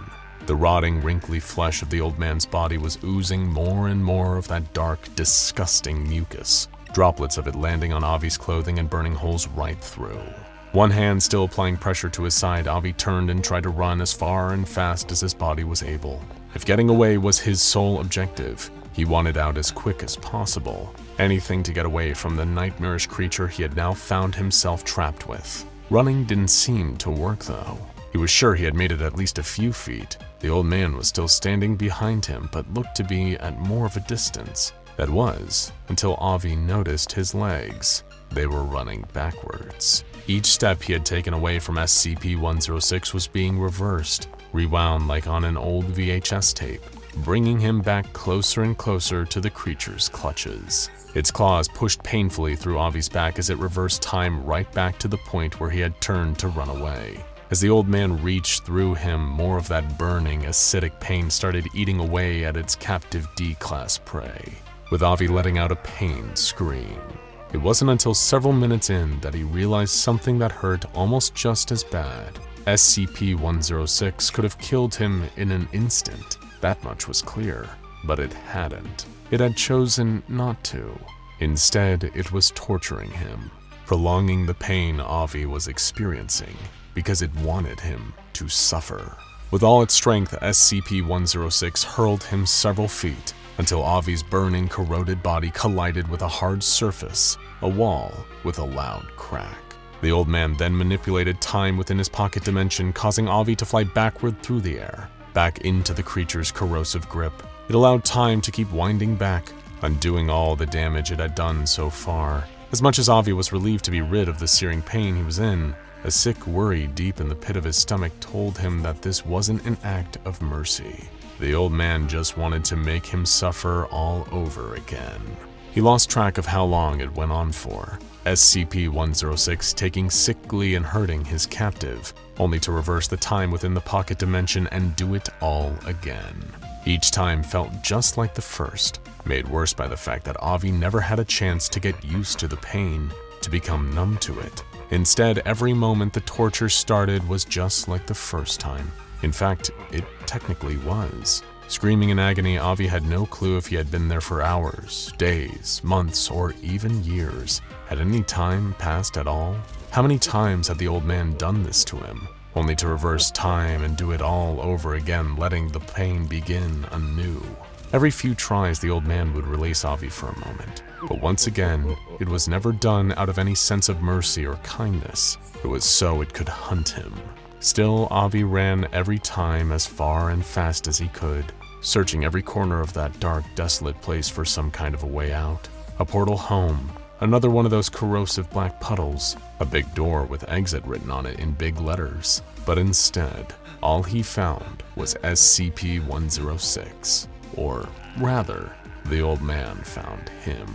The rotting, wrinkly flesh of the old man's body was oozing more and more of that dark, disgusting mucus, droplets of it landing on Avi's clothing and burning holes right through. One hand still applying pressure to his side, Avi turned and tried to run as far and fast as his body was able. If getting away was his sole objective, he wanted out as quick as possible. Anything to get away from the nightmarish creature he had now found himself trapped with. Running didn't seem to work though. He was sure he had made it at least a few feet. The old man was still standing behind him, but looked to be at more of a distance. That was, until Avi noticed his legs. They were running backwards. Each step he had taken away from SCP-106 was being reversed, rewound like on an old VHS tape, bringing him back closer and closer to the creature's clutches. Its claws pushed painfully through Avi's back as it reversed time right back to the point where he had turned to run away. As the old man reached through him, more of that burning, acidic pain started eating away at its captive D-class prey, with Avi letting out a pained scream. It wasn't until several minutes in that he realized something that hurt almost just as bad. SCP-106 could have killed him in an instant. That much was clear, but it hadn't. It had chosen not to. Instead, it was torturing him, prolonging the pain Avi was experiencing, because it wanted him to suffer. With all its strength, SCP-106 hurled him several feet until Avi's burning, corroded body collided with a hard surface, a wall, with a loud crack. The old man then manipulated time within his pocket dimension, causing Avi to fly backward through the air, back into the creature's corrosive grip. It allowed time to keep winding back, undoing all the damage it had done so far. As much as Avi was relieved to be rid of the searing pain he was in, a sick worry deep in the pit of his stomach told him that this wasn't an act of mercy. The old man just wanted to make him suffer all over again. He lost track of how long it went on for, SCP-106 taking sickly and hurting his captive, only to reverse the time within the pocket dimension and do it all again. Each time felt just like the first, made worse by the fact that Avi never had a chance to get used to the pain, to become numb to it. Instead, every moment the torture started was just like the first time. In fact, it technically was. Screaming in agony, Avi had no clue if he had been there for hours, days, months, or even years. Had any time passed at all? How many times had the old man done this to him, only to reverse time and do it all over again, letting the pain begin anew? Every few tries, the old man would release Avi for a moment, but once again, it was never done out of any sense of mercy or kindness. It was so it could hunt him. Still, Avi ran every time as far and fast as he could, searching every corner of that dark, desolate place for some kind of a way out, a portal home, Another one of those corrosive black puddles, a big door with exit written on it in big letters. But instead, all he found was SCP-106. Or rather, the old man found him.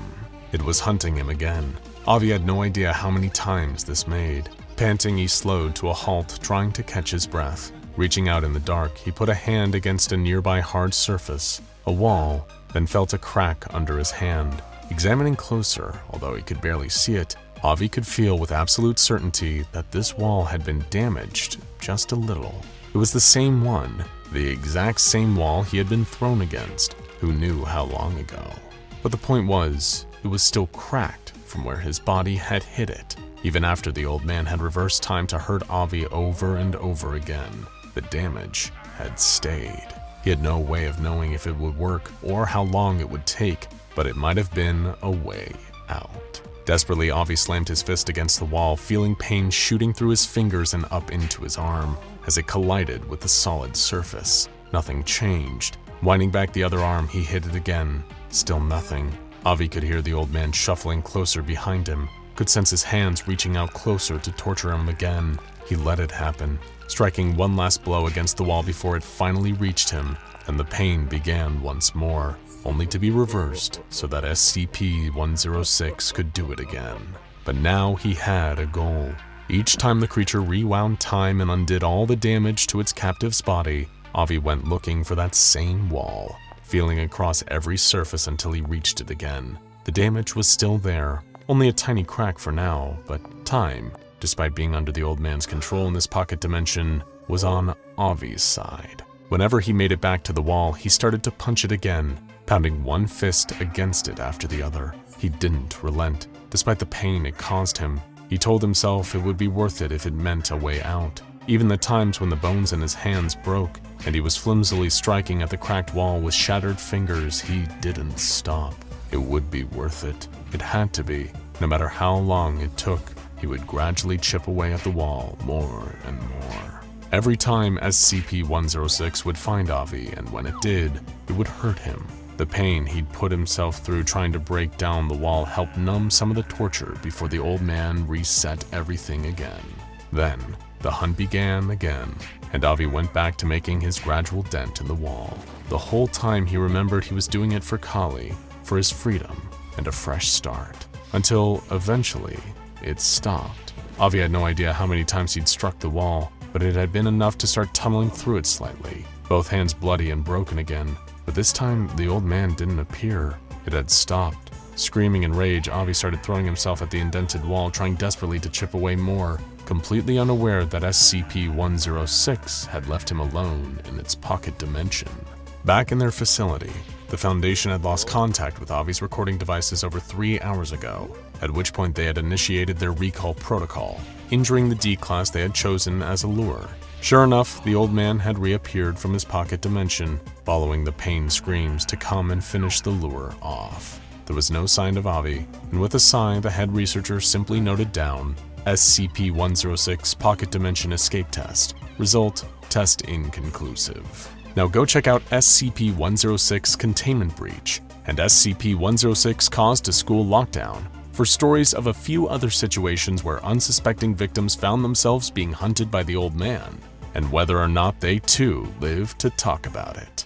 It was hunting him again. Avi had no idea how many times this made. Panting, he slowed to a halt, trying to catch his breath. Reaching out in the dark, he put a hand against a nearby hard surface, a wall, then felt a crack under his hand. Examining closer, although he could barely see it, Avi could feel with absolute certainty that this wall had been damaged just a little. It was the same one, the exact same wall he had been thrown against. Who knew how long ago? But the point was, it was still cracked from where his body had hit it. Even after the old man had reversed time to hurt Avi over and over again, the damage had stayed. He had no way of knowing if it would work or how long it would take, but it might have been a way out. Desperately, Avi slammed his fist against the wall, feeling pain shooting through his fingers and up into his arm as it collided with the solid surface. Nothing changed. Winding back the other arm, he hit it again. Still nothing. Avi could hear the old man shuffling closer behind him, could sense his hands reaching out closer to torture him again. He let it happen, striking one last blow against the wall before it finally reached him, and the pain began once more, only to be reversed so that SCP-106 could do it again. But now he had a goal. Each time the creature rewound time and undid all the damage to its captive's body, Avi went looking for that same wall, feeling across every surface until he reached it again. The damage was still there, only a tiny crack for now, but time, despite being under the old man's control in this pocket dimension, was on Avi's side. Whenever he made it back to the wall, he started to punch it again, pounding one fist against it after the other. He didn't relent, despite the pain it caused him. He told himself it would be worth it if it meant a way out. Even the times when the bones in his hands broke, and he was flimsily striking at the cracked wall with shattered fingers, he didn't stop. It would be worth it. It had to be. No matter how long it took, he would gradually chip away at the wall more and more. Every time SCP-106 would find Avi, and when it did, it would hurt him. The pain he'd put himself through trying to break down the wall helped numb some of the torture before the old man reset everything again. Then, the hunt began again, and Avi went back to making his gradual dent in the wall. The whole time he remembered he was doing it for Kali, for his freedom, and a fresh start. Until, eventually, it stopped. Avi had no idea how many times he'd struck the wall, but it had been enough to start tumbling through it slightly, both hands bloody and broken again. But this time, the old man didn't appear. It had stopped. Screaming in rage, Avi started throwing himself at the indented wall, trying desperately to chip away more, completely unaware that SCP-106 had left him alone in its pocket dimension. Back in their facility, the Foundation had lost contact with Avi's recording devices over 3 hours ago, at which point they had initiated their recall protocol, injuring the D-class they had chosen as a lure. Sure enough, the old man had reappeared from his pocket dimension, following the pain screams to come and finish the lure off. There was no sign of Avi, and with a sigh, the head researcher simply noted down, SCP-106 Pocket Dimension Escape Test. Result, test inconclusive. Now go check out SCP-106 Containment Breach and SCP-106 Caused a School Lockdown for stories of a few other situations where unsuspecting victims found themselves being hunted by the old man, and whether or not they too live to talk about it.